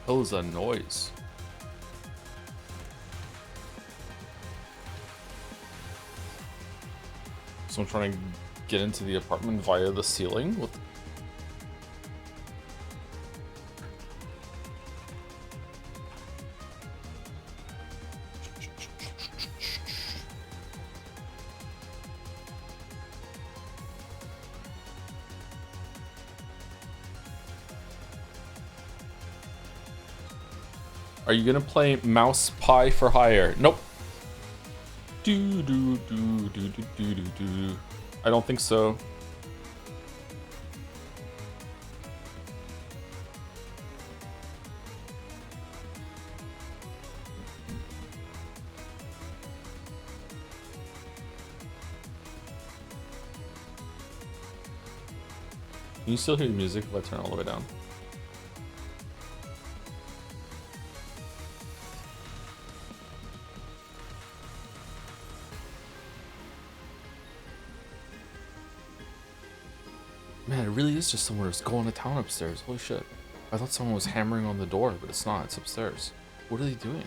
What was that noise? Someone trying to get into the apartment via the ceiling? What the... Are you gonna play Mouse Pie for Hire? Nope. Do do do do do do do do. I don't think so. Can you still hear the music if I turn it all the way down? Man, it really is just somewhere that's going to town upstairs. Holy shit. I thought someone was hammering on the door, but it's not. It's upstairs. What are they doing?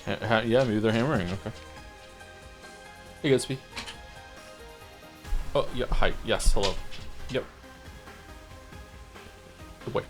Yeah, maybe they're hammering. Okay. Hey, Gatsby. Oh, yeah. Hi. Yes. Hello. Yep. Good boy.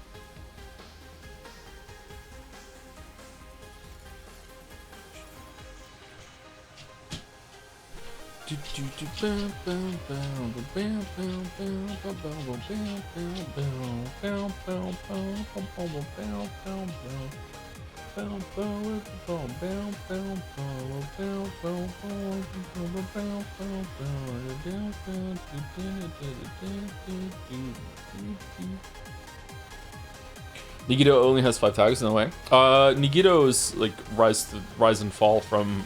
Nigito only has 5 tags, no way. Nigito's like rise and fall from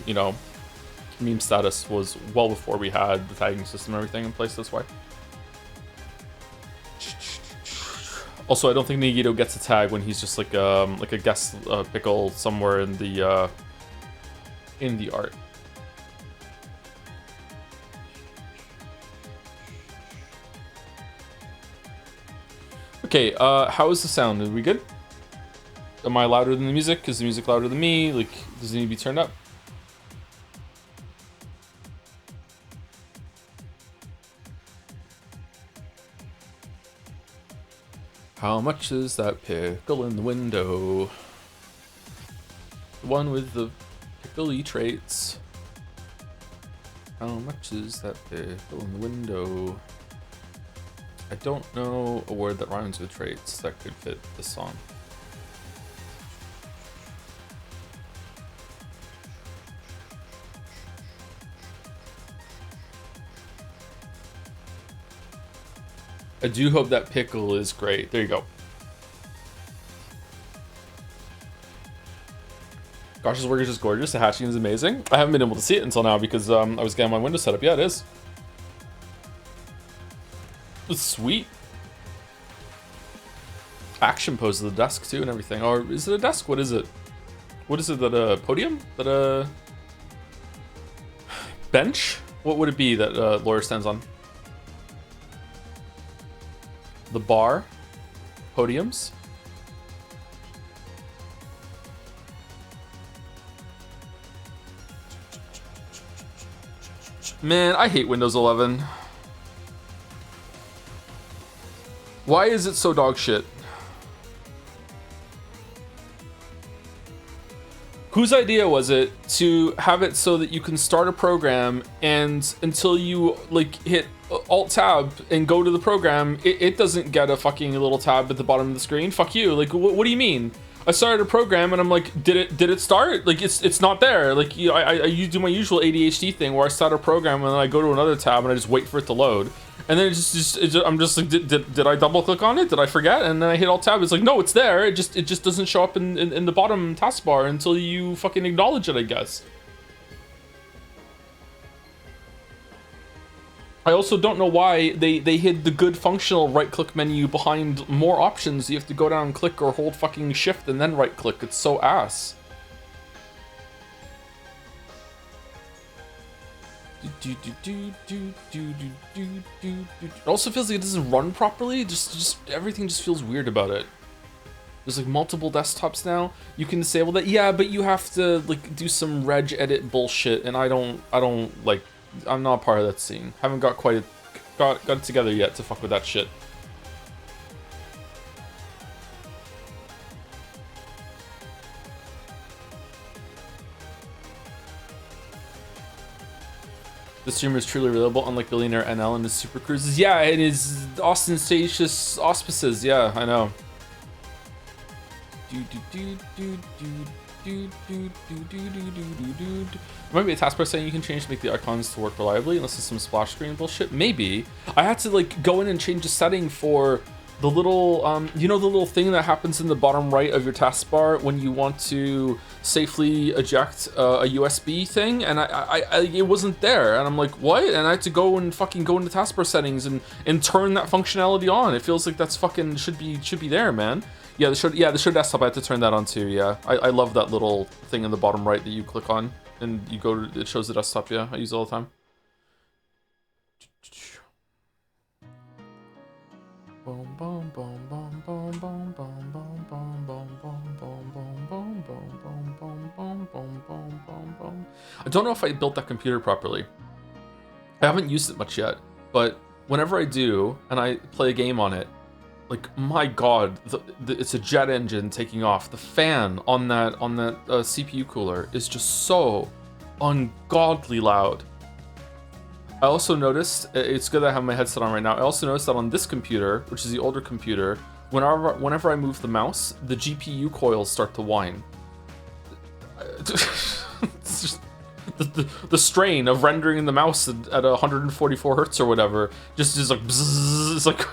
you know, meme status was well before we had the tagging system and everything in place. That's why. Also, I don't think Nagito gets a tag when he's just like a guest pickle somewhere in the art. Okay, how is the sound? Are we good? Am I louder than the music? Is the music louder than me? Like, does it need to be turned up? How much is that pickle in the window? The one with the pickly traits. How much is that pickle in the window? I don't know a word that rhymes with traits that could fit this song. I do hope that pickle is great. There you go. Gosh, this work is just gorgeous. The hatching is amazing. I haven't been able to see it until now because I was getting my window set up. Yeah, it is. It's sweet. Action pose of the desk too and everything. Or is it a desk? What is it? What is it? That a podium? That a bench? What would it be that lawyer stands on? The bar? Podiums? Man, I hate Windows 11. Why is it so dog shit? Whose idea was it to have it so that you can start a program and until you like hit Alt Tab and go to the program, it doesn't get a fucking little tab at the bottom of the screen? Fuck you. Like, what do you mean? I started a program and I'm like, did it start? Like, it's not there. Like, you know, I do my usual ADHD thing where I start a program and then I go to another tab and I just wait for it to load. And then I'm just like, did I double click on it? Did I forget? And then I hit Alt Tab. It's like, no, it's there. It just doesn't show up in the bottom taskbar until you fucking acknowledge it, I guess. I also don't know why they hid the good functional right-click menu behind more options. You have to go down and click or hold fucking shift and then right-click. It's so ass. It also feels like it doesn't run properly. Just everything just feels weird about it. There's like multiple desktops now. You can disable that. Yeah, but you have to like do some reg edit bullshit, and I don't like. I'm not part of that scene. Haven't got quite got it together yet to fuck with that shit. The streamer is truly reliable, unlike Billionaire NL and his Super Cruises. Yeah, and his ostentatious auspices. Yeah, I know. Might be a taskbar saying you can change to make the icons to work reliably, unless it's some splash screen bullshit. Maybe. I had to like go in and change a setting for the little, you know, the little thing that happens in the bottom right of your taskbar when you want to safely eject a USB thing, and I it wasn't there, and I'm like, what? And I had to go and fucking go into taskbar settings and turn that functionality on. It feels like that's fucking should be there, man. Yeah, the show desktop, I had to turn that on too. Yeah, I love that little thing in the bottom right that you click on and you go to, it shows the desktop. Yeah, I use it all the time. I don't know if I built that computer properly. I haven't used it much yet, but whenever I do and I play a game on it, like, my god, it's a jet engine taking off. The fan on that CPU cooler is just so ungodly loud. I also noticed, it's good that I have my headset on right now, I also noticed that on this computer, which is the older computer, whenever I move the mouse, the GPU coils start to whine. It's just, the strain of rendering the mouse at 144 hertz or whatever, just is like, bzzz, it's like...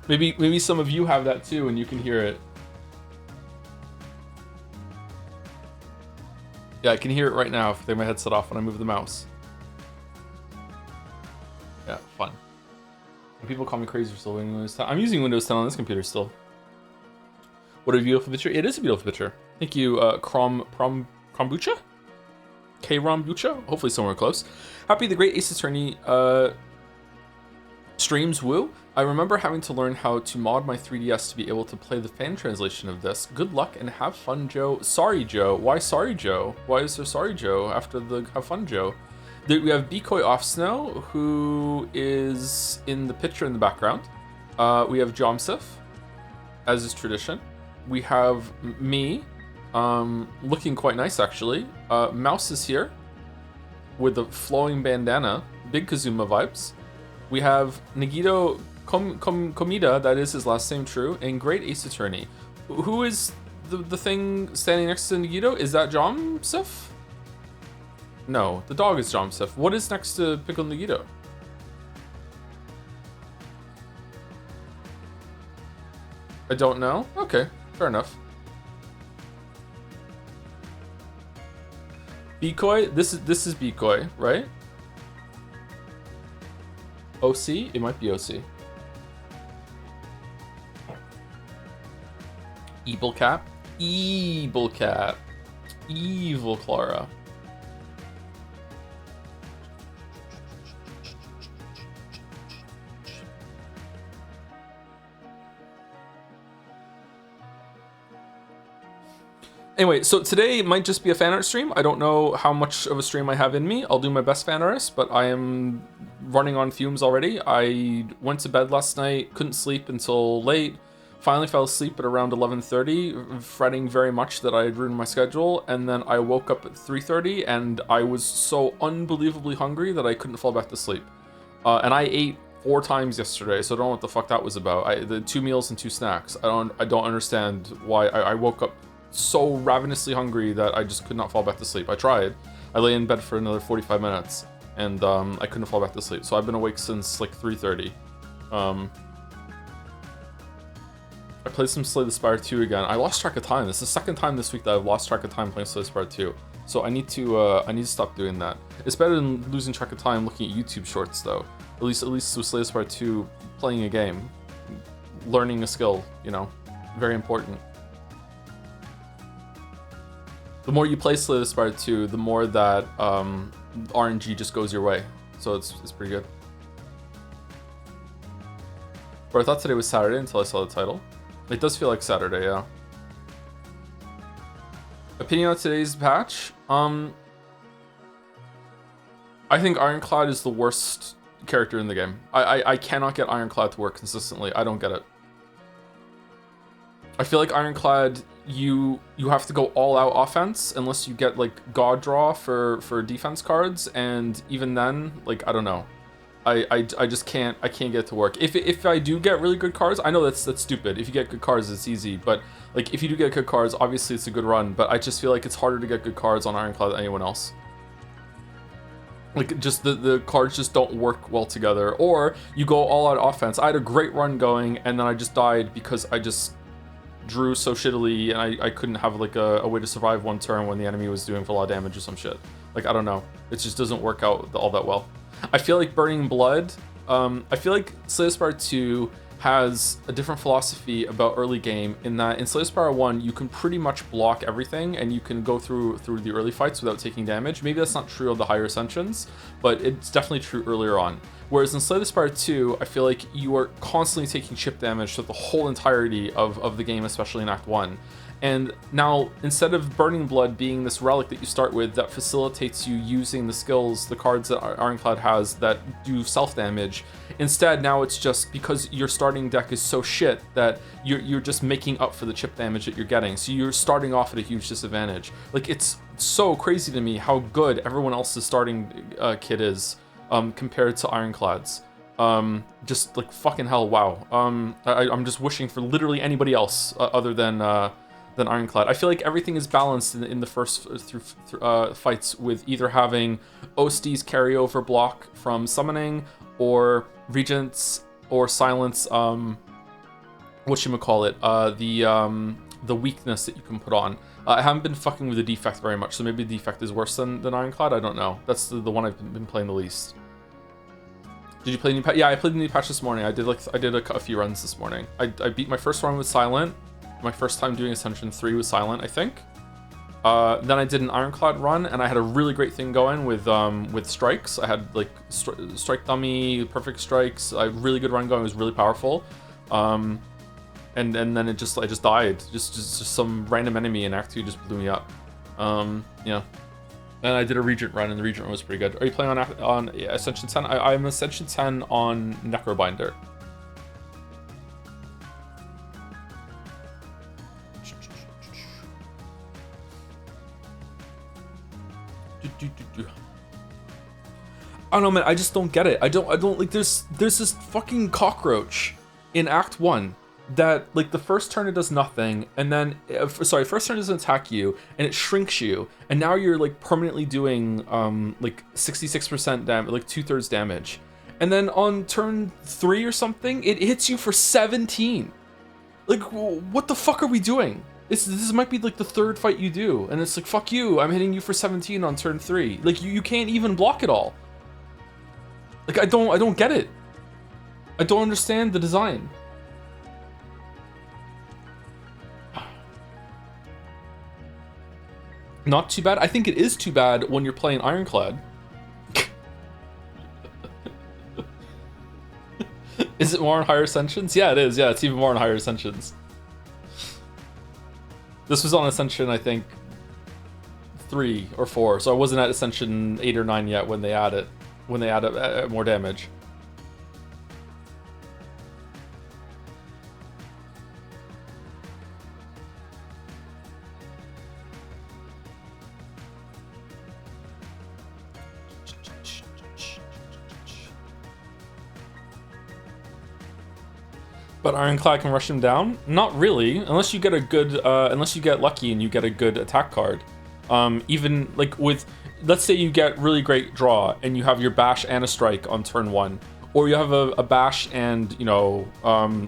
Maybe some of you have that too, and you can hear it. Yeah, I can hear it right now if I take my headset off when I move the mouse. Yeah, fun. And people call me crazy for still using Windows 10. I'm using Windows 10 on this computer still. What a beautiful picture. It is a beautiful picture. Thank you, Krombucha? K-Rombucha? Hopefully somewhere close. Happy the Great Ace Attorney streams woo. I remember having to learn how to mod my 3DS to be able to play the fan translation of this. Good luck and have fun, Joe. Sorry, Joe. Why sorry, Joe? Why is there sorry, Joe, after the have fun, Joe? We have Bikoi Offsnow, who is in the picture in the background. We have Jomsif, as is tradition. We have me, looking quite nice, actually. Mouse is here with the flowing bandana. Big Kazuma vibes. We have Nagito Komida, that is his last name, true, and Great Ace Attorney. Who is the thing standing next to Nagito? Is that Jomsif? No, the dog is Jomsif. What is next to Pickle Nagito? I don't know? Okay, fair enough. Bikoi? This is Bikoi, right? OC? It might be OC. Evil Cap? Evil Cap. Evil Clara. Anyway, so today might just be a fan art stream. I don't know how much of a stream I have in me. I'll do my best fan artist, but I am running on fumes already. I went to bed last night, couldn't sleep until late. Finally fell asleep at around 11:30, fretting very much that I had ruined my schedule, and then I woke up at 3:30 and I was so unbelievably hungry that I couldn't fall back to sleep. And I ate 4 times yesterday, so I don't know what the fuck that was about. The 2 meals and 2 snacks. I don't understand why I woke up so ravenously hungry that I just could not fall back to sleep. I tried. I lay in bed for another 45 minutes, and I couldn't fall back to sleep. So I've been awake since like 3:30. I played some Slay the Spire 2 again. I lost track of time. This is the second time this week that I've lost track of time playing Slay the Spire 2. So I need to stop doing that. It's better than losing track of time looking at YouTube shorts, though. At least with Slay the Spire 2, playing a game, learning a skill, you know, very important. The more you play Slay the Spire 2, the more that RNG just goes your way. So it's pretty good. But I thought today was Saturday until I saw the title. It does feel like Saturday, yeah. Opinion on today's patch? I think Ironclad is the worst character in the game. I cannot get Ironclad to work consistently. I don't get it. I feel like Ironclad, you have to go all out offense unless you get like God Draw for defense cards, and even then, like, I don't know. I just can't get it to work. If I do get really good cards, I know that's stupid. If you get good cards, it's easy. But like if you do get good cards, obviously it's a good run. But I just feel like it's harder to get good cards on Ironclad than anyone else. Like just the cards just don't work well together. Or you go all out offense. I had a great run going, and then I just died because I just drew so shittily, and I couldn't have like a way to survive one turn when the enemy was doing a lot of damage or some shit. Like, I don't know. It just doesn't work out all that well. I feel like Burning Blood, I feel like Slay the Spire 2 has a different philosophy about early game, in that in Slay the Spire 1 you can pretty much block everything and you can go through the early fights without taking damage. Maybe that's not true of the higher Ascensions, but it's definitely true earlier on. Whereas in Slay the Spire 2, I feel like you are constantly taking chip damage throughout the whole entirety of the game, especially in Act 1. And now, instead of Burning Blood being this relic that you start with that facilitates you using the skills, the cards that Ironclad has that do self-damage, instead now it's just because your starting deck is so shit that you're just making up for the chip damage that you're getting. So you're starting off at a huge disadvantage. Like, it's so crazy to me how good everyone else's starting kit is compared to Ironclad's. Just like fucking hell, wow. I'm just wishing for literally anybody else other than Ironclad. I feel like everything is balanced in the first fights with either having Osti's carryover block from summoning, or Regents, or Silence, whatchamacallit, the weakness that you can put on. I haven't been fucking with the defect very much, so maybe the defect is worse than Ironclad, I don't know. That's the one I've been playing the least. Did you play new patch? Yeah, I played the new patch this morning. I did a few runs this morning. I beat my first run with Silent. My first time doing Ascension 3 was Silent, I think. Then I did an Ironclad run, and I had a really great thing going with strikes. I had like strike dummy, perfect strikes. I had a really good run going. It was really powerful. And then I just died. Just some random enemy in Act 2 just blew me up. Yeah. And I did a Regent run, and the Regent run was pretty good. Are you playing on Ascension 10? I'm Ascension 10 on Necrobinder. I don't know, man. I just don't get it. I don't like. There's this fucking cockroach in Act 1 that, like, the first turn it does nothing, and then first turn it doesn't attack you, and it shrinks you, and now you're like permanently doing like 66% damage, like 2/3 damage, and then on turn 3 or something, it hits you for 17. Like, what the fuck are we doing? This might be like the 3rd fight you do, and it's like, fuck you, I'm hitting you for 17 on turn 3. Like, you can't even block it all. Like, I don't get it. I don't understand the design. Not too bad. I think it is too bad when you're playing Ironclad. Is it more on higher Ascensions? Yeah, it is. Yeah, it's even more on higher Ascensions. This was on Ascension, I think, 3 or 4, so I wasn't at Ascension 8 or 9 yet when they added more damage. But Ironclad can rush him down? Not really, unless you get a good, unless you get lucky and you get a good attack card. Even like with, let's say you get really great draw and you have your bash and a strike on turn 1, or you have a bash and, you know,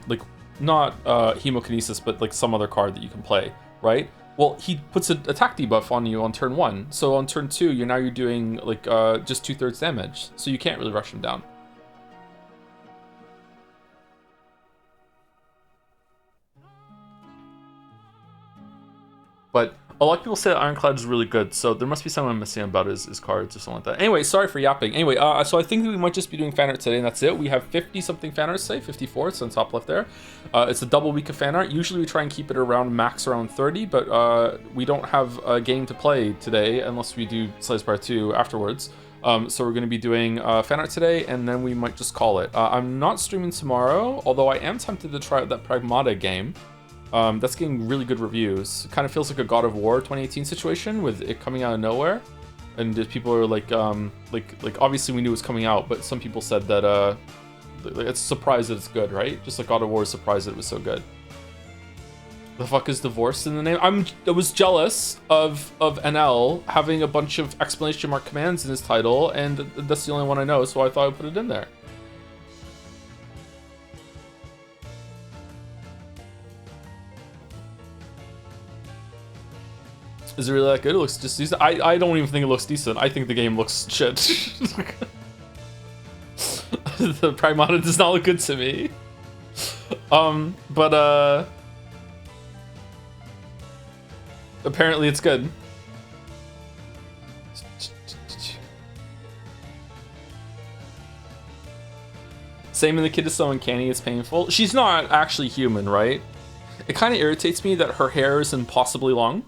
like not hemokinesis, but like some other card that you can play, right? Well, he puts an attack debuff on you on turn 1, so on turn 2, you're doing like just 2/3 damage, so you can't really rush him down. But a lot of people say that Ironclad is really good, so there must be something I'm missing about his cards or something like that. Anyway, sorry for yapping. Anyway, so I think that we might just be doing Fanart today, and that's it. We have 50-something Fanarts today, 54, it's on top left there. It's a double week of Fanart. Usually we try and keep it around max around 30, but we don't have a game to play today unless we do Slay the Spire 2 afterwards. So we're going to be doing Fanart today, and then we might just call it. I'm not streaming tomorrow, although I am tempted to try out that Pragmata game. That's getting really good reviews. It kind of feels like a God of War 2018 situation with it coming out of nowhere, and people are like obviously we knew it was coming out, but some people said that it's surprised that it's good, right? Just like God of War is surprised that it was so good. The fuck is divorced in the name? I was jealous of NL having a bunch of exclamation mark commands in his title, and that's the only one I know, so I thought I'd put it in there. Is it really that good? It looks just decent. I don't even think it looks decent. I think the game looks shit. The Pragmata does not look good to me. But apparently it's good. Same in the kid is so uncanny, it's painful. She's not actually human, right? It kind of irritates me that her hair is impossibly long.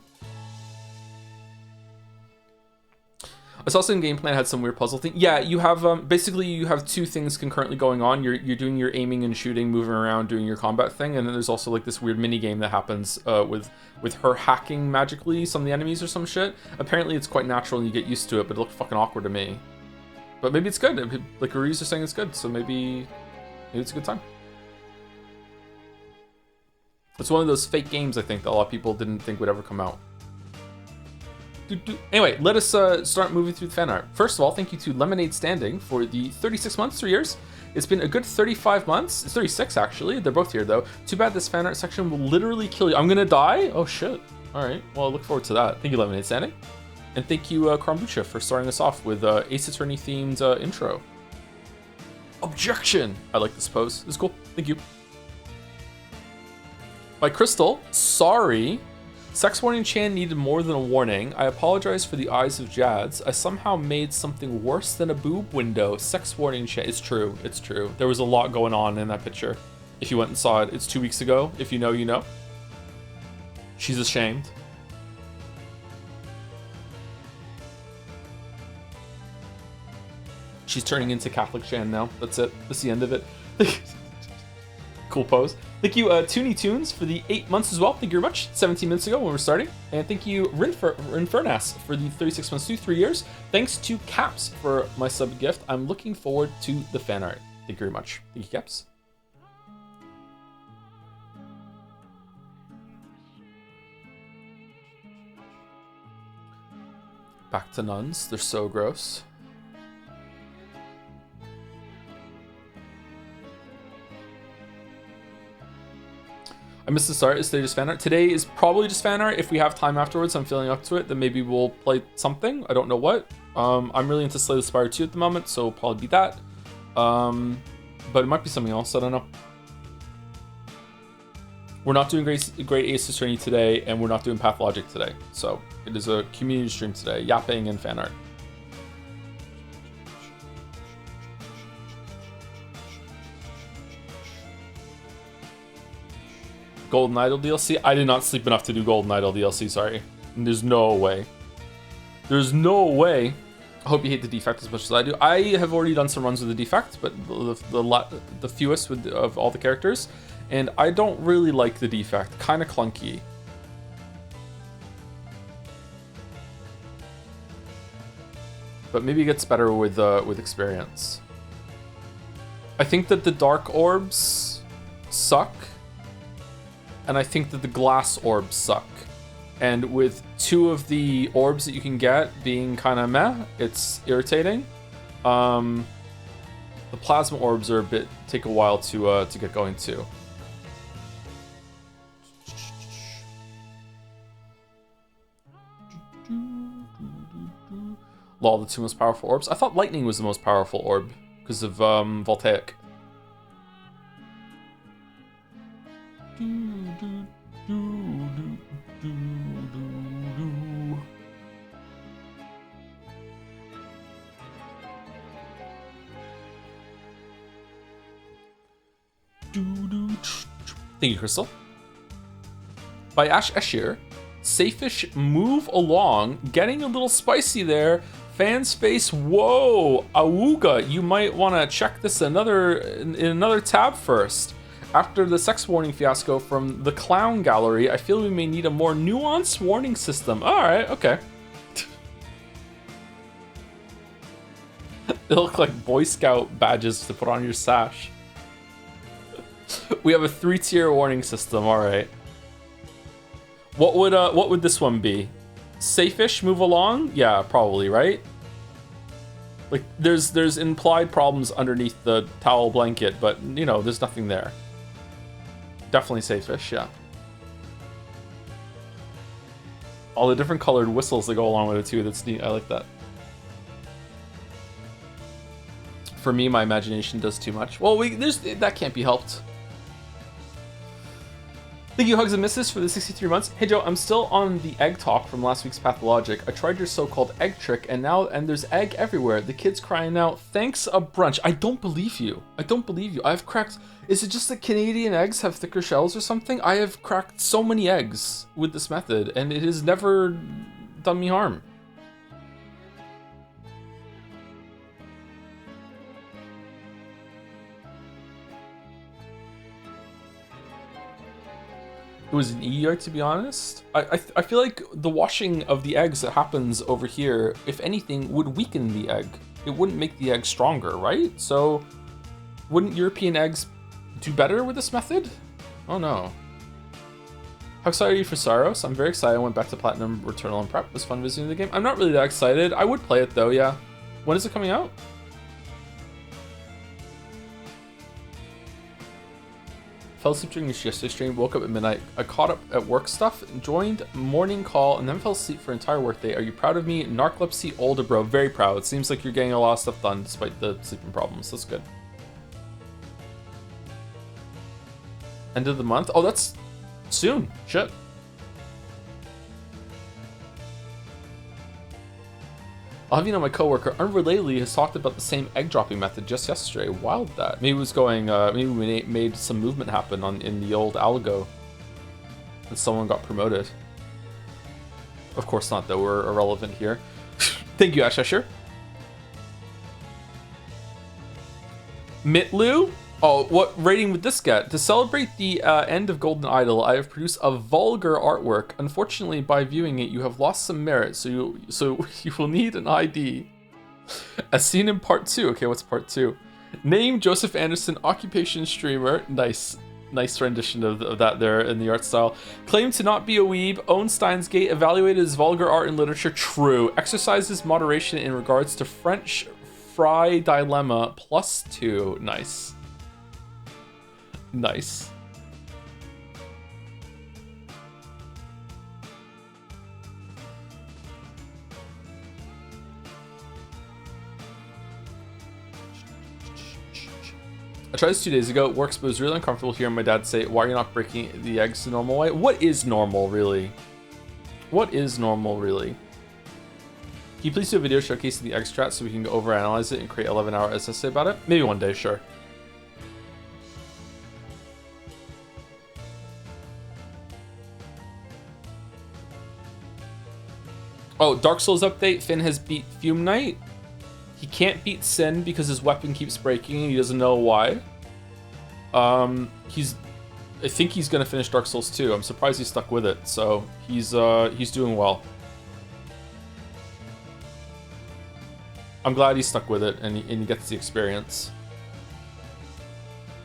I saw some gameplay and had some weird puzzle thing. Yeah, you have basically you have two things concurrently going on. You're doing your aiming and shooting, moving around, doing your combat thing, and then there's also like this weird mini game that happens with her hacking magically some of the enemies or some shit. Apparently it's quite natural and you get used to it, but it looked fucking awkward to me. But maybe it's good. Like reviews are saying it's good, so maybe it's a good time. It's one of those fake games I think that a lot of people didn't think would ever come out. Anyway, let us start moving through the fan art. First of all, thank you to Lemonade Standing for the 36 months, 3 years. It's been a good 35 months. It's 36 actually. They're both here though. Too bad this fan art section will literally kill you. I'm gonna die? Oh shit. All right. Well, I look forward to that. Thank you, Lemonade Standing. And thank you, Krombucha, for starting us off with Ace Attorney themed intro. Objection! I like this pose. It's cool. Thank you. By Crystal, sorry. Sex Warning Chan needed more than a warning. I apologize for the eyes of Jads. I somehow made something worse than a boob window. Sex Warning Chan. It's true. It's true. There was a lot going on in that picture. If you went and saw it, it's 2 weeks ago. If you know, you know. She's ashamed. She's turning into Catholic Chan now. That's it. That's the end of it. Cool pose. Thank you, Toony Tunes, for the 8 months as well. Thank you very much. 17 minutes ago when we were starting. And thank you, Rinfernas, for the 36 months to 3 years. Thanks to Caps for my sub gift. I'm looking forward to the fan art. Thank you very much. Thank you, Caps. Back to nuns. They're so gross. I missed the start. Is today just fan art? Today is probably just fan art. If we have time afterwards, I'm feeling up to it, then maybe we'll play something. I don't know what. I'm really into Slay the Spire 2 at the moment, so it'll probably be that. But it might be something else. I don't know. We're not doing great Ace Attorney today, and we're not doing Pathologic today. So it is a community stream today, yapping and fan art. Golden Idol DLC? I did not sleep enough to do Golden Idol DLC, sorry. There's no way. There's no way. I hope you hate the defect as much as I do. I have already done some runs with the defect, but the fewest of all the characters, and I don't really like the defect. Kind of clunky. But maybe it gets better with experience. I think that the dark orbs suck, and I think that the glass orbs suck. And with 2 of the orbs that you can get being kind of meh, it's irritating. The plasma orbs are take a while to get going too. Lol, the 2 most powerful orbs. I thought lightning was the most powerful orb because of voltaic. Thank you, Crystal. By Ash Eshir, Safeish move along, getting a little spicy there. Fan space, whoa, Awooga, you might want to check this in another tab first. After the sex warning fiasco from the Clown Gallery, I feel we may need a more nuanced warning system. Alright, okay. They look like Boy Scout badges to put on your sash. We have a 3-tier warning system, alright. What would this one be? Safeish move along? Yeah, probably, right? Like there's implied problems underneath the towel blanket, but you know, there's nothing there. Definitely Safeish, yeah. All the different colored whistles that go along with it too, that's neat. I like that. For me, my imagination does too much. Well, that can't be helped. Thank you, Hugs and Misses, for the 63 months. Hey Joe, I'm still on the egg talk from last week's Pathologic. I tried your so-called egg trick, and there's egg everywhere. The kid's crying out, thanks a brunch. I don't believe you. I don't believe you. I've cracked... Is it just that Canadian eggs have thicker shells or something? I have cracked so many eggs with this method, and it has never done me harm. It was an ER, to be honest. I feel like the washing of the eggs that happens over here, if anything, would weaken the egg. It wouldn't make the egg stronger, right? So, wouldn't European eggs do better with this method? Oh no. How excited are you for Saros? I'm very excited. I went back to Platinum Returnal and Prep. It was fun visiting the game. I'm not really that excited. I would play it though, yeah. When is it coming out? Fell asleep during the yesterday stream, woke up at midnight. I caught up at work stuff, joined morning call, and then fell asleep for an entire workday. Are you proud of me? Narcolepsy, older bro. Very proud. It seems like you're getting a lot of stuff done despite the sleeping problems. That's good. End of the month? Oh, that's soon. Shit. I'll have you know my coworker unrelatedly has talked about the same egg dropping method just yesterday. Wild that. Maybe it was going, maybe we made some movement happen in the old algo. And someone got promoted. Of course not, though. We're irrelevant here. Thank you, Ash Escher. Mitlu? Oh, what rating would this get? To celebrate the end of Golden Idol, I have produced a vulgar artwork. Unfortunately, by viewing it, you have lost some merit, so you will need an ID. As seen in part 2. Okay, what's part 2? Name, Joseph Anderson, occupation, streamer. Nice rendition of that there in the art style. Claim to not be a weeb. Own Steins Gate. Evaluated as vulgar art and literature. True. Exercises moderation in regards to French fry dilemma. +2. Nice. Nice. I tried this 2 days ago. It works, but it was really uncomfortable hearing my dad say, why are you not breaking the eggs the normal way? What is normal, really? What is normal, really? Can you please do a video showcasing the egg strat so we can overanalyze it and create 11-hour essay about it? Maybe one day, sure. Oh, Dark Souls update. Finn has beat Fume Knight. He can't beat Sin because his weapon keeps breaking and he doesn't know why. I think he's gonna finish Dark Souls 2. I'm surprised he stuck with it, so he's doing well. I'm glad he stuck with it and he gets the experience.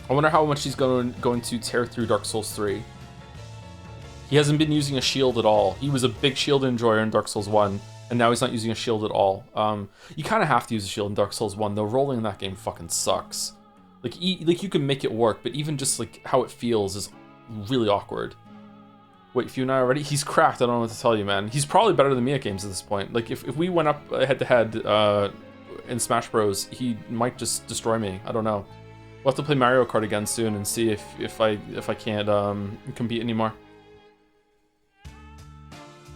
I wonder how much he's going to tear through Dark Souls 3. He hasn't been using a shield at all. He was a big shield enjoyer in Dark Souls 1, and now he's not using a shield at all. You kind of have to use a shield in Dark Souls 1, though rolling in that game fucking sucks. Like you can make it work, but even just like how it feels is really awkward. Wait, Few and I already? He's cracked, I don't know what to tell you, man. He's probably better than me at games at this point. Like if we went up head-to-head in Smash Bros, he might just destroy me. I don't know. We'll have to play Mario Kart again soon and see if I can't compete anymore.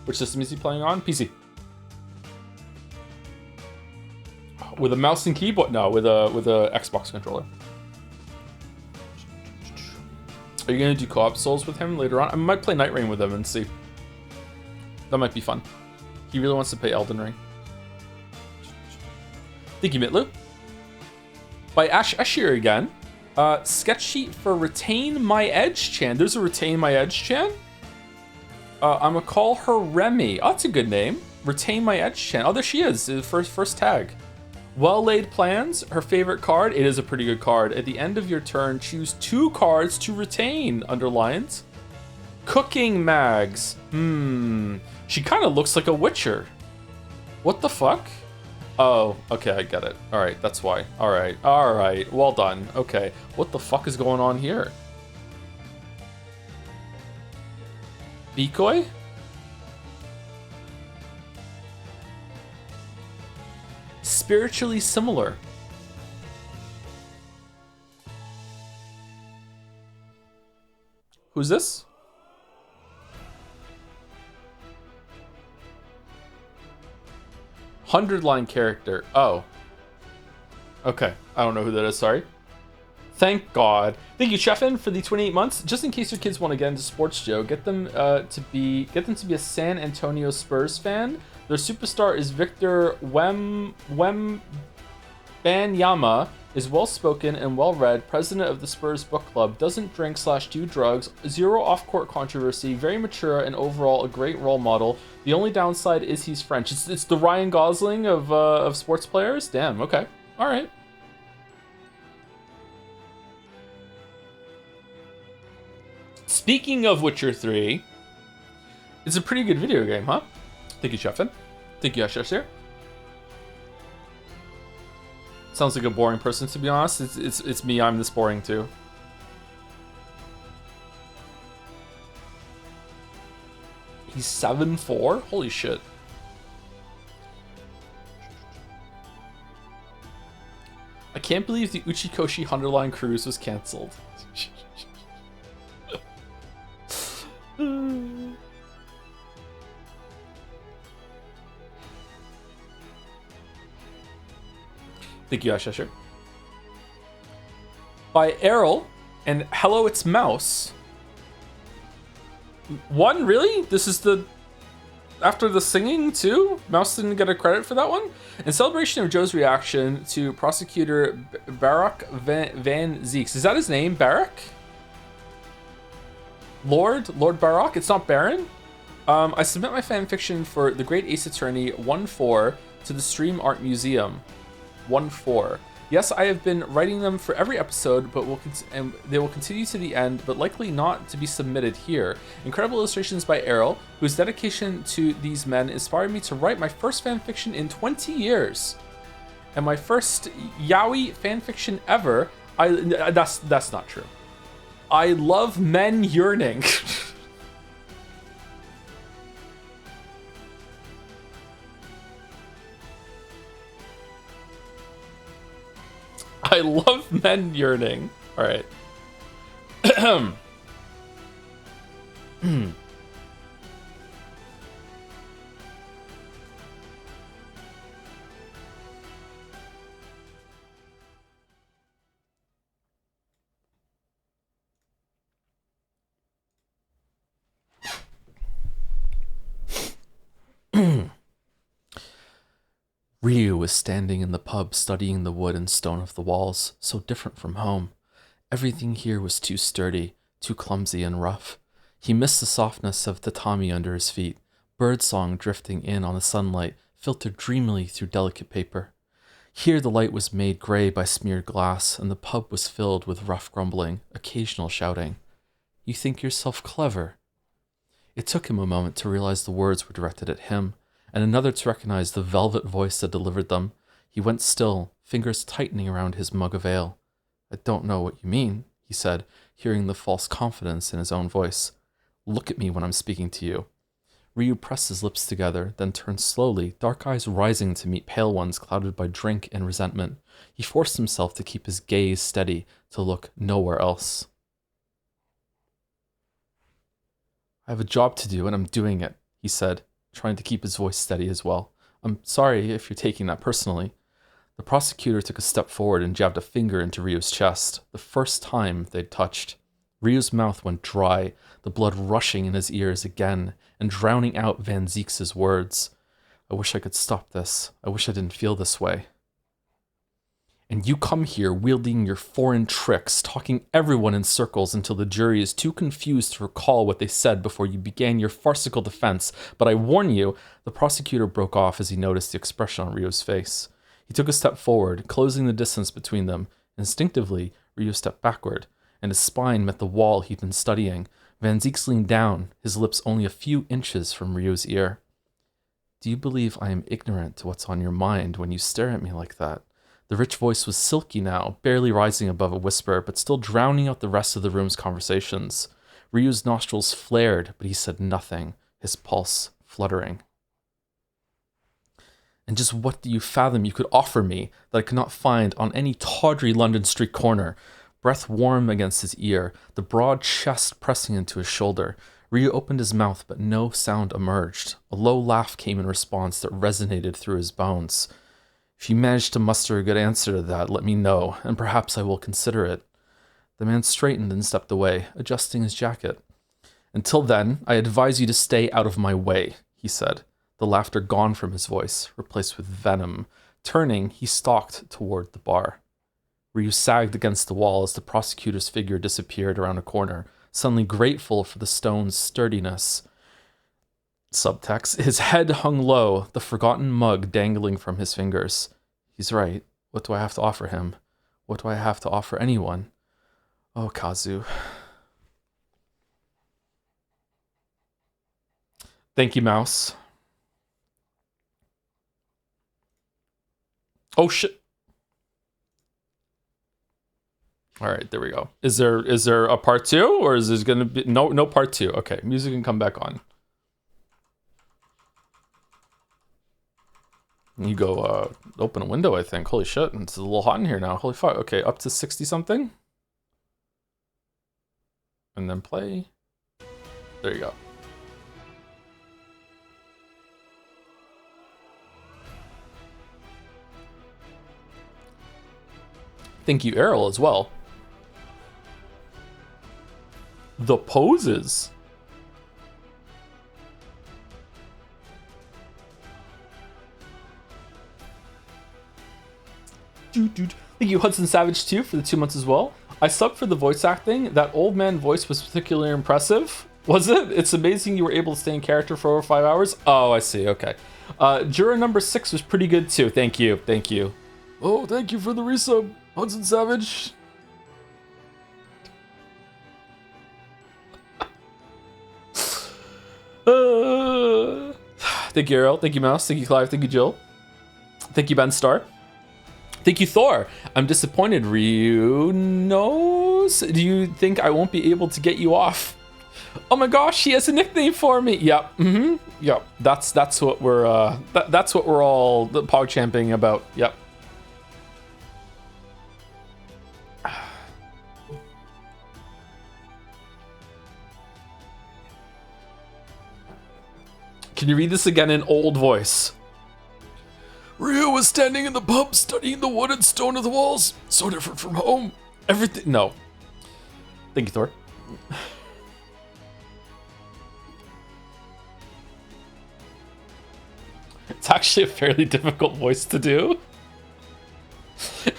Which system is he playing on? PC. With a mouse and keyboard? No, with a Xbox controller. Are you gonna do co-op Souls with him later on? I might play Night Rain with him and see. That might be fun. He really wants to play Elden Ring. Thank you, Mitlu. By Ashir again. Sketch sheet for Retain My Edge Chan. There's a Retain My Edge Chan. I'm gonna call her Remy. Oh, that's a good name. Retain My Edge Chan. Oh, there she is. The first tag. Well-laid plans. Her favorite card. It is a pretty good card. At the end of your turn, choose 2 cards to retain. Underlines. Cooking mags. She kind of looks like a Witcher. What the fuck? Oh, okay, I get it. All right, that's why. All right. Well done. Okay. What the fuck is going on here? Decoy? Spiritually similar. Who's this? Hundred-line character. Oh. Okay. I don't know who that is, sorry. Thank God. Thank you, Chefin, for the 28 months. Just in case your kids want to get into sports, Joe, get them to be a San Antonio Spurs fan. Their superstar is Victor Wembanyama, is well-spoken and well-read, president of the Spurs book club, doesn't drink/do drugs, zero off-court controversy, very mature, and overall a great role model. The only downside is he's French. It's the Ryan Gosling of sports players? Damn, okay. All right. Speaking of Witcher 3, it's a pretty good video game, huh? Thank you, Chefin. Thank you, Ashir. Sounds like a boring person, to be honest. It's me. I'm this boring too. He's 7'4"? Holy shit. I can't believe the Uchikoshi Hunterline cruise was cancelled. Thank you, Ashir. By Errol and Hello, It's Mouse. One, really? This is the... After the singing, too? Mouse didn't get a credit for that one? In celebration of Joe's reaction to prosecutor Barak Van Zeeks. Is that his name, Barak? Lord Barak? It's not Baron? I submit my fanfiction for The Great Ace Attorney 1-4 to the Stream Art Museum. 1-4. Yes, I have been writing them for every episode, but they will continue to the end, but likely not to be submitted here. Incredible illustrations by Errol, whose dedication to these men inspired me to write my first fanfiction in 20 years. And my first yaoi fanfiction ever. That's not true. I love men yearning. I love men yearning. All right. Ryu was standing in the pub studying the wood and stone of the walls, so different from home. Everything here was too sturdy, too clumsy and rough. He missed the softness of tatami under his feet, birdsong drifting in on the sunlight, filtered dreamily through delicate paper. Here the light was made grey by smeared glass, and the pub was filled with rough grumbling, occasional shouting. You think yourself clever? It took him a moment to realize the words were directed at him, and another to recognize the velvet voice that delivered them. He went still, fingers tightening around his mug of ale. I don't know what you mean, he said, hearing the false confidence in his own voice. Look at me when I'm speaking to you. Ryu pressed his lips together, then turned slowly, dark eyes rising to meet pale ones clouded by drink and resentment. He forced himself to keep his gaze steady, to look nowhere else. I have a job to do, and I'm doing it, he said, trying to keep his voice steady as well. I'm sorry if you're taking that personally. The prosecutor took a step forward and jabbed a finger into Ryu's chest, the first time they'd touched. Ryu's mouth went dry, the blood rushing in his ears again, and drowning out Van Zeek's words. I wish I could stop this. I wish I didn't feel this way. And you come here wielding your foreign tricks, talking everyone in circles until the jury is too confused to recall what they said before you began your farcical defense. But I warn you, the prosecutor broke off as he noticed the expression on Ryu's face. He took a step forward, closing the distance between them. Instinctively, Ryu stepped backward, and his spine met the wall he'd been studying. Van Zeek leaned down, his lips only a few inches from Ryu's ear. Do you believe I am ignorant to what's on your mind when you stare at me like that? The rich voice was silky now, barely rising above a whisper, but still drowning out the rest of the room's conversations. Ryu's nostrils flared, but he said nothing, his pulse fluttering. And just what do you fathom you could offer me that I could not find on any tawdry London street corner? Breath warm against his ear, the broad chest pressing into his shoulder. Ryu opened his mouth, but no sound emerged. A low laugh came in response that resonated through his bones. If you manage to muster a good answer to that, let me know, and perhaps I will consider it. The man straightened and stepped away, adjusting his jacket. Until then, I advise you to stay out of my way, he said, the laughter gone from his voice, replaced with venom. Turning, he stalked toward the bar. Ryu sagged against the wall as the prosecutor's figure disappeared around a corner, suddenly grateful for the stone's sturdiness. Subtext, his head hung low, the forgotten mug dangling from his fingers. He's right. What do I have to offer him? What do I have to offer anyone? Oh, Kazu. Thank you, Mouse. Oh, shit. All right, there we go. Is there a part 2, or is there going to be no part 2? Okay, music can come back on. You go open a window, I think. Holy shit, it's a little hot in here now. Holy fuck. Okay, up to 60 something. And then play. There you go. Thank you, Errol, as well. The poses. Thank you, Hudson Savage, too, for the 2 months as well. I subbed for the voice acting. That old man voice was particularly impressive. Was it? It's amazing you were able to stay in character for over 5 hours. Oh, I see. Okay. Juror number 6 was pretty good, too. Thank you. Thank you. Oh, thank you for the resub, Hudson Savage. Thank you, Errol. Thank you, Mouse. Thank you, Clive. Thank you, Jill. Thank you, Ben Star. Thank you, Thor. I'm disappointed. Ryu knows. Do you think I won't be able to get you off? Oh my gosh, he has a nickname for me. Yep. Yep. That's what we're that's what we're all pog champing about. Yep. Can you read this again in old voice? Ryu was standing in the pub studying the wood and stone of the walls. So different from home. Everything. No. Thank you, Thor. It's actually a fairly difficult voice to do.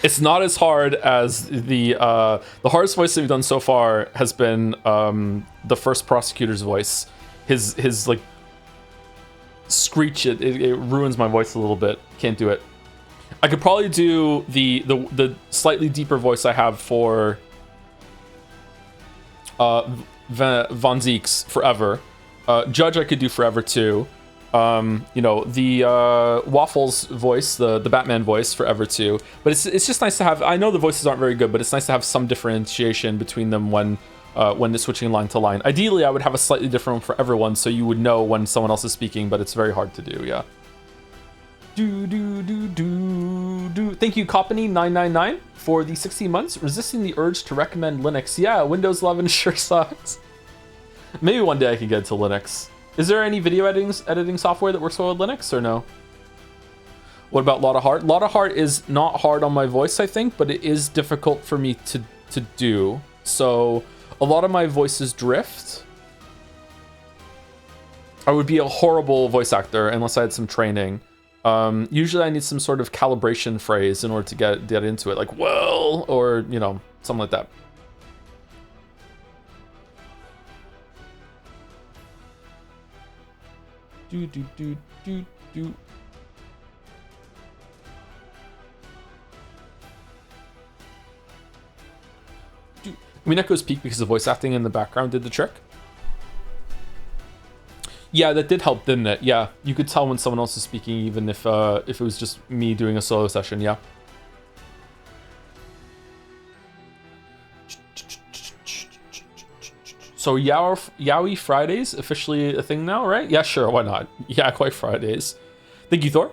It's not as hard as the hardest voice that we've done so far has been the first prosecutor's voice. His like screech, it ruins my voice a little bit. Can't do it. I could probably do the slightly deeper voice I have for Von Zeke's forever. Judge I could do forever too. You know, the Waffles voice, the Batman voice forever too. But it's just nice to have. I know the voices aren't very good, but it's nice to have some differentiation between them when they're switching line to line. Ideally, I would have a slightly different one for everyone, so you would know when someone else is speaking. But it's very hard to do. Yeah. Thank you, Coppany999 for the 16 months. Resisting the urge to recommend Linux. Yeah, Windows 11 sure sucks. Maybe one day I can get to Linux. Is there any video editing software that works well with Linux or no? What about Lot of Heart? Lot of Heart is not hard on my voice, I think, but it is difficult for me to do. So a lot of my voices drift. I would be a horrible voice actor unless I had some training. Usually I need some sort of calibration phrase in order to get into it, like, well, or, you know, something like that. I mean, Echo's peak because the voice acting in the background did the trick. Yeah, that did help, didn't it? Yeah, you could tell when someone else is speaking, even if it was just me doing a solo session. Yeah. So Yowie Fridays officially a thing now, right? Yeah, sure, why not? Yeah, quite Fridays. Thank you, Thor.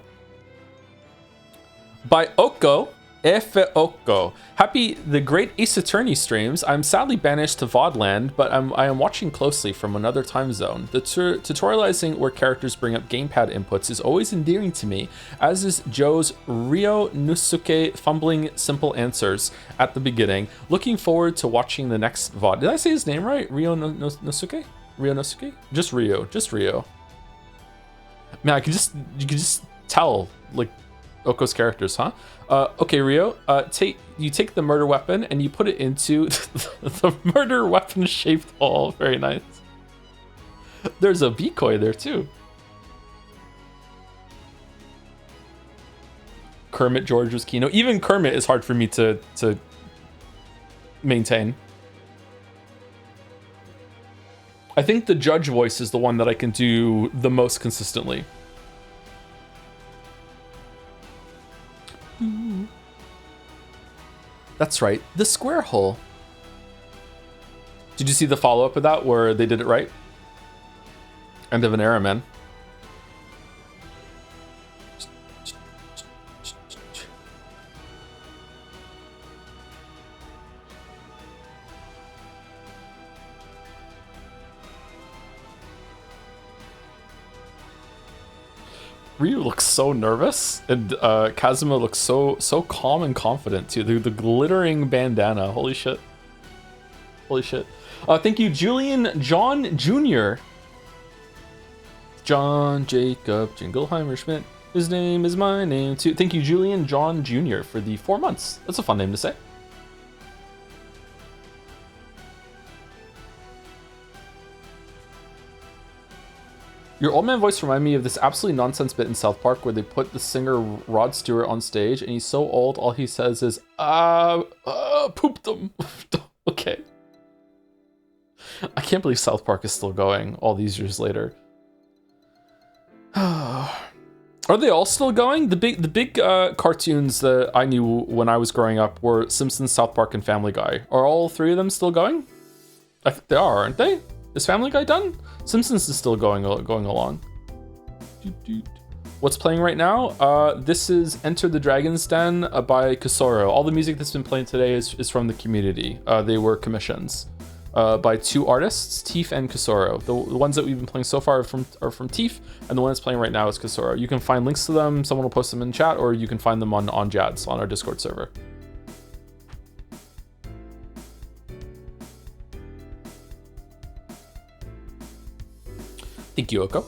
By Oko, Efe Oko. Happy the great Ace Attorney streams. I'm sadly banished to VODland, but I am watching closely from another time zone. The tutorializing where characters bring up gamepad inputs is always endearing to me, as is Joe's Ryo Nosuke fumbling simple answers at the beginning. Looking forward to watching the next VOD. Did I say his name right? Ryo Nosuke? Ryo Nosuke? Just Ryo. Man, you could just tell, like, Oko's characters, huh? Okay, Ryo, you take the murder weapon and you put it into the murder weapon shaped hole. Very nice. There's a decoy there too. Kermit George was Kino. Even Kermit is hard for me to maintain. I think the Judge voice is the one that I can do the most consistently. That's right, the square hole. Did you see the follow-up of that where they did it right? End of an era, man. Ryu looks so nervous, and Kazuma looks so calm and confident too. The glittering bandana, holy shit. Holy shit. Thank you, Julian John Jr. John Jacob Jingleheimer Schmidt. His name is my name too. Thank you, Julian John Jr. for the 4 months. That's a fun name to say. Your old man voice reminded me of this absolutely nonsense bit in South Park where they put the singer Rod Stewart on stage and he's so old, all he says is, pooped them. Okay. I can't believe South Park is still going all these years later. Are they all still going? The big cartoons that I knew when I was growing up were Simpsons, South Park, and Family Guy. Are all three of them still going? I think they are, aren't they? Is Family Guy done? Simpsons is still going along. What's playing right now? This is Enter the Dragon's Den by Kasoro. All the music that's been playing today is from the community. They were commissions by 2 artists, Teef and Kasoro. The ones that we've been playing so far are from Teef, and the one that's playing right now is Kasoro. You can find links to them, someone will post them in chat, or you can find them on Jads on our Discord server. Thank you, Oko.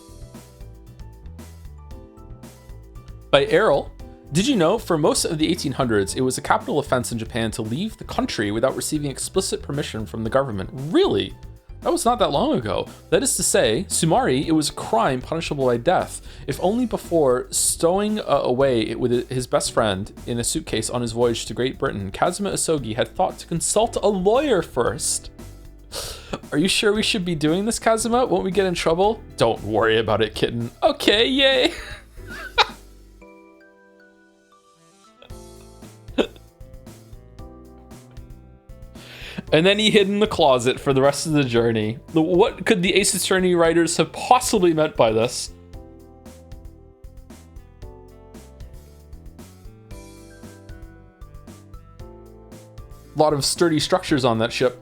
By Errol. Did you know, for most of the 1800s, it was a capital offense in Japan to leave the country without receiving explicit permission from the government? Really? That was not that long ago. That is to say, sumari, it was a crime punishable by death, if only before stowing away with his best friend in a suitcase on his voyage to Great Britain, Kazuma Asogi had thought to consult a lawyer first. Are you sure we should be doing this, Kazuma? Won't we get in trouble? Don't worry about it, kitten. Okay, yay! And then he hid in the closet for the rest of the journey. What could the Ace Attorney writers have possibly meant by this? A lot of sturdy structures on that ship.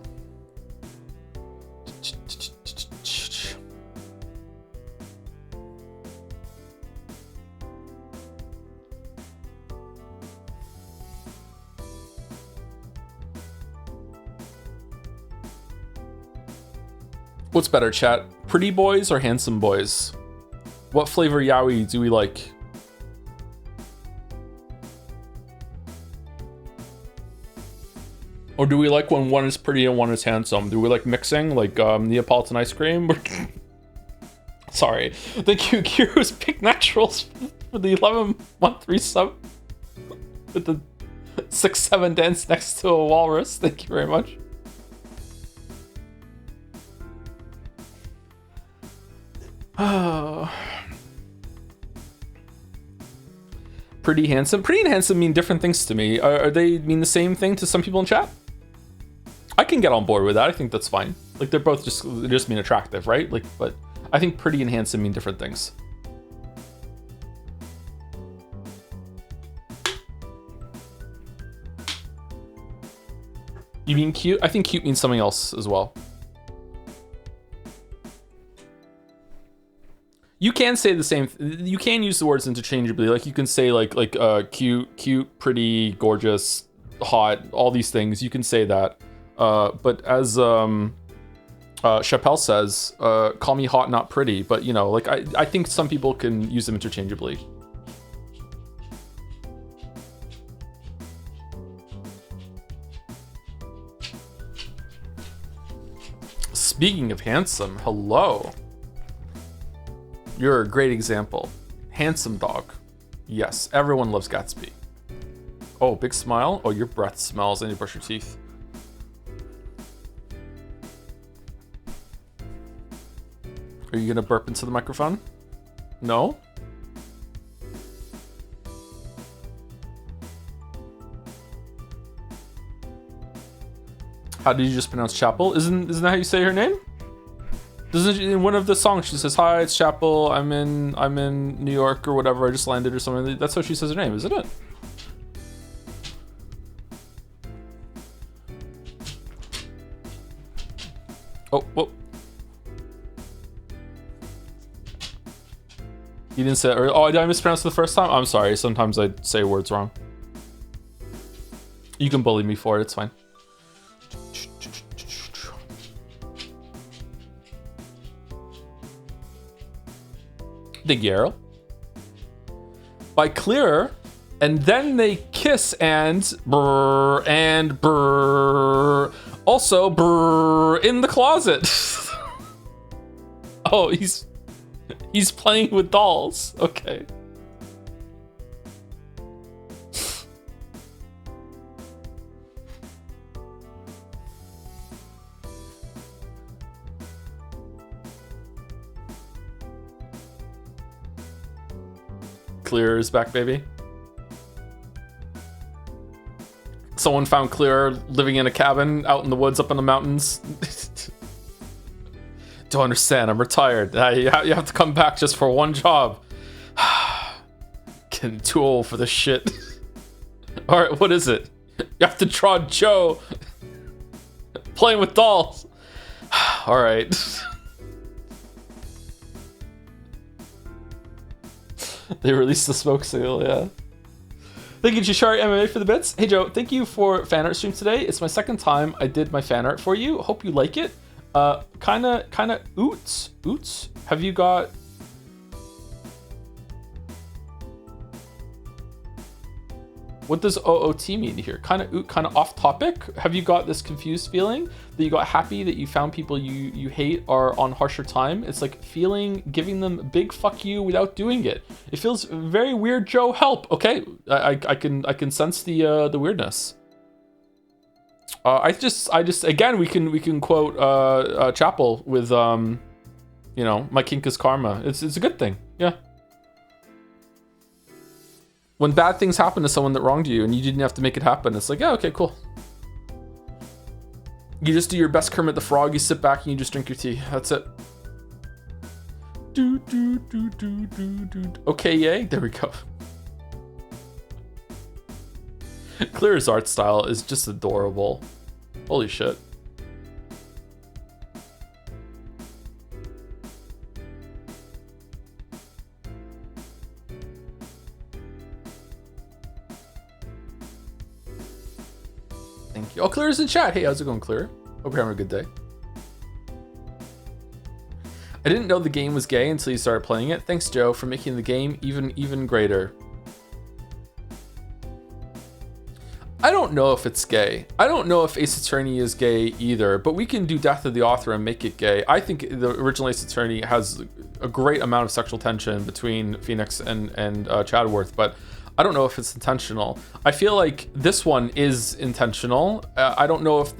What's better, chat? Pretty boys or handsome boys? What flavor yaoi do we like? Or do we like when one is pretty and one is handsome? Do we like mixing, like Neapolitan ice cream? Sorry. Thank you, Kiro's Pick Naturals for the 11-month resub. With the 6-7 dance next to a walrus. Thank you very much. Oh. Pretty handsome. Pretty and handsome mean different things to me. Are they mean the same thing to some people in chat? I can get on board with that. I think that's fine. Like they're both just mean attractive, right? Like, but I think pretty and handsome mean different things. You mean cute? I think cute means something else as well. You can say the same. You can use the words interchangeably. Like you can say like cute, pretty, gorgeous, hot, all these things. You can say that. But as Chappelle says, call me hot, not pretty. But you know, like I think some people can use them interchangeably. Speaking of handsome, hello. You're a great example. Handsome dog. Yes, everyone loves Gatsby. Oh, big smile. Oh, your breath smells. I need to brush your teeth. Are you gonna burp into the microphone? No? How did you just pronounce Chapel? Isn't that how you say her name? Doesn't in one of the songs she says, "Hi, it's Chapel. I'm in New York or whatever. I just landed or something." That's how she says her name, isn't it? Oh, whoa. You didn't say it. Oh, did I mispronounce it the first time? I'm sorry. Sometimes I say words wrong. You can bully me for it. It's fine. Big Yarrow. By Clearer, and then they kiss and brr and brr. Also brr in the closet. Oh, he's playing with dolls. Okay. Clearer is back, baby. Someone found Clearer living in a cabin out in the woods up in the mountains. Don't understand, I'm retired. You have to come back just for one job. Getting too old for this shit. Alright, what is it? You have to draw Joe playing with dolls. Alright. They released the smoke signal, yeah. Thank you, Chishari MMA, for the bits. Hey, Joe, thank you for fan art stream today. It's my second time I did my fan art for you. Hope you like it. Kinda, oots. Have you got... What does OOT mean here? Kind of off topic. Have you got this confused feeling that you got happy that you found people you hate are on harsher time? It's like giving them a big fuck you without doing it. It feels very weird, Joe. Help. Okay, I can sense the weirdness. I just again we can quote Chapel with you know, my kink is karma. It's a good thing. Yeah. When bad things happen to someone that wronged you and you didn't have to make it happen, it's like, yeah, okay, cool. You just do your best Kermit the Frog, you sit back and you just drink your tea. That's it. Okay, yay. There we go. Clear's art style is just adorable. Holy shit. Thank you. Oh, Clear's in chat. Hey, how's it going, Clear? Hope you're having a good day. I didn't know the game was gay until you started playing it. Thanks, Joe, for making the game even greater. I don't know if it's gay. I don't know if Ace Attorney is gay either, but we can do Death of the Author and make it gay. I think the original Ace Attorney has a great amount of sexual tension between Phoenix and Chadworth, but I don't know if it's intentional. I feel like this one is intentional. I don't know if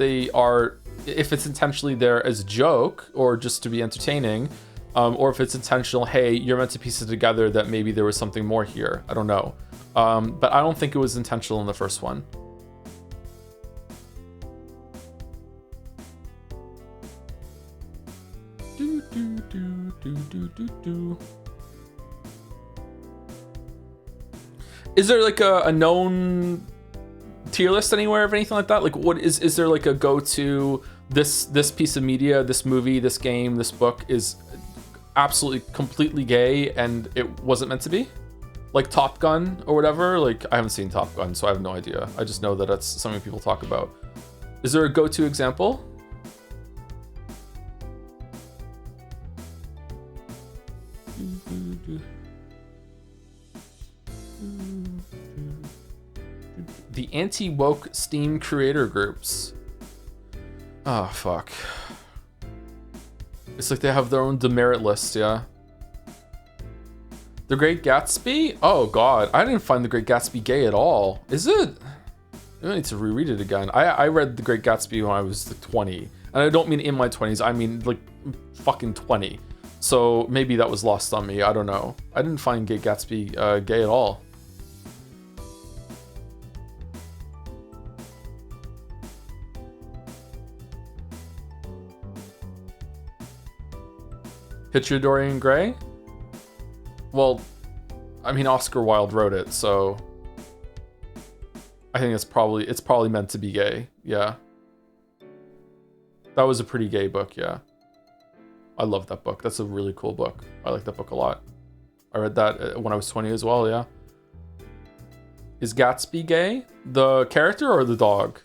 if it's intentionally there as a joke or just to be entertaining, or if it's intentional, hey, you're meant to piece it together that maybe there was something more here. I don't know. But I don't think it was intentional in the first one. Is there like a known tier list anywhere of anything like that? Like, what is there like a go-to, this piece of media, this movie, this game, this book is absolutely completely gay and it wasn't meant to be? Like Top Gun or whatever? Like, I haven't seen Top Gun, so I have no idea. I just know that that's something people talk about. Is there a go-to example? The anti-woke Steam creator groups. Oh, fuck. It's like they have their own demerit list, yeah. The Great Gatsby? Oh, God. I didn't find The Great Gatsby gay at all. Is it? I need to reread it again. I read The Great Gatsby when I was like 20. And I don't mean in my 20s. I mean, like, fucking 20. So maybe that was lost on me. I don't know. I didn't find Great Gatsby gay at all. Picture Dorian Gray? Well, I mean, Oscar Wilde wrote it, so I think it's probably meant to be gay. Yeah. That was a pretty gay book, yeah. I love that book. That's a really cool book. I like that book a lot. I read that when I was 20 as well, yeah. Is Gatsby gay? The character or the dog?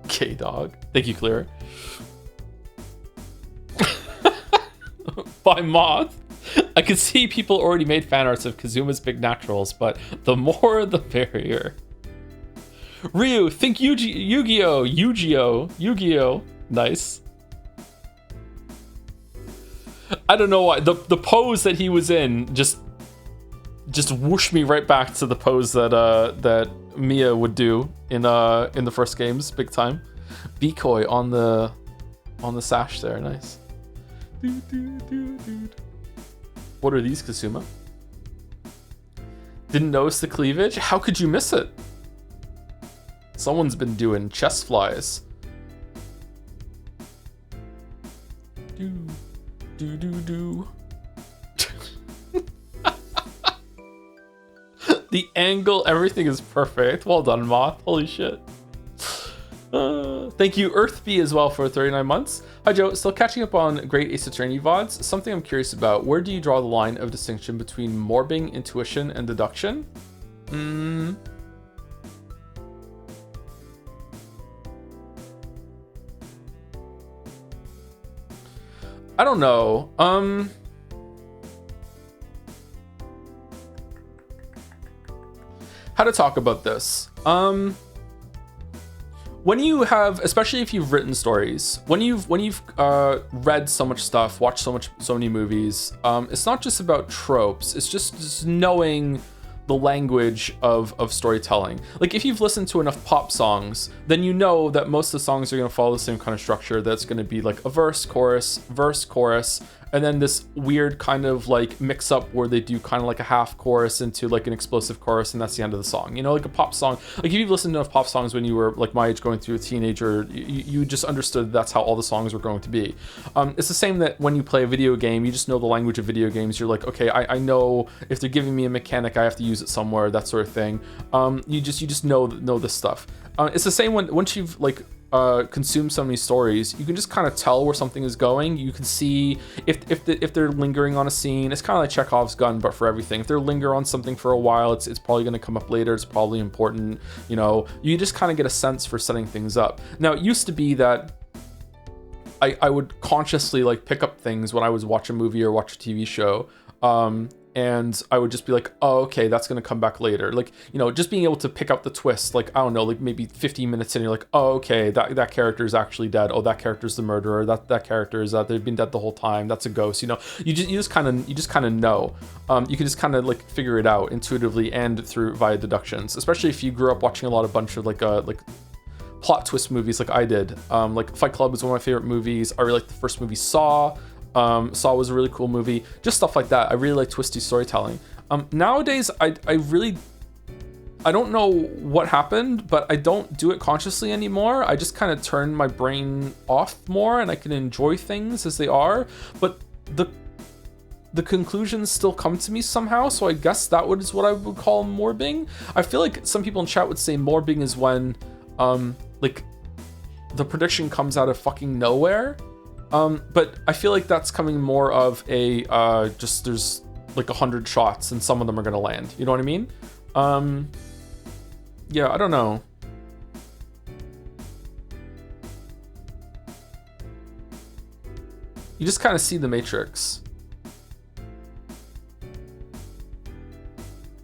Gay dog. Thank you, Clear. By Moth. I could see people already made fan arts of Kazuma's big naturals, but the more the merrier. Ryu, think Yu-Gi-Oh! Yu-Gi-Oh! Nice. I don't know why. The pose that he was in just whooshed me right back to the pose that Mia would do in the first games, big time. Decoy on the sash there, nice. What are these, Kasuma? Didn't notice the cleavage? How could you miss it? Someone's been doing chest flies. Do. The angle, everything is perfect. Well done, Moth. Holy shit. Thank you, Earthbee, as well for 39 months. Hi, Joe. Still catching up on Great Ace Attorney VODs. Something I'm curious about. Where do you draw the line of distinction between morbing, intuition, and deduction? I don't know. How to talk about this? When you have, especially if you've written stories, when you've read so much stuff, watched so many movies, it's not just about tropes. It's just knowing the language of storytelling. Like if you've listened to enough pop songs, then you know that most of the songs are going to follow the same kind of structure. That's going to be like a verse, chorus, and then this weird kind of like mix up where they do kind of like a half chorus into like an explosive chorus, and that's the end of the song. You know, like a pop song. Like if you've listened to enough pop songs when you were like my age, going through a teenager, you just understood that's how all the songs were going to be. It's the same that when you play a video game, you just know the language of video games. You're like, okay, I know if they're giving me a mechanic, I have to use it somewhere, that sort of thing. You just know this stuff. It's the same once you've like consumed so many stories, you can just kind of tell where something is going. You can see if they're lingering on a scene. It's kind of like Chekhov's gun, but for everything. If they're linger on something for a while, it's probably going to come up later. It's probably important. You know, you just kind of get a sense for setting things up. Now, it used to be that I would consciously like pick up things when I was watch a movie or watch a TV show. And I would just be like, oh, okay, that's going to come back later. Like, you know, just being able to pick out the twist, like, I don't know, like maybe 15 minutes in, you're like, oh, okay, that character is actually dead. Oh, that character's the murderer. That character is they've been dead the whole time. That's a ghost. You know, you just kind of know. You can just kind of like figure it out intuitively and via deductions, especially if you grew up watching a bunch of like plot twist movies like I did. Like Fight Club was one of my favorite movies. I really liked the first movie, Saw. Saw was a really cool movie. Just stuff like that. I really like twisty storytelling. Nowadays, I don't know what happened, but I don't do it consciously anymore. I just kind of turn my brain off more, and I can enjoy things as they are. But the conclusions still come to me somehow. So I guess that is what I would call morbing. I feel like some people in chat would say morbing is when like the prediction comes out of fucking nowhere. But I feel like that's coming more of a just there's like 100 shots and some of them are gonna land. You know what I mean? Yeah, I don't know. You just kind of see the Matrix.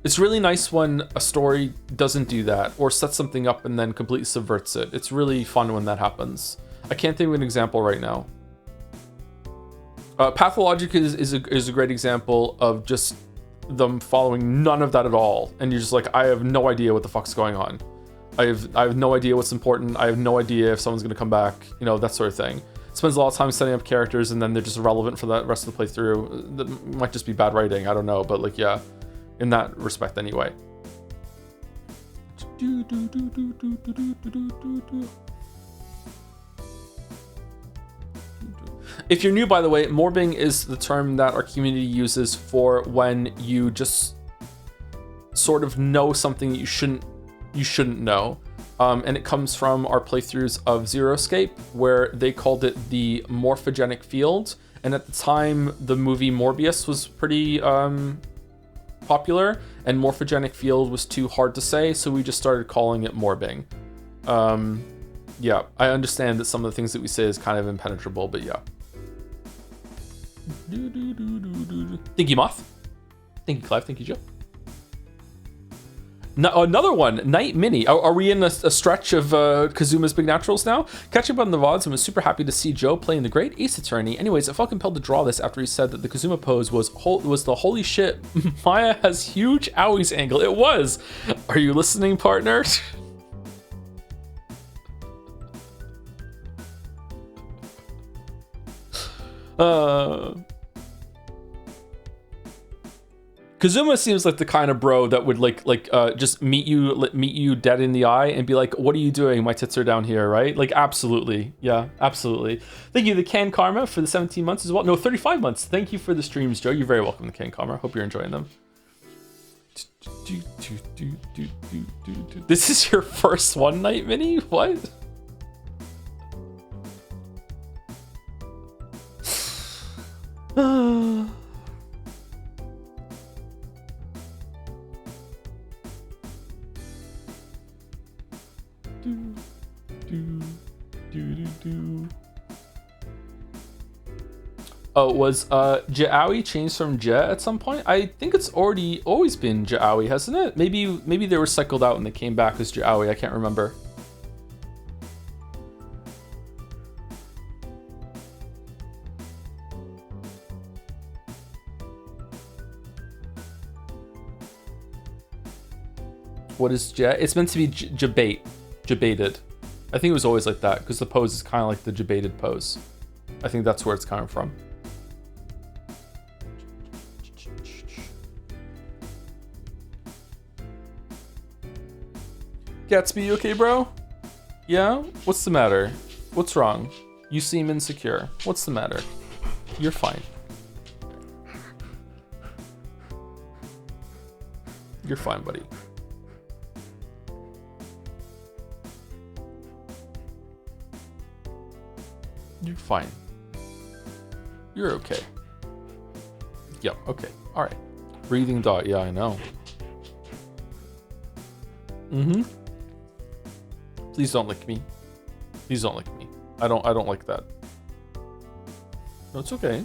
It's really nice when a story doesn't do that or sets something up and then completely subverts it. It's really fun when that happens. I can't think of an example right now. Pathologic is a great example of just them following none of that at all, and you're just like, I have no idea what the fuck's going on. I have no idea what's important. I have no idea if someone's gonna come back. You know, that sort of thing. Spends a lot of time setting up characters, and then they're just irrelevant for the rest of the playthrough. That might just be bad writing. I don't know, but like, yeah, in that respect, anyway. If you're new, by the way, morbing is the term that our community uses for when you just sort of know something that you shouldn't know. And it comes from our playthroughs of Zero Escape, where they called it the morphogenic field. And at the time, the movie Morbius was pretty popular, and morphogenic field was too hard to say, so we just started calling it morbing. Yeah, I understand that some of the things that we say is kind of impenetrable, but yeah. Thank you, Moth. Thank you, Clive. Thank you, Joe. No, another one, Night Mini. Are we in a stretch of Kazuma's Big Naturals now? Catching up on the VODs, and was super happy to see Joe playing the great Ace Attorney. Anyways, I felt compelled to draw this after he said that the Kazuma pose was the holy shit, Maya has huge owies angle. It was. Are you listening, partner? Kazuma seems like the kind of bro that would just meet you dead in the eye and be like, what are you doing? My tits are down here, right? Like, absolutely. Yeah, absolutely. Thank you, the Can Karma, for the 17 months as well. No, 35 months. Thank you for the streams, Joe. You're very welcome, the Can Karma. Hope you're enjoying them. This is your first one night mini? What? Oh, was Ja'awi changed from Ja at some point? I think it's always been Ja'awi, hasn't it? Maybe they were cycled out and they came back as Ja'awi. I can't remember. What is Ja? It's meant to be Jabated. I think it was always like that because the pose is kind of like the Jabated pose. I think that's where it's coming from. Gatsby, you okay, bro? Yeah? What's the matter? What's wrong? You seem insecure. What's the matter? You're fine. You're fine, buddy. You're fine. You're okay. Yep, okay. Alright. Breathing dot, yeah, I know. Mm-hmm. Please don't lick me. Please don't lick me. I don't like that. No, it's okay.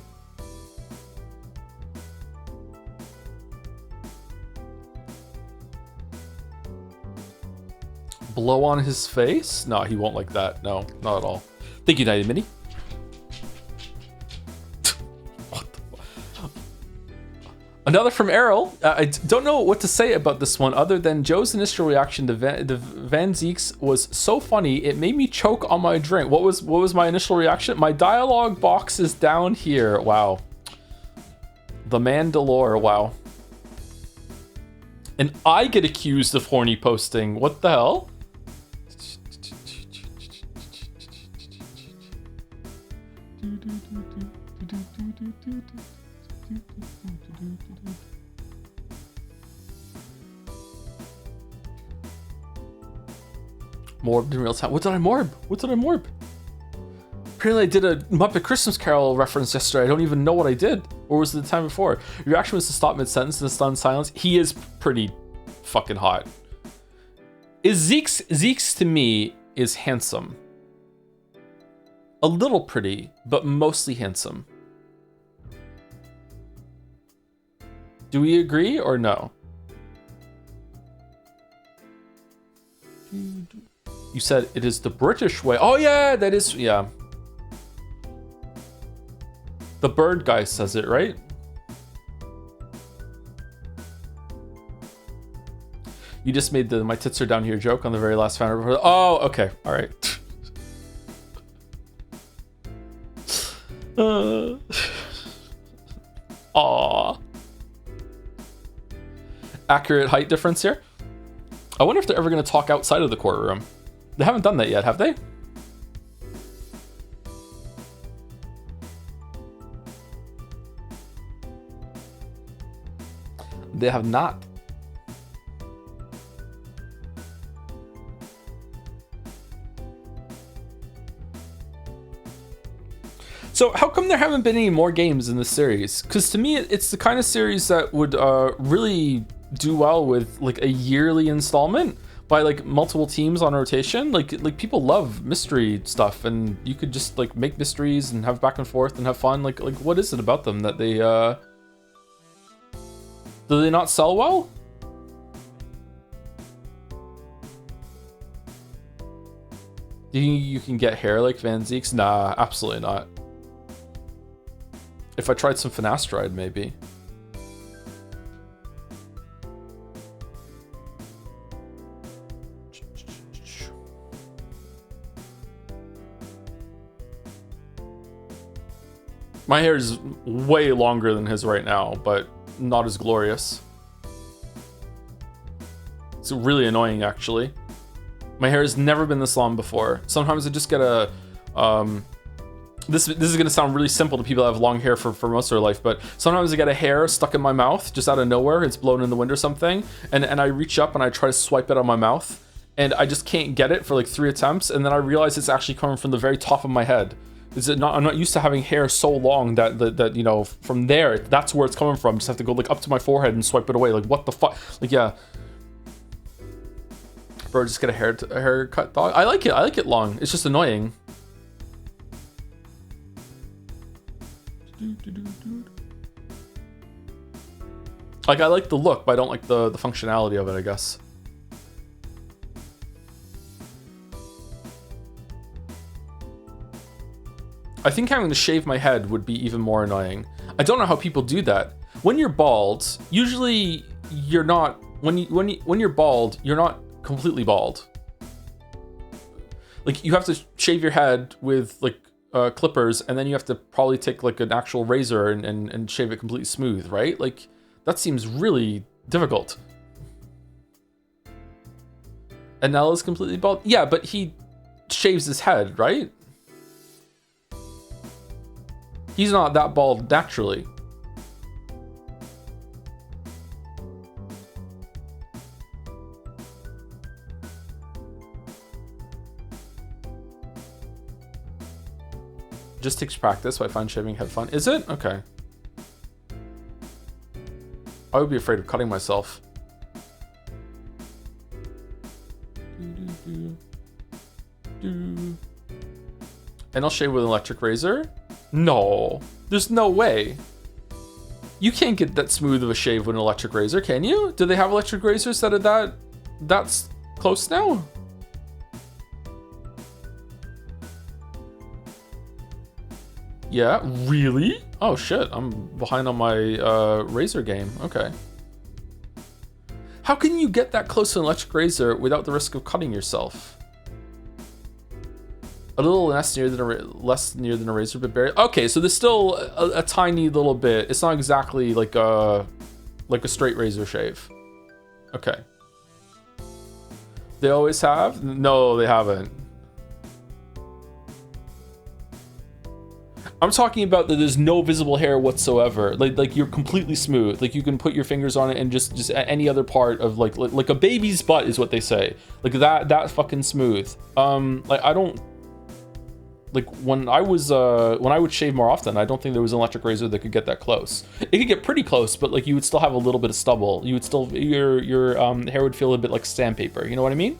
Blow on his face? No, he won't like that. No, not at all. Thank you, Nighty Mini. Another from Errol. I don't know what to say about this one other than Joe's initial reaction to Van Zeek's was so funny it made me choke on my drink. What was my initial reaction? My dialogue box is down here. Wow. The Mandalore. Wow. And I get accused of horny posting. What the hell? Morbed in real time. What did I morb? What did I morb? Apparently I did a Muppet Christmas Carol reference yesterday. I don't even know what I did. Or was it the time before? Your reaction was to stop mid-sentence and stunned silence. He is pretty fucking hot. Zeke's to me is handsome. A little pretty, but mostly handsome. Do we agree or no? You said it is the British way. Oh yeah, that is, yeah. The bird guy says it, right? You just made the "my tits are down here" joke on the very last Fanart. Oh, okay, all right. Aww. Accurate height difference here. I wonder if they're ever going to talk outside of the courtroom. They haven't done that yet, have they? They have not. So how come there haven't been any more games in this series? Because to me, it's the kind of series that would really do well with like a yearly installment by like multiple teams on rotation. Like people love mystery stuff, and you could just like make mysteries and have back and forth and have fun. Like what is it about them that they do they not sell well? Do you can get hair like Van Zeek's? Nah, absolutely not. If I tried some finasteride, maybe. My hair is way longer than his right now, but not as glorious. It's really annoying, actually. My hair has never been this long before. Sometimes I just get a... This is going to sound really simple to people that have long hair for most of their life, but sometimes I get a hair stuck in my mouth just out of nowhere. It's blown in the wind or something, and I reach up and I try to swipe it on my mouth, and I just can't get it for like 3 attempts, and then I realize it's actually coming from the very top of my head. Is it not? I'm not used to having hair so long that you know, from there, that's where it's coming from. Just have to go like up to my forehead and swipe it away. Like what the fuck? Like yeah. Bro, just get a haircut, dog. I like it long. It's just annoying. Like, I like the look, but I don't like the functionality of it, I guess. I think having to shave my head would be even more annoying. I don't know how people do that. When you're bald, usually you're not. When you're bald, you're not completely bald. Like, you have to shave your head with like clippers, and then you have to probably take like an actual razor and shave it completely smooth, right? Like, that seems really difficult. And Nella's completely bald. Yeah, but he shaves his head, right? He's not that bald naturally. Just takes practice, but I find shaving head fun. Is it? Okay. I would be afraid of cutting myself. And I'll shave with an electric razor? No, there's no way. You can't get that smooth of a shave with an electric razor, can you? Do they have electric razors that are that's close now? Yeah, really? Oh shit, I'm behind on my razor game. Okay. How can you get that close to an electric razor without the risk of cutting yourself? A little less near than a razor, but barely. Okay, so there's still a tiny little bit. It's not exactly like a straight razor shave. Okay. They always have? No, they haven't. I'm talking about that there's no visible hair whatsoever. Like you're completely smooth. Like you can put your fingers on it and just any other part of like a baby's butt is what they say. Like that fucking smooth. Like I don't. Like when I would shave more often, I don't think there was an electric razor that could get that close. It could get pretty close, but like you would still have a little bit of stubble. You would still your hair would feel a bit like sandpaper. You know what I mean?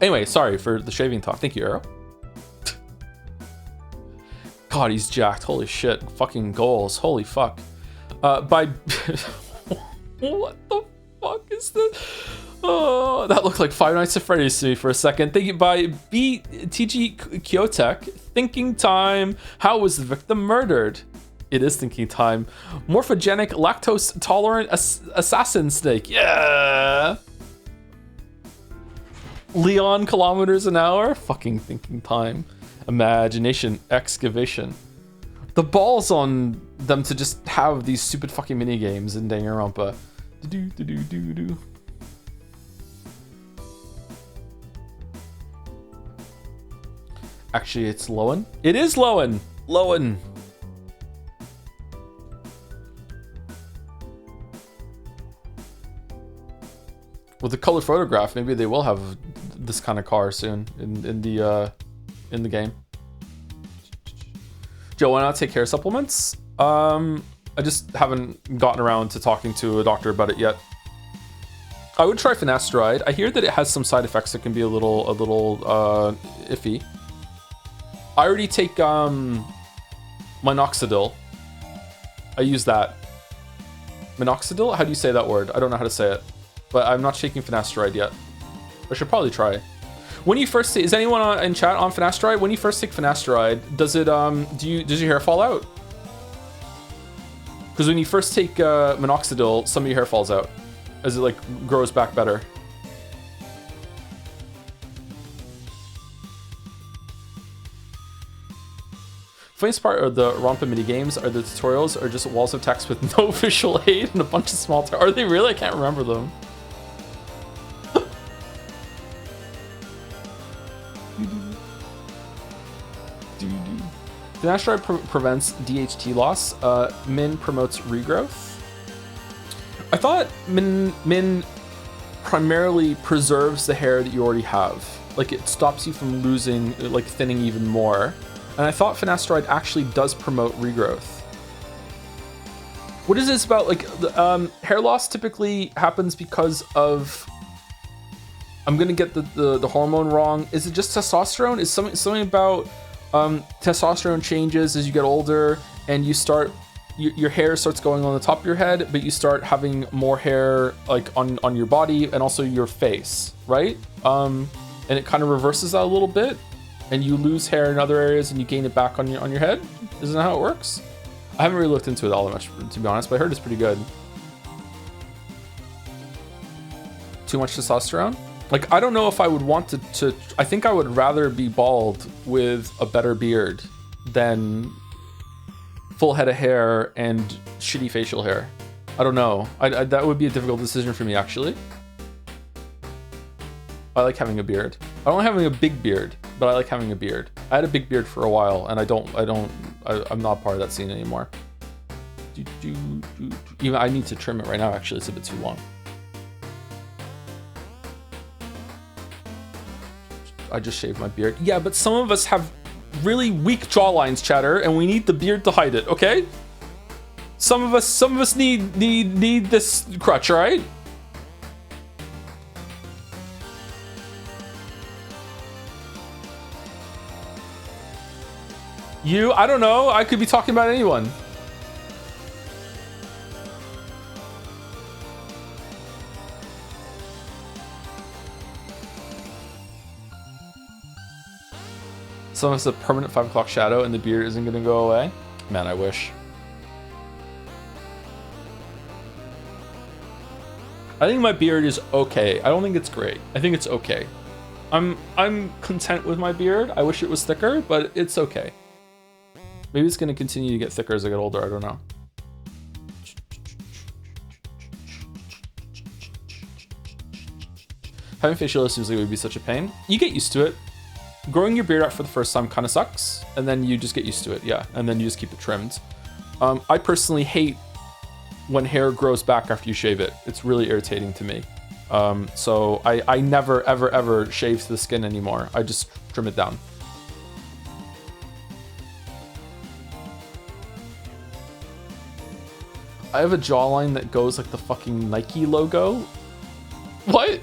Anyway, sorry for the shaving talk. Thank you, Arrow. God, he's jacked. Holy shit. Fucking goals. Holy fuck. By what the fuck is this? Oh, that looked like Five Nights at Freddy's to me for a second. Thank you. By BTG Kyotek. Thinking time. How was the victim murdered? It is thinking time. Morphogenic, lactose tolerant assassin snake. Yeah. Leon kilometers an hour. Fucking thinking time. Imagination excavation. The balls on them to just have these stupid fucking mini games in Danganronpa. Do. Actually, it's Lowen. It is Lowen. Lowen. With the color photograph, maybe they will have this kind of car soon in the game. Joe, why not take hair supplements? I just haven't gotten around to talking to a doctor about it yet. I would try finasteride. I hear that it has some side effects that can be a little iffy. I already take minoxidil. I use that. Minoxidil? How do you say that word? I don't know how to say it. But I'm not taking finasteride yet. I should probably try. When you first is anyone in chat on finasteride? When you first take finasteride, does it does your hair fall out? Because when you first take minoxidil, some of your hair falls out as it like grows back better. Funniest part of the Rompa mini games are the tutorials are just walls of text with no visual aid and a bunch of small text. Are they really? I can't remember them. Finasteride prevents DHT loss. Min promotes regrowth. I thought Min primarily preserves the hair that you already have. Like it stops you from losing, like thinning even more. And I thought finasteride actually does promote regrowth. What is this about? Like hair loss typically happens because of I'm gonna get the hormone wrong. Is it just testosterone? Is something about testosterone changes as you get older and you start your hair starts going on the top of your head, but you start having more hair like on your body and also your face, right? And it kind of reverses that a little bit, and you lose hair in other areas and you gain it back on your head. Isn't that how it works? I haven't really looked into it all that much, to be honest, but I heard it's pretty good. Too much testosterone? Like, I don't know if I would want to I think I would rather be bald with a better beard than full head of hair and shitty facial hair. I don't know. That would be a difficult decision for me, actually. I like having a beard. I don't like having a big beard, but I like having a beard. I had a big beard for a while, and I'm not part of that scene anymore. Even I need to trim it right now, actually. It's a bit too long. I just shaved my beard. Yeah, but some of us have really weak jawlines, chatter, and we need the beard to hide it, okay? Some of us need this crutch, all right? You, I don't know. I could be talking about anyone. Some of us a permanent 5 o'clock shadow and the beard isn't gonna go away. Man, I wish. I think my beard is okay. I don't think it's great. I think it's okay. I'm content with my beard. I wish it was thicker, but it's okay. Maybe it's gonna continue to get thicker as I get older. I don't know. Having facial hair seems like it would be such a pain. You get used to it. Growing your beard out for the first time kind of sucks, and then you just get used to it, yeah, and then you just keep it trimmed. I personally hate when hair grows back after you shave it. It's really irritating to me. So I never, ever, ever shave the skin anymore. I just trim it down. I have a jawline that goes like the fucking Nike logo. What?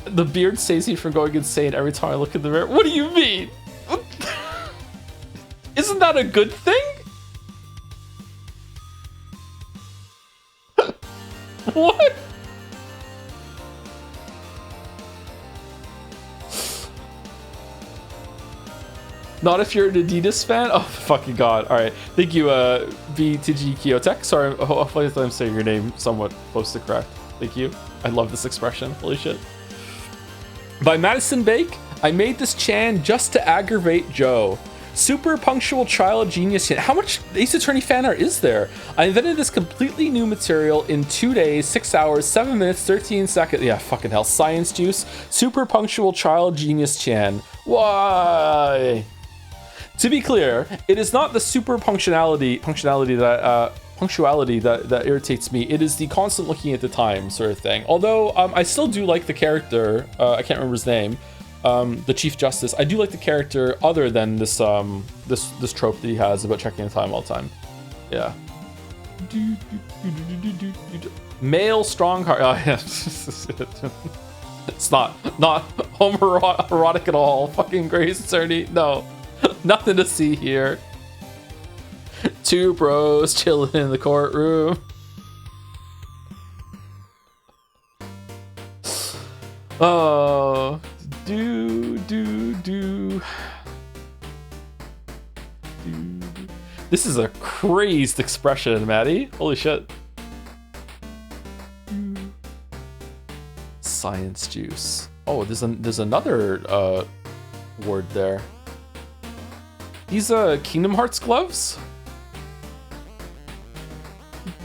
The beard saves me from going insane every time I look in the mirror. What do you mean? Isn't that a good thing? What? Not if you're an Adidas fan? Oh, fucking God. All right. Thank you, BTG Kiotek. Sorry, hopefully I'm saying your name somewhat close to correct. Thank you. I love this expression. Holy shit. By Madison Bake, I made this Chan just to aggravate Joe. Super punctual child genius. How much Ace Attorney fan art is there? I invented this completely new material in 2 days, 6 hours, 7 minutes, 13 seconds. Yeah, fucking hell. Science juice. Super punctual child genius Chan. Why? To be clear, it is not the super punctuality that irritates me. It is the constant looking at the time sort of thing. Although I still do like the character. I can't remember his name. The Chief Justice. I do like the character other than this this trope that he has about checking the time all the time. Yeah. Male strong heart. Oh, yeah. It's not homoerotic at all. Fucking Grace Attorney. No. Nothing to see here. Two bros chilling in the courtroom. Oh, do. This is a crazed expression, Maddie. Holy shit. Science juice. Oh, there's another word there. These Kingdom Hearts gloves?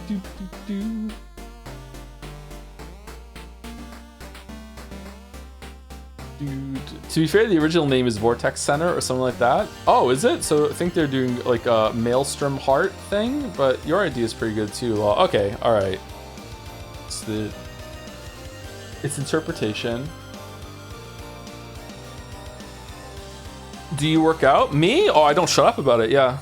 Dude, to be fair, the original name is Vortex Center or something like that. Oh, is it? So I think they're doing like a Maelstrom Heart thing, but your idea is pretty good too. Okay, all right. It's interpretation. Do you work out? Me? Oh, I don't shut up about it, yeah.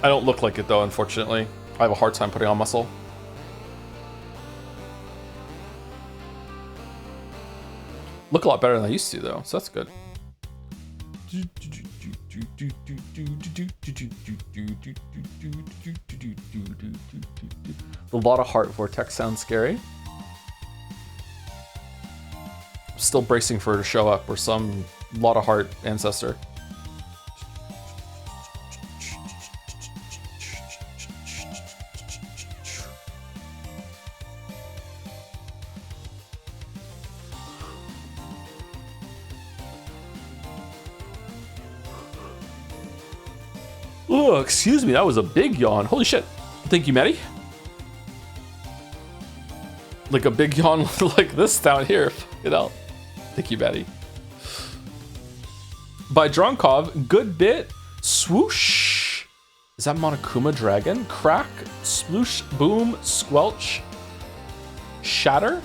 I don't look like it though, unfortunately. I have a hard time putting on muscle. Look a lot better than I used to though, so that's good. The lot of heart vortex sounds scary. Still bracing for her to show up, or some lot of heart ancestor. Oh, excuse me, that was a big yawn. Holy shit. Thank you, Maddie. Like a big yawn like this down here. You know. Thank you, Maddie. By Dronkov, good bit. Swoosh. Is that Monokuma Dragon? Crack, sploosh, boom, squelch, shatter.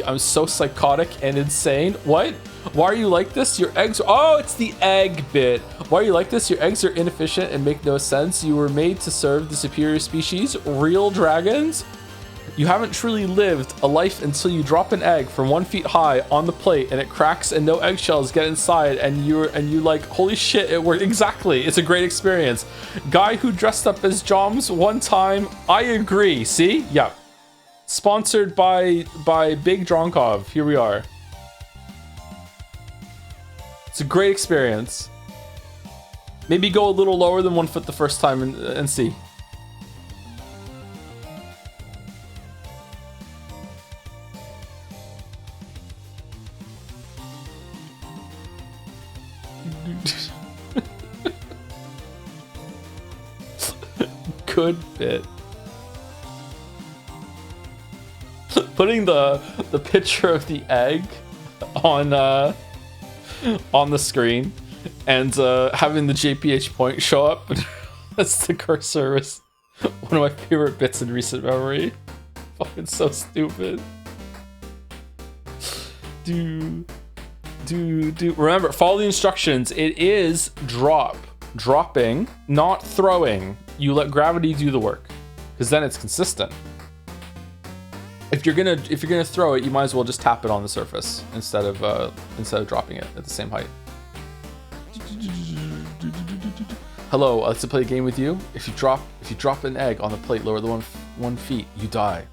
I'm so psychotic and insane. What? Why are you like this? Your eggs are... Oh, it's the egg bit. Why are you like this? Your eggs are inefficient and make no sense. You were made to serve the superior species, real dragons. You haven't truly lived a life until you drop an egg from 1 feet high on the plate and it cracks and no eggshells get inside and you like, holy shit, it worked. Exactly. It's a great experience. Guy who dressed up as Joms one time. I agree. See? Yeah. Sponsored by Big Dronkov. Here we are. It's a great experience. Maybe go a little lower than 1 foot the first time and see. Good bit. Putting the picture of the egg on the screen and having the JPH point show up as the cursor is one of my favorite bits in recent memory. Fucking so stupid. Remember, follow the instructions. It is dropping, not throwing. You let gravity do the work, because then it's consistent. If you're gonna throw it, you might as well just tap it on the surface instead of dropping it at the same height. Hello, I'd like to play a game with you. If you drop an egg on the plate lower than 1 feet, you die.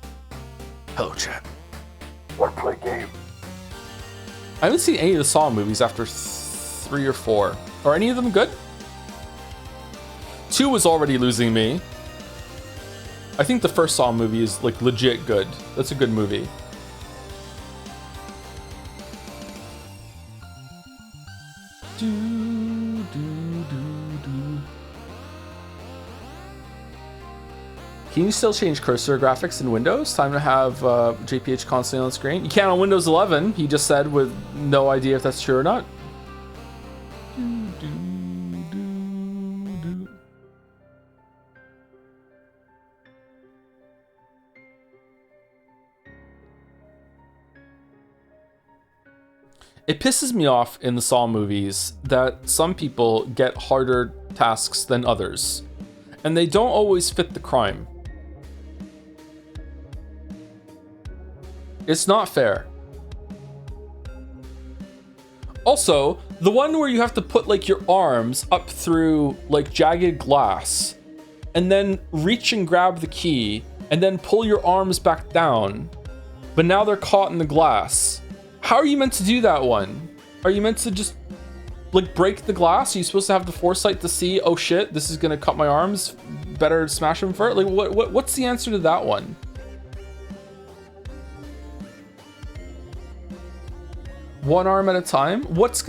Hello, chat. Wanna play a game? I haven't seen any of the Saw movies after 3 or 4. Are any of them good? 2 was already losing me. I think the first Saw movie is like legit good. That's a good movie. Can you still change cursor graphics in Windows? Time to have JPH constantly on screen. You can on Windows 11, he just said, with no idea if that's true or not. It pisses me off in the Saw movies that some people get harder tasks than others, and they don't always fit the crime. It's not fair. Also, the one where you have to put like your arms up through like jagged glass and then reach and grab the key and then pull your arms back down, but now they're caught in the glass. How are you meant to do that one? Are you meant to just like break the glass? Are you supposed to have the foresight to see, oh shit, this is gonna cut my arms, better smash them first? Like what's the answer to that one? One arm at a time? What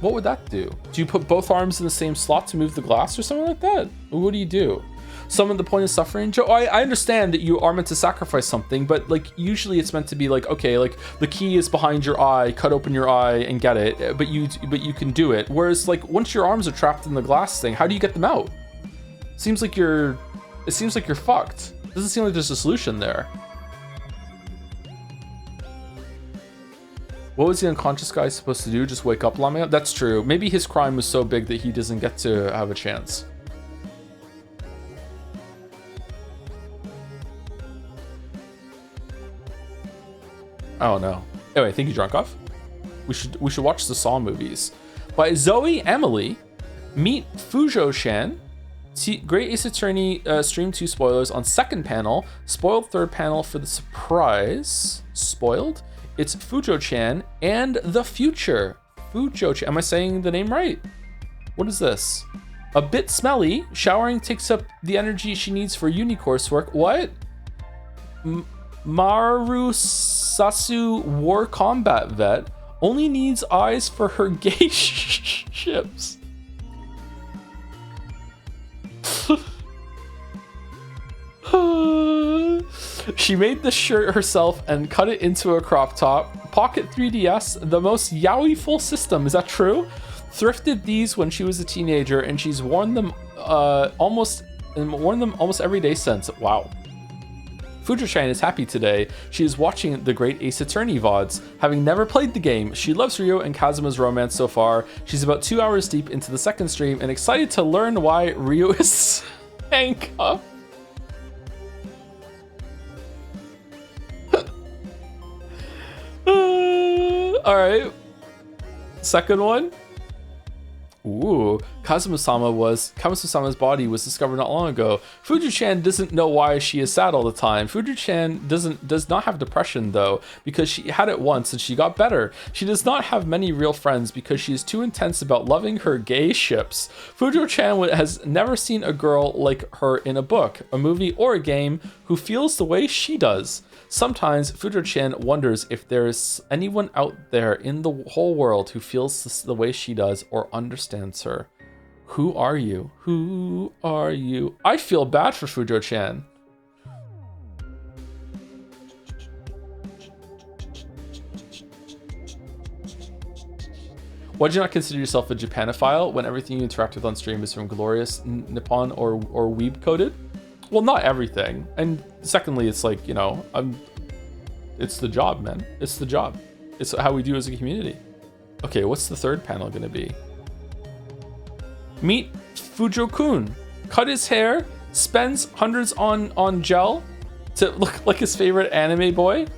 would that do? Do you put both arms in the same slot to move the glass or something like that? What do you do? Summon the point of suffering? Joe, I understand that you are meant to sacrifice something, but like usually it's meant to be like, okay, like the key is behind your eye, cut open your eye and get it, but you can do it. Whereas like once your arms are trapped in the glass thing, how do you get them out? It seems like you're fucked. Doesn't seem like there's a solution there. What was the unconscious guy supposed to do? Just wake up Lamia? That's true. Maybe his crime was so big that he doesn't get to have a chance. I don't know. Anyway, thank you, Drunk Off. We should watch the Saw movies. By Zoe Emily, meet Fujo-chan. Great Ace Attorney Stream 2 spoilers on second panel. Spoiled third panel for the surprise. Spoiled? It's Fujo-chan and the future. Fujo-chan. Am I saying the name right? What is this? A bit smelly. Showering takes up the energy she needs for uni coursework. What? Marusasu war combat vet only needs eyes for her gay ships. She made the shirt herself and cut it into a crop top. Pocket 3DS, the most yaoi full system. Is that true? Thrifted these when she was a teenager, and she's worn them almost every day since. Wow. Fujo-chan is happy today. She is watching the Great Ace Attorney VODs. Having never played the game, she loves Ryo and Kazuma's romance so far. She's about 2 hours deep into the second stream and excited to learn why Ryo is handcuffed. Alright. Second one. Ooh, Kazuma-sama's body was discovered not long ago. Fujo-chan doesn't know why she is sad all the time. Fujo-chan does not have depression though, because she had it once and she got better. She does not have many real friends because she is too intense about loving her gay ships. Fujo-chan has never seen a girl like her in a book, a movie, or a game who feels the way she does. Sometimes Fujo-chan wonders if there is anyone out there in the whole world who feels this the way she does or understands her. Who are you? Who are you? I feel bad for Fujo-chan. Why do you not consider yourself a Japanophile when everything you interact with on stream is from Glorious Nippon or Weeb coded? Well, not everything. And secondly, it's like, you know, it's the job, man. It's the job. It's how we do as a community. Okay, what's the third panel gonna be? Meet Fujo-kun. Cut his hair, spends hundreds on gel to look like his favorite anime boy.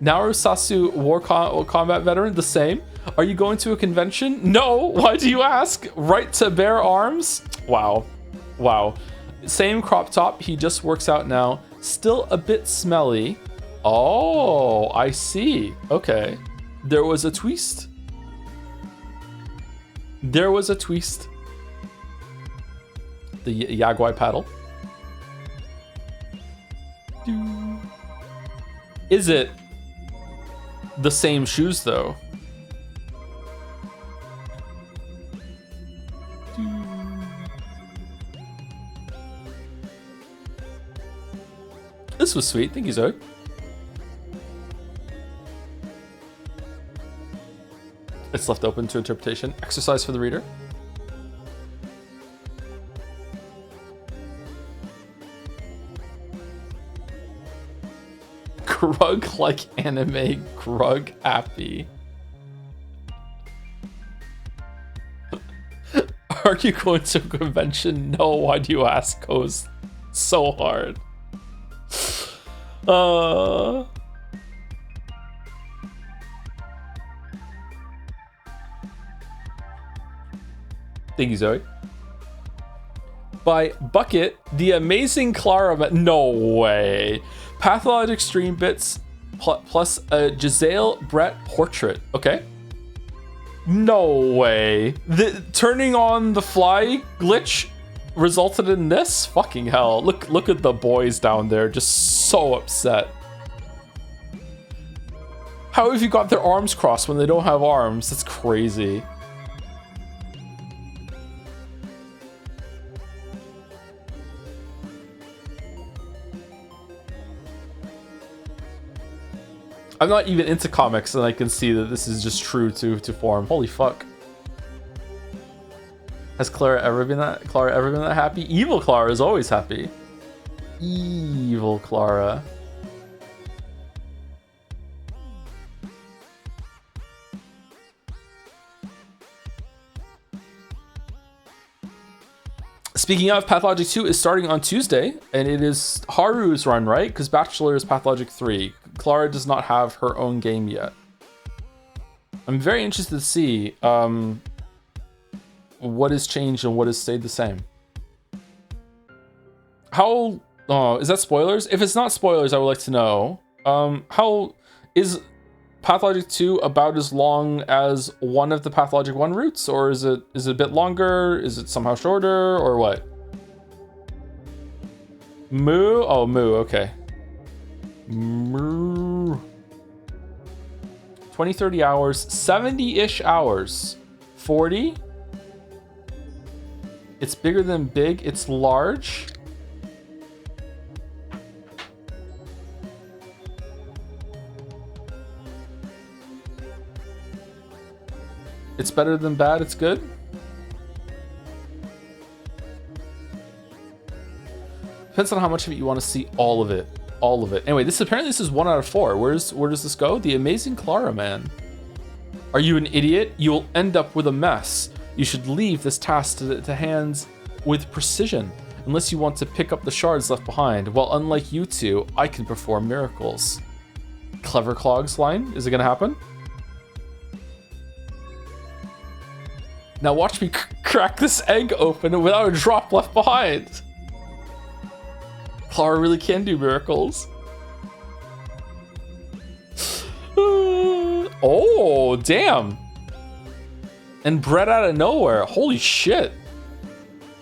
Narusasu war combat veteran, the same. Are you going to a convention? No, why do you ask? Right to bear arms? Wow, wow. Same crop top, he just works out now. Still a bit smelly. Oh, I see. Okay. There was a twist. There was a twist. The Yaguai paddle. Is it the same shoes though? This was sweet. Thank you, Zoe. It's left open to interpretation. Exercise for the reader. Grug like anime, grug happy. Are you going to a convention? No, why do you ask? Goes so hard. Thank you, Zoe. By Bucket, the amazing Clara. No way. Pathologic stream bits plus a Giselle Brett portrait. Okay. No way. The turning on the fly glitch resulted in this? Fucking hell. Look at the boys down there, just so upset. How have you got their arms crossed when they don't have arms? That's crazy. I'm not even into comics and I can see that this is just true to form. Holy fuck. Has Clara ever been that happy? Evil Clara is always happy. Evil Clara. Speaking of, Pathologic 2 is starting on Tuesday, and it is Haru's run, right? Because Bachelor is Pathologic 3. Clara does not have her own game yet. I'm very interested to see what has changed and what has stayed the same. How... Oh, is that spoilers? If it's not spoilers, I would like to know. How... Is Pathologic 2 about as long as one of the Pathologic 1 routes? Or is it a bit longer? Is it somehow shorter? Or what? Moo? Oh, Moo, okay. Moo. 20, 30 hours, 70-ish hours. 40? It's bigger than big, it's large. It's better than bad, it's good. Depends on how much of it you want to see. All of it. All of it. Anyway, this is 1 out of 4. Where does this go? The Amazing Clara Man. Are you an idiot? You'll end up with a mess. You should leave this task to hands with precision, unless you want to pick up the shards left behind. Well, unlike you two, I can perform miracles. Clever Clog's line? Is it gonna happen? Now watch me crack this egg open without a drop left behind. Clara really can do miracles. Oh, damn. And bred out of nowhere. Holy shit.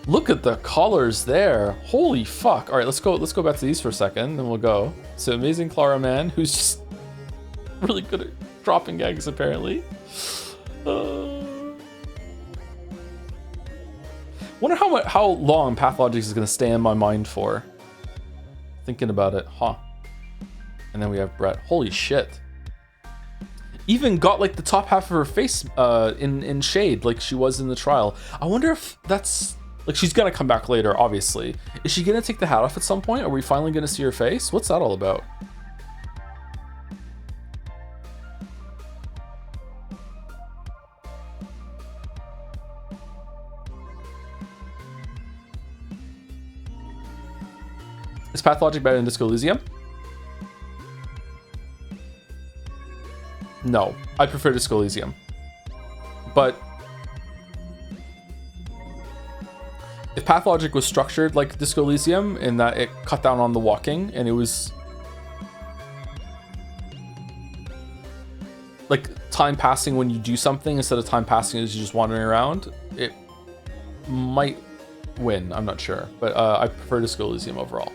Look at the colors there. Holy fuck. All right, let's go back to these for a second, then we'll go. So Amazing Clara Man, who's just really good at dropping eggs, apparently. Wonder how long Pathologic is gonna stay in my mind for. Thinking about it, huh? And then we have Brett. Holy shit! Even got like the top half of her face in shade, like she was in the trial. I wonder if that's like she's gonna come back later. Obviously, is she gonna take the hat off at some point? Are we finally gonna see her face? What's that all about? Is Pathologic better than Disco Elysium? No, I prefer Disco Elysium. But if Pathologic was structured like Disco Elysium in that it cut down on the walking and it was like time passing when you do something instead of time passing as you're just wandering around, it might win. I'm not sure, but I prefer Disco Elysium overall.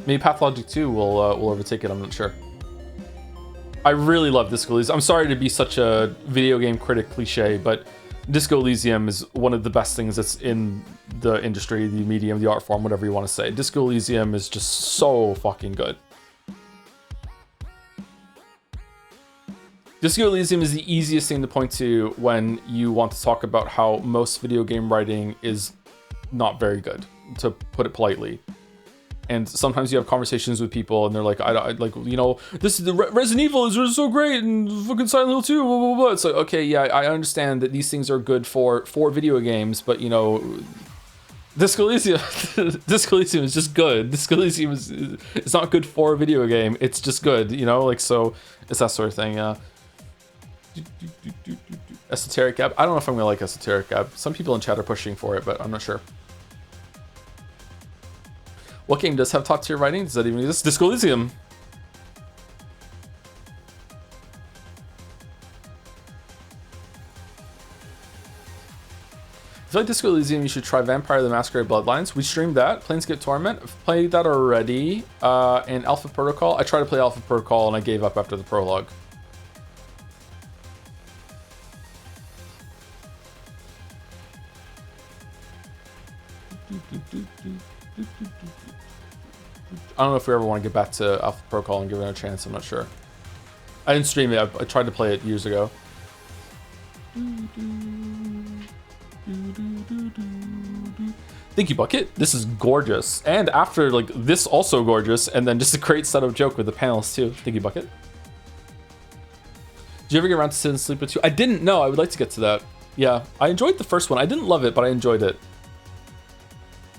Maybe Pathologic 2 will overtake it, I'm not sure. I really love Disco Elysium. I'm sorry to be such a video game critic cliche, but Disco Elysium is one of the best things that's in the industry, the medium, the art form, whatever you want to say. Disco Elysium is just so fucking good. Disco Elysium is the easiest thing to point to when you want to talk about how most video game writing is not very good, to put it politely. And sometimes you have conversations with people and they're like, I like, you know, this is the Resident Evil is so great and fucking Silent Hill 2, blah, blah, blah. It's like, okay, yeah, I understand that these things are good for video games, but you know, Disco Elysium, Disco Elysium is just good. Disco Elysium it's not good for a video game. It's just good, you know, like, so it's that sort of thing. Esoteric Gab. I don't know if I'm gonna like Esoteric Gab. Some people in chat are pushing for it, but I'm not sure. What game does have top tier writing? Does that even exist? Disco Elysium. If you like Disco Elysium, you should try Vampire the Masquerade Bloodlines. We streamed that. Planescape Torment. I've played that already. And Alpha Protocol. I tried to play Alpha Protocol and I gave up after the prologue. I don't know if we ever want to get back to Alpha Protocol and give it a chance. I'm not sure. I didn't stream it. I tried to play it years ago. Thank you, Bucket. This is gorgeous. And after, like, this also gorgeous. And then just a great setup joke with the panels, too. Thank you, Bucket. Did you ever get around to Sit and Sleep with 2? I didn't know. I would like to get to that. Yeah, I enjoyed the first one. I didn't love it, but I enjoyed it.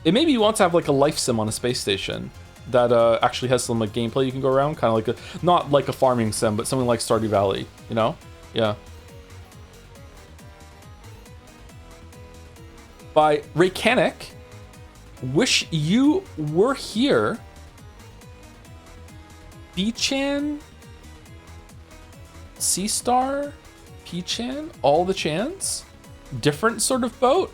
It made me want to have like a life sim on a space station that actually has some like gameplay you can go around, kind of like a, not like a farming sim, but something like Stardew Valley, you know? Yeah. By Raycanic, wish you were here. B-Chan, C-Star, P-Chan, all the Chans, different sort of boat.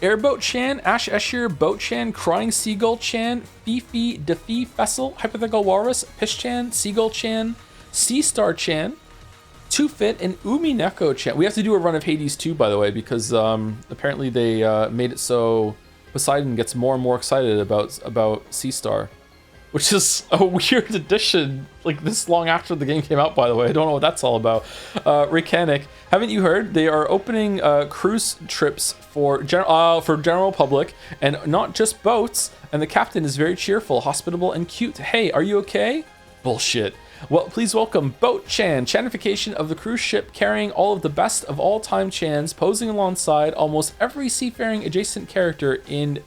Airboat Chan, Ash Escher, Boat Chan, Crying Seagull Chan, Fifi, Defi, Fessel, Hypothetical Walrus, Pish Chan, Seagull Chan, Sea Star Chan, Two Fit, and Umi Neko Chan. We have to do a run of Hades 2, by the way, because apparently they made it so Poseidon gets more and more excited about Sea Star, which is a weird addition, like this long after the game came out, by the way. I don't know what that's all about. Raycanic, haven't you heard? They are opening cruise trips for general public, and not just boats, and the captain is very cheerful, hospitable, and cute. Hey, are you okay? Bullshit. Well, please welcome Boat Chan, Chanification of the cruise ship carrying all of the best of all time Chans, posing alongside almost every seafaring adjacent character in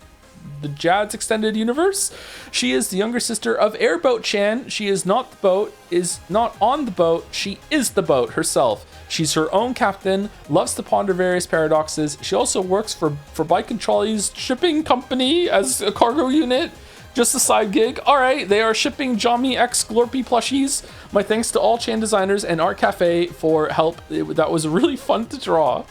the Jad's extended universe. She is the younger sister of Airboat Chan. She is not the boat, is not on the boat. She is the boat herself. She's her own captain, loves to ponder various paradoxes. She also works for Bike and Trolley's shipping company as a cargo unit. Just a side gig. All right, they are shipping Jami X Glorpy plushies. My thanks to all Chan designers and Art Cafe for help. That was really fun to draw.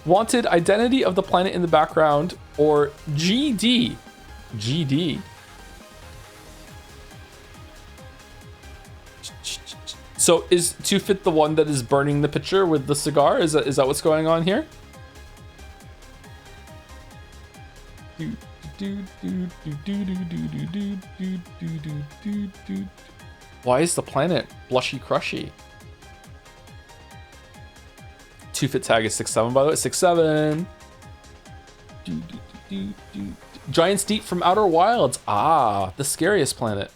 Wanted Identity of the Planet in the background, or GD. GD. So is Two Fit the one that is burning the picture with the cigar? Is that what's going on here? Why is the planet blushy crushy? Two Fit tag is 6'7", by the way. 6'7". Giants Deep from Outer Wilds. Ah, the scariest planet.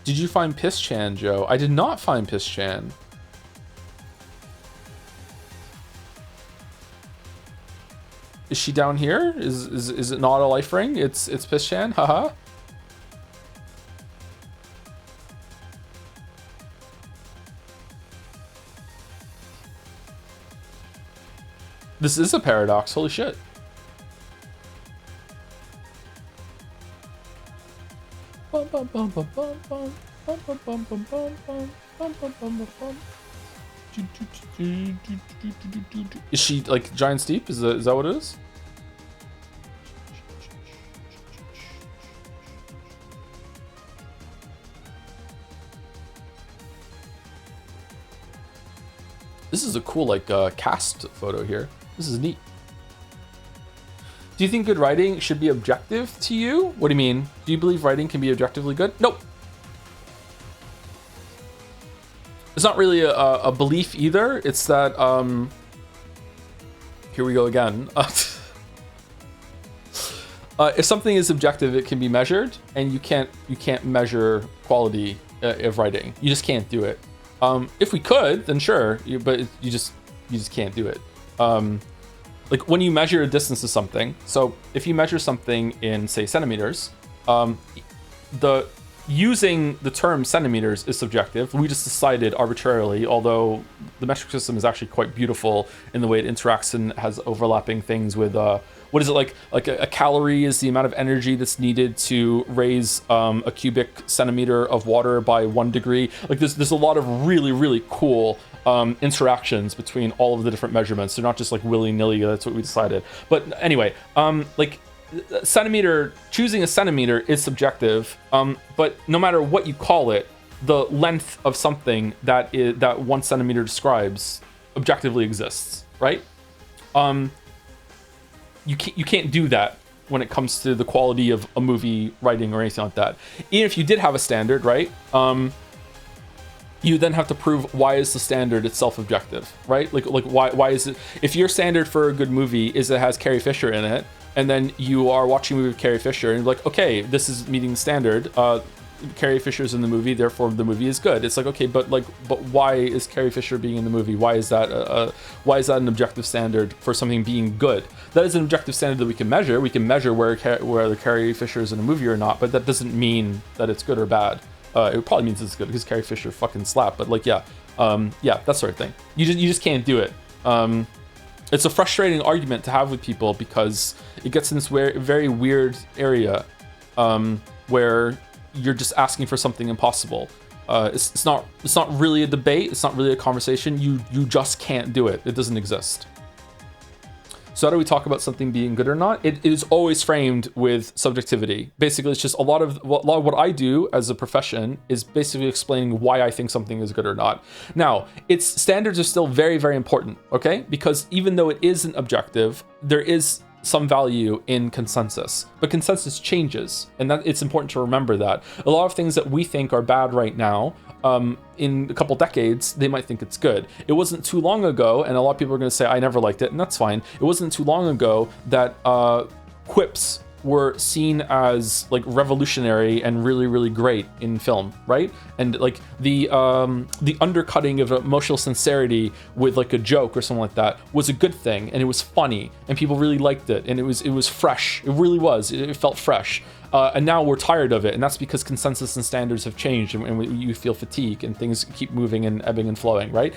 Did you find Piss Chan, Joe? I did not find Piss Chan. Is she down here? Is it not a life ring? It's Piss Chan. Haha. This is a paradox. Holy shit. Is she like Giant Steep? Is that what it is? This is a cool like cast photo here. This is neat. Do you think good writing should be objective to you? What do you mean? Do you believe writing can be objectively good? Nope. It's not really a belief either. It's that, here we go again. If something is objective, it can be measured, and you can't measure quality of writing. You just can't do it. If we could, then sure, but you just can't do it. Like when you measure a distance to something, so if you measure something in, say, centimeters, using the term centimeters is subjective. We just decided arbitrarily, although the metric system is actually quite beautiful in the way it interacts and has overlapping things with, what is it like a calorie is the amount of energy that's needed to raise a cubic centimeter of water by 1 degree. Like there's a lot of really, really cool interactions between all of the different measurements. They're not just like willy-nilly, that's what we decided. But anyway, like choosing a centimeter is subjective, but no matter what you call it, the length of something that 1 centimeter describes objectively exists, right? You can't do that when it comes to the quality of a movie writing or anything like that. Even if you did have a standard, right? you then have to prove why is the standard itself objective, right? Like why is it, if your standard for a good movie is it has Carrie Fisher in it, and then you are watching a movie with Carrie Fisher and you're like, okay, this is meeting the standard, Carrie Fisher's in the movie, therefore the movie is good. It's like, okay, but why is Carrie Fisher being in the movie? Why is that an objective standard for something being good? That is an objective standard that we can measure. We can measure whether Carrie Fisher is in a movie or not, but that doesn't mean that it's good or bad. It probably means it's good because Carrie Fisher fucking slapped. But like, yeah, that sort of thing. You just can't do it. It's a frustrating argument to have with people because it gets in this very weird area where you're just asking for something impossible. It's not really a debate. It's not really a conversation. You just can't do it. It doesn't exist. So how do we talk about something being good or not? It is always framed with subjectivity. Basically, it's just a lot of what I do as a profession is basically explaining why I think something is good or not. Now, its standards are still very, very important, okay? Because even though it isn't objective, there is some value in consensus, but consensus changes, and that it's important to remember that a lot of things that we think are bad right now, in a couple decades they might think it's good. It wasn't too long ago, and a lot of people are going to say I never liked it, and that's fine. It wasn't too long ago that quips were seen as like revolutionary and really, really great in film, right? And like the undercutting of emotional sincerity with like a joke or something like that was a good thing, and it was funny, and people really liked it, and it was fresh. It really was. It felt fresh. And now we're tired of it, and that's because consensus and standards have changed, and you feel fatigue, and things keep moving and ebbing and flowing, right?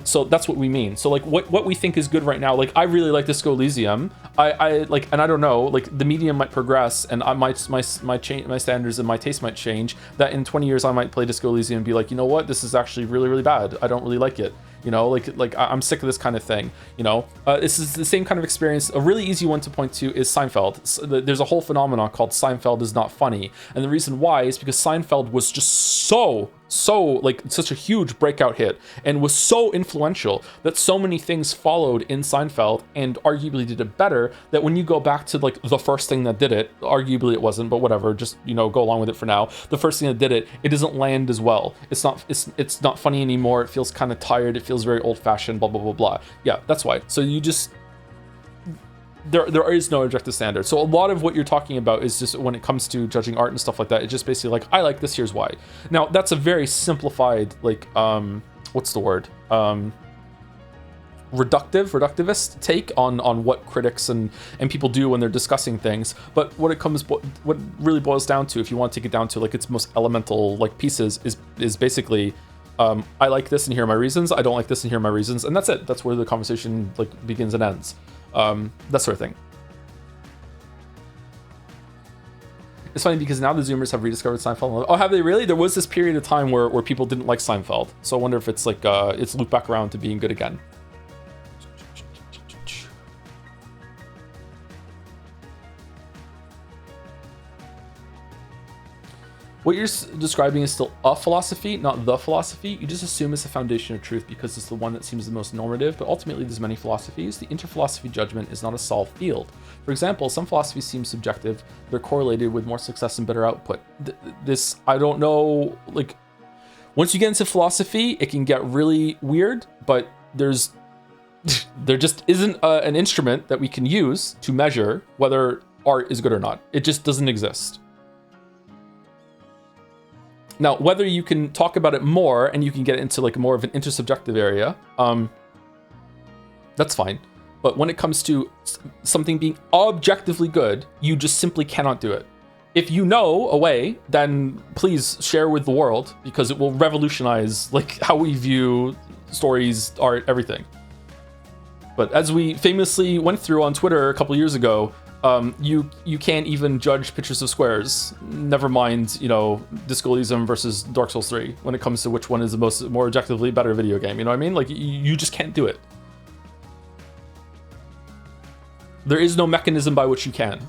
So that's what we mean. So like what we think is good right now, like I really like Disco Elysium. I like, and I don't know, like the medium might progress, and my standards and my taste might change. That in 20 years I might play Disco Elysium and be like, you know what, this is actually really, really bad. I don't really like it. You know, like I'm sick of this kind of thing. You know, this is the same kind of experience. A really easy one to point to is Seinfeld. There's a whole phenomenon called Seinfeld is not funny, and the reason why is because Seinfeld was just so like such a huge breakout hit and was so influential that so many things followed in Seinfeld and arguably did it better, that when you go back to like the first thing that did it, arguably it wasn't, but whatever, just, you know, go along with it for now. The first thing that did it, it doesn't land as well. It's not funny anymore. It feels kind of tired. It feels very old-fashioned, blah, blah, blah, blah. Yeah, that's why. So you just, there is no objective standard. So a lot of what you're talking about is just when it comes to judging art and stuff like that, it's just basically like, I like this, here's why. Now that's a very simplified, like, what's the word? Reductivist take on what critics and people do when they're discussing things. But what really boils down to, if you want to take it down to like its most elemental like pieces, is basically, I like this and here are my reasons. I don't like this and here are my reasons, and that's it. That's where the conversation like begins and ends. That sort of thing. It's funny because now the Zoomers have rediscovered Seinfeld. Oh, have they really? There was this period of time where people didn't like Seinfeld. So I wonder if it's like it's looped back around to being good again. What you're describing is still a philosophy, not the philosophy. You just assume it's the foundation of truth because it's the one that seems the most normative, but ultimately there's many philosophies. The interphilosophy judgment is not a solved field. For example, some philosophies seem subjective. They're correlated with more success and better output. This, I don't know, like, once you get into philosophy, it can get really weird, but there just isn't an instrument that we can use to measure whether art is good or not. It just doesn't exist. Now, whether you can talk about it more and you can get into like more of an intersubjective area, that's fine. But when it comes to something being objectively good, you just simply cannot do it. If you know a way, then please share with the world, because it will revolutionize like how we view stories, art, everything. But as we famously went through on Twitter a couple years ago, you can't even judge pictures of squares. Never mind, you know, Disco Elysium versus Dark Souls 3 when it comes to which one is the more objectively better video game. You know what I mean? Like, you just can't do it. There is no mechanism by which you can.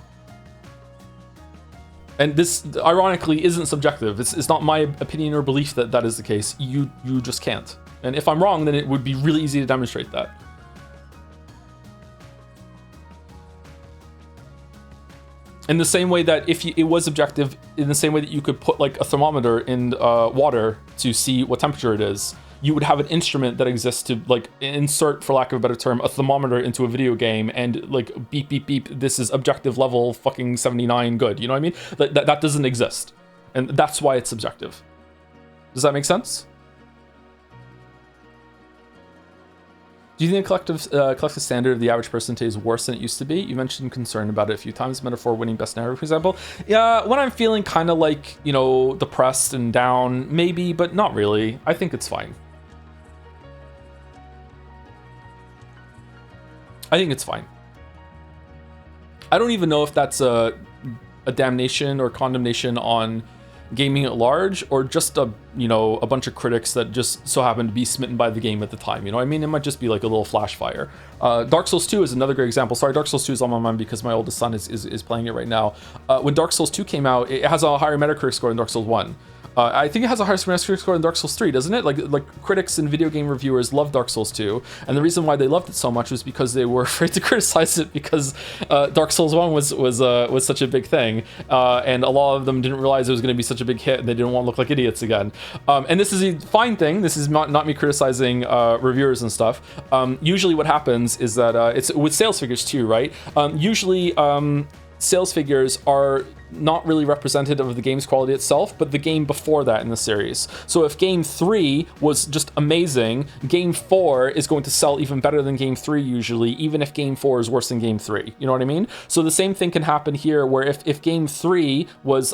And this, ironically, isn't subjective. It's not my opinion or belief that that is the case. You just can't. And if I'm wrong, then it would be really easy to demonstrate that. In the same way that if it was objective, in the same way that you could put like a thermometer in water to see what temperature it is, you would have an instrument that exists to like insert, for lack of a better term, a thermometer into a video game and like beep, beep, beep, this is objective level fucking 79 good. You know what I mean? That doesn't exist. And that's why it's subjective. Does that make sense? Do you think the collective standard of the average person today is worse than it used to be? You mentioned concern about it a few times. Metaphor winning best narrative, for example. Yeah, when I'm feeling kind of like, you know, depressed and down, maybe, but not really. I think it's fine. I think it's fine. I don't even know if that's a damnation or condemnation on gaming at large, or just a bunch of critics that just so happen to be smitten by the game at the time. You know what I mean? It might just be like a little flash fire. Dark Souls 2 is another great example. Sorry, Dark Souls 2 is on my mind because my oldest son is playing it right now. When Dark Souls 2 came out, it has a higher Metacritic score than Dark Souls 1. I think it has a higher Metacritic score than Dark Souls 3, doesn't it? Like critics and video game reviewers love Dark Souls 2, and the reason why they loved it so much was because they were afraid to criticize it because Dark Souls 1 was such a big thing, and a lot of them didn't realize it was going to be such a big hit, and they didn't want to look like idiots again. And this is a fine thing. This is not me criticizing reviewers and stuff. Usually, what happens is that it's with sales figures too, right? Usually, sales figures are not really representative of the game's quality itself, but the game before that in the series. So if game 3 was just amazing, game 4 is going to sell even better than game 3 usually, even if game 4 is worse than game 3. You know what I mean? So the same thing can happen here, where if game 3 was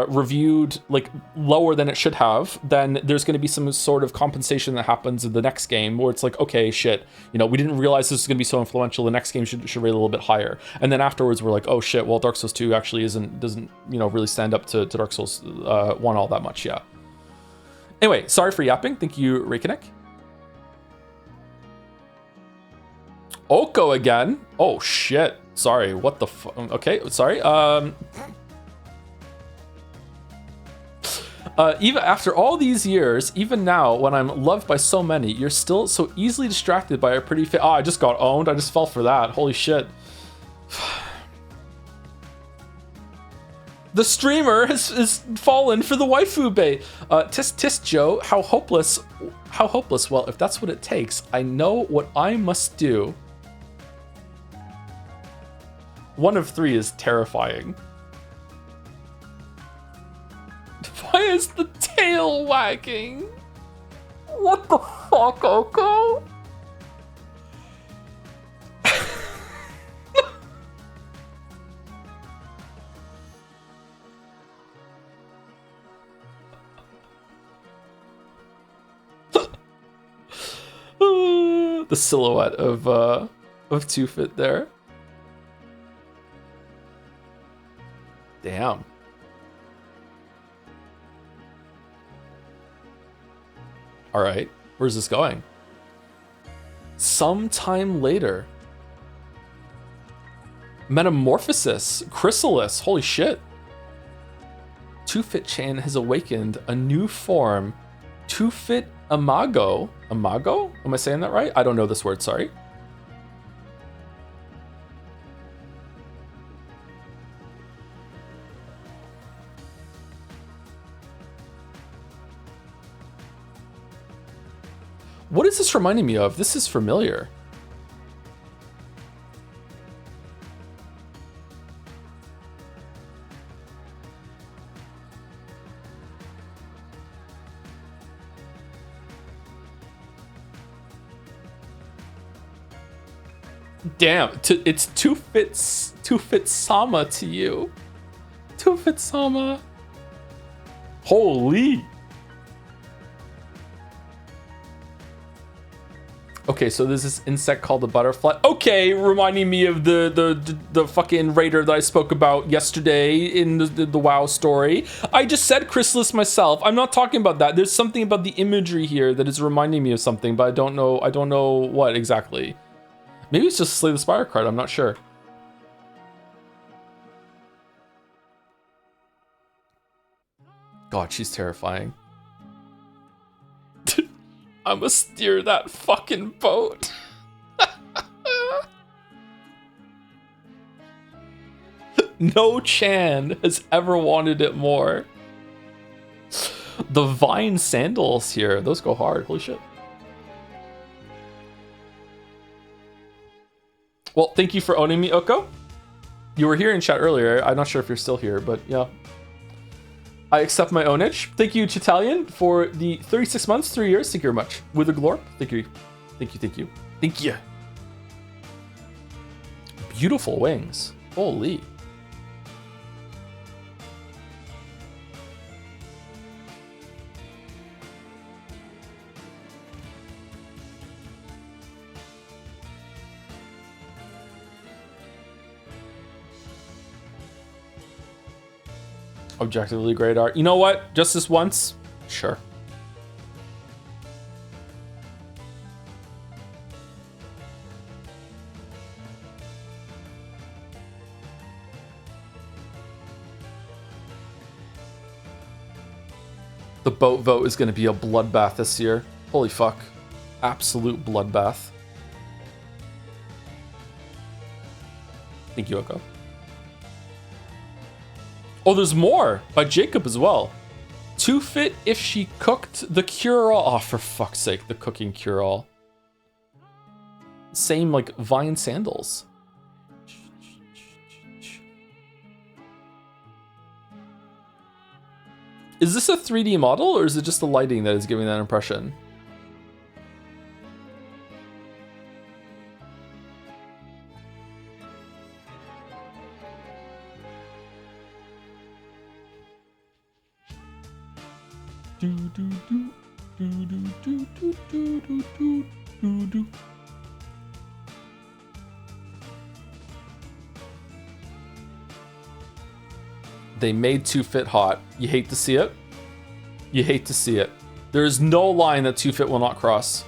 reviewed like lower than it should have, then there's going to be some sort of compensation that happens in the next game where it's like, okay, shit, we didn't realize this was going to be so influential. The next game should rate a little bit higher. And then afterwards we're like, oh shit, well, Dark Souls 2 actually doesn't really stand up to Dark Souls 1 all that much. Yeah. Anyway, sorry for yapping. Thank you, Reykjavik. Oko again. Oh shit. Sorry. What the fuck? Okay. Sorry. Even after all these years, even now, when I'm loved by so many, you're still so easily distracted by a pretty Oh, I just got owned. I just fell for that. Holy shit. The streamer has fallen for the waifu bait. Tisk Joe, how hopeless. Well, if that's what it takes, I know what I must do. 1 of 3 is terrifying. Why is the tail wagging? What the fuck, Oko? The silhouette of Two-Fit there. Damn. All right, where's this going? Sometime later. Metamorphosis, Chrysalis, holy shit. Two-Fit Chan has awakened a new form, Two-Fit Imago. Imago? Am I saying that right? I don't know this word, sorry. What is this reminding me of? This is familiar. Damn, it's Two-Fit Sama to you. Two-Fit Sama. Holy. Okay, so there's this insect called the butterfly. Okay, reminding me of the fucking raider that I spoke about yesterday in the WoW story. I just said Chrysalis myself. I'm not talking about that. There's something about the imagery here that is reminding me of something, but I don't know what exactly. Maybe it's just Slay the Spire card, I'm not sure. God, she's terrifying. I'ma steer that fucking boat. No Chan has ever wanted it more. The Vine sandals here, those go hard. Holy shit. Well, thank you for owning me, Oko. You were here in chat earlier. I'm not sure if you're still here, but yeah. I accept my ownage. Thank you, Chitalian, for the 36 months, 3 years. Thank you very much. Wither Glorp, thank you. Thank you, thank you. Thank you. Beautiful wings. Holy. Objectively great art. You know what? Just this once? Sure. The boat vote is going to be a bloodbath this year. Holy fuck. Absolute bloodbath. Thank you, Oko. Oh, there's more by Jacob as well. Too fit if she cooked the cure-all. Oh, for fuck's sake, the cooking cure-all. Same like Vine sandals. Is this a 3D model or is it just the lighting that is giving that impression? They made Too Fit hot. You hate to see it. You hate to see it. There is no line that Too Fit will not cross.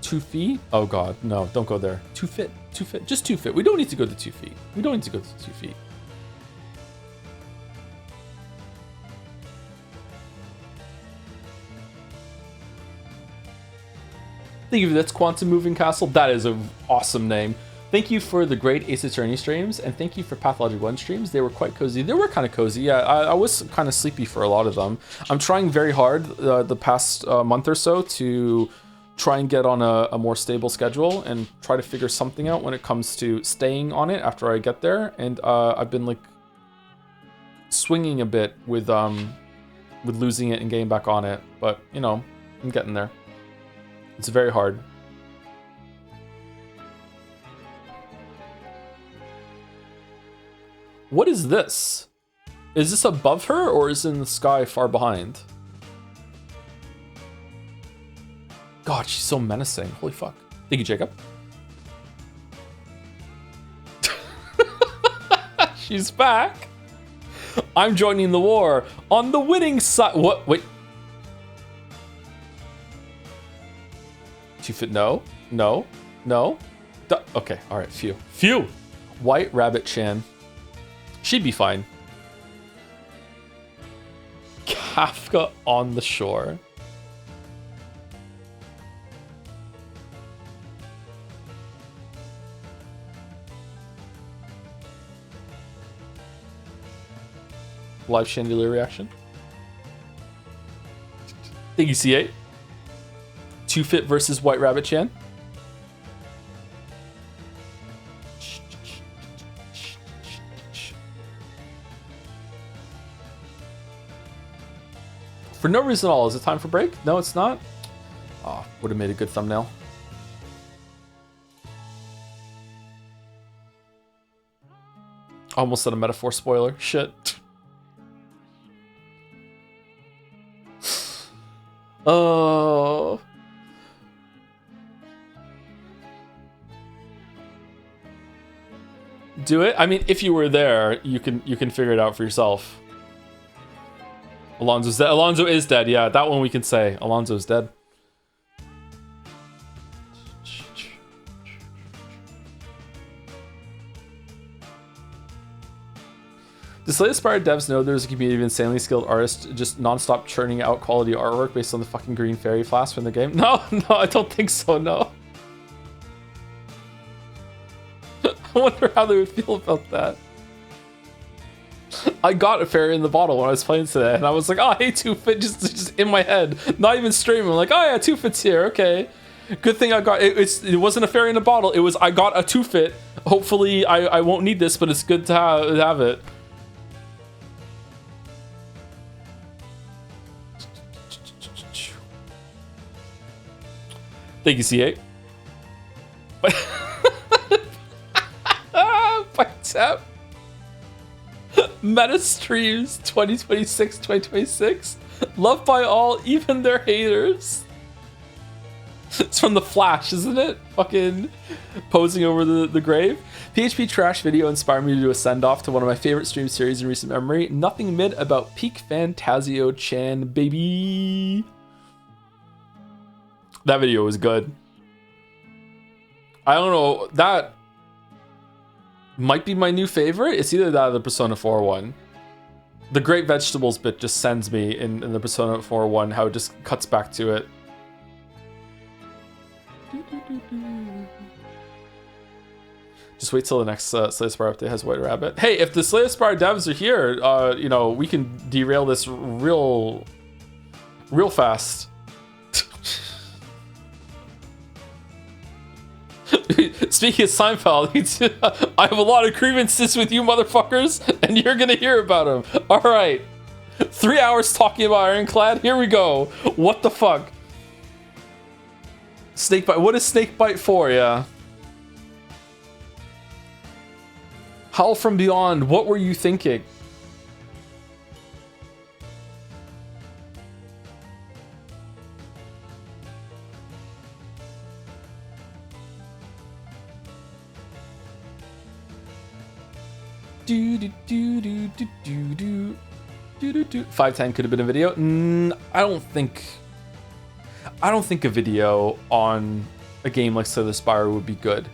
Too feet? Oh god, no, don't go there. Too fit, just 2 fit. We don't need to go to 2 feet. We don't need to go to 2 feet. Thank you, that's Quantum Moving Castle. That is an awesome name. Thank you for the great Ace Attorney streams, and thank you for Pathologic 1 streams. They were quite cozy. They were kind of cozy. Yeah, I was kind of sleepy for a lot of them. I'm trying very hard the past month or so to try and get on a more stable schedule and try to figure something out when it comes to staying on it after I get there. And I've been like swinging a bit with losing it and getting back on it, but you know, I'm getting there. It's very hard. What is this? Is this above her or is it in the sky far behind? God, she's so menacing. Holy fuck. Thank you, Jacob. She's back. I'm joining the war on the winning side. What? Wait. 2 fit? No. No. No. Okay. All right. Phew. Phew. White Rabbit Chan. She'd be fine. Kafka on the shore. Live chandelier reaction. Thank you, C8. 2 fit versus White Rabbit Chan. For no reason at all. Is it time for break? No, it's not. Oh, would have made a good thumbnail. Almost said a metaphor spoiler. Shit. Oh. Do it? I mean, if you were there, you can figure it out for yourself. Alonso's dead. Alonso is dead, yeah. That one we can say. Alonso's dead. Slay Spire devs know there's a community of insanely skilled artists just non-stop churning out quality artwork based on the fucking green fairy flask from the game? No, I don't think so, no. I wonder how they would feel about that. I got a fairy in the bottle when I was playing today, and I was like, oh, hey, 2-fit, just in my head. Not even streaming. I'm like, oh yeah, 2-fit's here, okay. Good thing I got it wasn't a fairy in a bottle, it was I got a 2-fit. Hopefully I won't need this, but it's good to have it. Thank you, C8. By tap. Meta streams 2026. Loved by all, even their haters. It's from The Flash, isn't it? Fucking posing over the grave. PHP trash video inspired me to do a send-off to one of my favorite stream series in recent memory. Nothing mid about peak Fantasio Chan, baby. That video was good. I don't know, that might be my new favorite. It's either that or the Persona 4 one. The Great Vegetables bit just sends me in the Persona 4 one, how it just cuts back to it. Just wait till the next Slay Spire update has White Rabbit. Hey, if the Slay Spire devs are here, you know, we can derail this real fast. Speaking of Seinfeld, I have a lot of grievances with you motherfuckers, and you're gonna hear about them. All right, 3 hours talking about Ironclad. Here we go. What the fuck? Snakebite. What is Snakebite for? Yeah. Howl from Beyond. What were you thinking? Do do do do do do do do do. 510 could have been a video. I don't think a video on a game like Slay the Spire would be good.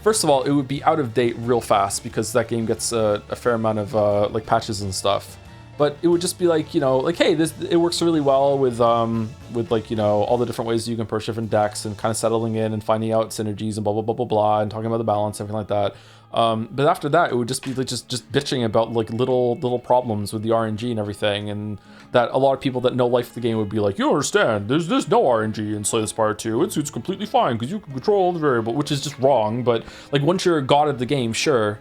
First of all, it would be out of date real fast because that game gets a fair amount of like patches and stuff. But it would just be like, you know, like, hey, it works really well with like, you know, all the different ways you can approach different decks and kind of settling in and finding out synergies and blah blah blah blah blah and talking about the balance, everything like that. But after that, it would just be like just bitching about like little problems with the RNG and everything, and that a lot of people that know life of the game would be like, you don't understand, there's no RNG in Slay the Spire 2. It's completely fine because you can control all the variable, which is just wrong. But like once you're a god of the game, sure,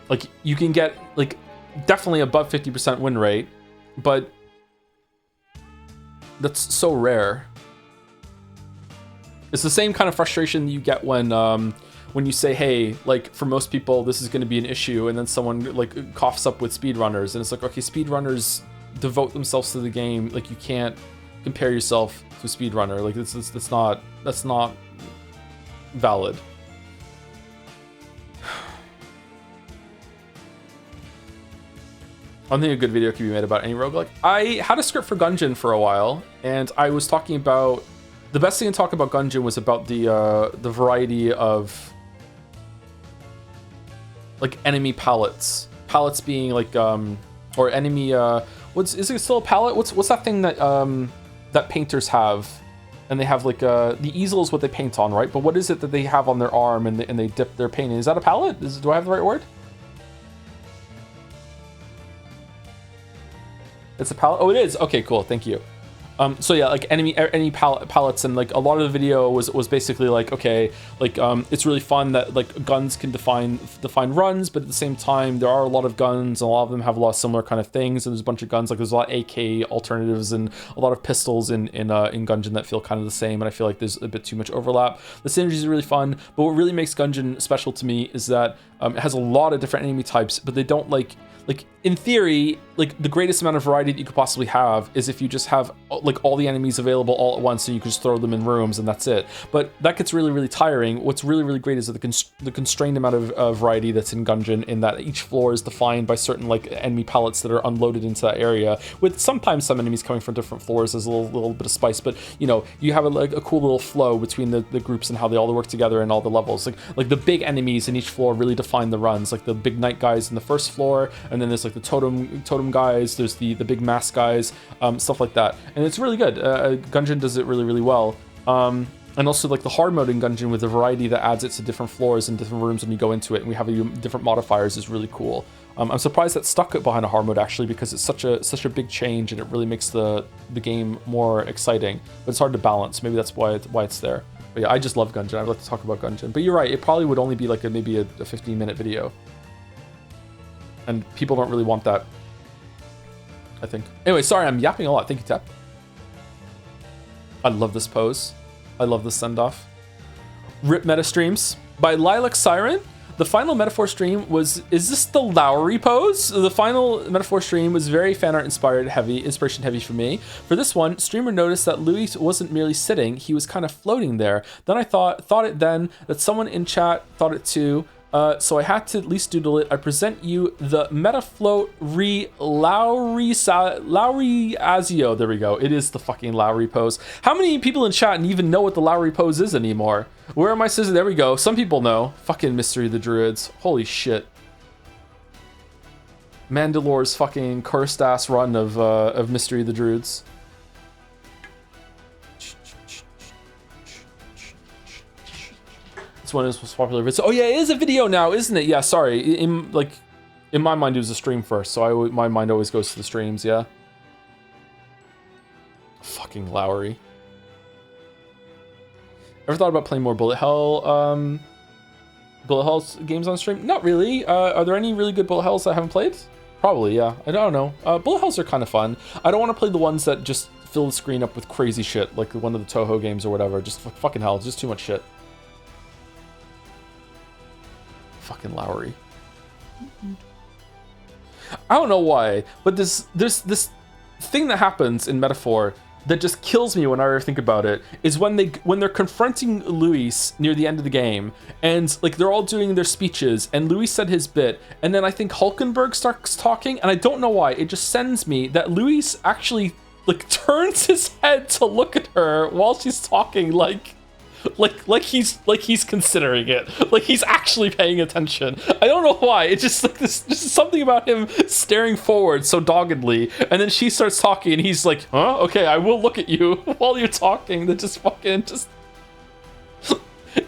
like you can get like definitely above 50% win rate, but that's so rare. It's the same kind of frustration you get when you say, hey, like for most people this is going to be an issue, and then someone like coughs up with speedrunners, and it's like, okay, speedrunners devote themselves to the game, like you can't compare yourself to a speedrunner, like that's not valid. I don't think a good video can be made about any roguelike. I had a script for Gungeon for a while, and I was talking about the best thing to talk about Gungeon was about the variety of like enemy palettes. Palettes being like or enemy is it still a palette? What's that thing that that painters have? And they have like the easel is what they paint on, right? But what is it that they have on their arm and they dip their paint in? Is that a palette? Do I have the right word? It's a palette. Oh, it is. Okay, cool. Thank you. So yeah, like any palettes, and like a lot of the video was basically like, okay, like it's really fun that like guns can define runs, but at the same time there are a lot of guns, and a lot of them have a lot of similar kind of things, and there's a bunch of guns, like there's a lot of AK alternatives and a lot of pistols in Gungeon that feel kind of the same, and I feel like there's a bit too much overlap. The synergies are really fun, but what really makes Gungeon special to me is that it has a lot of different enemy types, but they don't like in theory, like the greatest amount of variety that you could possibly have is if you just have like all the enemies available all at once, and you can just throw them in rooms and that's it. But that gets really, really tiring. What's really, really great is that the constrained amount of variety that's in Gungeon, in that each floor is defined by certain like enemy palettes that are unloaded into that area, with sometimes some enemies coming from different floors as a little bit of spice. But you know, you have a cool little flow between the groups and how they all work together and all the levels. Like the big enemies in each floor really define the runs, like the big knight guys in the first floor, and then there's like the totem guys, there's the big mass guys, stuff like that, and it's really good. Gungeon does it really well. And also like the hard mode in Gungeon with the variety that adds it to different floors and different rooms when you go into it, and we have different modifiers is really cool. I'm surprised that stuck it behind a hard mode actually, because it's such a big change and it really makes the game more exciting. But it's hard to balance. Maybe that's why it's there. But yeah, I just love Gungeon. I'd like to talk about Gungeon. But you're right, it probably would only be like maybe a 15-minute video, and people don't really want that, I think. Anyway, sorry, I'm yapping a lot. Thank you, Tap. I love this pose. I love the send-off. Rip Meta Streams by Lilac Siren. The final Metaphor stream was, is this the Lowry pose? The final Metaphor stream was very fan art inspiration heavy for me. For this one, streamer noticed that Louis wasn't merely sitting, he was kind of floating there. Then I thought it then that someone in chat thought it too. So I had to at least doodle it. I present you the Metafloat Lowry Azio. There we go. It is the fucking Lowry pose. How many people in chat even know what the Lowry pose is anymore? Where are my scissors? There we go. Some people know. Fucking Mystery of the Druids. Holy shit. Mandalore's fucking cursed ass run of Mystery of the Druids. One is most popular video. Oh yeah, it is a video now, isn't it? Yeah, sorry. In my mind, it was a stream first, so my mind always goes to the streams. Yeah. Fucking Lowry. Ever thought about playing more Bullet Hell games on stream? Not really. Are there any really good Bullet Hells I haven't played? Probably, yeah. I don't know. Bullet Hells are kind of fun. I don't want to play the ones that just fill the screen up with crazy shit, like one of the Toho games or whatever. Just fucking hell, it's just too much shit. Fucking Lowry. I don't know why, but there's this thing that happens in Metaphor that just kills me whenever I think about it, is when they're confronting Luis near the end of the game, and like they're all doing their speeches, and Luis said his bit, and then I think Hulkenberg starts talking, and I don't know why, it just sends me that Luis actually like turns his head to look at her while she's talking, like he's considering it, like he's actually paying attention. I don't know why. It's just like this. Just something about him staring forward so doggedly, and then she starts talking, and he's like, "Huh? Okay, I will look at you while you're talking." That just fucking just.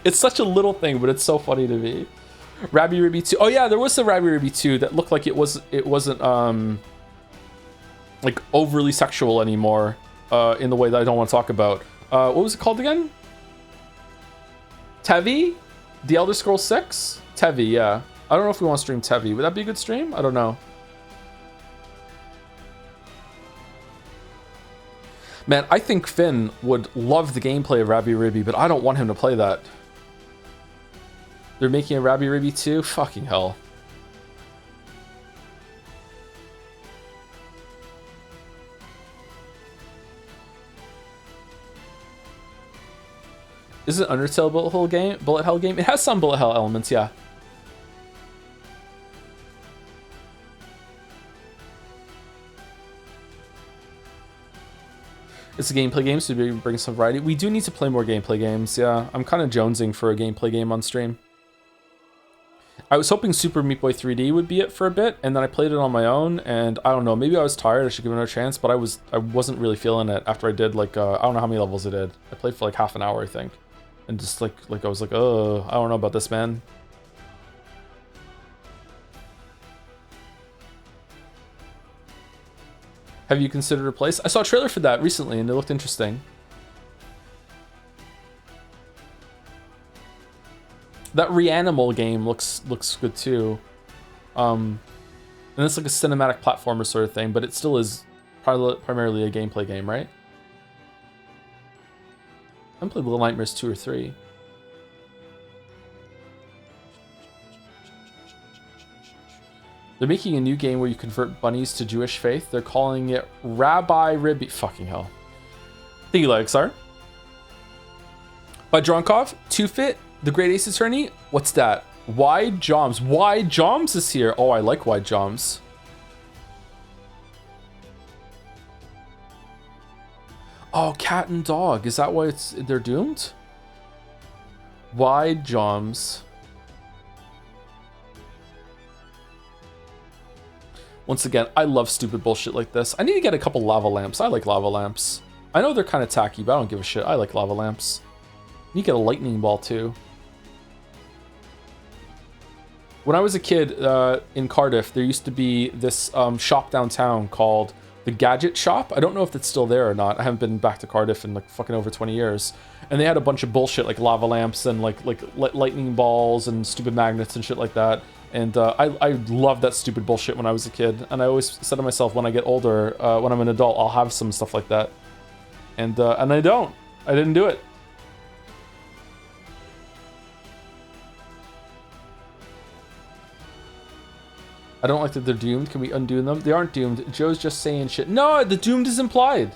It's such a little thing, but it's so funny to me. Rabby Ribby 2. Oh yeah, there was the Rabby Ribby 2 that looked like it wasn't like overly sexual anymore, in the way that I don't want to talk about. What was it called again? Tevi? The Elder Scrolls 6? Tevi, yeah. I don't know if we want to stream Tevi. Would that be a good stream? I don't know. Man, I think Finn would love the gameplay of Rabby Ribby, but I don't want him to play that. They're making a Rabby Ribby 2? Fucking hell. Is it Undertale Bullet Hell game? It has some Bullet Hell elements, yeah. It's a gameplay game, so we bring some variety. We do need to play more gameplay games, yeah. I'm kind of jonesing for a gameplay game on stream. I was hoping Super Meat Boy 3D would be it for a bit, and then I played it on my own, and I don't know, maybe I was tired, I should give it another chance, but I wasn't really feeling it after I did like, I don't know how many levels I did. I played for like half an hour, I think. And just like I was like, oh, I don't know about this, man. Have you considered a place? I saw a trailer for that recently, and it looked interesting. That Reanimal game looks good too. And it's like a cinematic platformer sort of thing, but it still is primarily a gameplay game, right? I haven't played Little Nightmares 2 or 3. They're making a new game where you convert bunnies to Jewish faith. They're calling it Rabbi Ribby. Fucking hell. Thank you, Lexar. By Dronkov, Two Fit, The Great Ace Attorney. What's that? Wide Joms. Wide Joms is here. Oh, I like Wide Joms. Oh, cat and dog. Is that why they're doomed? Wide Joms. Once again, I love stupid bullshit like this. I need to get a couple lava lamps. I like lava lamps. I know they're kind of tacky, but I don't give a shit. I like lava lamps. You get a lightning ball too. When I was a kid in Cardiff, there used to be this shop downtown called the Gadget Shop. I don't know if it's still there or not. I haven't been back to Cardiff in like fucking over 20 years. And they had a bunch of bullshit like lava lamps and like lightning balls and stupid magnets and shit like that. And I loved that stupid bullshit when I was a kid. And I always said to myself, when I get older, when I'm an adult, I'll have some stuff like that. And I don't. I didn't do it. I don't like that they're doomed. Can we undo them? They aren't doomed. Joe's just saying shit. No, the doomed is implied.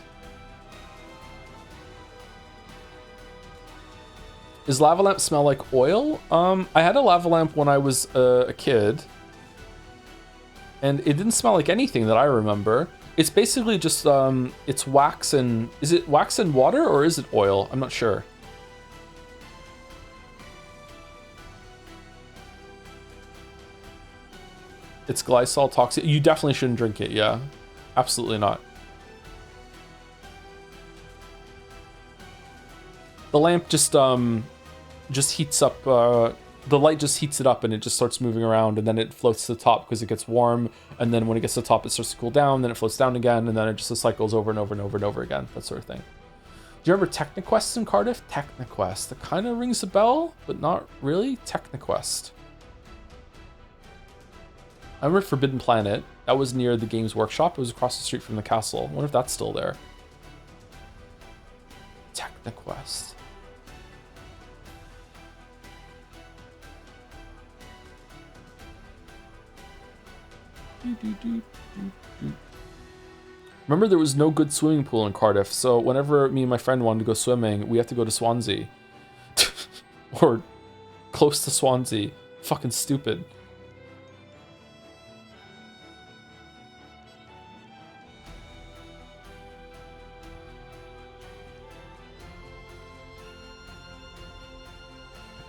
Does lava lamp smell like oil? I had a lava lamp when I was a kid. And it didn't smell like anything that I remember. It's basically just, it's wax and... Is it wax and water or is it oil? I'm not sure. It's glycol toxic. You definitely shouldn't drink it, yeah. Absolutely not. The lamp just heats up, the light just heats it up and it just starts moving around and then it floats to the top because it gets warm, and then when it gets to the top it starts to cool down, then it floats down again, and then it just cycles over and over and over and over again, that sort of thing. Do you remember Techniquest in Cardiff? Techniquest. That kind of rings a bell, but not really. Techniquest. I remember Forbidden Planet. That was near the Games Workshop. It was across the street from the castle. I wonder if that's still there. Techniquest. Remember, there was no good swimming pool in Cardiff, so whenever me and my friend wanted to go swimming, we have to go to Swansea. Or close to Swansea. Fucking stupid.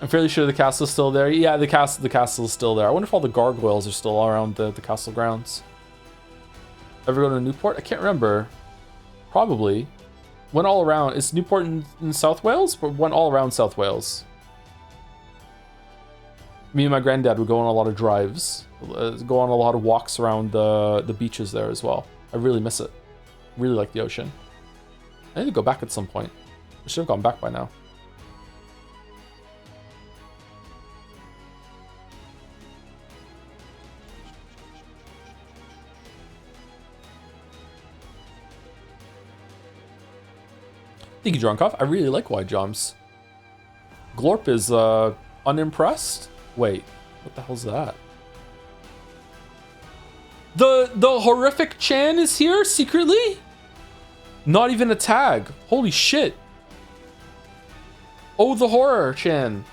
I'm fairly sure the castle's still there. Yeah, the castle's still there. I wonder if all the gargoyles are still around the castle grounds. Ever go to Newport? I can't remember. Probably. Went all around. Is Newport in South Wales? But went all around South Wales. Me and my granddad would go on a lot of drives. Go on a lot of walks around the beaches there as well. I really miss it. Really like the ocean. I need to go back at some point. I should have gone back by now. Thank you, Drunkov. I really like wide jumps. Glorp is unimpressed. Wait, what the hell's that? The horrific Chan is here secretly? Not even a tag. Holy shit. Oh, the horror Chan.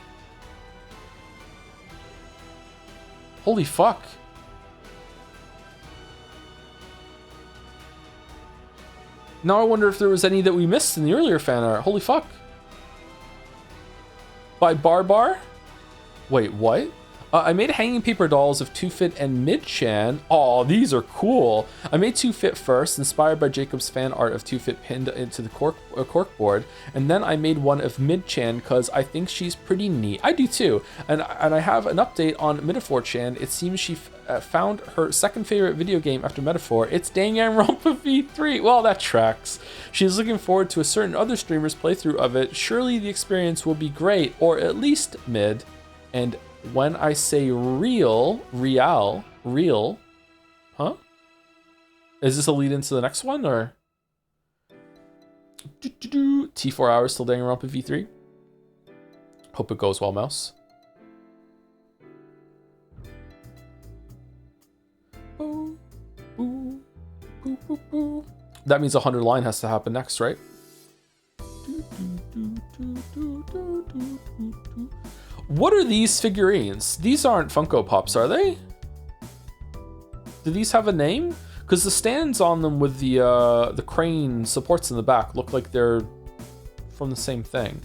Holy fuck. Now I wonder if there was any that we missed in the earlier fan art. Holy fuck. By Barbar? Wait, what? I made hanging paper dolls of 2Fit and Mid-Chan. Aw, these are cool. I made 2Fit first, inspired by Jacob's fan art of 2Fit pinned into the cork board. And then I made one of Mid-Chan because I think she's pretty neat. I do too. And I have an update on Metaphor-Chan. It seems she found her second favorite video game after Metaphor. It's Danganronpa V3. Well, that tracks. She's looking forward to a certain other streamer's playthrough of it. Surely the experience will be great, or at least mid. And when I say real, huh? Is this a lead into the next one, or? T4 hours till Danganronpa V3. Hope it goes well, mouse. That means 100 line has to happen next, right? What are these figurines? These aren't Funko Pops, are they? Do these have a name? Because the stands on them with the crane supports in the back look like they're from the same thing.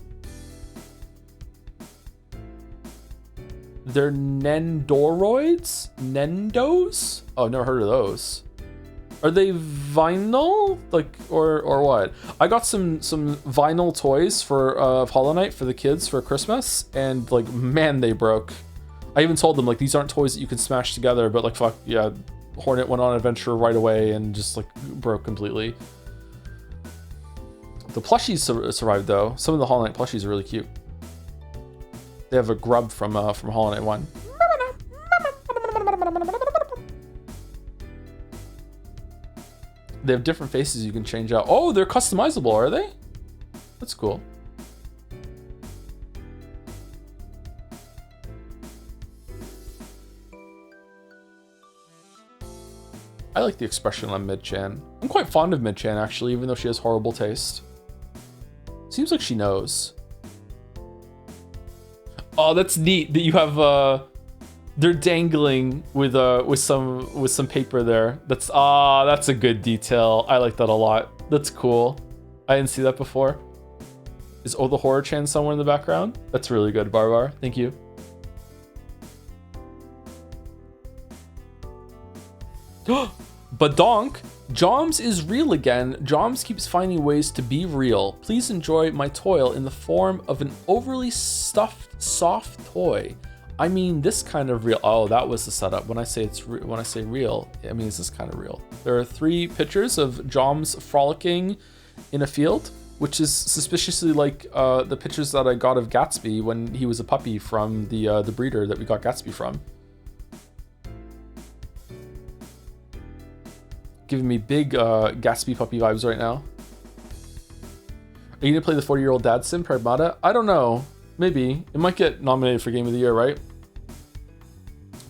They're Nendoroids? Nendos? Oh, never heard of those. Are they vinyl? Like, or what? I got some vinyl toys for Hollow Knight for the kids for Christmas, and like, man, they broke. I even told them, like, these aren't toys that you can smash together, but like, fuck, yeah, Hornet went on an adventure right away and just like broke completely. The plushies survived though. Some of the Hollow Knight plushies are really cute. They have a grub from Hollow Knight 1. They have different faces you can change out. Oh, they're customizable, are they? That's cool. I like the expression on Mid-Chan. I'm quite fond of Mid-Chan, actually, even though she has horrible taste. Seems like she knows. Oh, that's neat that you have they're dangling with some paper there. That's a good detail. I like that a lot. That's cool. I didn't see that before. Is the Horror Chan somewhere in the background? That's really good, Barbar. Thank you. Badonk, Joms is real again. Joms keeps finding ways to be real. Please enjoy my toil in the form of an overly stuffed soft toy. I mean this kind of real. Oh, that was the setup. When I say real, I mean, is this kind of real? There are 3 pictures of Joms frolicking in a field, which is suspiciously like the pictures that I got of Gatsby when he was a puppy from the breeder that we got Gatsby from. Giving me big Gatsby puppy vibes right now. Are you gonna play the 40-year-old dad sim, Pragmata? I don't know. Maybe. It might get nominated for Game of the Year, right?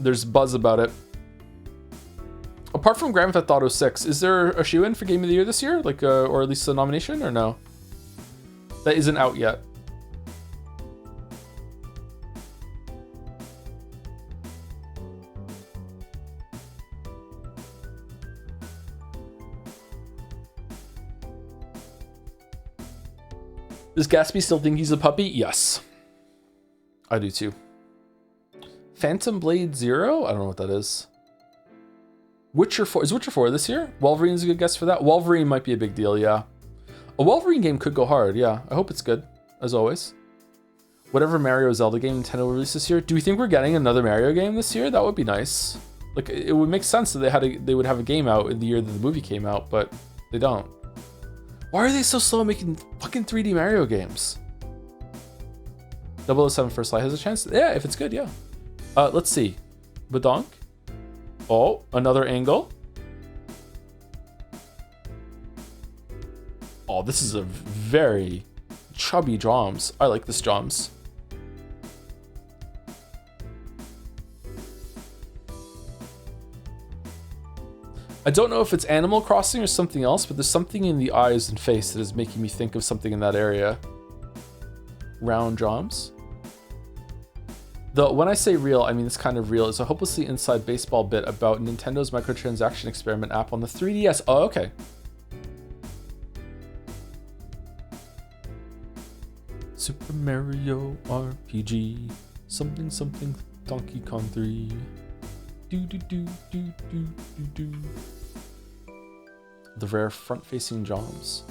There's buzz about it. Apart from Grand Theft Auto 6, is there a shoe-in for Game of the Year this year? Like, or at least a nomination, or no? That isn't out yet. Does Gatsby still think he's a puppy? Yes. I do too. Phantom Blade Zero? I don't know what that is. Witcher 4. Is Witcher 4 this year? Wolverine's a good guess for that. Wolverine might be a big deal, yeah. A Wolverine game could go hard, yeah. I hope it's good, as always. Whatever Mario Zelda game Nintendo released this year. Do we think we're getting another Mario game this year? That would be nice. Like, it would make sense that they would have a game out in the year that the movie came out, but they don't. Why are they so slow making fucking 3D Mario games? 007 First Light has a chance? Yeah, if it's good, yeah. Let's see. Badonk. Oh, another angle. Oh, this is a very chubby Joms. I like this Joms. I don't know if it's Animal Crossing or something else, but there's something in the eyes and face that is making me think of something in that area. Round Joms. Though when I say real, I mean this kind of real. It's a hopelessly inside baseball bit about Nintendo's microtransaction experiment app on the 3DS. Oh, okay. Super Mario RPG. Something something Donkey Kong 3. Do do do do do do do. The rare front-facing Joms.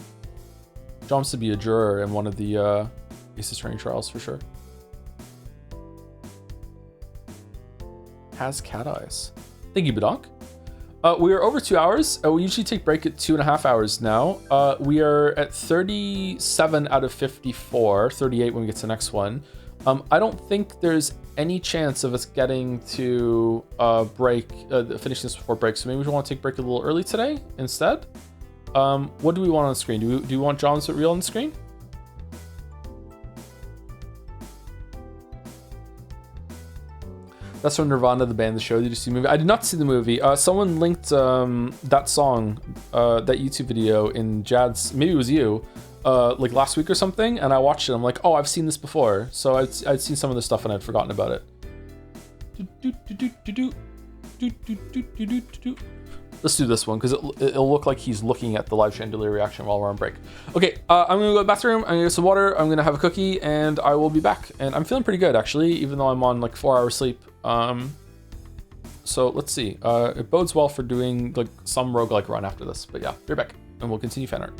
Joms to be a juror in one of the Ace Attorney trials for sure. Has cat eyes. Thank you, Badonk. We are over 2 hours. We usually take break at 2.5 hours now. We are at 37 out of 54, 38 when we get to the next one. I don't think there's any chance of us getting to break, finishing this before break. So maybe we want to take break a little early today instead. What do we want on the screen? Do we want Joms with real on the screen? That's from Nirvana, the band, the show. Did you see the movie? I did not see the movie. Someone linked that song, that YouTube video in Jad's, maybe it was you, like last week or something, and I watched it. I'm like, oh, I've seen this before. So I'd seen some of the stuff and I'd forgotten about it. Let's do this one because it'll look like he's looking at the live chandelier reaction while we're on break. Okay, I'm gonna go to the bathroom. I'm gonna get some water. I'm gonna have a cookie, and I will be back. And I'm feeling pretty good actually, even though I'm on like 4 hours sleep. So let's see. It bodes well for doing like some roguelike run after this. But yeah, be right back, and we'll continue fan art.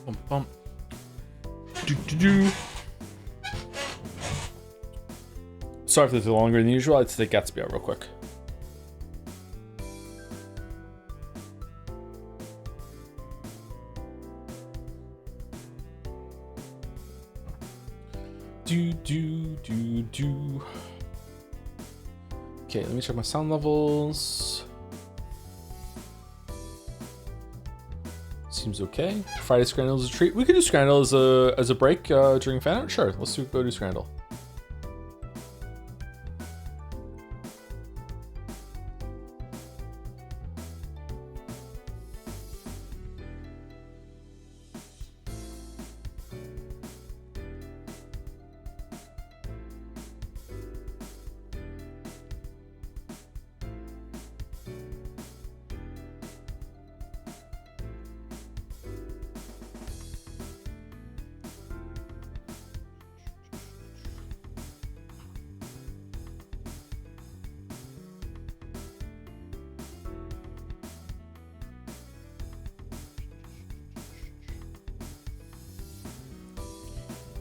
Bum, bum. Do. Sorry if this is longer than usual. I'd take Gatsby out real quick. Do. Okay, let me check my sound levels. Seems okay. Friday Scrandle is a treat. We could do Scrandle as a break during Fanart. Sure, let's go do Scrandle.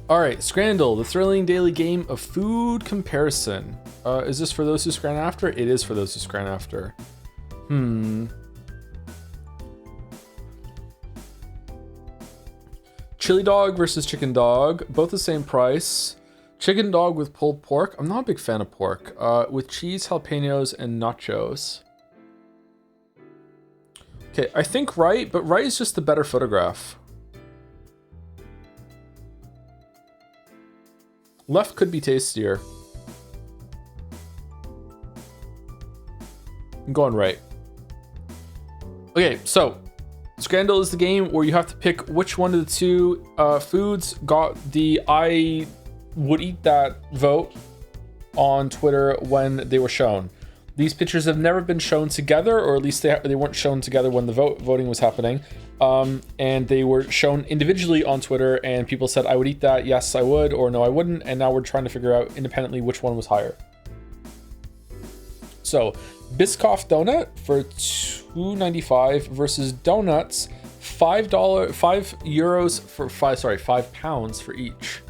All right, Scrandle, the thrilling daily game of food comparison. Is this for those who scran after? It is for those who scran after. Chili dog versus chicken dog, both the same price. Chicken dog with pulled pork. I'm not a big fan of pork. With cheese, jalapenos, and nachos. Okay, I think right, but right is just the better photograph. Left could be tastier. I'm going right. Okay, so Scrandle is the game where you have to pick which one of the two foods got the I would eat that vote on Twitter when they were shown. These pictures have never been shown together, or at least they weren't shown together when the voting was happening. And they were shown individually on Twitter, and people said, I would eat that, yes, I would, or no, I wouldn't. And now we're trying to figure out independently which one was higher. So, Biscoff donut for $2.95 versus donuts, $5 for £5 for each.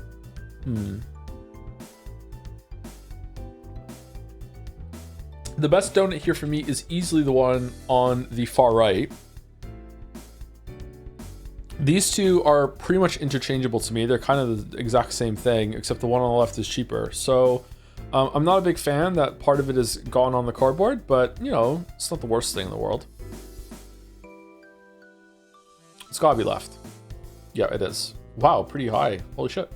The best donut here for me is easily the one on the far right. These two are pretty much interchangeable to me. They're kind of the exact same thing, except the one on the left is cheaper. So I'm not a big fan that part of it is gone on the cardboard, but you know, it's not the worst thing in the world. It's gotta be left. Yeah, it is. Wow, pretty high. Holy shit.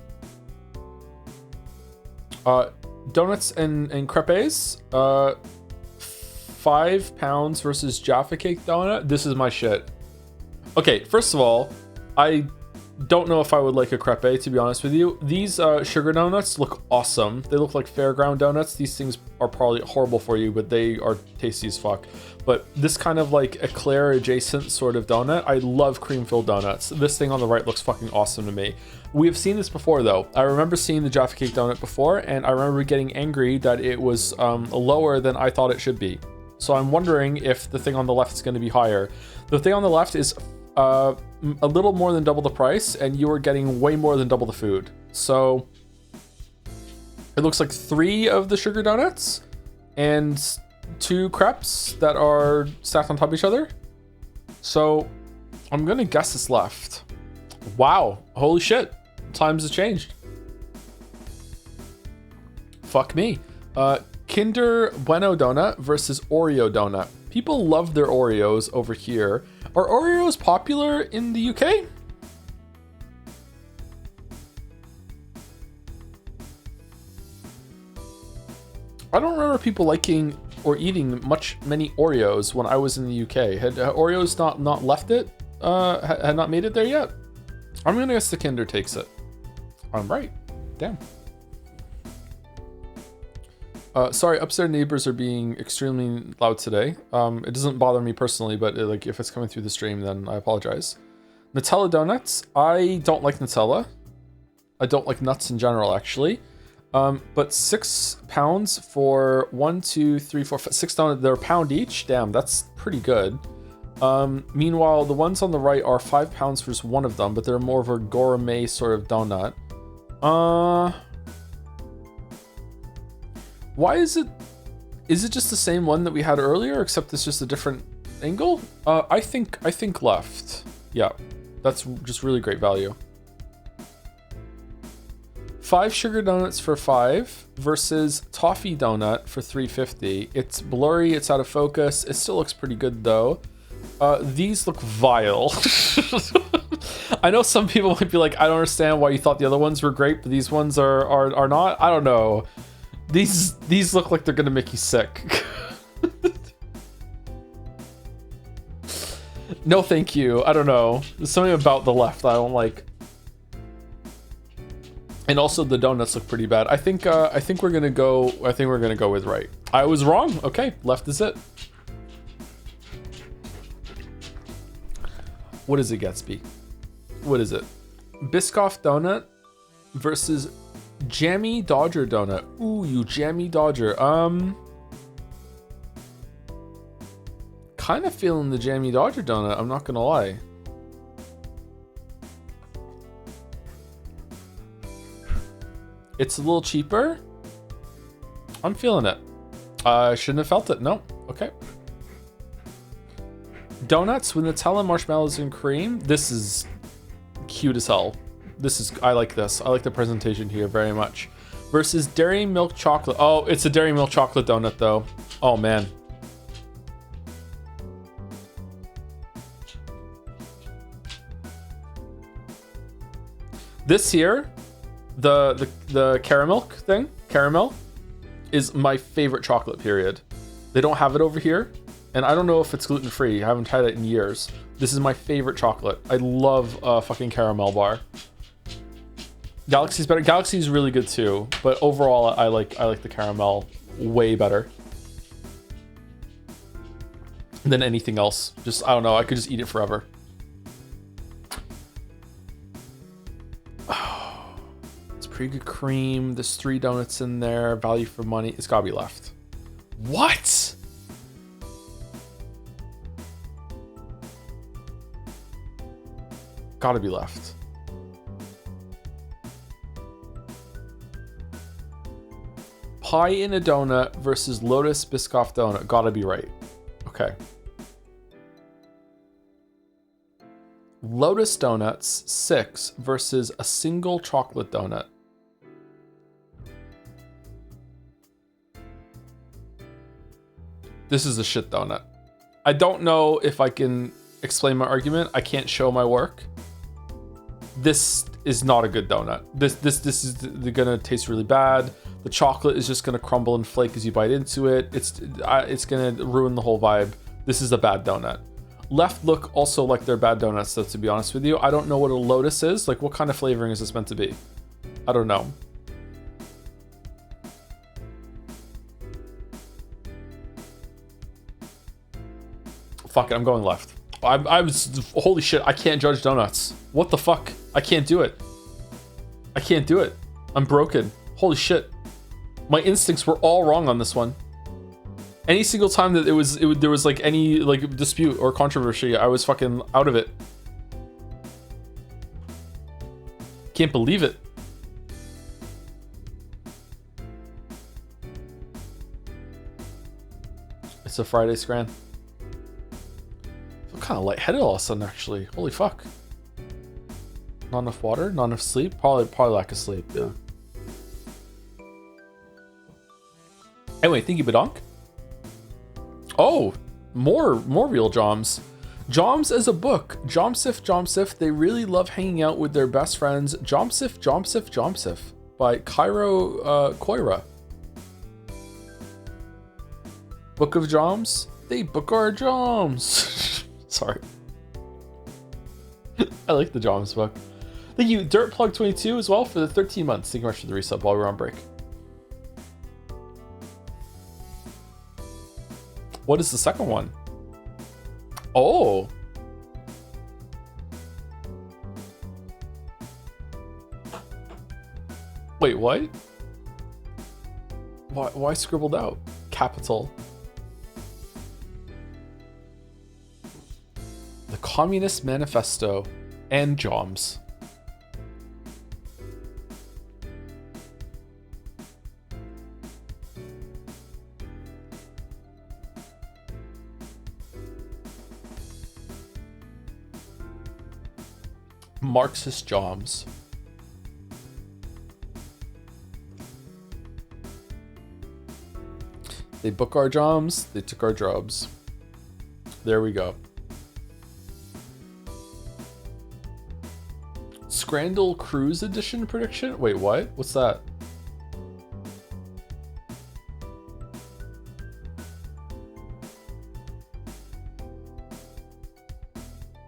Donuts and crepes. £5 versus Jaffa Cake donut. This is my shit. Okay, first of all, I don't know if I would like a crepe, to be honest with you. These sugar donuts look awesome. They look like fairground donuts. These things are probably horrible for you, but they are tasty as fuck. But this kind of like eclair adjacent sort of donut, I love cream filled donuts. This thing on the right looks fucking awesome to me. We have seen this before though. I remember seeing the Jaffa Cake donut before, and I remember getting angry that it was lower than I thought it should be. So I'm wondering if the thing on the left is going to be higher. The thing on the left is a little more than double the price, and you are getting way more than double the food. So it looks like 3 of the sugar donuts and 2 crepes that are stacked on top of each other. So I'm gonna guess it's left. Wow, holy shit, times have changed. Fuck me. Kinder Bueno donut versus Oreo donut. People love their Oreos over here. Are Oreos popular in the UK? I don't remember people liking or eating many Oreos when I was in the UK. Had Oreos not left it? Had not made it there yet? I'm gonna guess the Kinder takes it. I'm right. Damn. Sorry, upstairs neighbors are being extremely loud today. It doesn't bother me personally, but like if it's coming through the stream, then I apologize. Nutella donuts. I don't like Nutella. I don't like nuts in general, actually. But £6 for 1, 2, 3, 4, 5, 6 donuts. They're a pound each. Damn, that's pretty good. Meanwhile, the ones on the right are £5 for just one of them, but they're more of a gourmet sort of donut. Why is it just the same one that we had earlier, except it's just a different angle? I think left. Yeah, that's just really great value. 5 sugar donuts for $5 versus toffee donut for $3.50. It's blurry, it's out of focus. It still looks pretty good though. These look vile. I know some people might be like, I don't understand why you thought the other ones were great, but these ones are not. I don't know. These look like they're gonna make you sick. No, thank you. I don't know. There's something about the left I don't like. And also the donuts look pretty bad. I think we're gonna go with right. I was wrong. Okay, left is it. What is it, Gatsby? What is it? Biscoff donut versus Jammy Dodger donut. Ooh, you Jammy Dodger. Kind of feeling the Jammy Dodger donut, I'm not gonna lie. It's a little cheaper. I'm feeling it. I shouldn't have felt it. No. Okay. Donuts with Nutella, marshmallows, and cream. This is cute as hell. I like this. I like the presentation here very much. Versus dairy milk chocolate. Oh, it's a dairy milk chocolate donut though. Oh man. This here, the caramel thing, caramel, is my favorite chocolate, period. They don't have it over here, and I don't know if it's gluten-free. I haven't tried it in years. This is my favorite chocolate. I love a fucking caramel bar. Galaxy's better. Galaxy's really good too, but overall I like the caramel way better than anything else. Just, I don't know, I could just eat it forever. Pretty good cream. There's 3 donuts in there. Value for money. It's gotta be left. What? Gotta be left. Pie in a donut versus Lotus Biscoff donut. Gotta be right. Okay. Lotus donuts 6 versus a single chocolate donut. This is a shit donut. I don't know if I can explain my argument. I can't show my work. This is not a good donut. This is gonna taste really bad. The chocolate is just gonna crumble and flake as you bite into it. It's gonna ruin the whole vibe. This is a bad donut. Left look also like they're bad donuts though, to be honest with you. I don't know what a Lotus is. Like, what kind of flavoring is this meant to be? I don't know. Fuck it, I'm going left. I was, holy shit, I can't judge donuts. What the fuck? I can't do it. I can't do it. I'm broken. Holy shit. My instincts were all wrong on this one. Any single time that there was like any like dispute or controversy, I was fucking out of it. Can't believe it. It's a Friday scran. I'm kind of lightheaded all of a sudden, actually. Holy fuck. Not enough water, not enough sleep. Probably lack of sleep. Yeah. Anyway, thank you, Badonk. Oh, more real Joms. Joms as a book. Jomsif, they really love hanging out with their best friends. Jomsif by Cairo Koira. Book of Joms. They book our Joms. Sorry. I like the Joms book. Thank you, Dirtplug22 as well for the 13 months. Thank you much for the resub while we were on break. What is the second one? Oh. Wait, what? Why scribbled out? Capital. Communist Manifesto, and Joms. Marxist Joms. They book our jobs, they took our jobs. There we go. Scrandal Cruise Edition prediction? Wait, what? What's that?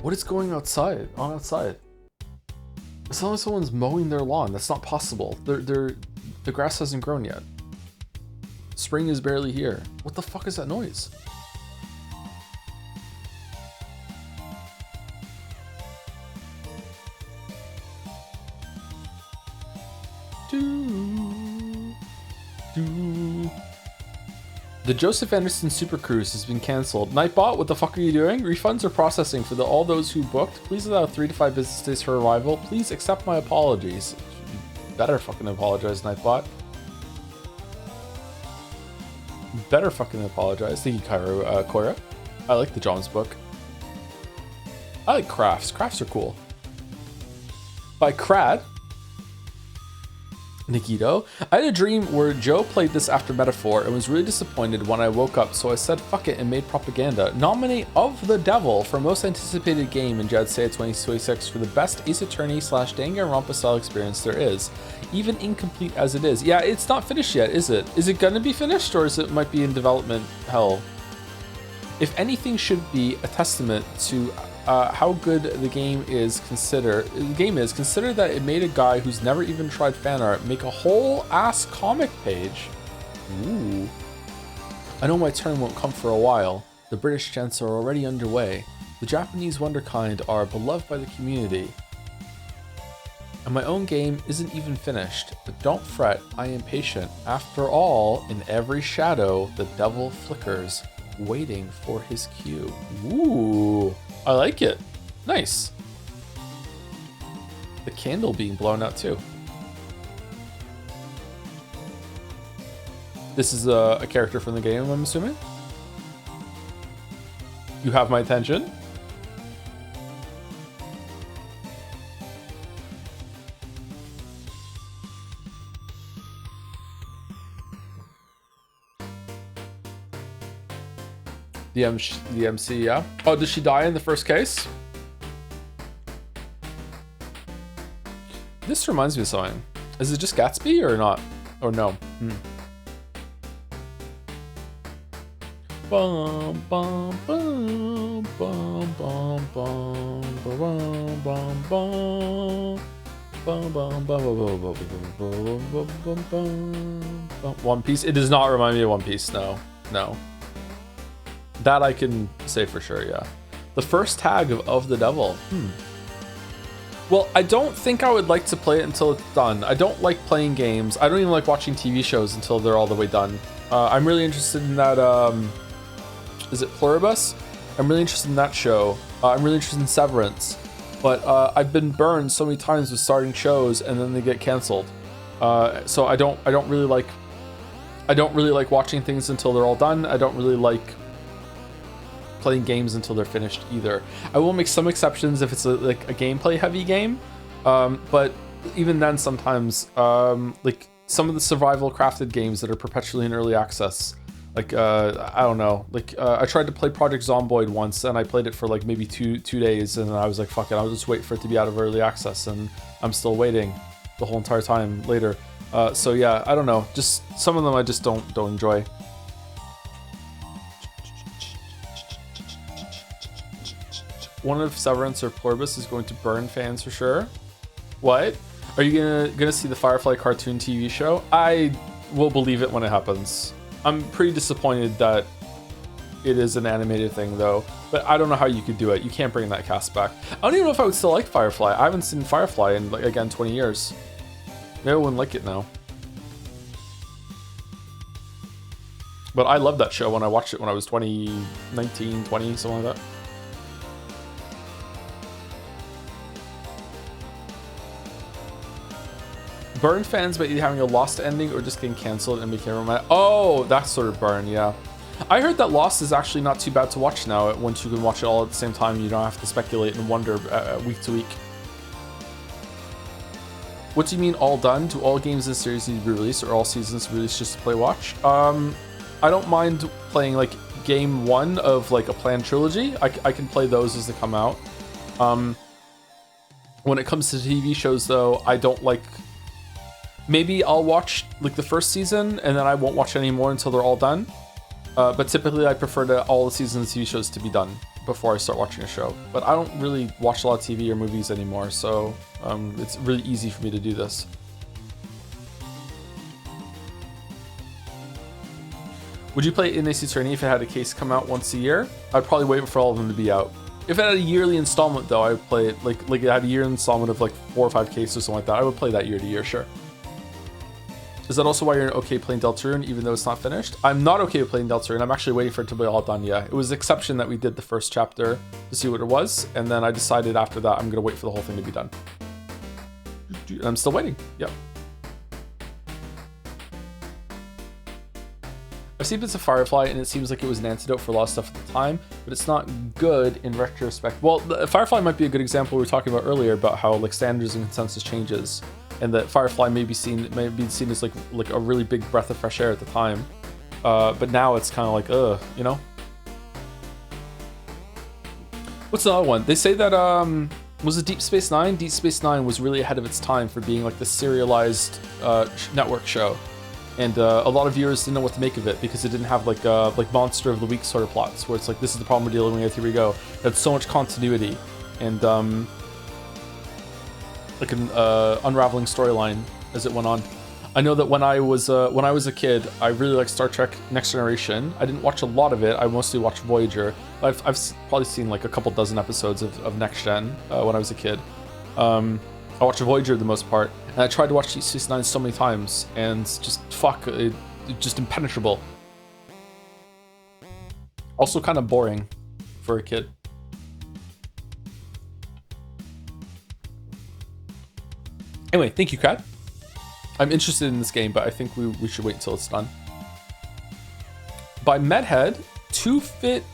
What is going outside? On outside? It's not like someone's mowing their lawn. That's not possible. The grass hasn't grown yet. Spring is barely here. What the fuck is that noise? The Joseph Anderson Super Cruise has been cancelled. Nightbot, what the fuck are you doing? Refunds are processing for all those who booked. Please allow 3 to 5 business days for arrival. Please accept my apologies. You better fucking apologize, Nightbot. Better fucking apologize. Thank you, Koira. I like the John's book. I like crafts. Crafts are cool. By Crad. Nikito. I had a dream where Joe played this after Metaphor and was really disappointed when I woke up, so I said fuck it and made propaganda. Nominate Of the Devil for most anticipated game in Jad Say 2026 for the best Ace Attorney / Danganronpa style experience there is, even incomplete as it is. Yeah, it's not finished yet, is it? Is it gonna be finished, or is it might be in development hell? If anything should be a testament to how good the game is, consider that it made a guy who's never even tried fan art make a whole ass comic page. Ooh. I know my turn won't come for a while. The British gents are already underway. The Japanese wonderkind are beloved by the community. And my own game isn't even finished, but don't fret, I am patient. After all, in every shadow, the devil flickers, waiting for his cue. Ooh. I like it. Nice. The candle being blown out too. This is a character from the game, I'm assuming. You have my attention. The MC, yeah. Oh, did she die in the first case? This reminds me of something. Is it just Gatsby or not? Or no? Bum bum bum bum bum bum bum bum bum. One Piece. It does not remind me of One Piece. No, no. That I can say for sure, yeah. The first tag of the Devil. Well, I don't think I would like to play it until it's done. I don't like playing games. I don't even like watching TV shows until they're all the way done. I'm really interested in that, is it Pluribus? I'm really interested in that show. I'm really interested in Severance. But I've been burned so many times with starting shows and then they get canceled. So I don't really like watching things until they're all done. I don't really like playing games until they're finished either. I will make some exceptions if it's like a gameplay heavy game, but even then sometimes like some of the survival crafted games that are perpetually in early access, like I don't know, like I tried to play Project Zomboid once and I played it for like maybe two days and I was like, fuck it, I'll just wait for it to be out of early access, and I'm still waiting the whole entire time later. So yeah, I don't know, just some of them I just don't enjoy. One of Severance or Pluribus is going to burn fans for sure. What? Are you gonna see the Firefly cartoon TV show? I will believe it when it happens. I'm pretty disappointed that it is an animated thing though, but I don't know how you could do it. You can't bring that cast back. I don't even know if I would still like Firefly. I haven't seen Firefly in, like, again, 20 years. Maybe I wouldn't like it now. But I loved that show when I watched it when I was 20, 19, 20, something like that. Burn fans by either having a Lost ending or just getting canceled and making everyone. Oh, that sort of burn, yeah. I heard that Lost is actually not too bad to watch now. Once you can watch it all at the same time, you don't have to speculate and wonder week to week. What do you mean all done? Do all games in the series need to be released, or all seasons released just to play watch? I don't mind playing like game 1 of like a planned trilogy. I can play those as they come out. When it comes to TV shows though, I don't like. Maybe I'll watch like the first season and then I won't watch any more until they're all done. But typically I prefer to all the seasons of TV shows to be done before I start watching a show. But I don't really watch a lot of TV or movies anymore, so it's really easy for me to do this. Would you play Ace Attorney if it had a case come out once a year? I'd probably wait for all of them to be out. If it had a yearly installment though, I would play it like it had a year installment of like 4 or 5 cases or something like that. I would play that year to year, sure. Is that also why you're okay playing Deltarune even though it's not finished? I'm not okay with playing Deltarune. I'm actually waiting for it to be all done, yeah. It was exception that we did the first chapter to see what it was, and then I decided after that I'm gonna wait for the whole thing to be done. And I'm still waiting, yep. I've seen bits of Firefly and it seems like it was an antidote for a lot of stuff at the time, but it's not good in retrospect. Well, Firefly might be a good example we were talking about earlier about how like standards and consensus changes, and that Firefly may be seen as like a really big breath of fresh air at the time, but now it's kind of like you know. What's another one? They say that was it Deep Space Nine? Deep Space Nine was really ahead of its time for being like the serialized network show. And a lot of viewers didn't know what to make of it because it didn't have like Monster of the Week sort of plots where it's like, this is the problem we're dealing with, here we go. It had so much continuity and like an unraveling storyline as it went on. I know that when I was a kid, I really liked Star Trek Next Generation. I didn't watch a lot of it. I mostly watched Voyager. I've probably seen like a couple dozen episodes of Next Gen when I was a kid. I watched Voyager the most part, and I tried to watch Deep Space Nine so many times, and just just impenetrable. Also kind of boring for a kid. Anyway, thank you, Kat. I'm interested in this game, but I think we should wait until it's done. By Medhead, 2-Fit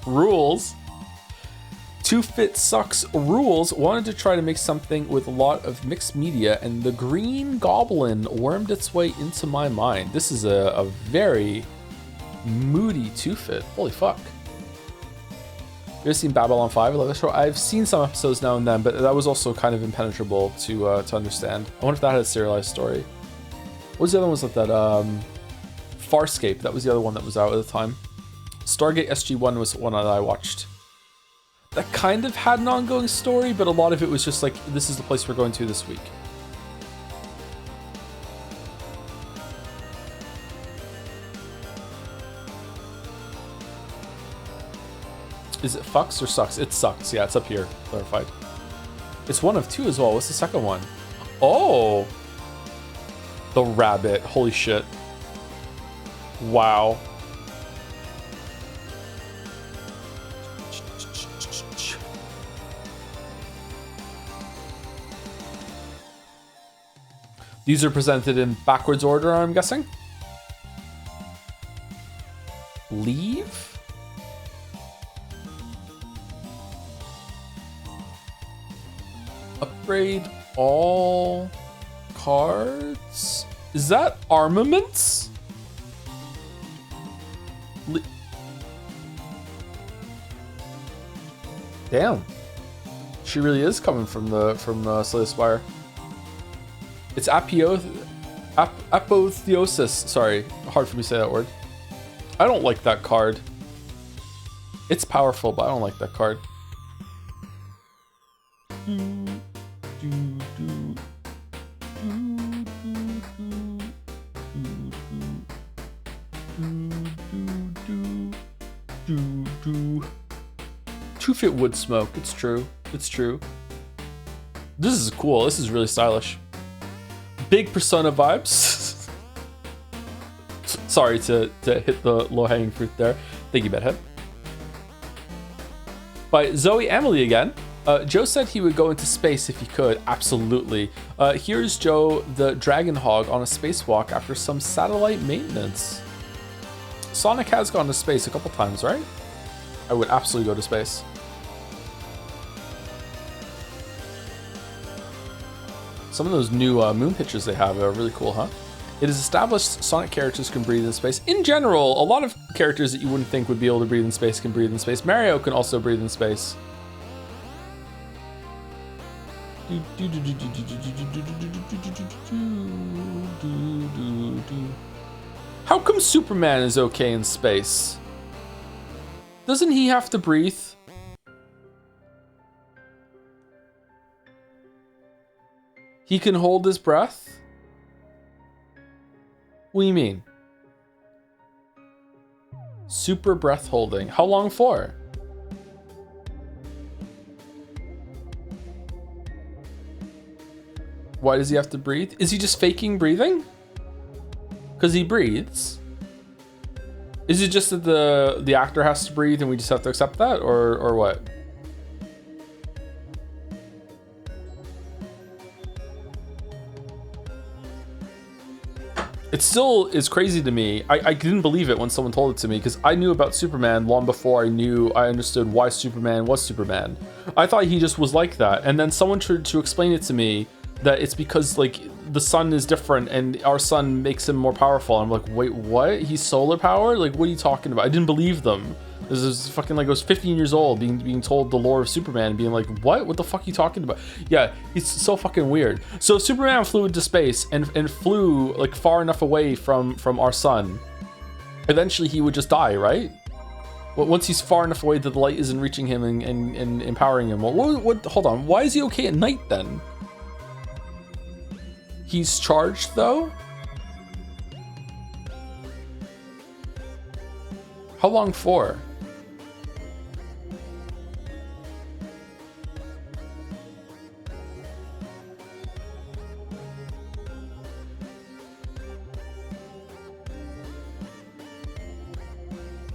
rules. 2-Fit Sucks Rules wanted to try to make something with a lot of mixed media, and the Green Goblin wormed its way into my mind. This is a very moody 2-Fit. Holy fuck. You ever seen Babylon 5? I love that show. I've seen some episodes now and then, but that was also kind of impenetrable to understand. I wonder if that had a serialized story. What was the other one? Was like that Farscape? That was the other one that was out at the time. Stargate SG-1 was one that I watched. That kind of had an ongoing story, but a lot of it was just like, this is the place we're going to this week. Is it fucks or sucks? It sucks. Yeah, it's up here. Clarified. It's one of 2 as well. What's the second one? Oh! The rabbit. Holy shit. Wow. These are presented in backwards order, I'm guessing. Leave? Upgrade all cards? Is that armaments? Damn. She really is coming from Slay Spire. It's apotheosis. Sorry, hard for me to say that word. I don't like that card. It's powerful, but I don't like that card. Two-Fit wood smoke. It's true. It's true. This is cool. This is really stylish. Big Persona vibes. Sorry to hit the low-hanging fruit there. Thank you, Bedhead. By Zoe Emily again. Joe said he would go into space if he could. Absolutely. Here's Joe, the Dragon Hog, on a spacewalk after some satellite maintenance. Sonic has gone to space a couple times, right? I would absolutely go to space. Some of those new moon pictures they have are really cool, huh? It is established Sonic characters can breathe in space. In general, a lot of characters that you wouldn't think would be able to breathe in space can breathe in space. Mario can also breathe in space. How come Superman is okay in space? Doesn't he have to breathe? He can hold his breath? What do you mean? Super breath holding. How long for? Why does he have to breathe? Is he just faking breathing? Because he breathes. Is it just that the actor has to breathe and we just have to accept that, or what? It still is crazy to me. I didn't believe it when someone told it to me because I knew about Superman long before I understood why Superman was Superman. I thought he just was like that, and then someone tried to explain it to me that it's because like the sun is different and our sun makes him more powerful. I'm like, wait, what? He's solar powered? Like, what are you talking about? I didn't believe them. This is fucking like I was 15 years old being told the lore of Superman and being like, what the fuck are you talking about? Yeah, he's so fucking weird. So Superman flew into space and flew like far enough away from our sun. Eventually he would just die, right? Well, once he's far enough away that the light isn't reaching him and empowering him. What, hold on, why is he okay at night then? He's charged though? How long for?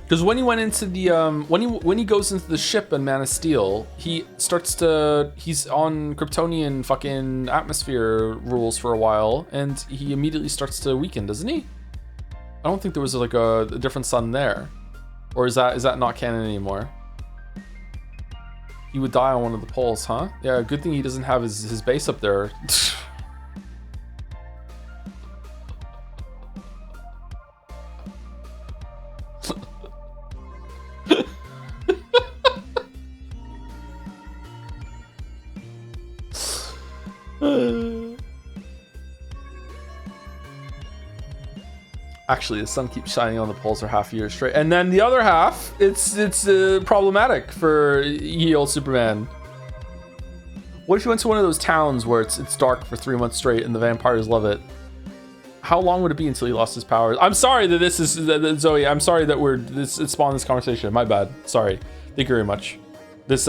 Because when he went into the when he goes into the ship in Man of Steel, he's on Kryptonian fucking atmosphere rules for a while, and he immediately starts to weaken, doesn't he? I don't think there was like a different sun there, or is that not canon anymore? He would die on one of the poles, huh? Yeah, good thing he doesn't have his base up there. Actually, the sun keeps shining on the poles for half a year straight, and then the other half, it's problematic for ye old Superman. What if you went to one of those towns where it's dark for 3 months straight and the vampires love it? How long would it be until he lost his powers? I'm sorry that this is Zoe. I'm sorry that it spawned this conversation. My bad. Sorry. Thank you very much.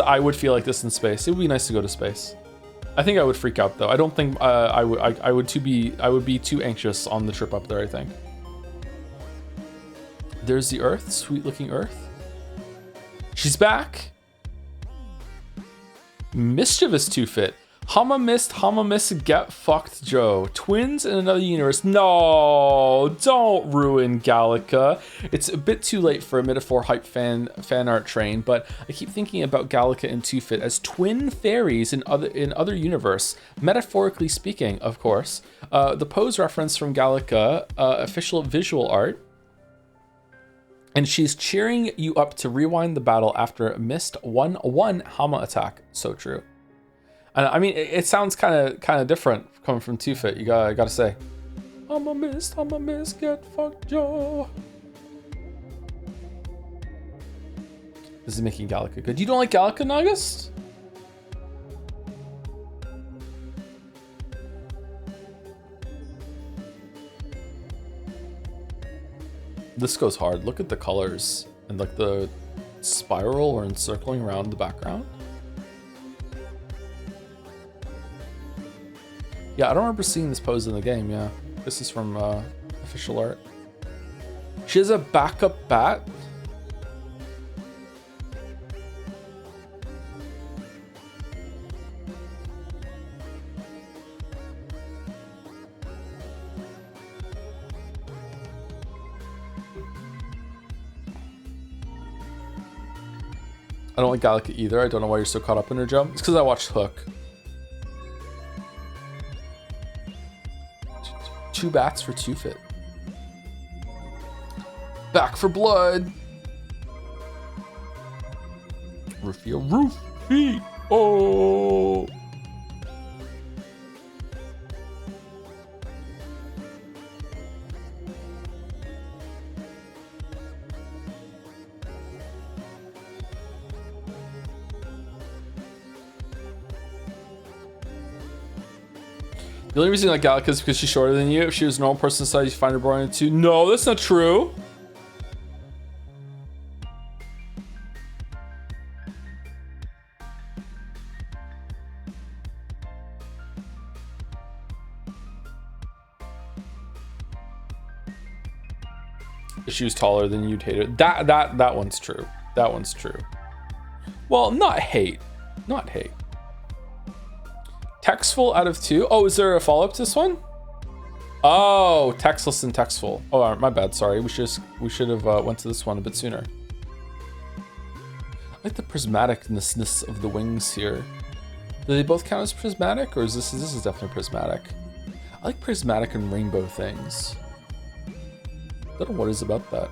I would feel like this in space. It would be nice to go to space. I think I would freak out though. I don't think I would be too anxious on the trip up there, I think. There's the Earth, sweet looking Earth. She's back. Mischievous Two-Fit. Hama missed, get fucked, Joe. Twins in another universe. No, don't ruin Gallica. It's a bit too late for a Metaphor hype fan art train, but I keep thinking about Gallica and Two-Fit as twin fairies in other universe. Metaphorically speaking, of course. The pose reference from Gallica, official visual art. And she's cheering you up to rewind the battle after a missed 1-1 Hama attack. So true. And I mean, it sounds kind of different coming from Two-Fit. You gotta say, Hama miss, get fucked, Joe. This is making Gallica good. You don't like Gallica, Nagus? This goes hard. Look at the colors and like the spiral or encircling around the background. Yeah, I don't remember seeing this pose in the game. Yeah, this is from official art. She has a backup bat. I don't like Gallica either. I don't know why you're so caught up in her jump. It's because I watched Hook. 2 bats for 2 fit. Back for blood. Rufio, Rufy. Oh. The only reason you like Gallica is because she's shorter than you. If she was a normal person size, you find her boring too. No, that's not true. If she was taller than you'd hate her. That one's true. That one's true. Well, not hate. Not hate. Textful out of 2. Oh, is there a follow-up to this one? Oh, textless and textful. Oh, my bad. Sorry. We should have went to this one a bit sooner. I like the prismaticness of the wings here. Do they both count as prismatic, or is this is definitely prismatic? I like prismatic and rainbow things. I don't know what is about that.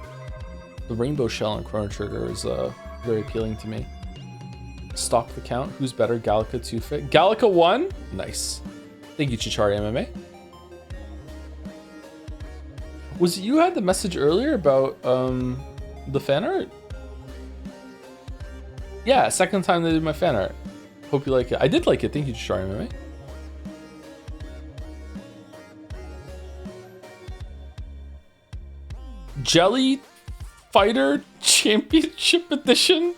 The rainbow shell on Chrono Trigger is very appealing to me. Stop the count. Who's better? Gallica 2 fit. Gallica 1? Nice. Thank you, Chichari MMA. Was it you had the message earlier about the fan art? Yeah, second time they did my fan art. Hope you like it. I did like it. Thank you, Chichari MMA. Jelly Fighter Championship Edition.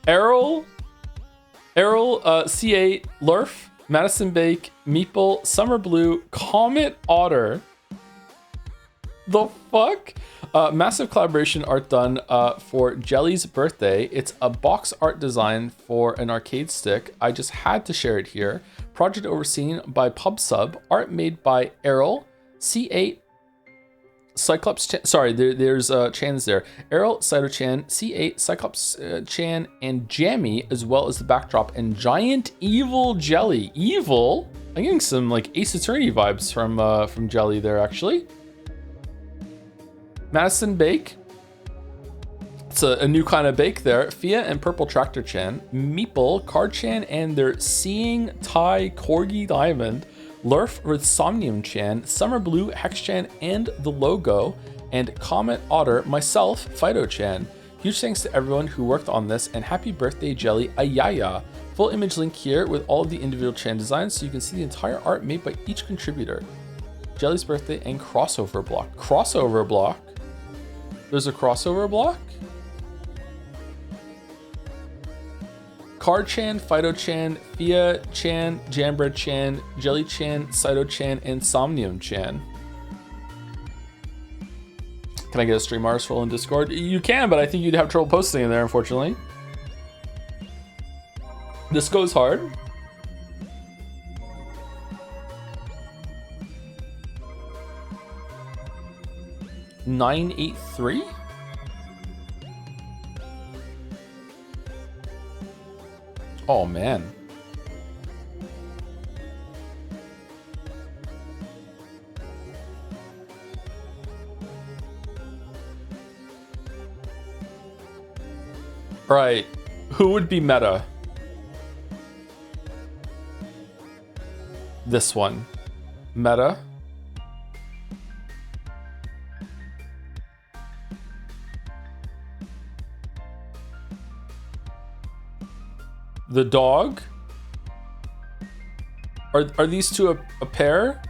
Errol, C8, Lurf, Madison Bake, Meeple, Summer Blue, Comet Otter. The fuck? Massive collaboration art done for Jelly's birthday. It's a box art design for an arcade stick. I just had to share it here. Project overseen by PubSub. Art made by Errol, C8, Cyclops Chan. Sorry, there's Chans there. Errol, Saito Chan, C8, Cyclops Chan, and Jammy, as well as the backdrop, and Giant Evil Jelly. Evil? I'm getting some like Ace Attorney vibes from Jelly there, actually. Madison Bake. It's a new kind of bake there. Fia and Purple Tractor Chan. Meeple, Card Chan, and their Seeing Thai Corgi Diamond. Lurf with Somnium Chan, Summer Blue, Hex Chan, and the logo, and Comet Otter, myself, Fido Chan. Huge thanks to everyone who worked on this, and happy birthday, Jelly Ayaya. Full image link here with all of the individual Chan designs so you can see the entire art made by each contributor. Jelly's birthday and crossover block. Crossover block? There's a crossover block? Card Chan, Fido Chan, Fia Chan, Jambred Chan, Jelly Chan, Saito Chan, and Somnium Chan. Can I get a stream artist role in Discord? You can, but I think you'd have trouble posting in there, unfortunately. This goes hard. $983? Oh man. Right. Who would be meta? This one. Meta. The dog? Are these two a pair?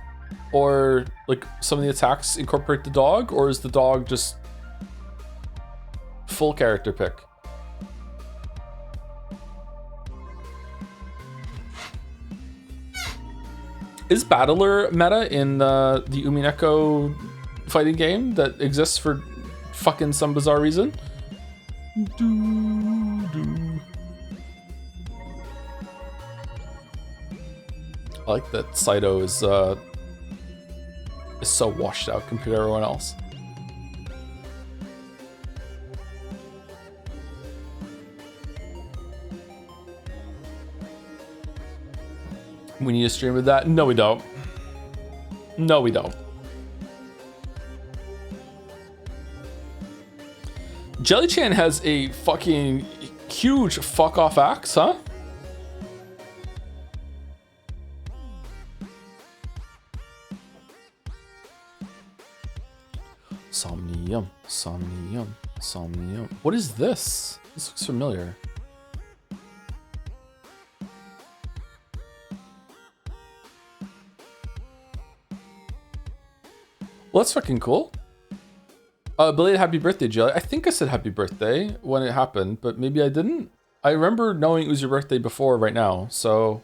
Or like some of the attacks incorporate the dog? Or is the dog just full character pick? Is Battler meta in the Umineko fighting game that exists for fucking some bizarre reason? I like that Saito is so washed out compared to everyone else. We need a stream of that. No, we don't. No, we don't. Jelly-chan has a fucking huge fuck-off axe, huh? Somnium, somnium, somnium. What is this? This looks familiar. Well, that's fucking cool. Belated happy birthday, Jelly. I think I said happy birthday when it happened, but maybe I didn't. I remember knowing it was your birthday before right now, so...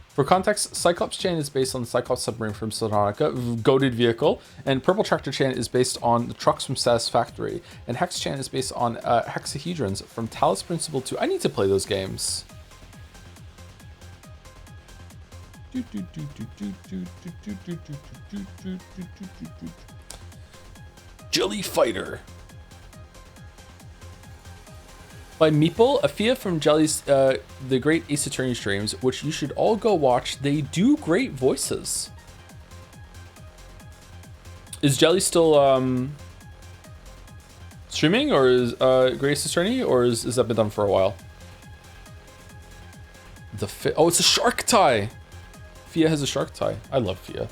For context, Cyclops Chain is based on the Cyclops submarine from Subnautica, goated vehicle, and Purple Tractor Chain is based on the trucks from Satisfactory, and Hex Chain is based on hexahedrons from Talos Principle 2. I need to play those games. Jelly Fighter by Meeple, Afia from Jelly's The Great Ace Attorney streams, which you should all go watch. They do great voices. Is Jelly still streaming, or is Great Ace Attorney, or is that been done for a while? Oh, it's a shark tie. Fia has a shark tie. I love Fia.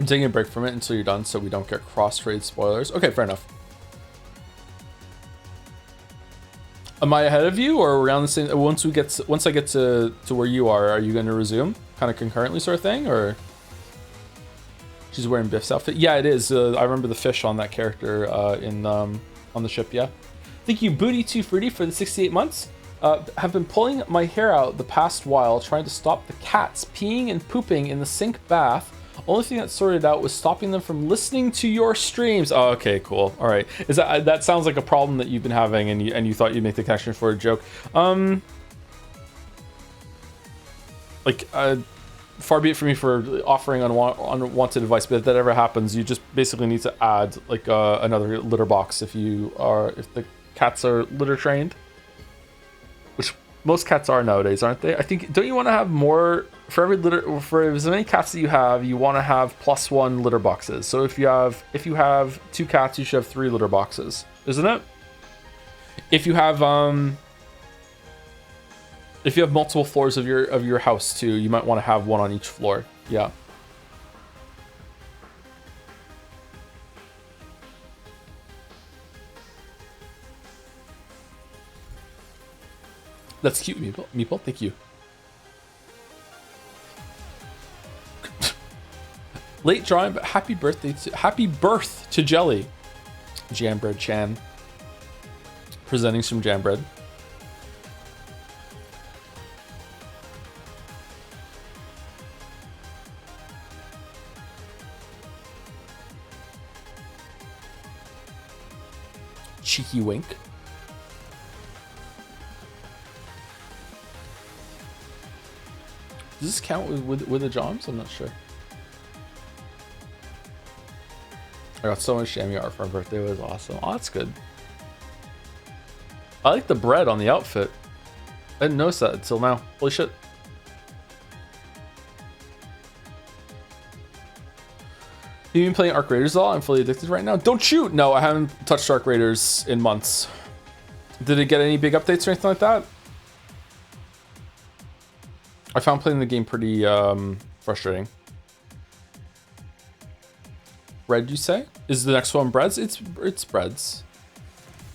I'm taking a break from it until you're done so we don't get cross-trade spoilers. Okay, fair enough. Am I ahead of you, or around the same? Once I get to where you are you going to resume kind of concurrently, sort of thing, or? She's wearing Biff's outfit. Yeah, it is. I remember the fish on that character on the ship. Yeah. Thank you, Booty Too Fruity, for the 68 months. Have been pulling my hair out the past while trying to stop the cats peeing and pooping in the sink bath. Only thing that sorted out was stopping them from listening to your streams. Oh, okay, cool. All right. Is that sounds like a problem that you've been having, and you thought you'd make the connection for a joke? Far be it from me for offering unwanted advice, but if that ever happens, you just basically need to add like another litter box if the cats are litter trained, which most cats are nowadays, aren't they? I think, don't you want to have more? For every litter, for as many cats that you have, you want to have +1 litter boxes. So if you have 2 cats, you should have 3 litter boxes, isn't it? If you have multiple floors of your house too, you might want to have 1 on each floor. Yeah. That's cute, Meeple. Thank you. Late drawing, but happy birth to Jelly. Jambread Chan. Presenting some Jambread. Cheeky wink. Does this count with the Joms? I'm not sure. I got so much Jammy art for my birthday. It was awesome. Oh, that's good. I like the bread on the outfit. I didn't notice that until now. Holy shit. You been playing Arc Raiders at all? I'm fully addicted right now. Don't shoot! No, I haven't touched Arc Raiders in months. Did it get any big updates or anything like that? I found playing the game pretty frustrating. Bread, you say? Is the next one breads? It's breads.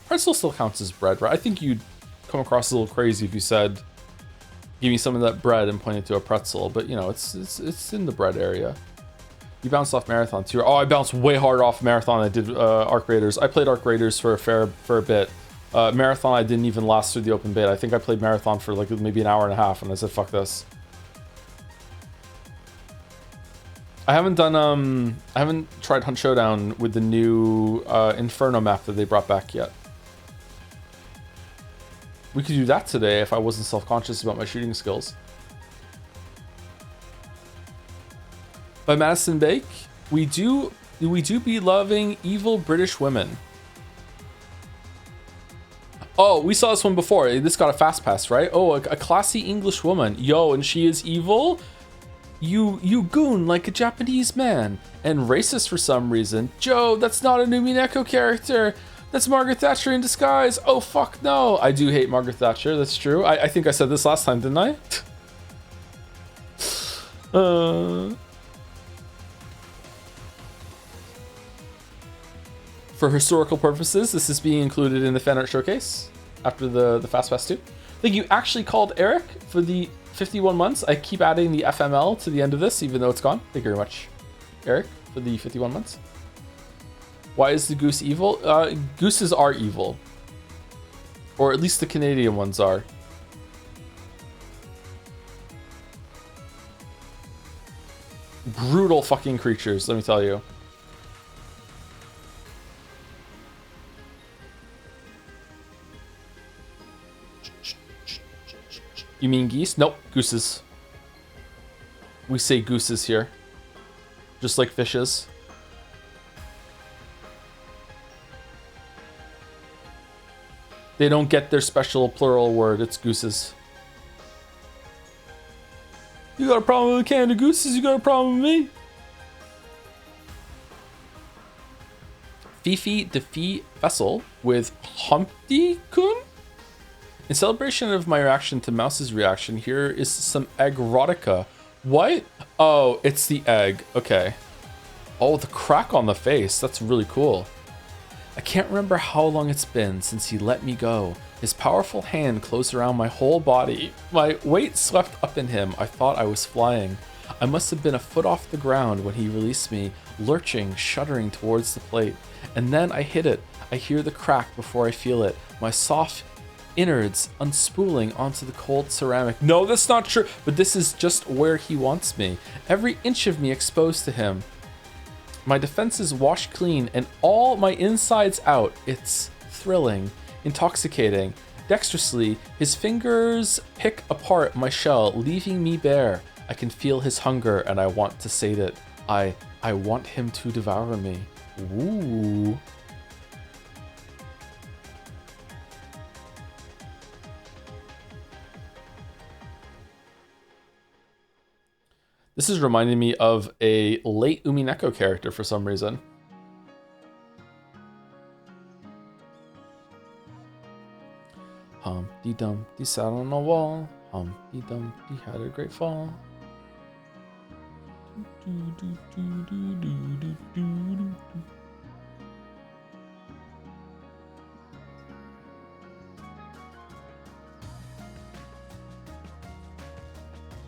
Pretzel still counts as bread, right? I think you'd come across a little crazy if you said, "Give me some of that bread," and pointed to a pretzel. But you know, it's in the bread area. You bounced off Marathon too. Oh, I bounced way harder off Marathon than I did Arc Raiders. I played Arc Raiders for a bit. Marathon, I didn't even last through the open beta. I think I played Marathon for like maybe an hour and a half, and I said, "Fuck this." I haven't done I haven't tried Hunt Showdown with the new Inferno map that they brought back yet. We could do that today if I wasn't self-conscious about my shooting skills. By Madison Bake, we do be loving evil British women. Oh, we saw this one before. This got a fast pass, right? Oh, a classy English woman. Yo, and she is evil? You goon like a Japanese man. And racist for some reason. Joe, that's not a new Mineko character. That's Margaret Thatcher in disguise. Oh, fuck no. I do hate Margaret Thatcher. That's true. I think I said this last time, didn't I? For historical purposes, this is being included in the Fanart showcase after the Fast Pass 2. I think you actually called Eric for the 51 months. I keep adding the FML to the end of this, even though it's gone. Thank you very much, Eric, for the 51 months. Why is the goose evil? Gooses are evil. Or at least the Canadian ones are. Brutal fucking creatures, let me tell you. You mean geese? Nope, gooses. We say gooses here. Just like fishes. They don't get their special plural word, it's gooses. You got a problem with Canada gooses, you got a problem with me? Fifi defeat Vessel with Humpty Kun? In celebration of my reaction to Mouse's reaction, here is some egg-rotica. What? Oh, it's the egg. Okay. Oh, the crack on the face. That's really cool. I can't remember how long it's been since he let me go. His powerful hand closed around my whole body. My weight swept up in him. I thought I was flying. I must have been a foot off the ground when he released me, lurching, shuddering towards the plate. And then I hit it. I hear the crack before I feel it. My soft innards unspooling onto the cold ceramic. No, that's not true, but this is just where he wants me. Every inch of me exposed to him. My defenses washed clean and all my insides out. It's thrilling, intoxicating. Dexterously, his fingers pick apart my shell, leaving me bare. I can feel his hunger and I want to sate it. I want him to devour me. Ooh. This is reminding me of a late Umineko character for some reason. Humpty Dumpty sat on a wall. Humpty Dumpty had a great fall.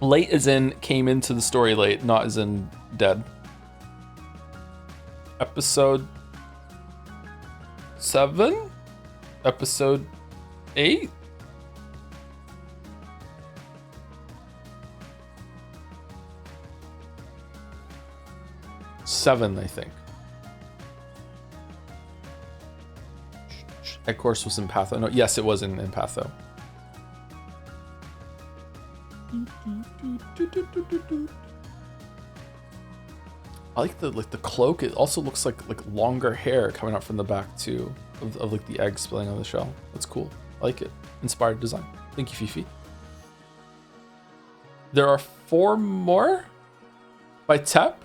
Late as in came into the story late, not as in dead. Episode 7? Episode 8? Seven, I think. That course was in Patho. No, yes, it was in Patho. I like the cloak. It also looks like longer hair coming out from the back too, of like the egg spilling on the shell. That's cool. I like it. Inspired design. Thank you, Fifi. There are 4 more by Tep.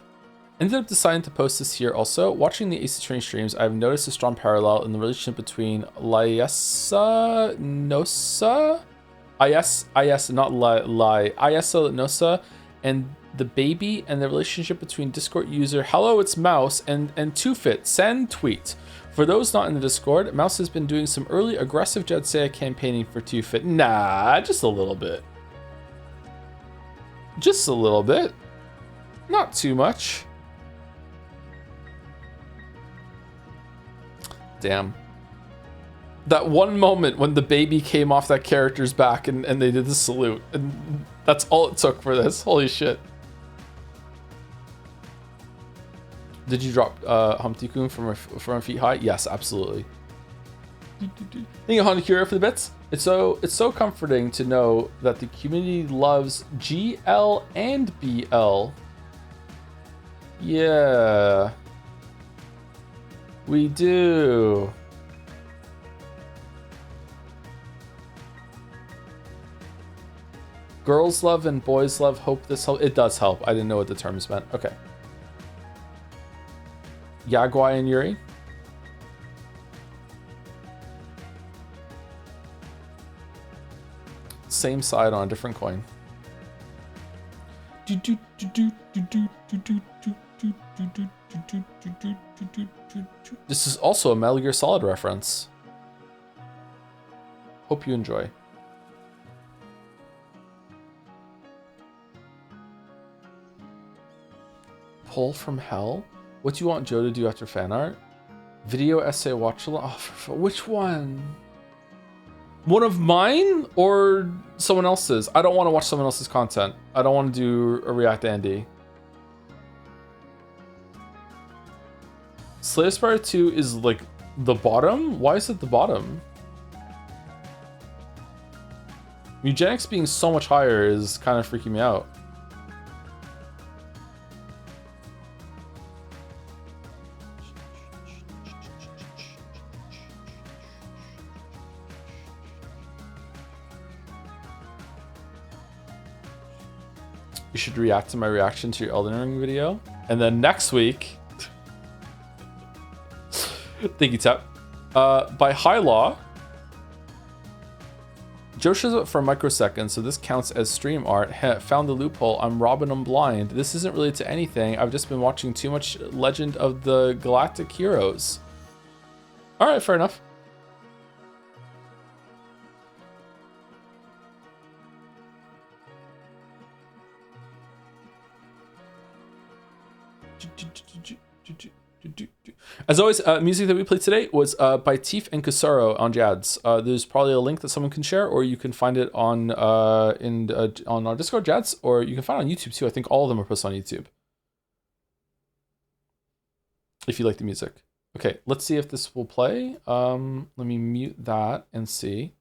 Ended up deciding to post this here also. Watching the AC Train streams, I've noticed a strong parallel in the relationship between Iesa Nosa, and the baby, and the relationship between Discord user Hello It's Mouse and 2Fit send tweet. For those not in the Discord, Mouse has been doing some early aggressive Jedsea campaigning for 2Fit. Nah, just a little bit. Just a little bit. Not too much. Damn. That one moment when the baby came off that character's back and they did the salute. And that's all it took for this. Holy shit. Did you drop Humpty Kun from feet high? Yes, absolutely. Thank you, Honda Cura, for the bits. It's so comforting to know that the community loves GL and BL. Yeah, we do. Girls love and boys love. Hope this helps. It does help. I didn't know what the terms meant. Okay. Yagwai and Yuri. Same side on a different coin. This is also a Metal Gear Solid reference. Hope you enjoy. Pull from hell? What do you want Joe to do after fan art? Video essay watch along? Oh, which one? One of mine or someone else's? I don't want to watch someone else's content. I don't want to do a React Andy. Slay Spire 2 is like the bottom? Why is it the bottom? Eugenics being so much higher is kind of freaking me out. You should react to my reaction to your Elden Ring video. And then next week... Thank you, Tep. By High Law, Joe shows up for a microsecond, so this counts as stream art. Found the loophole. I'm robbing him blind. This isn't related to anything. I've just been watching too much Legend of the Galactic Heroes. Alright, fair enough. As always, music that we played today was by Teef and Kusaro on Jads. There's probably a link that someone can share, or you can find it on on our Discord, Jads, or you can find it on YouTube too. I think all of them are posted on YouTube. If you like the music. Okay, let's see if this will play. Let me mute that and see.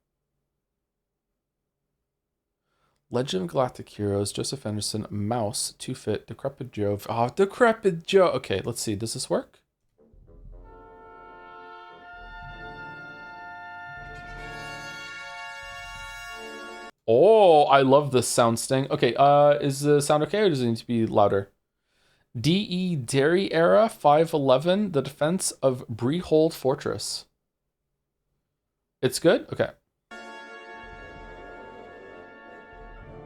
Legend of Galactic Heroes, Joseph Anderson, Mouse, Too Fit, Decrepit Joe. Oh, Decrepit Joe. Okay, let's see. Does this work? Oh, I love this sound sting. Okay, is the sound okay, or does it need to be louder? D.E. Derry Era 511, The Defense of Brehold Fortress. It's good? Okay.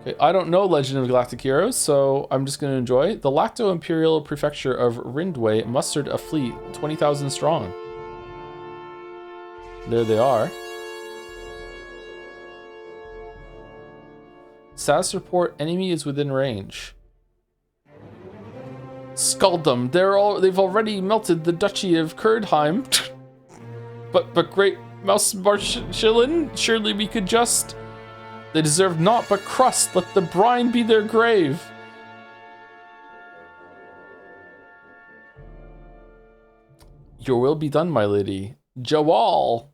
Okay, I don't know Legend of Galactic Heroes, so I'm just going to enjoy. The Lacto Imperial Prefecture of Rindway mustered a fleet 20,000 strong. There they are. Status report, enemy is within range. Scald them. They've already melted the Duchy of Kurdheim. but great Mouse Marshallin, surely we could just... They deserve naught but crust. Let the brine be their grave. Your will be done, my lady. Jawal.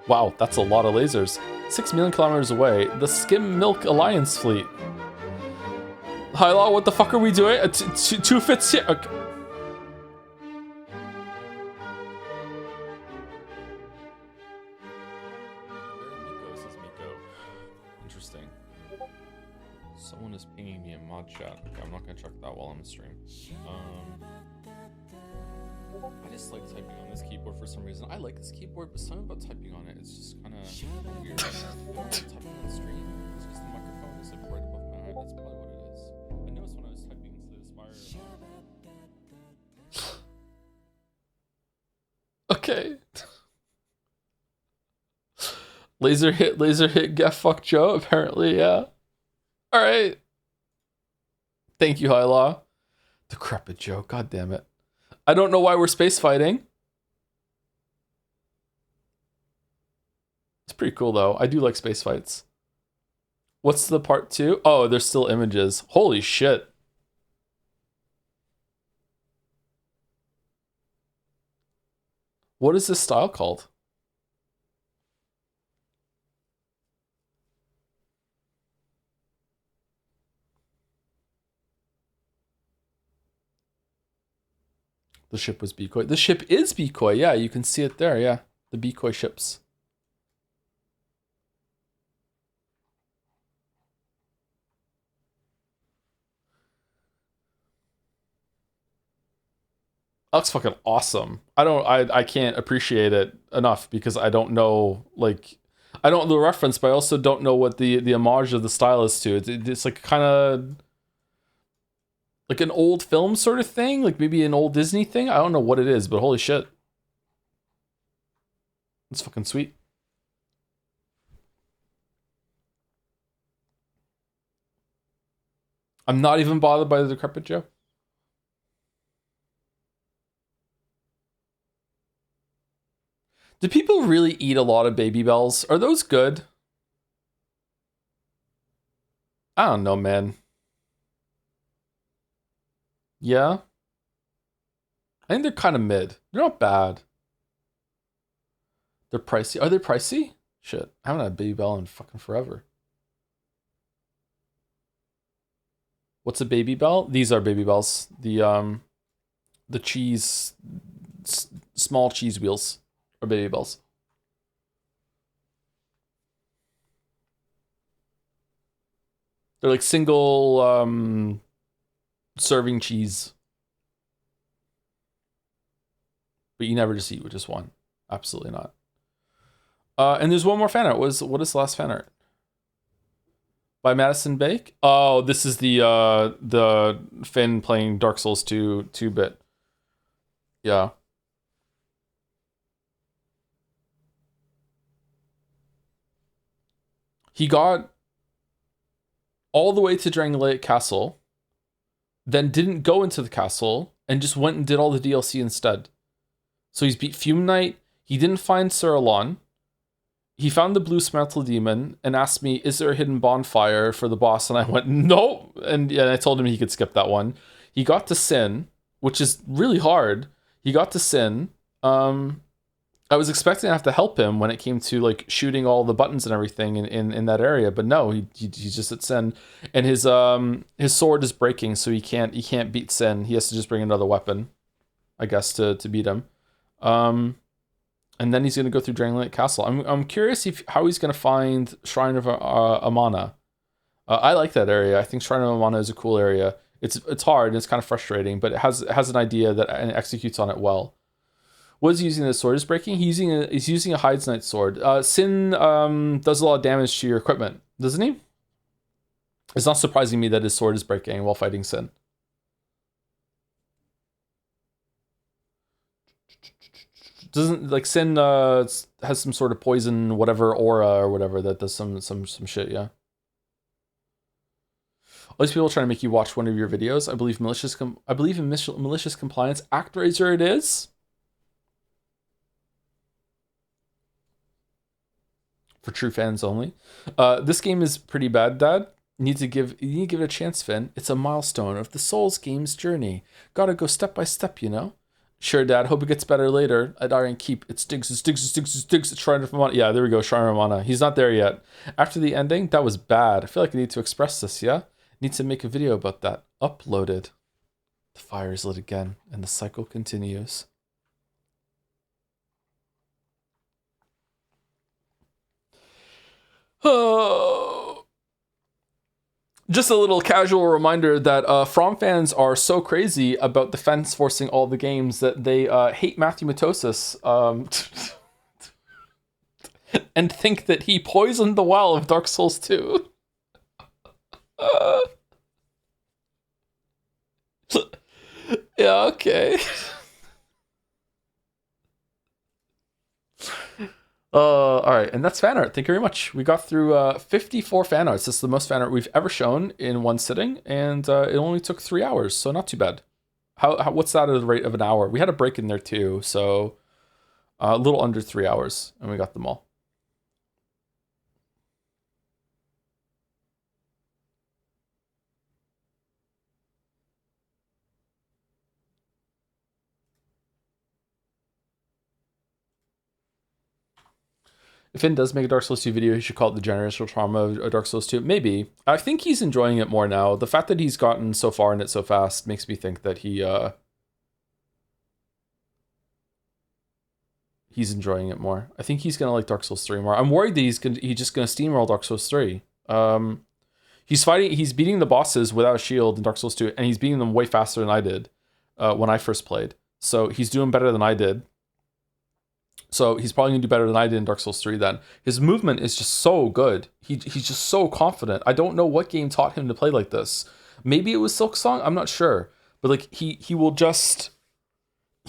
Wow, that's a lot of lasers. 6 million kilometers away, the Skim Milk Alliance fleet. High Law, what the fuck are we doing? Two fits here. Okay. Interesting. Someone is pinging me in mod chat. Okay, I'm not gonna check that while I'm in stream. I just like typing on this keyboard for some reason. I like this keyboard, but something about typing on it is just kind of weird. Typing on the stream, it's just the microphone is like right above my head. That's probably what it is. I noticed when I was typing into the Aspire. Okay. Laser hit, get fuck Joe, apparently, yeah. Alright. Thank you, High Law. Decrepit Joe, god damn it. I don't know why we're space fighting. pretty cool though. I do like space fights. What's the part 2? Oh, there's still images. Holy shit. What is this style called? The ship was Becoy. The ship is Becoy. Yeah, you can see it there. Yeah, the Becoy ships. That looks fucking awesome. I can't appreciate it enough because I don't know, like, I don't know the reference, but I also don't know what the homage of the style is to. It's like kind of like an old film sort of thing, like maybe an old Disney thing. I don't know what it is, but holy shit. It's fucking sweet. I'm not even bothered by the Decrepit Joe. Do people really eat a lot of Baby Bells? Are those good? I don't know, man. Yeah? I think they're kind of mid. They're not bad. They're pricey. Are they pricey? Shit. I haven't had a Baby Bell in fucking forever. What's a Baby Bell? These are Baby Bells. The cheese, small cheese wheels are Baby Bells. They're like single serving cheese. But you never just eat with just one. Absolutely not. And there's one more fan art. What is the last fan art? By Madison Bake? Oh, this is the Finn playing Dark Souls 2-bit. Yeah. He got all the way to Drangleic Castle, then didn't go into the castle, and just went and did all the DLC instead. So he's beat Fume Knight, he didn't find Suralon, he found the Blue Smetal Demon, and asked me, is there a hidden bonfire for the boss? And I went, no! And I told him he could skip that one. He got to Sin, which is really hard. He got to Sin. I was expecting to have to help him when it came to like shooting all the buttons and everything in that area, but no, he's just at Sin, and his sword is breaking, so he can't beat Sin. He has to just bring another weapon, I guess, to beat him. And then he's gonna go through Drangleic Castle. I'm curious how he's gonna find Shrine of Amana. I like that area. I think Shrine of Amana is a cool area. It's hard and it's kind of frustrating, but it has an idea that and executes on it well. What is he using? The sword is breaking. He's using a Hides Knight sword. Sin does a lot of damage to your equipment, doesn't he? It's not surprising me that his sword is breaking while fighting Sin. Doesn't like Sin has some sort of poison, whatever aura or whatever that does some shit. Yeah. All these people trying to make you watch one of your videos. I believe in malicious compliance. ActRaiser it is. For true fans only. This game is pretty bad, Dad. You need to give it a chance, Finn. It's a milestone of the Souls game's journey. Gotta go step by step, you know? Sure, Dad. Hope it gets better later. At Iron Keep. It stinks. Shrine of Amana. Yeah, there we go. Shrine of Amana. He's not there yet. After the ending, that was bad. I feel like I need to express this, yeah? Need to make a video about that. Uploaded. The fire is lit again, and the cycle continues. Oh. Just a little casual reminder that From fans are so crazy about Defense forcing all the games that they hate Matthew Matosis and think that he poisoned the well of Dark Souls 2. Yeah, okay. All right, and that's fan art. Thank you very much. We got through 54 fan arts. This is the most fan art we've ever shown in one sitting, and it only took 3 hours, so not too bad. What's that at the rate of an hour? We had a break in there too, so a little under 3 hours, and we got them all. If Finn does make a Dark Souls 2 video, he should call it the generational trauma of Dark Souls 2. Maybe. I think he's enjoying it more now. The fact that he's gotten so far in it so fast makes me think that he's enjoying it more. I think he's gonna like Dark Souls 3 more. I'm worried that he's just gonna steamroll Dark Souls 3. He's beating the bosses without a shield in Dark Souls 2, and he's beating them way faster than I did when I first played. So he's doing better than I did. So he's probably gonna do better than I did in Dark Souls 3 then. His movement is just so good. He's just so confident. I don't know what game taught him to play like this. Maybe it was Silksong, I'm not sure. But like he will just,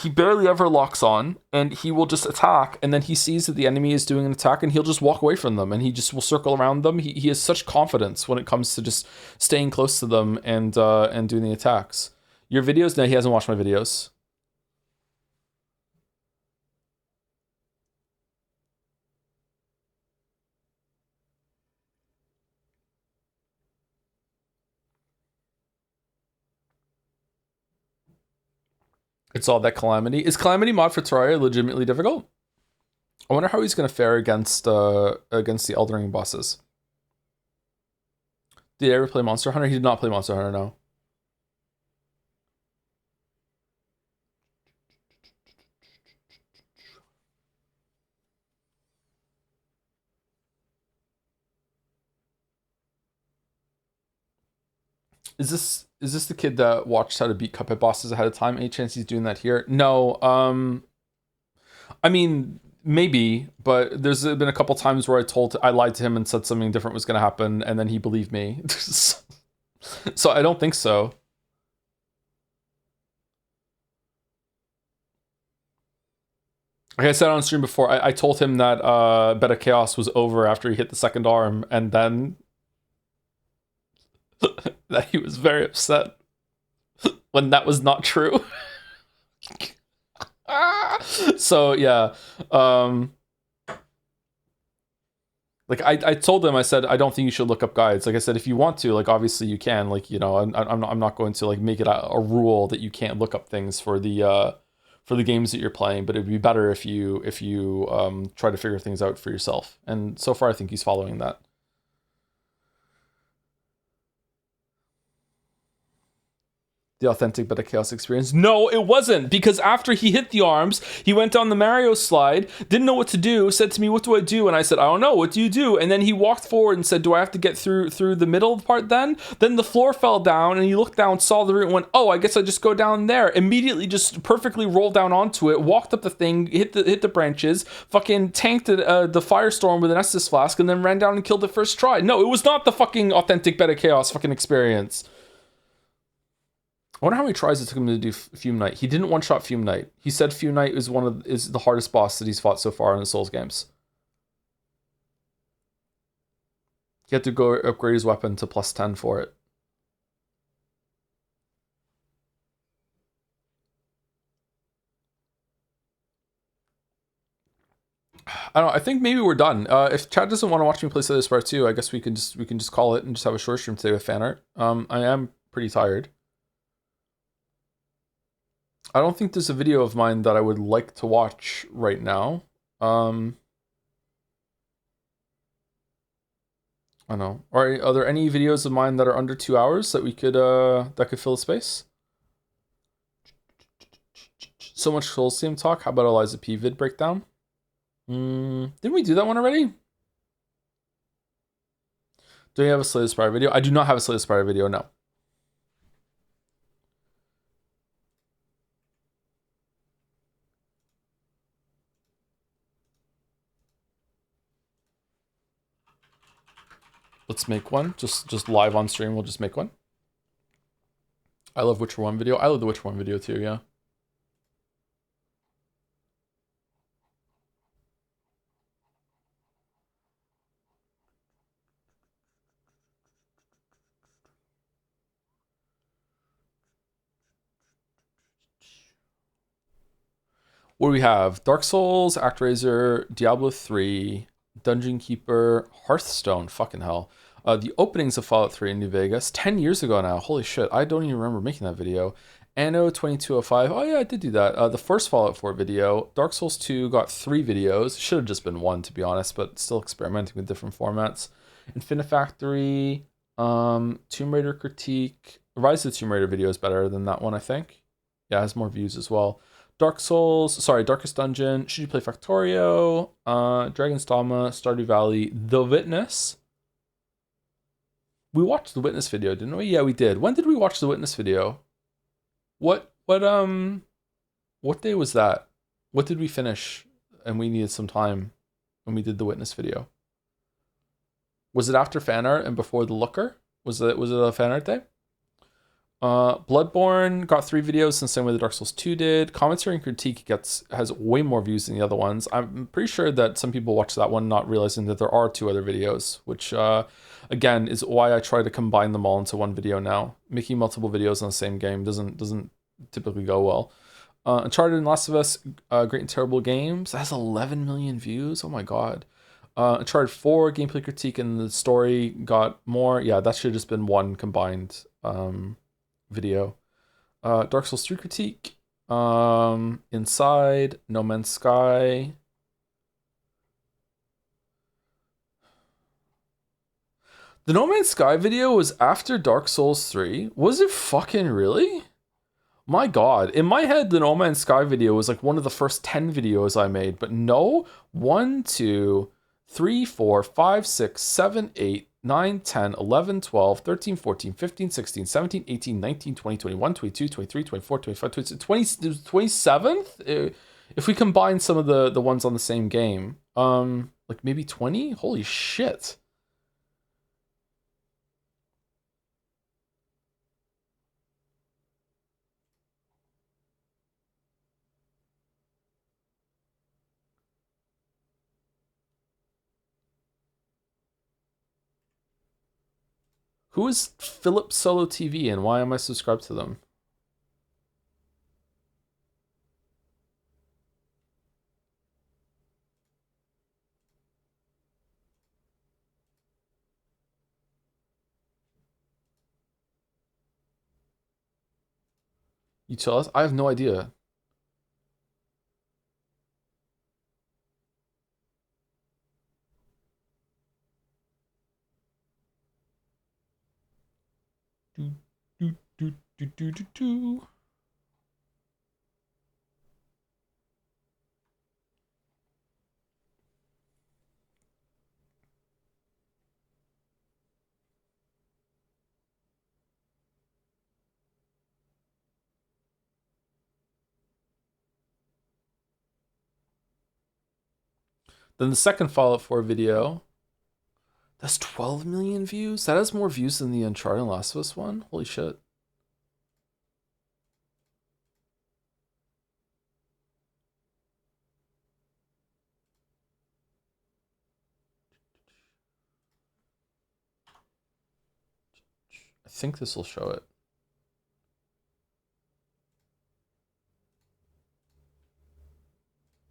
he barely ever locks on, and he will just attack, and then he sees that the enemy is doing an attack, and he'll just walk away from them, and he just will circle around them. He has such confidence when it comes to just staying close to them and doing the attacks. Your videos? No, he hasn't watched my videos. It's all that Calamity. Is Calamity mod for Terraria legitimately difficult? I wonder how he's going to fare against the Elden Ring bosses. Did he ever play Monster Hunter? He did not play Monster Hunter, no. Is this the kid that watched how to beat Cuphead bosses ahead of time? Any chance he's doing that here? No. I mean, maybe, but there's been a couple times where I lied to him and said something different was going to happen, and then he believed me. So I don't think so. Like I said on stream before, I told him that Beta Chaos was over after he hit the second arm, and then that he was very upset when that was not true. So yeah, like I told him, I said, I don't think you should look up guides. Like I said, if you want to, like obviously you can. Like, you know, I'm not going to like make it a rule that you can't look up things for the games that you're playing. But it'd be better if you try to figure things out for yourself. And so far, I think he's following that. The authentic Beta Chaos experience. No, it wasn't, because after he hit the arms, he went down the Mario slide, didn't know what to do, said to me, what do I do? And I said, I don't know, what do you do? And then he walked forward and said, do I have to get through the middle part then? Then the floor fell down, and he looked down, saw the root, and went, oh, I guess I just go down there. Immediately just perfectly rolled down onto it, walked up the thing, hit the branches, fucking tanked the firestorm with an Estus flask, and then ran down and killed it first try. No, it was not the fucking authentic Beta Chaos fucking experience. I wonder how many tries it took him to do Fume Knight. He didn't one-shot Fume Knight. He said Fume Knight is the hardest boss that he's fought so far in the Souls games. He had to go upgrade his weapon to +10 for it. I don't know. I think maybe we're done. If Chad doesn't want to watch me play Slay the Spire 2, I guess we can just call it and just have a short stream today with Fanart. I am pretty tired. I don't think there's a video of mine that I would like to watch right now. I don't know. Are there any videos of mine that are under 2 hours that we could that could fill the space? So much Souls team talk. How about Eliza P vid breakdown? Didn't we do that one already? Do you have a Slay the Spire video? I do not have a Slay the Spire video, no. Let's make one. Just live on stream, we'll just make one. I love Witcher 1 video. I love the Witcher 1 video too, yeah. What do we have? Dark Souls, ActRaiser, Diablo 3, Dungeon Keeper, Hearthstone, fucking hell. The openings of Fallout 3 in New Vegas, 10 years ago now, holy shit, I don't even remember making that video. Anno 2205. Oh yeah, I did do that. The first Fallout 4 video. Dark Souls 2 got 3 videos. Should have just been 1 to be honest, but still experimenting with different formats. Infinifactory, Tomb Raider critique. Rise of the Tomb Raider video is better than that one, I think. Yeah, it has more views as well. Darkest Dungeon, Should You Play Factorio, Dragon's Dogma, Stardew Valley, The Witness. We watched the Witness video, didn't we? Yeah, we did. When did we watch the Witness video? What day was that? What did we finish and we needed some time when we did the Witness video? Was it after Fanart and before the Looker? Was it a Fanart day? Bloodborne got 3 videos in the same way the Dark Souls 2 did. Commentary and critique has way more views than the other ones. I'm pretty sure that some people watch that one not realizing that there are 2 other videos, which again is why I try to combine them all into one video now. Making multiple videos on the same game doesn't typically go well. Uncharted and Last of Us, Great and Terrible Games, that has 11 million views. Oh my god. Uncharted 4 gameplay critique and the story got more. Yeah, that should have just been one combined video. Dark Souls 3 critique, Inside, No Man's Sky. The No Man's Sky video was after Dark Souls 3? Was it fucking really? My god, in my head the No Man's Sky video was like one of the first 10 videos I made, but no. 1, 2, 3, 4, 5, 6, 7, 8, 9, 10, 11, 12, 13, 14, 15, 16, 17, 18, 19, 20, 21, 22, 23, 24, 25, 26, 27th? If we combine some of the ones on the same game, like maybe 20? Holy shit. Who is Philip Solo TV and why am I subscribed to them? You tell us? I have no idea. Do. Then the second Fallout 4 video, that's 12 million views? That has more views than the Uncharted and Last of Us one? Holy shit. I think this will show it.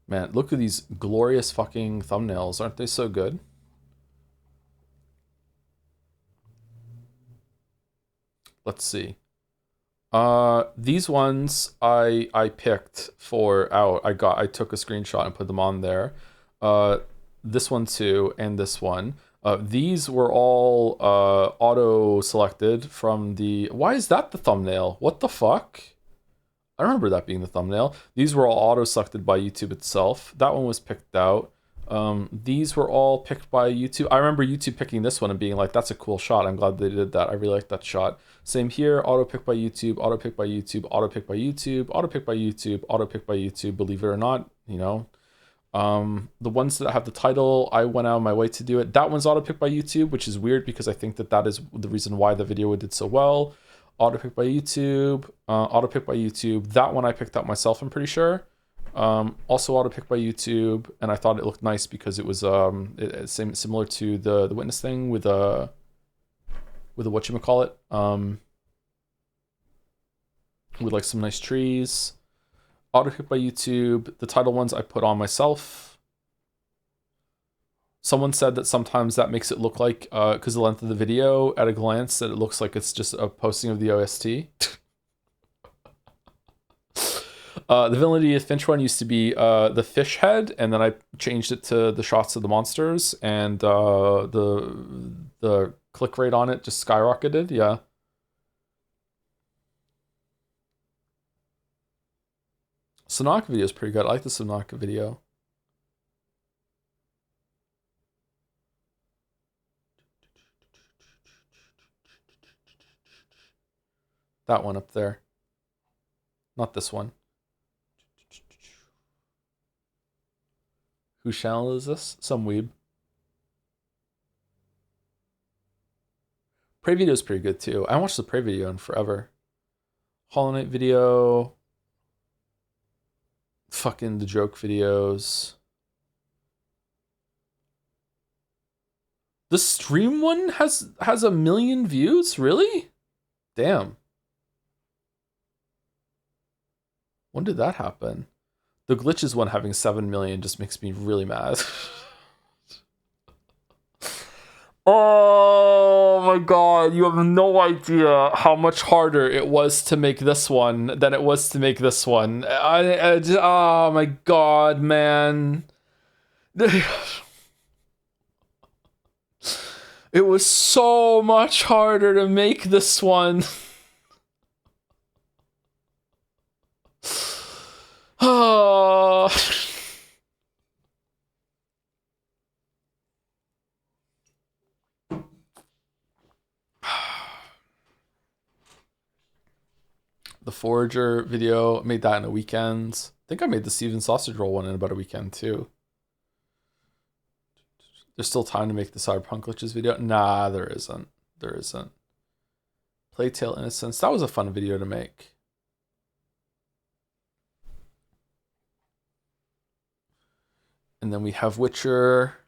Man, look at these glorious fucking thumbnails. Aren't they so good? Let's see. These ones I picked for out. I took a screenshot and put them on there. This one too, and this one. These were all auto selected from the. Why is that the thumbnail? What the fuck? I remember that being the thumbnail. These were all auto selected by YouTube itself. That one was picked out. These were all picked by YouTube. I remember YouTube picking this one and being like, that's a cool shot. I'm glad they did that. I really like that shot. Same here, auto pick by YouTube, auto pick by YouTube, auto pick by YouTube, auto pick by YouTube, auto pick by YouTube, believe it or not, you know. The ones that have the title, I went out of my way to do it. That one's auto pick by YouTube, which is weird because I think that is the reason why the video did so well. Auto pick by YouTube, auto pick by YouTube. That one I picked out myself, I'm pretty sure. Also auto pick by YouTube, and I thought it looked nice because it was similar to the Witness thing with a whatchamacallit, with like some nice trees. Auto pick by YouTube. The title ones I put on myself. Someone said that sometimes that makes it look like, because the length of the video, at a glance, that it looks like it's just a posting of the OST. The Villainy of Finch one used to be the fish head, and then I changed it to the shots of the monsters, and the click rate on it just skyrocketed. Yeah. Sonaka video is pretty good. I like the Sonaka video. That one up there. Not this one. Whose channel is this? Some weeb. Prey video is pretty good too. I haven't watched the Prey video in forever. Hollow Knight video. Fucking the joke videos. The stream one has 1 million views? Really? Damn. When did that happen? The glitches one having 7 million just makes me really mad. Oh my god, you have no idea how much harder it was to make this one than it was to make this one. Oh my god, man. It was so much harder to make this one. Oh. The Forager video, made that in a weekend. I think I made the Steven Sausage Roll one in about a weekend too. There's still time to make the Cyberpunk glitches video. Nah, there isn't. There isn't. Playtale Innocence. That was a fun video to make. And then we have Witcher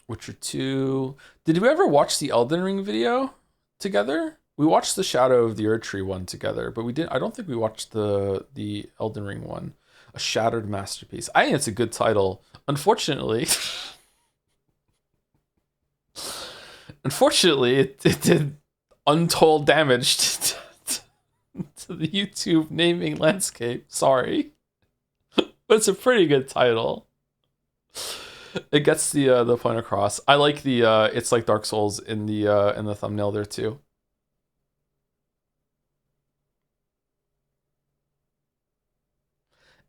2. Did we ever watch the Elden Ring video together? We watched the Shadow of the Erdtree one together, but we didn't. I don't think we watched the Elden Ring one. A Shattered Masterpiece. I think it's a good title. Unfortunately, it did untold damage to the YouTube naming landscape. Sorry, but it's a pretty good title. It gets the point across. I like the it's like Dark Souls in the thumbnail there too.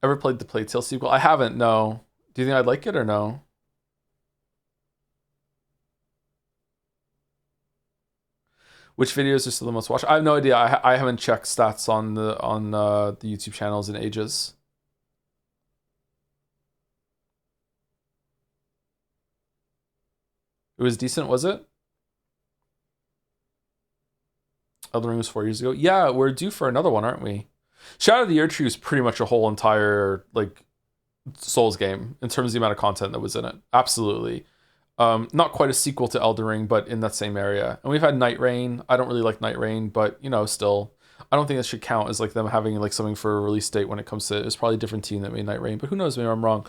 Ever played the Plague Tale sequel? I haven't, no. Do you think I'd like it or no? Which videos are still the most watched? I have no idea. I haven't checked stats on the YouTube channels in ages. It was decent, was it? Elden Ring was 4 years ago. Yeah, we're due for another one, aren't we? Shadow of the Erdtree was pretty much a whole entire like Souls game in terms of the amount of content that was in it. Absolutely. Not quite a sequel to Elden Ring, but in that same area. And we've had Night Rain. I don't really like Night Rain, but you know, still, I don't think that should count as like them having like something for a release date when it comes to it. It's probably a different team that made Night Rain, but who knows? Maybe I'm wrong.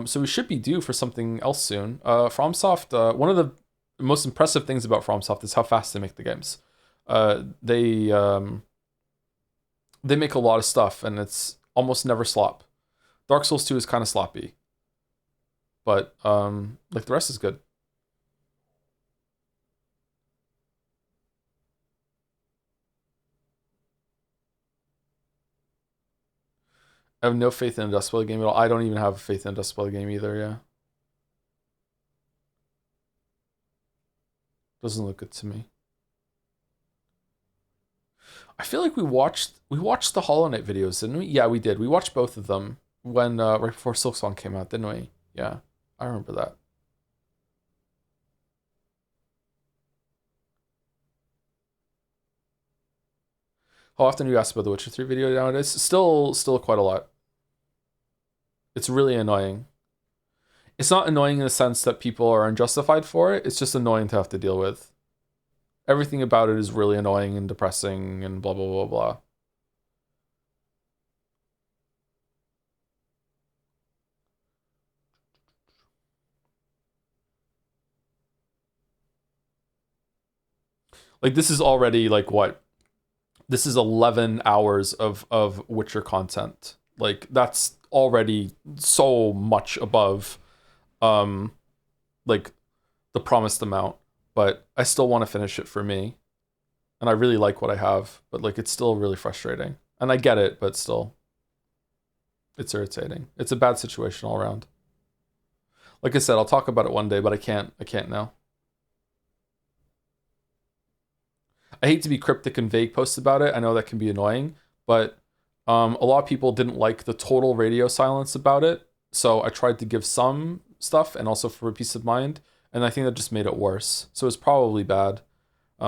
So we should be due for something else soon. FromSoft. One of the most impressive things about FromSoft is how fast they make the games. They make a lot of stuff, and it's almost never slop. Dark Souls 2 is kind of sloppy, but like the rest is good. I have no faith in a Dust Bowl game at all. I don't even have faith in a Dust Bowl game either, yeah. Doesn't look good to me. I feel like we watched the Hollow Knight videos, didn't we? Yeah, we did. We watched both of them when right before Silksong came out, didn't we? Yeah, I remember that. How often do you ask about the Witcher 3 video nowadays? Still quite a lot. It's really annoying. It's not annoying in the sense that people are unjustified for it. It's just annoying to have to deal with. Everything about it is really annoying and depressing and blah, blah, blah, blah. Like, this is already, like, what? This is 11 hours of Witcher content Like that's already so much above like the promised amount, but I still want to finish it for me. And I really like what I have, but like it's still really frustrating. And I get it, but still it's irritating. It's a bad situation all around. Like I said, I'll talk about it one day, but I can't now. I hate to be cryptic and vague posts about it. I know that can be annoying, but a lot of people didn't like the total radio silence about it. So I tried to give some stuff and also for peace of mind. And I think that just made it worse. So it's probably bad.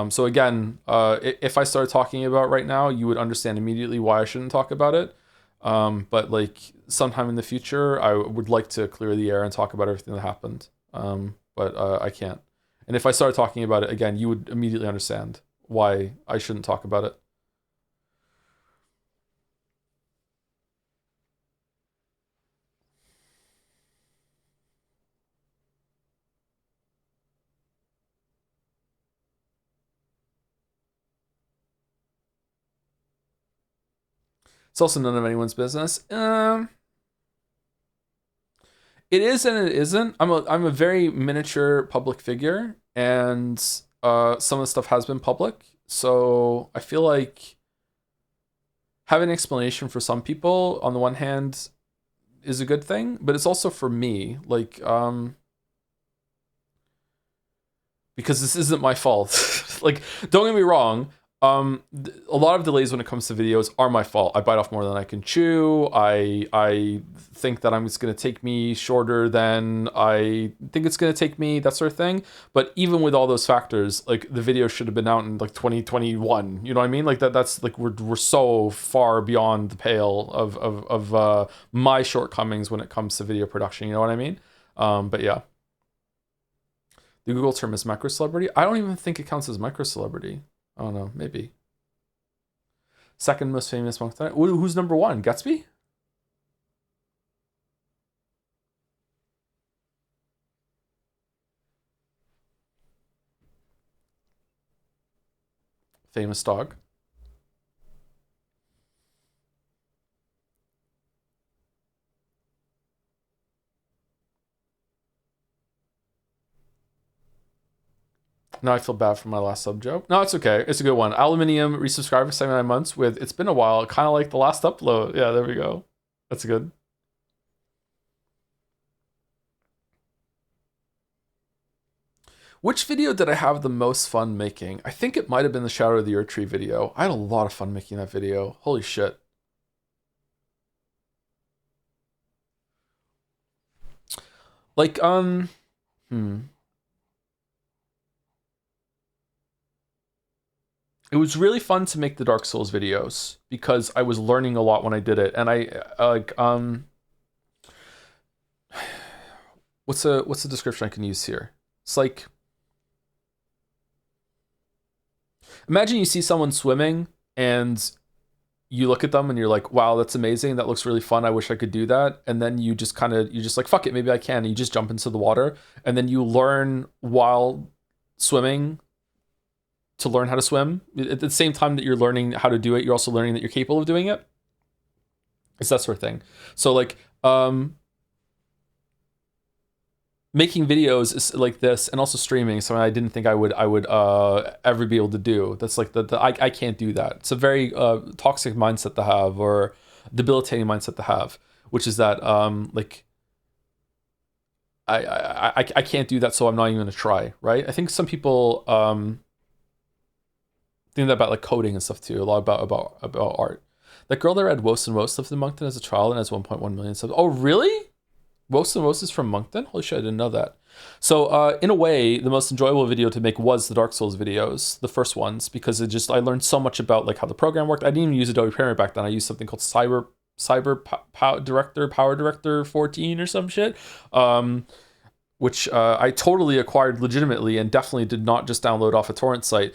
So again, if I started talking about it right now, you would understand immediately why I shouldn't talk about it. But like sometime in the future, I would like to clear the air and talk about everything that happened. But I can't. And if I started talking about it again, you would immediately understand why I shouldn't talk about it. It's also none of anyone's business. It is and it isn't. I'm a very miniature public figure, and some of the stuff has been public. So I feel like having an explanation for some people, on the one hand, is a good thing, but it's also for me, like because this isn't my fault. Like, don't get me wrong. A lot of delays when it comes to videos are my fault. I bite off more than I can chew. I think that it's going to take me shorter than I think it's going to take me, that sort of thing. But even with all those factors, like the video should have been out in like 2021. You know what I mean? Like that's like we're so far beyond the pale of my shortcomings when it comes to video production. You know what I mean? But yeah. The Google term is micro celebrity. I don't even think it counts as micro celebrity. I don't know, maybe. Second most famous monk. Who's number one? Gatsby? Famous dog. Now I feel bad for my last sub joke. No, it's okay. It's a good one. Aluminium resubscribed for 79 months with "It's been a while," kind of like the last upload. Yeah, there we go. That's good. Which video did I have the most fun making? I think it might have been the Shadow of the Earth Tree video. I had a lot of fun making that video. Holy shit. Like, It was really fun to make the Dark Souls videos because I was learning a lot when I did it, and I like what's the description I can use here? It's like, imagine you see someone swimming and you look at them and you're like, wow, that's amazing. That looks really fun. I wish I could do that. And then you just like, fuck it, maybe I can. And you just jump into the water and then you learn while swimming to learn how to swim. At the same time that you're learning how to do it, you're also learning that you're capable of doing it. It's that sort of thing. So like, making videos is like this, and also streaming, something I didn't think I would ever be able to do. That's like I can't do that. It's a very toxic mindset to have, or debilitating mindset to have, which is that like I can't do that, so I'm not even gonna try. Right? I think some people think that about like coding and stuff too. A lot about art. That girl that read Wost and Wost lived in Moncton as a child and has 1.1 million subs. Oh really? Wost and Wost is from Moncton? Holy shit, I didn't know that. So in a way, the most enjoyable video to make was the Dark Souls videos, the first ones, because I learned so much about like how the program worked. I didn't even use Adobe Premiere back then. I used something called Power Director 14 or some shit, which I totally acquired legitimately and definitely did not just download off a torrent site.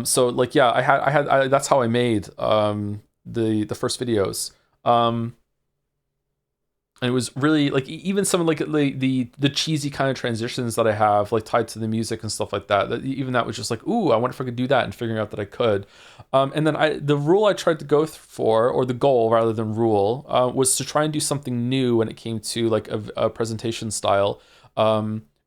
So like yeah, that's how I made the first videos. And it was really like even some of like the cheesy kind of transitions that I have like tied to the music and stuff like that. Even that was just like, ooh, I wonder if I could do that, and figuring out that I could. And then the rule I tried to go for, or the goal rather than rule, was to try and do something new when it came to like a presentation style.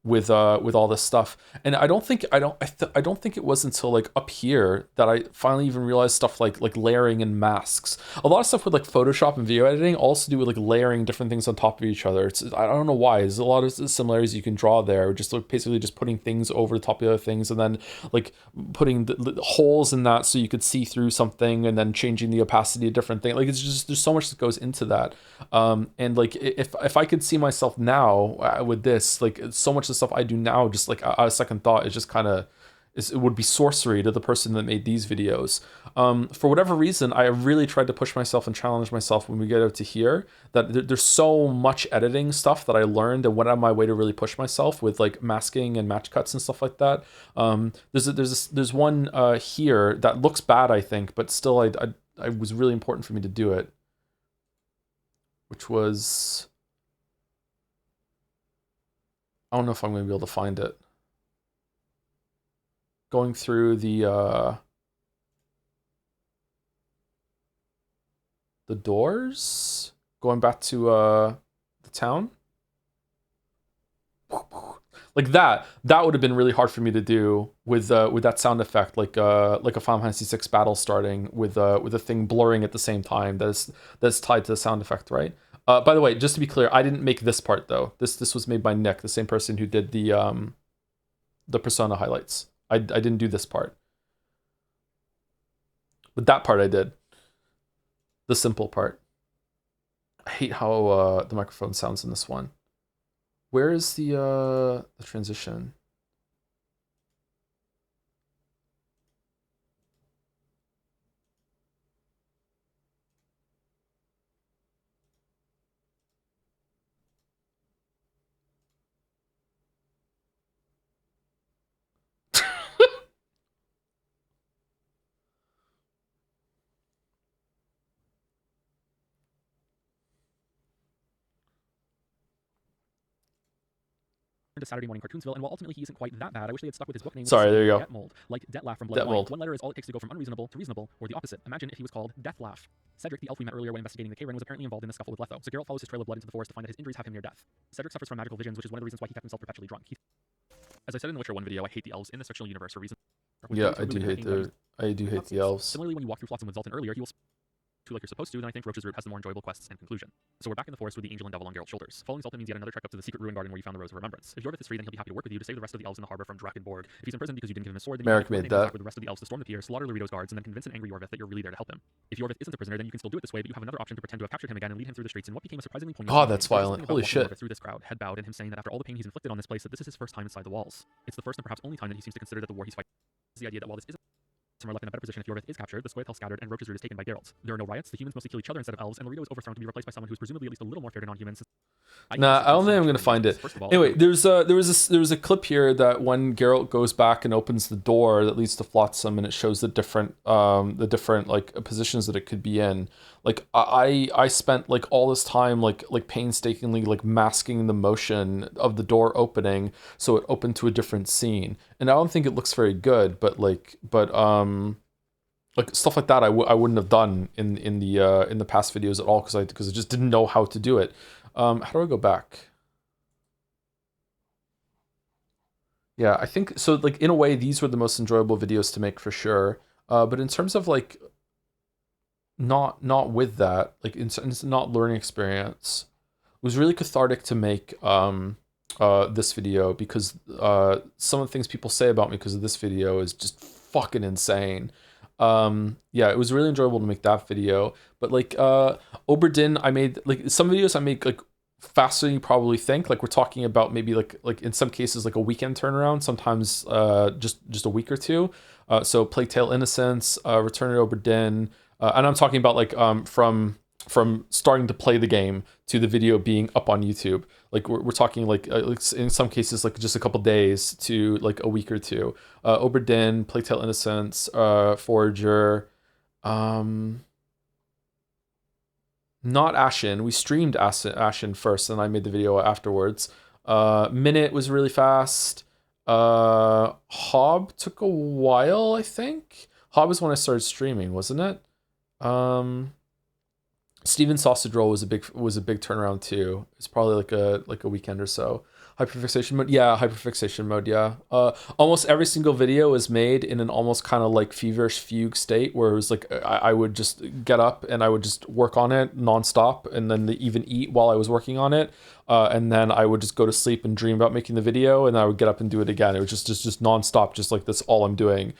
With all this stuff, and I don't think I don't think it was until like up here that I finally even realized stuff like layering and masks. A lot of stuff with like Photoshop and video editing also do with like layering different things on top of each other. I don't know why. There's a lot of similarities you can draw there. Just like basically just putting things over the top of the other things, and then like putting the holes in that so you could see through something, and then changing the opacity of different things. Like it's just there's so much that goes into that. And like if I could see myself now with this, like so much of the stuff I do now, just like a second thought, is just kind of it would be sorcery to the person that made these videos. For whatever reason, I really tried to push myself and challenge myself when we get out to here. That there's so much editing stuff that I learned and went out of my way to really push myself with like masking and match cuts and stuff like that. There's one here that looks bad, I think, but still I was really important for me to do it, which was, I don't know if I'm going to be able to find it. Going through the doors, going back to the town. Like that would have been really hard for me to do with that sound effect, like a Final Fantasy VI battle starting with a thing blurring at the same time. That's tied to the sound effect, right? By the way, just to be clear, I didn't make this part though. This was made by Nick, the same person who did the Persona highlights. I didn't do this part, but that part I did. The simple part. I hate how the microphone sounds in this one. Where is the transition? To Saturday Morning Cartoonsville, and while ultimately he isn't quite that bad, I wish they had stuck with his book name. Sorry, there you go. Debt Mold, like Debt Laugh from Blood Debt Wine. Mold. One letter is all it takes to go from unreasonable to reasonable, or the opposite. Imagine if he was called Death Laugh. Cedric, the elf we met earlier when investigating the K-Ring, was apparently involved in the scuffle with Letho, so Geralt follows his trail of blood into the forest to find that his injuries have him near death. Cedric suffers from magical visions, which is one of the reasons why he kept himself perpetually drunk. As I said in the Witcher 1 video, I hate the elves in this fictional universe for reasons. Yeah, I do hate the elves. Similarly, when you walk through Flotsam with Zoltan earlier, he will to like you're supposed to, then I think Roach's route has the more enjoyable quests and conclusion. So we're back in the forest with the angel and devil on Geralt's shoulders. Following Zoltan means yet another trek up to the secret ruin garden where you found the Rose of Remembrance. If Yorvith is free, then he'll be happy to work with you to save the rest of the elves in the harbor from Drakenborg. If he's in prison because you didn't give him a sword, then Merrick made that. with the rest of the elves to storm the pier, slaughter Lorito's guards, and then convince an angry Yorvith that you're really there to help him. If Yorvith isn't a prisoner, then you can still do it this way, but you have another option to pretend to have captured him again and lead him through the streets in what became a surprisingly poignant. Oh, that's violent. Holy shit. Through this crowd, head bowed, and him saying that after all the pain he's inflicted on this place, that this is his first time inside the walls. It's the first and perhaps only time that he seems to consider that the war he's fighting is the idea that while this isn't some are left in a better position if Yorvith is captured, the Scoia'tael scattered, and Roach's route is taken by Geralt. There are no riots, the humans mostly kill each other instead of elves, and Lorito is overthrown to be replaced by someone who's presumably at least a little more fair to non-humans. Nah, I don't think I'm gonna find it. Anyway, there was a clip here that when Geralt goes back and opens the door that leads to Flotsam, and it shows the different like positions that it could be in. Like I spent like all this time like painstakingly like masking the motion of the door opening so it opened to a different scene, and I don't think it looks very good. But like stuff like that I wouldn't have done in the past videos at all because I just didn't know how to do it. How do I go back? Yeah, I think so. Like in a way, these were the most enjoyable videos to make for sure. But in terms of like not with that, like it's not learning experience. It was really cathartic to make this video because some of the things people say about me because of this video is just fucking insane. Yeah, it was really enjoyable to make that video. But like Oberdin, I made like some videos I make like faster than you probably think. Like we're talking about maybe like in some cases like a weekend turnaround, sometimes just a week or two. So Plague Tale Innocence, Return to Oberdin, and I'm talking about like from starting to play the game to the video being up on YouTube. Like we're talking like in some cases like just a couple days to like a week or two. Oberdin, Plague Tale Innocence, Forager, Not Ashen. We streamed Ashen first, and I made the video afterwards. Minute was really fast. Hob took a while, I think. Hob was when I started streaming, wasn't it? Steven Sausage Roll was a big turnaround too. It's probably like a weekend or so. Hyperfixation mode, yeah. Hyperfixation mode, yeah. Almost every single video is made in an almost kind of like feverish fugue state, where it was like I would just get up and I would just work on it nonstop, and then even eat while I was working on it, and then I would just go to sleep and dream about making the video, and then I would get up and do it again. It was just nonstop, just like that's all I'm doing.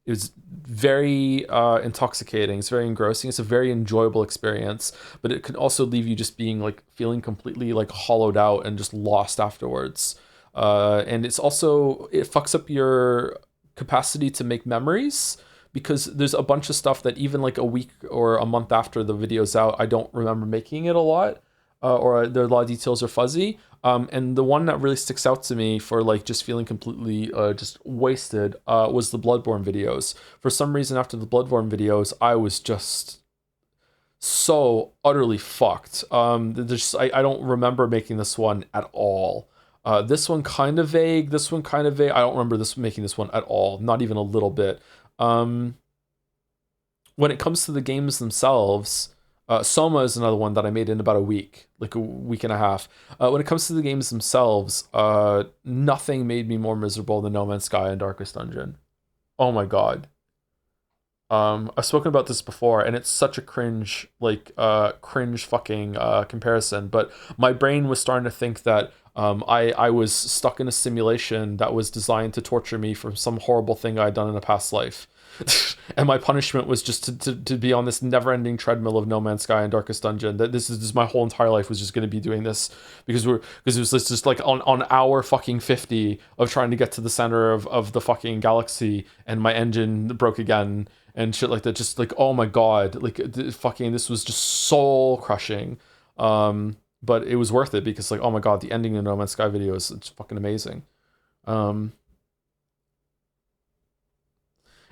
It was very intoxicating. It's very engrossing. It's a very enjoyable experience, but it could also leave you just being like feeling completely like hollowed out and just lost afterwards. And it fucks up your capacity to make memories, because there's a bunch of stuff that even like a week or a month after the video's out, I don't remember making it a lot, or a lot of details are fuzzy. And the one that really sticks out to me for like just feeling completely just wasted was the Bloodborne videos. For some reason, after the Bloodborne videos, I was just so utterly fucked. I don't remember making this one at all. This one kind of vague. This one kind of vague. I don't remember making this one at all. Not even a little bit. When it comes to the games themselves, Soma is another one that I made in about a week, like a week and a half. When it comes to the games themselves, nothing made me more miserable than No Man's Sky and Darkest Dungeon. Oh my god. I've spoken about this before, and it's such a cringe fucking comparison, but my brain was starting to think that I was stuck in a simulation that was designed to torture me from some horrible thing I'd done in a past life. And my punishment was just to be on this never-ending treadmill of No Man's Sky and Darkest Dungeon. That this is just my whole entire life was just going to be doing this, because it was just like on hour fucking 50 of trying to get to the center of the fucking galaxy, and my engine broke again and shit like that. Just like, oh my god, like this was just soul crushing. But it was worth it, because like, oh my god, the ending of No Man's Sky video is it's fucking amazing.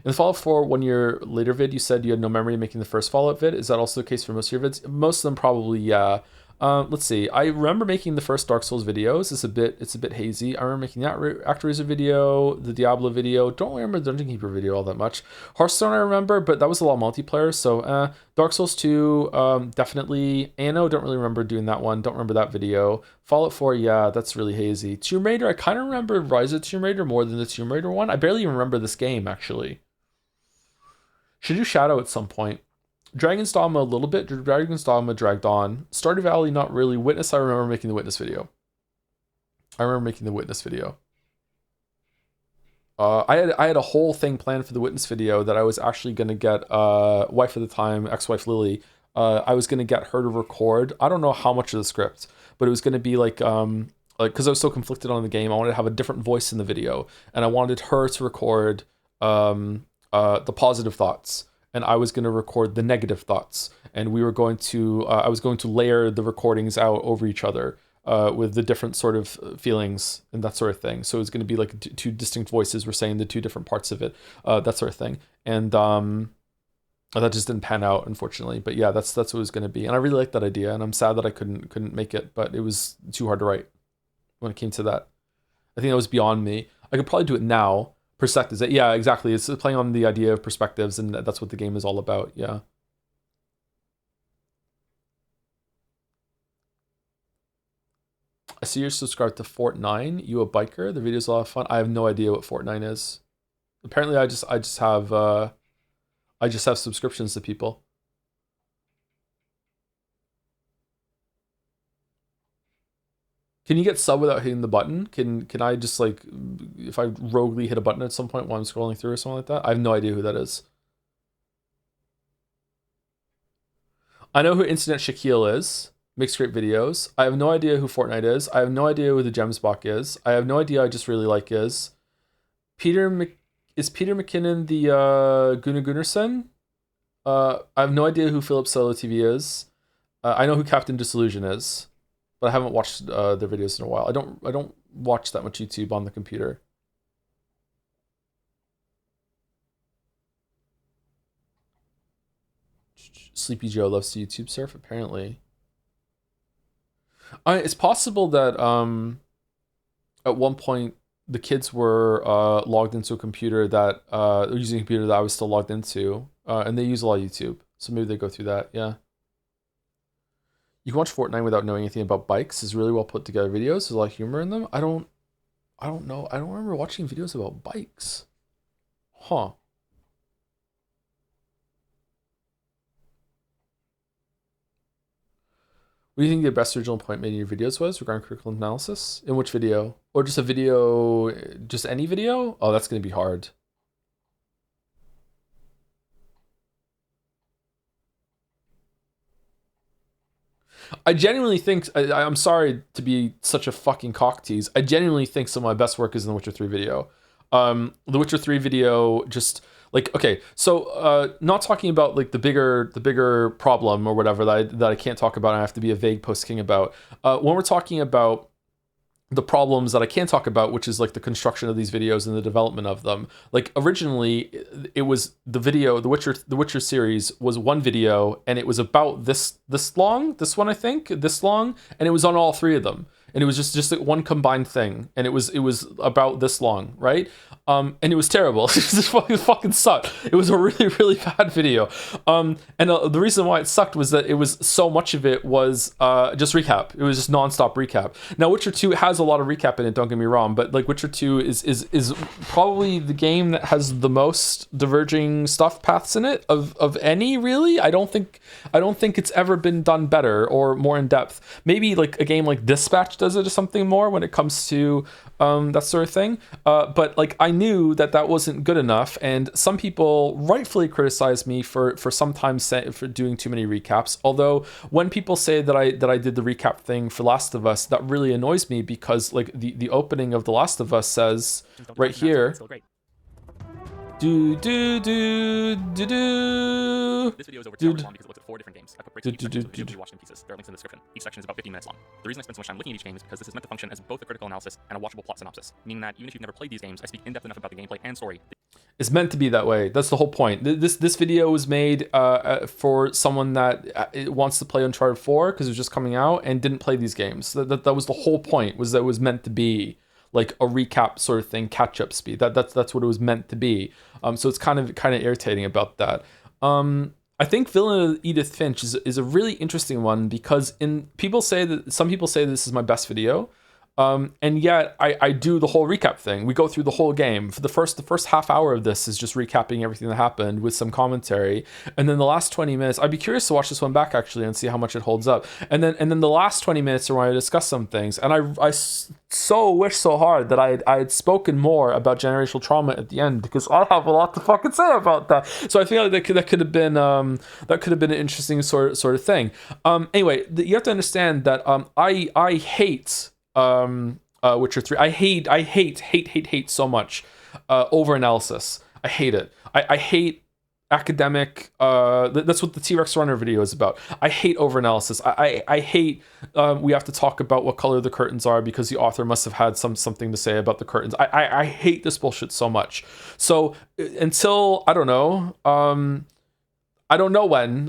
In the Fallout 4 1 year later vid, you said you had no memory making the first Fallout vid. Is that also the case for most of your vids? Most of them probably, yeah. Let's see. I remember making the first Dark Souls videos. It's a bit hazy. I remember making that ActRaiser video, the Diablo video. Don't remember the Dungeon Keeper video all that much. Hearthstone I remember, but that was a lot of multiplayer. So Dark Souls 2, definitely. Anno, don't really remember doing that one. Don't remember that video. Fallout 4, yeah, that's really hazy. Tomb Raider, I kind of remember Rise of Tomb Raider more than the Tomb Raider one. I barely even remember this game, actually. Should do Shadow at some point. Dragon's Dogma a little bit. Dragon's Dogma dragged on. Stardew Valley, not really. Witness, I remember making the Witness video. I had a whole thing planned for the Witness video that I was actually going to get wife at the time, ex-wife Lily. I was going to get her to record. I don't know how much of the script, but it was going to be like because I was so conflicted on the game, I wanted to have a different voice in the video, and I wanted her to record the positive thoughts, and I was going to record the negative thoughts, and we were going to I was going to layer the recordings out over each other with the different sort of feelings and that sort of thing. So it was going to be like two distinct voices were saying the two different parts of it, that sort of thing. And that just didn't pan out, unfortunately. But yeah, that's what it was going to be, and I really liked that idea, and I'm sad that I couldn't make it, but it was too hard to write when it came to that. I think that was beyond me. I could probably do it now. Perspectives. Yeah, exactly. It's playing on the idea of perspectives, and that's what the game is all about. Yeah. I see you're subscribed to Fort9. You a biker? The video's a lot of fun. I have no idea what Fort9 is. Apparently, I just have subscriptions to people. Can you get sub without hitting the button? Can I just like, if I roguely hit a button at some point while I'm scrolling through or something like that? I have no idea who that is. I know who Internet Shaquille is. Makes great videos. I have no idea who Fortnite is. I have no idea who the Gemsbach is. I have no idea I just really like is. Is Peter McKinnon the Gunnar Gunnarsson? I have no idea who Philip Solo TV is. I know who Captain Disillusion is, but I haven't watched their videos in a while. I don't watch that much YouTube on the computer. Sleepy Joe loves to YouTube surf, apparently. It's possible that at one point the kids were logged into a computer that using a computer that I was still logged into, and they use a lot of YouTube, so maybe they go through that. Yeah. You can watch Fortnite without knowing anything about bikes. It's really well put together videos. There's a lot of humor in them. I don't know. I don't remember watching videos about bikes. Huh. What do you think the best original point made in your videos was regarding curriculum analysis? In which video? Or just a video, just any video? Oh, that's going to be hard. I genuinely think, I'm sorry to be such a fucking cock tease. I genuinely think some of my best work is in the Witcher 3 video. The Witcher 3 video just like, okay, so not talking about like the bigger problem or whatever that I can't talk about and I have to be a vague post king about. When we're talking about the problems that I can talk about, which is like the construction of these videos and the development of them. Like originally it was the video, the Witcher series was one video and it was about this long, this one I think, this long, and it was on all three of them. And it was just like one combined thing, and it was about this long, right? And it was terrible. It just fucking sucked. It was a really bad video. And the reason why it sucked was that it was so much of it was just recap. It was just nonstop recap. Now Witcher 2 has a lot of recap in it, don't get me wrong, but like Witcher 2 is probably the game that has the most diverging stuff paths in it of any, really. I don't think it's ever been done better or more in depth. Maybe like a game like Dispatch does it or something more when it comes to that sort of thing. But like I knew that wasn't good enough, and some people rightfully criticize me for sometimes for doing too many recaps. Although when people say that I did the recap thing for Last of Us, that really annoys me because like the opening of The Last of Us says right here. Do. This video is over 2 hours long because it looks at 4 different games. I put breaks in each section so video can be watched in pieces. There are links in the description. Each section is about 15 minutes long. The reason I spend so much time looking at each game is because this is meant to function as both a critical analysis and a watchable plot synopsis, meaning that even if you've never played these games, I speak in depth enough about the gameplay and story. It's meant to be that way. That's the whole point. This video was made for someone that wants to play Uncharted 4 because it was just coming out and didn't play these games. That was the whole point. Was that it was meant to be like a recap sort of thing, catch up speed. That's what it was meant to be. So it's kind of irritating about that. I think Villain of Edith Finch is a really interesting one because some people say this is my best video. And yet I do the whole recap thing. We go through the whole game. For the first half hour of this is just recapping everything that happened with some commentary. And then the last 20 minutes, I'd be curious to watch this one back actually and see how much it holds up. And then the last 20 minutes are when I discuss some things. And I so wish so hard that I had spoken more about generational trauma at the end because I have a lot to fucking say about that. So I feel like that could have been an interesting sort of thing. Anyway, you have to understand that I hate Witcher 3. I hate so much over analysis. I hate it. I hate academic that's what the T-Rex runner video is about. I hate over analysis. I hate we have to talk about what color the curtains are because the author must have had something to say about the curtains. I hate this bullshit so much. So until I don't know when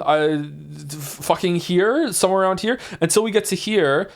fucking here, somewhere around here, until we get to here,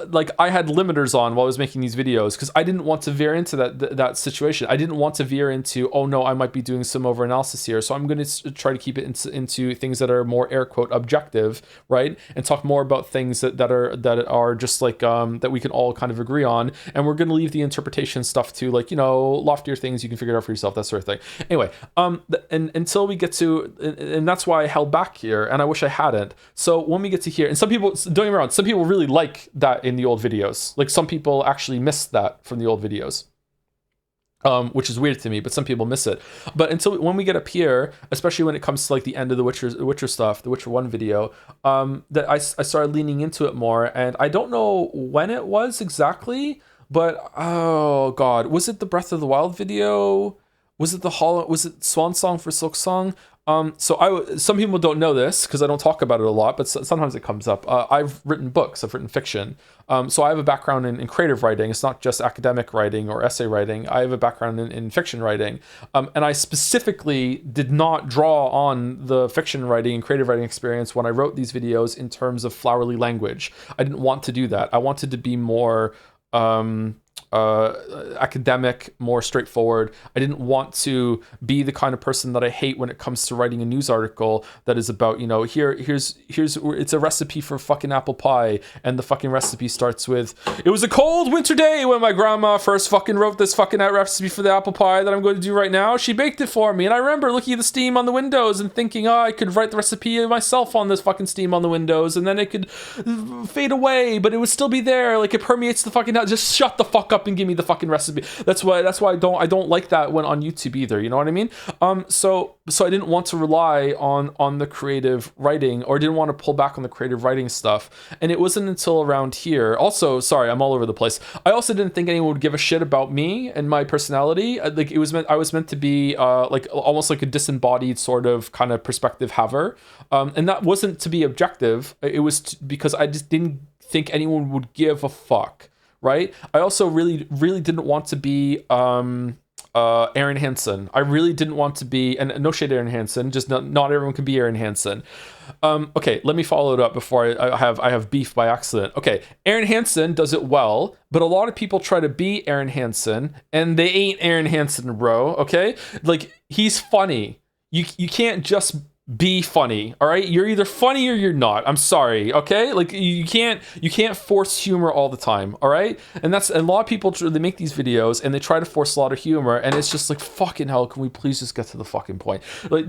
like I had limiters on while I was making these videos because I didn't want to veer into that situation. I didn't want to veer into, oh no, I might be doing some over analysis here. So I'm going to try to keep it into things that are more air quote objective, right? And talk more about things that are just like that we can all kind of agree on. And we're going to leave the interpretation stuff to like, you know, loftier things you can figure it out for yourself, that sort of thing. Anyway, and until we get to, and that's why I held back here, and I wish I hadn't. So when we get to here, and some people, don't get me wrong, some people really like that in the old videos. Like some people actually miss that from the old videos, which is weird to me, but some people miss it. But until when we get up here, especially when it comes to like the end of the Witcher stuff, the Witcher 1 video, that I started leaning into it more, and I don't know when it was exactly, but oh god, was it the Breath of the Wild video? Was it was it Swan Song for Silk Song? Some people don't know this because I don't talk about it a lot, but sometimes it comes up. I've written books, I've written fiction. So I have a background in creative writing. It's not just academic writing or essay writing. I have a background in fiction writing. And I specifically did not draw on the fiction writing and creative writing experience when I wrote these videos in terms of flowery language. I didn't want to do that. I wanted to be more academic, more straightforward. I didn't want to be the kind of person that I hate when it comes to writing a news article that is about, here's it's a recipe for fucking apple pie, and the fucking recipe starts with, it was a cold winter day when my grandma first fucking wrote this fucking recipe for the apple pie that I'm going to do right now. She baked it for me, and I remember looking at the steam on the windows and thinking, I could write the recipe myself on this fucking steam on the windows, and then it could fade away, but it would still be there, like it permeates the fucking house. Just shut the fuck up and give me the fucking recipe. That's why I don't like that when on YouTube either, you know what I mean? So I didn't want to rely on the creative writing, or didn't want to pull back on the creative writing stuff. And it wasn't until around here. Also, sorry, I'm all over the place. I also didn't think anyone would give a shit about me and my personality. Like I was meant to be like almost like a disembodied sort of kind of perspective haver. And that wasn't to be objective. It was because I just didn't think anyone would give a fuck. Right. I also really didn't want to be Aaron Hansen. I really didn't want to be, and no shade Aaron Hansen, just not everyone can be Aaron Hansen. Okay, let me follow it up before I have beef by accident. Okay, Aaron Hansen does it well, but a lot of people try to be Aaron Hansen, and they ain't Aaron Hansen, bro. Okay, like he's funny. You can't just be funny, all right? You're either funny or you're not. I'm sorry, okay? Like you can't force humor all the time, all right? And a lot of people, they make these videos and they try to force a lot of humor, and it's just like, fucking hell, can we please just get to the fucking point? Like,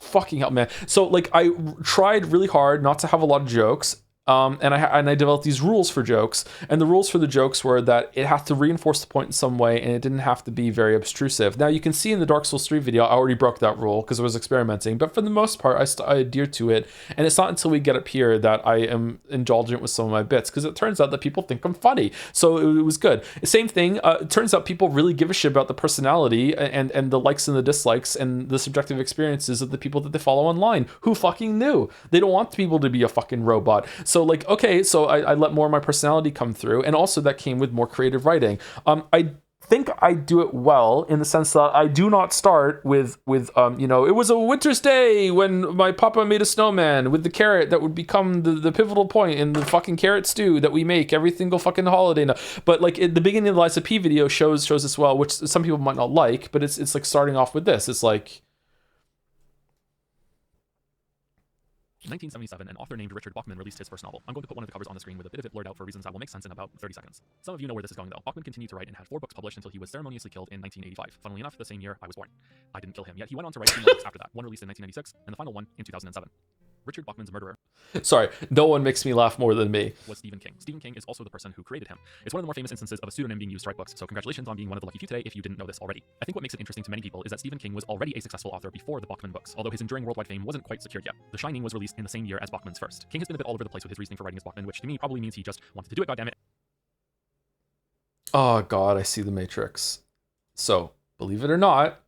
fucking hell, man. So like I tried really hard not to have a lot of jokes. And I developed these rules for jokes, and the rules for the jokes were that it had to reinforce the point in some way, and it didn't have to be very obtrusive. Now you can see in the Dark Souls 3 video, I already broke that rule because I was experimenting, but for the most part, I adhere to it, and it's not until we get up here that I am indulgent with some of my bits, because it turns out that people think I'm funny, so it was good. Same thing, it turns out people really give a shit about the personality and the likes and the dislikes and the subjective experiences of the people that they follow online. Who fucking knew? They don't want people to be a fucking robot. So like, okay, so I let more of my personality come through, and also that came with more creative writing. I think I do it well in the sense that I do not start with it was a winter's day when my papa made a snowman with the carrot that would become the pivotal point in the fucking carrot stew that we make every single fucking holiday now. But like at the beginning of the Liza P video shows this well, which some people might not like, but it's like starting off with this. It's like, 1977, an author named Richard Bachman released his first novel. I'm going to put one of the covers on the screen with a bit of it blurred out for reasons that will make sense in about 30 seconds. Some of you know where this is going though. Bachman continued to write and had 4 books published until he was ceremoniously killed in 1985. Funnily enough, the same year I was born. I didn't kill him, yet he went on to write 2 more books after that, one released in 1996 and the final one in 2007. Richard Bachman's murderer. Sorry, no one makes me laugh more than me. Was Stephen King. Stephen King is also the person who created him. It's one of the more famous instances of a pseudonym being used to write books, so congratulations on being one of the lucky few today if you didn't know this already. I think what makes it interesting to many people is that Stephen King was already a successful author before the Bachman books, although his enduring worldwide fame wasn't quite secured yet. The Shining was released in the same year as Bachman's first. King has been a bit all over the place with his reasoning for writing his Bachman, which to me probably means he just wanted to do it, goddammit. Oh god, I see the Matrix. So, believe it or not,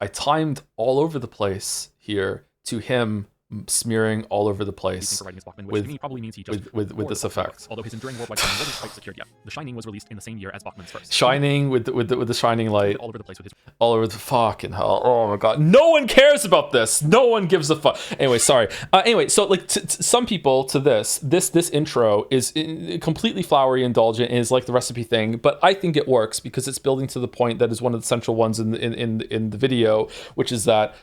I timed all over the place here to him smearing all over the place with probably means he just with this effect. Although his enduring worldwide fame wasn't quite secured yet. The Shining was released in the same year as Bachman's first. Shining with the shining light all over the place with his all over the fucking hell. Oh my god, no one cares about this. No one gives a fuck. Anyway, sorry. Anyway, so like some people to this intro is completely flowery, indulgent, and is like the recipe thing, but I think it works because it's building to the point that is one of the central ones in the video, which is that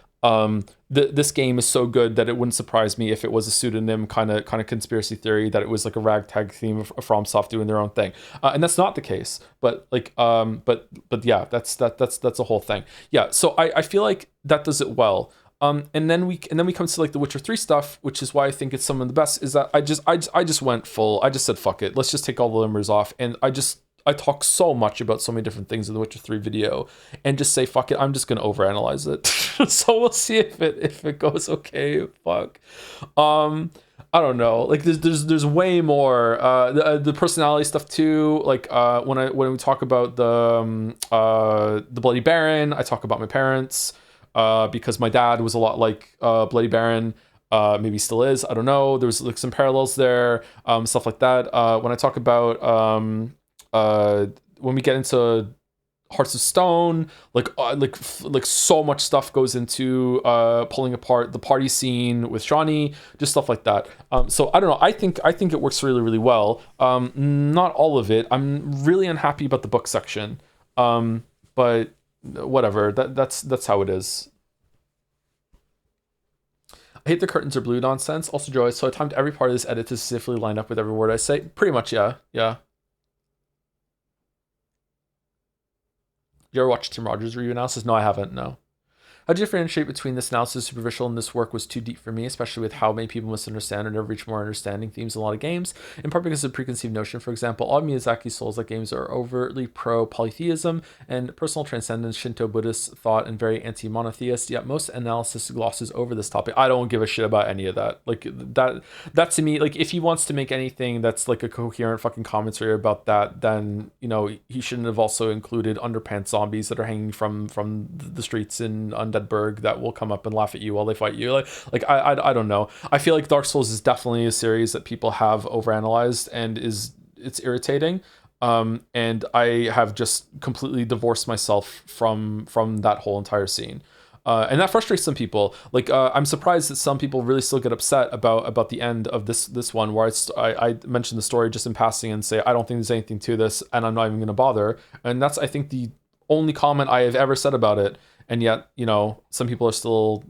this game is so good that it wouldn't surprise me if it was a pseudonym kind of conspiracy theory, that it was like a ragtag theme of FromSoft doing their own thing, and that's not the case. But like, but yeah, that's a whole thing. Yeah, so I feel like that does it well. And then we come to like the Witcher 3 stuff, which is why I think it's some of the best. Is that I just went full. I just said fuck it, let's just take all the limbers off, and I talk so much about so many different things in the Witcher 3 video, and just say fuck it, I'm just gonna overanalyze it. So we'll see if it goes okay. Fuck. I don't know. Like there's way more the personality stuff too. Like when we talk about the Bloody Baron, I talk about my parents. because my dad was a lot like Bloody Baron. Maybe still is. I don't know. There's like some parallels there, stuff like that. When I talk about when we get into Hearts of Stone, like so much stuff goes into pulling apart the party scene with Shawnee, just stuff like that. So I don't know. I think it works really, really well. Not all of it. I'm really unhappy about the book section, but whatever. That's how it is. I hate the curtains are blue nonsense. Also, Joy, so I timed every part of this edit to specifically line up with every word I say. Pretty much, yeah. You ever watched Tim Rogers' review analysis? No, I haven't, no. How do you differentiate between this analysis superficial and this work was too deep for me, especially with how many people misunderstand or never reach more understanding themes in a lot of games, in part because of a preconceived notion. For example, all Miyazaki Souls-like games are overtly pro-polytheism and personal transcendence, Shinto Buddhist thought, and very anti-monotheist, yet most analysis glosses over this topic. I don't give a shit about any of that. Like, that to me, like, if he wants to make anything that's like a coherent fucking commentary about that, then, you know, he shouldn't have also included underpants zombies that are hanging from the streets in Undead Berg that will come up and laugh at you while they fight you. Like I don't know. I feel like Dark Souls is definitely a series that people have overanalyzed and it's irritating. And I have just completely divorced myself from that whole entire scene. And that frustrates some people. Like, I'm surprised that some people really still get upset about the end of this one, where I mentioned the story just in passing and say I don't think there's anything to this, and I'm not even going to bother. And that's, I think, the only comment I have ever said about it. And yet, you know, some people are still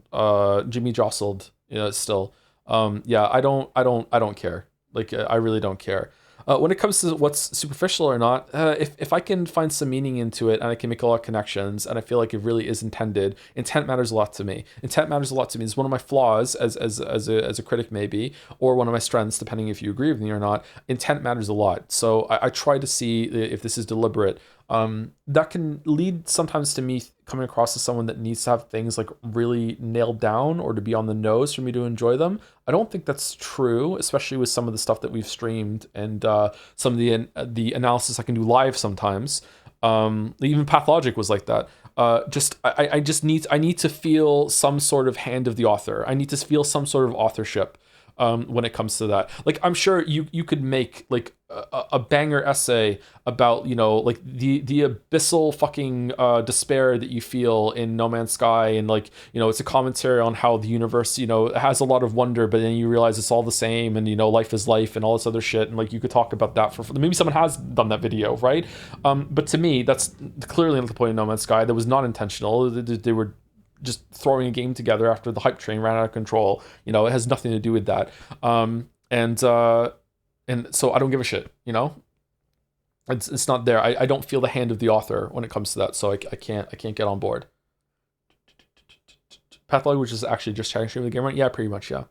Jimmy jostled. You know, still. Yeah, I don't care. Like, I really don't care. When it comes to what's superficial or not, if I can find some meaning into it and I can make a lot of connections and I feel like it really is intended, intent matters a lot to me. Intent matters a lot to me. It's one of my flaws as a critic maybe, or one of my strengths, depending if you agree with me or not. Intent matters a lot. So I try to see if this is deliberate. That can lead sometimes to me coming across as someone that needs to have things like really nailed down or to be on the nose for me to enjoy them. I don't think that's true, especially with some of the stuff that we've streamed and some of the analysis I can do live sometimes. Even Pathologic was like that. I need to feel some sort of hand of the author. I need to feel some sort of authorship. When it comes to that, like, I'm sure you could make like a banger essay about, you know, like the abyssal fucking despair that you feel in No Man's Sky, and like, you know, it's a commentary on how the universe, you know, has a lot of wonder, but then you realize it's all the same, and, you know, life is life and all this other shit, and like you could talk about that for maybe someone has done that video, right? But to me, that's clearly not the point of No Man's Sky. That was not intentional. They were just throwing a game together after the hype train ran out of control. You know, it has nothing to do with that. And so I don't give a shit, you know? It's not there. I don't feel the hand of the author when it comes to that, so I can't get on board. Pathologic, which is actually just chatting straight with the game, right? Yeah, pretty much, yeah.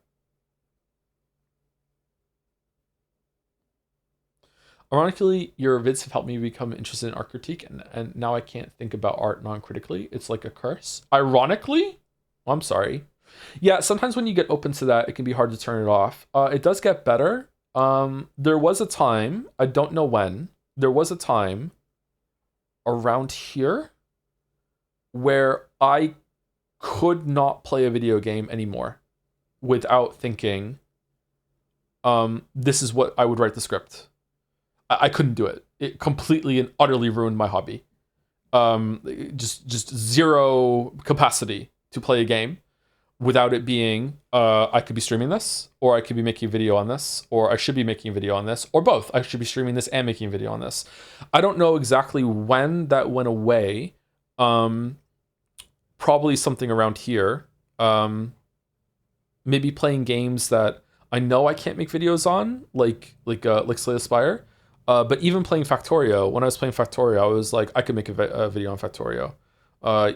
Ironically, your vids have helped me become interested in art critique, and now I can't think about art non-critically. It's like a curse. Ironically? Oh, I'm sorry. Yeah, sometimes when you get open to that, it can be hard to turn it off. It does get better. There was a time, I don't know when, there was a time around here where I could not play a video game anymore without thinking, this is what I would write the script. I couldn't do it. It completely and utterly ruined my hobby. Just zero capacity to play a game without it being, I could be streaming this, or I could be making a video on this, or I should be making a video on this, or both. I should be streaming this and making a video on this. I don't know exactly when that went away. Probably something around here. Maybe playing games that I know I can't make videos on, like Slay the Spire. But even playing Factorio, when I was playing Factorio, I was like, I could make a video on Factorio.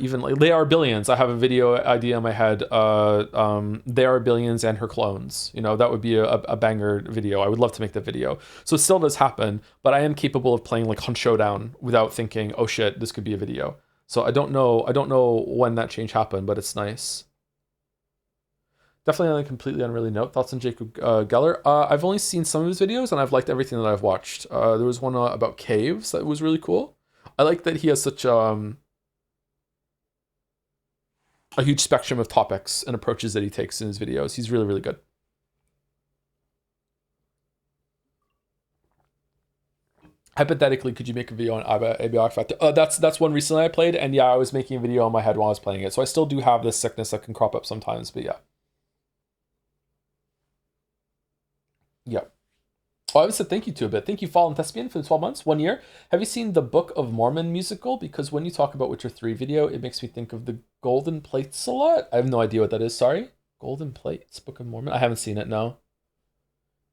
Even like They Are Billions, I have a video idea in my head. They Are Billions and her clones. You know, that would be a banger video. I would love to make that video. So it still does happen, but I am capable of playing like Hunt Showdown without thinking, oh shit, this could be a video. So I don't know when that change happened, but it's nice. Definitely on a completely unrelated note, thoughts on Jacob Geller. I've only seen some of his videos, and I've liked everything that I've watched. There was one about caves that was really cool. I like that he has such a huge spectrum of topics and approaches that he takes in his videos. He's really, really good. Hypothetically, could you make a video on ABR factor? That's one recently I played, and yeah, I was making a video on my head while I was playing it. So I still do have this sickness that can crop up sometimes, but yeah. Yeah. Oh, I haven't said thank you to a bit. Thank you, Fallen Thespian, for the 12 months, 1 year. Have you seen the Book of Mormon musical? Because when you talk about Witcher 3 video, it makes me think of the Golden Plates a lot. I have no idea what that is, sorry. Golden Plates, Book of Mormon? I haven't seen it, no.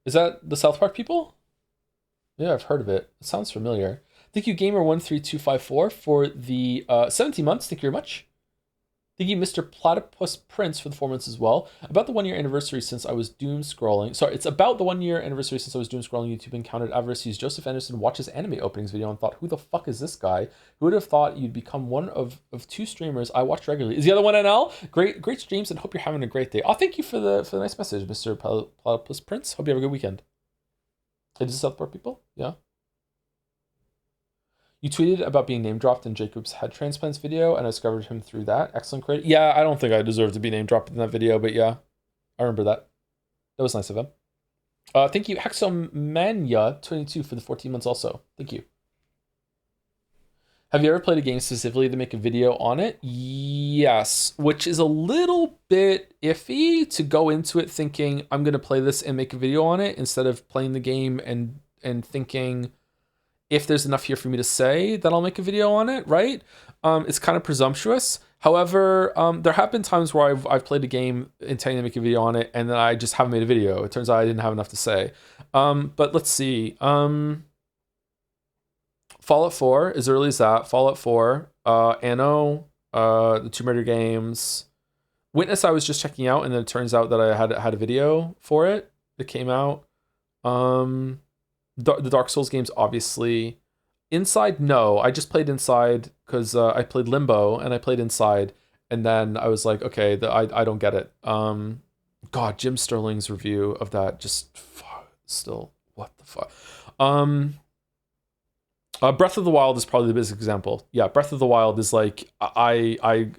Is that the South Park people? Yeah, I've heard of it. It sounds familiar. Thank you, Gamer13254, for the 17 months. Thank you very much. Thank you, Mr. Platypus Prince, for the 4 months as well. About the 1 year anniversary since I was doom scrolling. Sorry, it's about the 1 year anniversary since I was doom scrolling YouTube, encountered Avarice use Joseph Anderson watches anime openings video and thought, who the fuck is this guy? Who would have thought you'd become one of 2 streamers I watch regularly? Is the other one NL? Great streams, and hope you're having a great day. Oh, thank you for the nice message, Mr. Platypus Prince. Hope you have a good weekend. Is this South Park people? Yeah. You tweeted about being name dropped in Jacob's head transplants video, and I discovered him through that. Excellent credit. Yeah, I don't think I deserve to be name dropped in that video, but yeah, I remember that. That was nice of him. Thank you, Hexomania22, for the 14 months also. Thank you. Have you ever played a game specifically to make a video on it? Yes, which is a little bit iffy to go into it thinking I'm going to play this and make a video on it instead of playing the game and thinking if there's enough here for me to say that I'll make a video on it, right? It's kind of presumptuous. However, there have been times where I've played a game intending to make a video on it and then I just haven't made a video. It turns out I didn't have enough to say. But let's see. Fallout 4, as early as that. Fallout 4, Anno, the Tomb Raider games. Witness I was just checking out, and then it turns out that I had a video for it that came out. The Dark Souls games, obviously. Inside, no. I just played Inside because I played Limbo, and I played Inside, and then I was like, okay, I don't get it. God, Jim Sterling's review of that just still, what the fuck? Breath of the Wild is probably the biggest example. Yeah, Breath of the Wild is like, I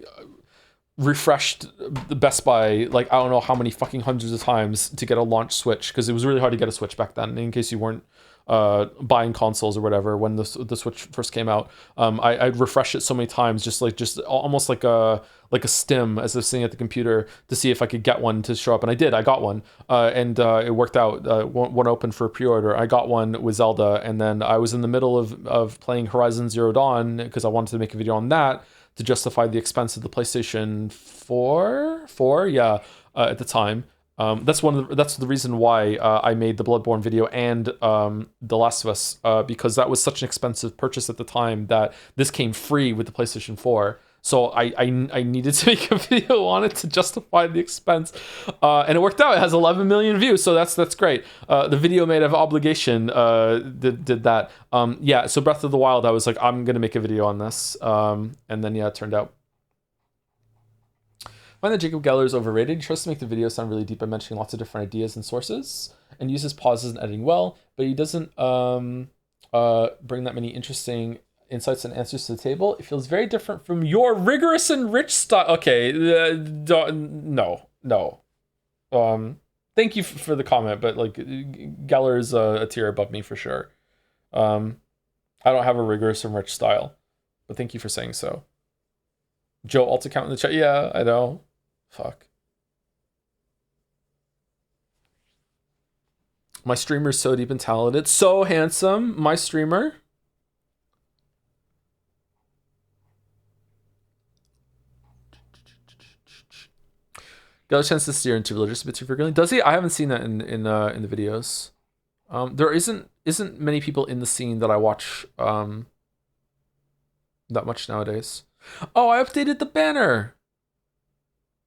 refreshed the Best Buy, like, I don't know how many fucking hundreds of times to get a launch Switch, because it was really hard to get a Switch back then, in case you weren't buying consoles or whatever when the Switch first came out. I'd refresh it so many times, just almost like a stim as I was sitting at the computer to see if I could get one to show up, and I did. I got one, and it worked out. One opened for pre-order. I got one with Zelda, and then I was in the middle of playing Horizon Zero Dawn because I wanted to make a video on that to justify the expense of the PlayStation 4, at the time. That's the reason why I made the Bloodborne video and The Last of Us, because that was such an expensive purchase at the time that this came free with the PlayStation 4. So I needed to make a video on it to justify the expense, and it worked out. It has 11 million views, so that's great. The video made of obligation did that. Yeah, so Breath of the Wild, I was like, I'm gonna make a video on this, and then yeah, it turned out. I find that Jacob Geller is overrated. He tries to make the video sound really deep by mentioning lots of different ideas and sources, and uses pauses and editing well, but he doesn't bring that many interesting insights and answers to the table. It feels very different from your rigorous and rich style. Okay, no. Thank you for the comment, but like, Geller is a tier above me for sure. I don't have a rigorous and rich style, but thank you for saying so. Joe alt account in the chat. Yeah, I know. Fuck. My streamer's so deep and talented. So handsome. My streamer. Got a chance to steer into religious a bit too frequently. Does he? I haven't seen that in the videos. There isn't many people in the scene that I watch that much nowadays. Oh, I updated the banner.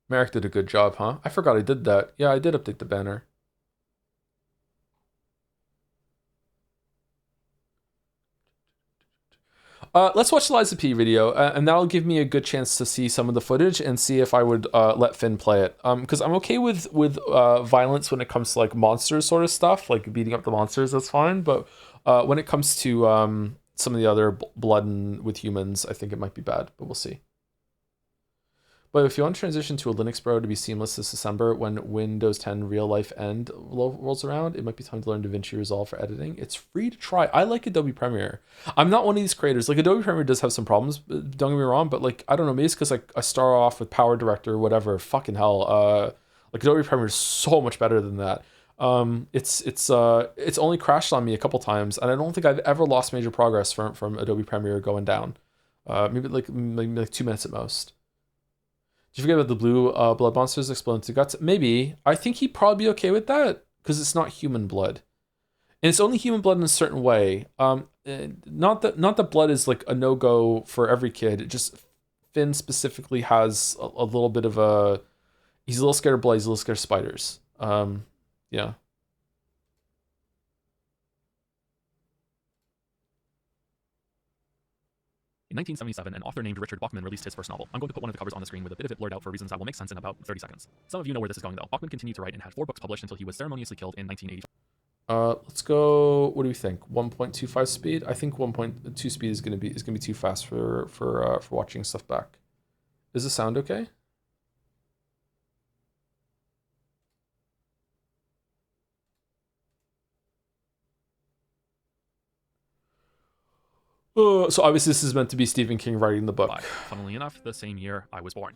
Merrick did a good job, huh? I forgot I did that. Yeah, I did update the banner. Let's watch the Liza P video, and that'll give me a good chance to see some of the footage and see if I would let Finn play it. Because I'm okay with violence when it comes to like monsters sort of stuff, like beating up the monsters, that's fine. But when it comes to some of the other blood and with humans, I think it might be bad, but we'll see. But if you want to transition to a Linux Pro to be seamless this December when Windows 10 real life end rolls around, it might be time to learn DaVinci Resolve for editing. It's free to try. I like Adobe Premiere. I'm not one of these creators. Like Adobe Premiere does have some problems, don't get me wrong, but like I don't know, maybe it's because like I start off with Power Director or whatever. Fucking hell. Like Adobe Premiere is so much better than that. It's only crashed on me a couple times, and I don't think I've ever lost major progress from Adobe Premiere going down. Maybe like 2 minutes at most. Did you forget about the blue blood monsters exploding to guts? Maybe. I think he'd probably be okay with that because it's not human blood, and it's only human blood in a certain way. Not that blood is like a no-go for every kid. It just Finn specifically has a little bit of a. He's a little scared of blood. He's a little scared of spiders. Yeah. In 1977, an author named Richard Bachman released his first novel. I'm going to put one of the covers on the screen with a bit of it blurred out for reasons that will make sense in about 30 seconds. Some of you know where this is going though. Bachman continued to write and had 4 books published until he was ceremoniously killed in 1985. Let's go. What do we think? 1.25 speed. I think 1.2 speed is gonna be too fast for watching stuff back. Is the sound okay? So obviously this is meant to be Stephen King writing the book. Funnily enough, the same year I was born.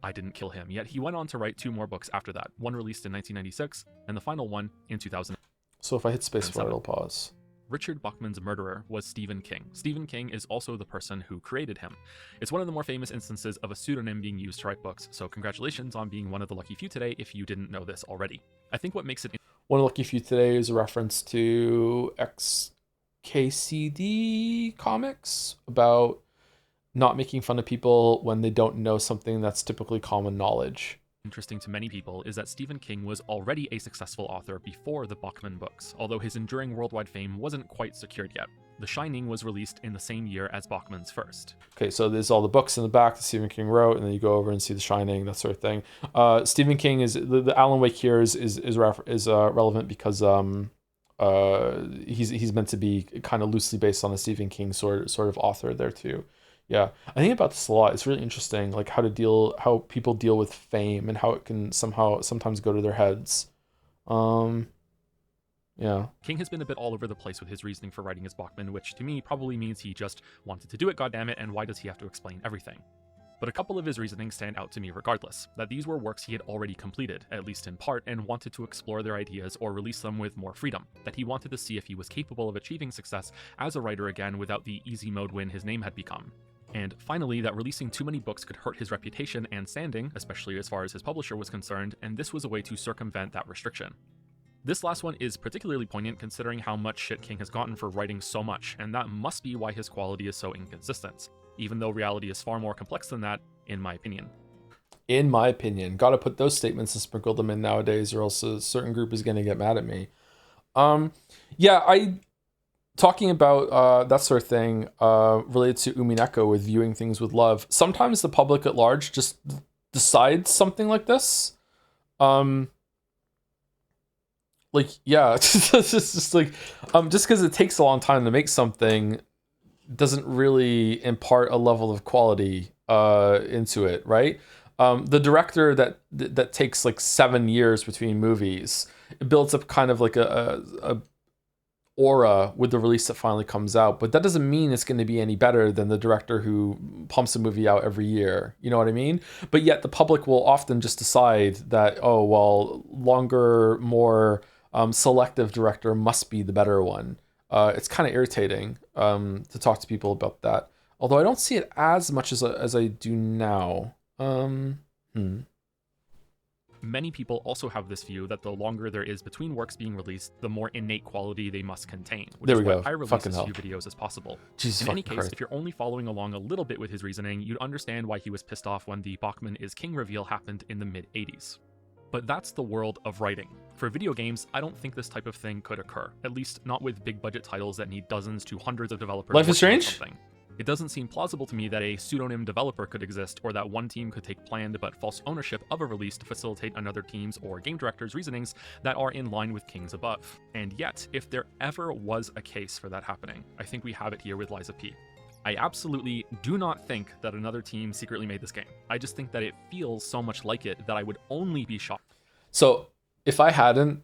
I didn't kill him, yet he went on to write 2 more books after that, one released in 1996, and the final one in 2000. So if I hit spacebar, it'll pause. Richard Bachman's murderer was Stephen King. Stephen King is also the person who created him. It's one of the more famous instances of a pseudonym being used to write books, so congratulations on being one of the lucky few today if you didn't know this already. I think what makes it... One of the lucky few today is a reference to KCD comics about not making fun of people when they don't know something that's typically common knowledge. Interesting to many people is that Stephen King was already a successful author before the Bachman books, although his enduring worldwide fame wasn't quite secured yet. The Shining was released in the same year as Bachman's first. Okay, so there's all the books in the back that Stephen King wrote, and then you go over and see The Shining, that sort of thing. Stephen King is the Alan Wake here is relevant because he's meant to be kind of loosely based on a Stephen King sort of author there too. Yeah, I think about this a lot. It's really interesting, like how people deal with fame and how it can sometimes go to their heads. Yeah. King has been a bit all over the place with his reasoning for writing his Bachman, which to me probably means he just wanted to do it, goddammit, and why does he have to explain everything? But a couple of his reasonings stand out to me regardless, that these were works he had already completed, at least in part, and wanted to explore their ideas or release them with more freedom, that he wanted to see if he was capable of achieving success as a writer again without the easy mode win his name had become. And finally, that releasing too many books could hurt his reputation and standing, especially as far as his publisher was concerned, and this was a way to circumvent that restriction. This last one is particularly poignant considering how much shit King has gotten for writing so much, and that must be why his quality is so inconsistent, even though reality is far more complex than that, in my opinion. In my opinion. Gotta put those statements and sprinkle them in nowadays, or else a certain group is gonna get mad at me. Talking about that sort of thing related to Umineko with viewing things with love. Sometimes the public at large just decides something like this. It's just like just because it takes a long time to make something doesn't really impart a level of quality into it, right? The director that takes like 7 years between movies, it builds up kind of like a aura with the release that finally comes out, but that doesn't mean it's going to be any better than the director who pumps a movie out every year. You know what I mean? But yet the public will often just decide that, oh, well, longer, more selective director must be the better one. It's kind of irritating to talk to people about that. Although I don't see it as much as I do now. Many people also have this view that the longer there is between works being released, the more innate quality they must contain, which is why I release as few videos as possible. In any case, if you're only following along a little bit with his reasoning, you'd understand why he was pissed off when the Bachman is King reveal happened in the mid-80s. But that's the world of writing. For video games, I don't think this type of thing could occur, at least not with big budget titles that need dozens to hundreds of developers. Life is Strange? It doesn't seem plausible to me that a pseudonym developer could exist, or that one team could take planned but false ownership of a release to facilitate another team's or game director's reasonings that are in line with King's above. And yet, if there ever was a case for that happening, I think we have it here with Liza P. I absolutely do not think that another team secretly made this game. I just think that it feels so much like it that I would only be shocked. So if I hadn't,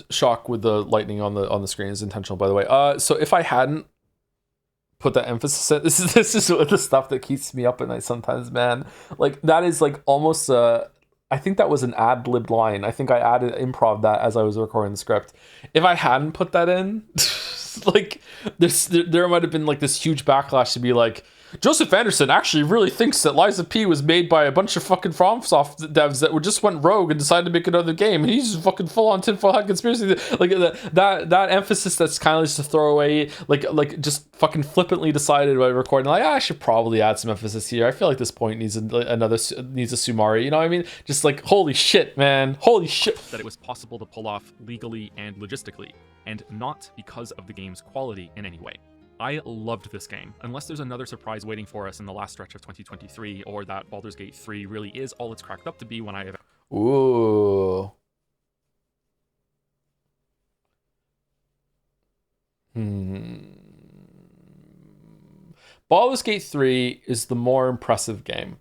shock with the lightning on the screen is intentional, by the way. So if I hadn't put that emphasis in, this is the stuff that keeps me up at night sometimes, man. Like that is like almost I think that was an ad-libbed line. I think I added improv that as I was recording the script. If I hadn't put that in, like there might have been like this huge backlash to be like, Joseph Anderson actually really thinks that Lies of P was made by a bunch of fucking FromSoft devs that just went rogue and decided to make another game, and he's fucking full on tinfoil hat conspiracy. Like that emphasis that's kind of just a throwaway, like just fucking flippantly decided by recording. Like, I should probably add some emphasis here. I feel like this point needs a Sumari. You know what I mean? Just like, holy shit, man, holy shit. That it was possible to pull off legally and logistically, and not because of the game's quality in any way. I loved this game, unless there's another surprise waiting for us in the last stretch of 2023, or that Baldur's Gate 3 really is all it's cracked up to be when I have... Ooh. Baldur's Gate 3 is the more impressive game.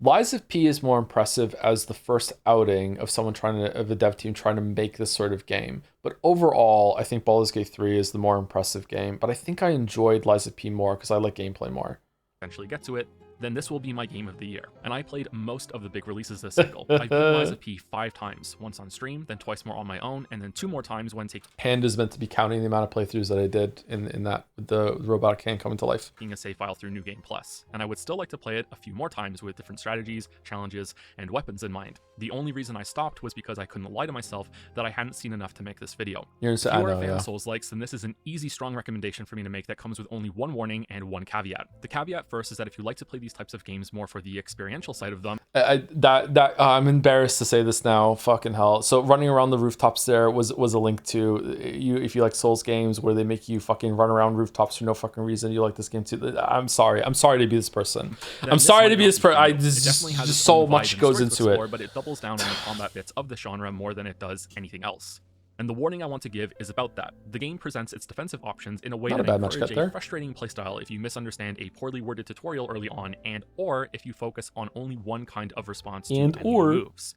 Lies of P is more impressive as the first outing of of a dev team trying to make this sort of game. But overall, I think Baldur's Gate 3 is the more impressive game. But I think I enjoyed Lies of P more because I like gameplay more. Eventually get to it, then this will be my game of the year. And I played most of the big releases this cycle. I beat Lies of P 5 times, once on stream, then twice more on my own, and then 2 more times when taking... Hand is meant to be counting the amount of playthroughs that I did in that, with the robotic hand coming to life. ...a save file through New Game Plus. And I would still like to play it a few more times with different strategies, challenges, and weapons in mind. The only reason I stopped was because I couldn't lie to myself that I hadn't seen enough to make this video. If you are a fan of Souls-likes, then this is an easy, strong recommendation for me to make that comes with only one warning and one caveat. The caveat first is that if you like to play these types of games more for the experiential side of them... I'm embarrassed to say this now, fucking hell. So running around the rooftops there was a link to you. If you like Souls games where they make you fucking run around rooftops for no fucking reason, you like this game too. I'm sorry to be this person. I'm sorry to be this person. Just so much goes into it. But it doubles down on the combat bits of the genre more than it does anything else. And the warning I want to give is about that. The game presents its defensive options in a way that encourages a frustrating playstyle if you misunderstand a poorly worded tutorial early on, and or if you focus on only one kind of response to enemy moves.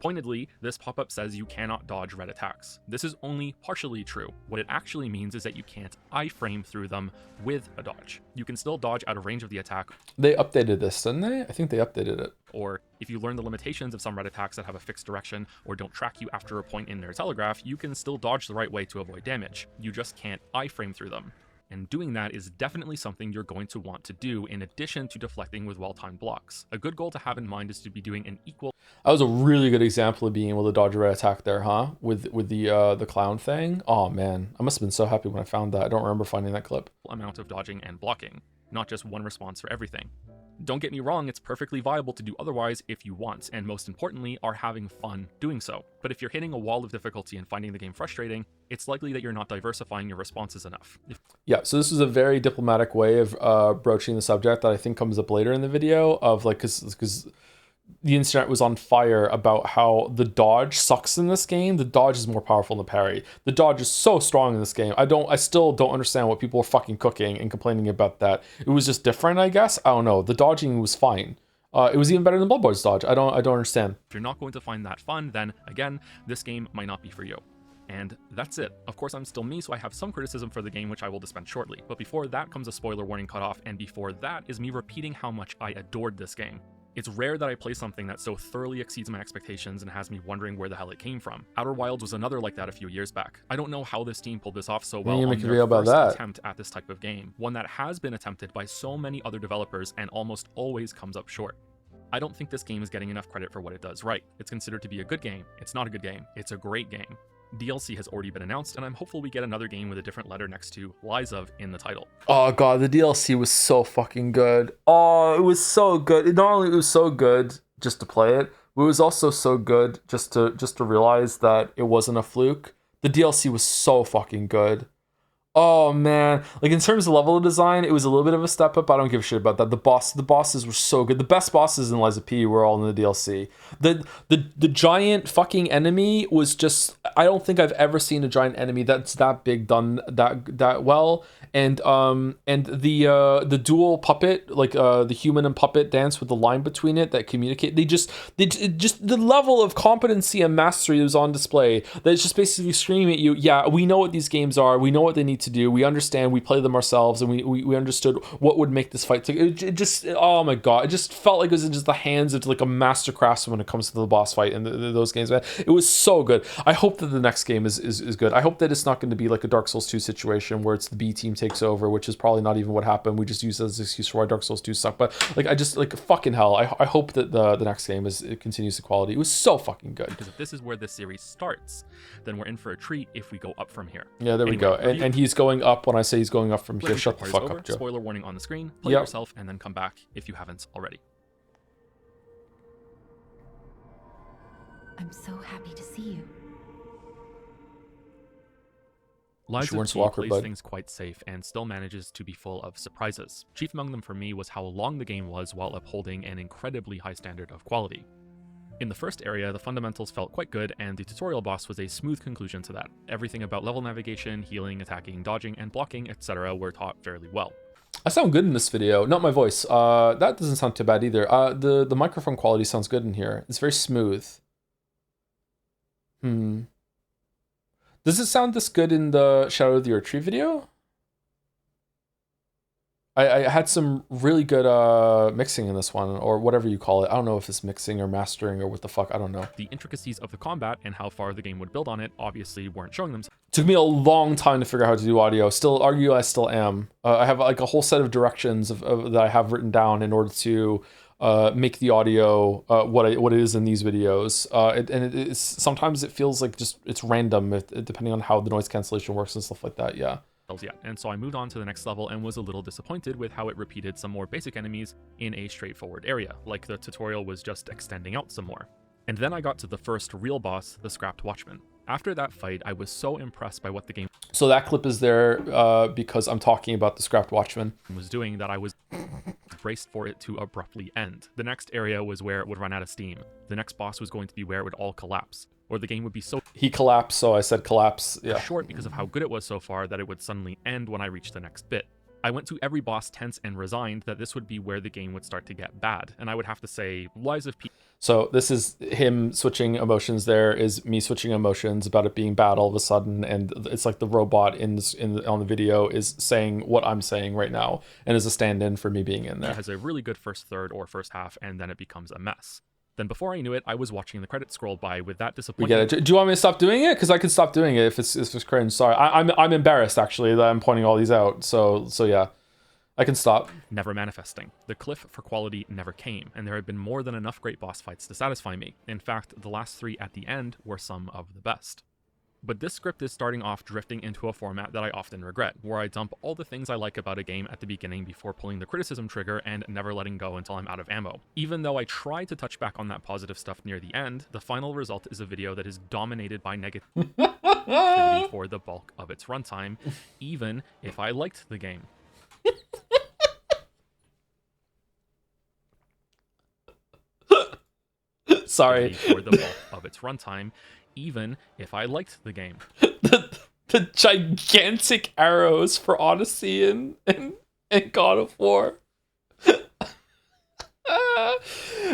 Pointedly, this pop-up says you cannot dodge red attacks. This is only partially true. What it actually means is that you can't iframe through them with a dodge. You can still dodge out of range of the attack. They updated this, didn't they? I think they updated it. Or if you learn the limitations of some red attacks that have a fixed direction or don't track you after a point in their telegraph, you can still dodge the right way to avoid damage. You just can't iframe through them. And doing that is definitely something you're going to want to do in addition to deflecting with well-timed blocks. A good goal to have in mind is to be doing an equal... That was a really good example of being able to dodge a red attack there, huh? With the clown thing. Oh man, I must have been so happy when I found that. I don't remember finding that clip. ...amount of dodging and blocking, not just one response for everything. Don't get me wrong, it's perfectly viable to do otherwise if you want, and most importantly, are having fun doing so. But if you're hitting a wall of difficulty and finding the game frustrating, it's likely that you're not diversifying your responses enough. Yeah, so this is a very diplomatic way of broaching the subject that I think comes up later in the video of like, because the internet was on fire about how the dodge sucks in this game. The dodge is more powerful than the parry. The dodge is so strong in this game. I still don't understand what people were fucking cooking and complaining about that. It was just different, I guess. I don't know. The dodging was fine. It was even better than Bloodborne's dodge. I don't understand. If you're not going to find that fun, then again, this game might not be for you. And that's it. Of course, I'm still me, so I have some criticism for the game, which I will dispense shortly. But before that comes a spoiler warning cutoff, and before that is me repeating how much I adored this game. It's rare that I play something that so thoroughly exceeds my expectations and has me wondering where the hell it came from. Outer Wilds was another like that a few years back. I don't know how this team pulled this off so well on their first attempt at this type of game, one that has been attempted by so many other developers and almost always comes up short. I don't think this game is getting enough credit for what it does right. It's considered to be a good game. It's not a good game. It's a great game. DLC has already been announced, and I'm hopeful we get another game with a different letter next to Lies of in the title. Oh god, the DLC was so fucking good. Oh, it was so good. Not only it was so good just to play it, but it was also so good just to realize that it wasn't a fluke. The DLC was so fucking good. Oh man, like in terms of level design, it was a little bit of a step up. I don't give a shit about that. The bosses were so good. The best bosses in Lies of P were all in the DLC. The giant fucking enemy was just, I don't think I've ever seen a giant enemy that's that big done that well. And the dual puppet, like the human and puppet dance with the line between it that communicate. They just the level of competency and mastery that was on display. That's just basically screaming at you. Yeah, we know what these games are. We know what they need to do. We understand. We play them ourselves, and we understood what would make this fight. It just, oh my god, it just felt like it was in just the hands of like a master craftsman when it comes to the boss fight in those games. Man, it was so good. I hope that the next game is good. I hope that it's not going to be like a Dark Souls 2 situation where it's the B team takes over, which is probably not even what happened. We just use it as an excuse for why Dark Souls 2 sucked. But like, I just like fucking hell. I hope that the next game it continues the quality. It was so fucking good. Because if this is where this series starts, then we're in for a treat if we go up from here. Yeah, there we go. And he's going up when I say he's going up from here. Shut the fuck up, Joe. Spoiler warning on the screen. Play yourself and then come back if you haven't already. I'm so happy to see you. Lies of P plays things quite safe and still manages to be full of surprises. Chief among them for me was how long the game was while upholding an incredibly high standard of quality. In the first area, the fundamentals felt quite good, and the tutorial boss was a smooth conclusion to that. Everything about level navigation, healing, attacking, dodging, and blocking, etc. were taught fairly well. I sound good in this video. Not my voice. That doesn't sound too bad either. The microphone quality sounds good in here. It's very smooth. Does it sound this good in the Shadow of the Erdtree video? I had some really good mixing in this one, or whatever you call it. I don't know if it's mixing or mastering or what the fuck. I don't know. The intricacies of the combat and how far the game would build on it obviously weren't showing themselves. Took me a long time to figure out how to do audio. Still argue I still am. I have like a whole set of directions that I have written down in order to make the audio what it is in these videos. It's sometimes it feels like just it's random depending on how the noise cancellation works and stuff like that. Yeah. Yet, and so I moved on to the next level and was a little disappointed with how it repeated some more basic enemies in a straightforward area, like the tutorial was just extending out some more. And then I got to the first real boss, the Scrapped Watchman. After that fight, I was so impressed by what the game So that clip is there because I'm talking about the Scrapped Watchman was doing that I was braced for it to abruptly end. The next area was where it would run out of steam. The next boss was going to be where it would all collapse. Or the game would be so... He collapsed, so I said collapse. Yeah. Short because of how good it was so far that it would suddenly end when I reached the next bit. I went to every boss tense and resigned that this would be where the game would start to get bad. And I would have to say, Lies of P... So this is him switching emotions. There is me switching emotions about it being bad all of a sudden. And it's like the robot on the video is saying what I'm saying right now and is a stand-in for me being in there. It has a really good first third or first half, and then it becomes a mess. Then before I knew it, I was watching the credits scroll by with that disappointment. We get it. Do you want me to stop doing it? Because I can stop doing it if it's cringe. Sorry, I'm embarrassed actually that I'm pointing all these out. So yeah, I can stop. Never manifesting. The cliff for quality never came, and there had been more than enough great boss fights to satisfy me. In fact, the last 3 at the end were some of the best. But this script is starting off drifting into a format that I often regret, where I dump all the things I like about a game at the beginning before pulling the criticism trigger and never letting go until I'm out of ammo. Even though I try to touch back on that positive stuff near the end, the final result is a video that is dominated by negativity for the bulk of its runtime, even if I liked the game. Sorry. For the bulk of its runtime, even if I liked the game. the gigantic arrows for Odyssey and God of War.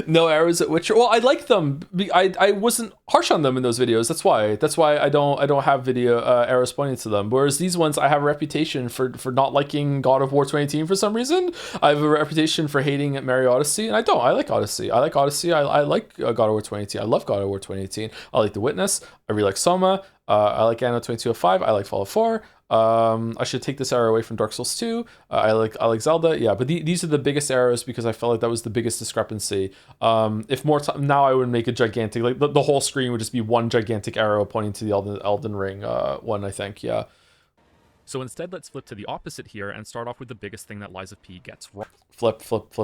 No arrows at Witcher. Well, I like them. I wasn't harsh on them in those videos. That's why I don't have video arrows pointing to them. Whereas these ones, I have a reputation for not liking God of War 2018 for some reason. I have a reputation for hating Mario Odyssey, and I don't. I like Odyssey. I like Odyssey. I like God of War 2018. I love God of War 2018. I like The Witness. I really like Soma. I like Anno 2205. I like Fallout 4. I should take this arrow away from Dark Souls 2. I like Zelda. Yeah, but these are the biggest arrows because I felt like that was the biggest discrepancy. If more time now, I would make a gigantic, like the whole screen would just be one gigantic arrow pointing to the Elden Ring one, I think. Yeah. So instead, let's flip to the opposite here and start off with the biggest thing that Lies of P gets wrong. Flip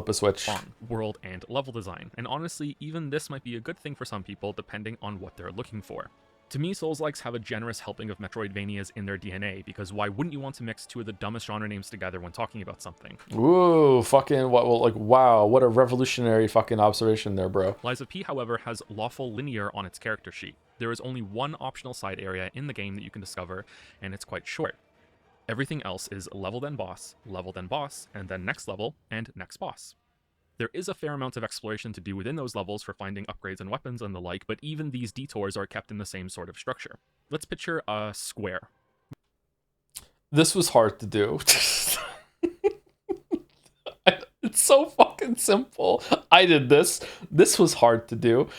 a switch. World and level design. And honestly, even this might be a good thing for some people depending on what they're looking for. To me, Souls-likes have a generous helping of Metroidvanias in their DNA, because why wouldn't you want to mix two of the dumbest genre names together when talking about something? Ooh, fucking what? Well, like, wow, what a revolutionary fucking observation there, bro. Lies of P, however, has lawful linear on its character sheet. There is only one optional side area in the game that you can discover, and it's quite short. Everything else is level then boss, and then next level, and next boss. There is a fair amount of exploration to do within those levels for finding upgrades and weapons and the like, but even these detours are kept in the same sort of structure. Let's picture a square. This was hard to do. It's so fucking simple. I did this. This was hard to do.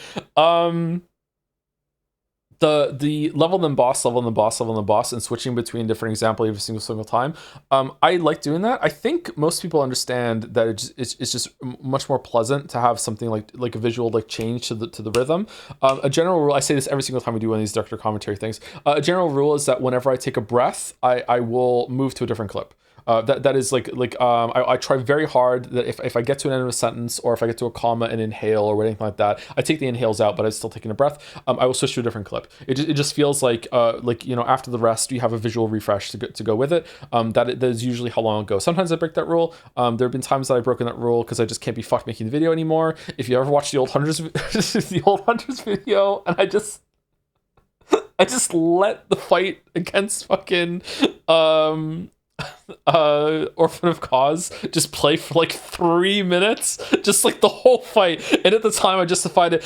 The level then boss, and switching between different examples every single time. I like doing that. I think most people understand that it's just much more pleasant to have something like a visual like change to the rhythm. A general rule, I say this every single time we do one of these director commentary things. A general rule is that whenever I take a breath, I will move to a different clip. That is I try very hard that if I get to an end of a sentence or if I get to a comma and inhale or anything like that, I take the inhales out, but I'm still taking a breath. I will switch to a different clip. It just feels like after the rest you have a visual refresh to go with it. That is usually how long it goes. Sometimes I break that rule. There have been times that I've broken that rule because I just can't be fucked making the video anymore. If you ever watch the old Hunters video, and I just let the fight against fucking Orphan of Cause just play for like 3 minutes, just like the whole fight. And at the time I justified it.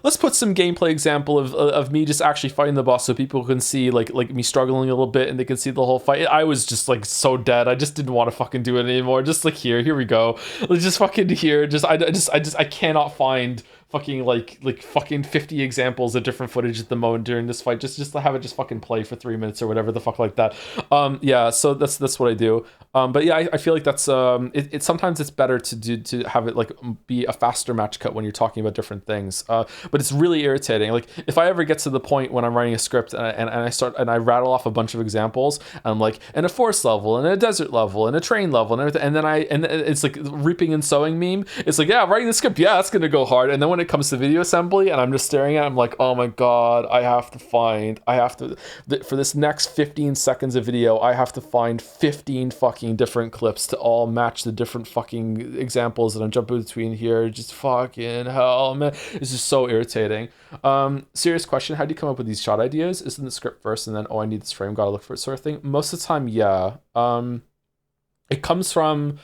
Let's put some gameplay example of me just actually fighting the boss so people can see like me struggling a little bit and they can see the whole fight. I was just like so dead. I just didn't want to fucking do it anymore. Just like here we go. Let's just fucking here. I cannot find fucking like fucking 50 examples of different footage at the moment during this fight, just to have it just fucking play for 3 minutes or whatever the fuck like that. Yeah, so that's what I do. But yeah, I feel like that's it sometimes it's better to have it like be a faster match cut when you're talking about different things. But it's really irritating. Like if I ever get to the point when I'm writing a script and I rattle off a bunch of examples, and I'm like, and a forest level and a desert level and a train level and everything, and then it's like reaping and sowing meme. It's like, yeah, writing the script, yeah, it's gonna go hard. And then when it comes to video assembly and I'm just staring at it, I'm like, oh my god, for this next 15 seconds of video, I have to find 15 fucking different clips to all match the different fucking examples that I'm jumping between here. Just fucking hell, man. It's just so irritating. Serious question, how do you come up with these shot ideas? Isn't the script first and then, oh, I need this frame, gotta look for it sort of thing? Most of the time, yeah. It comes from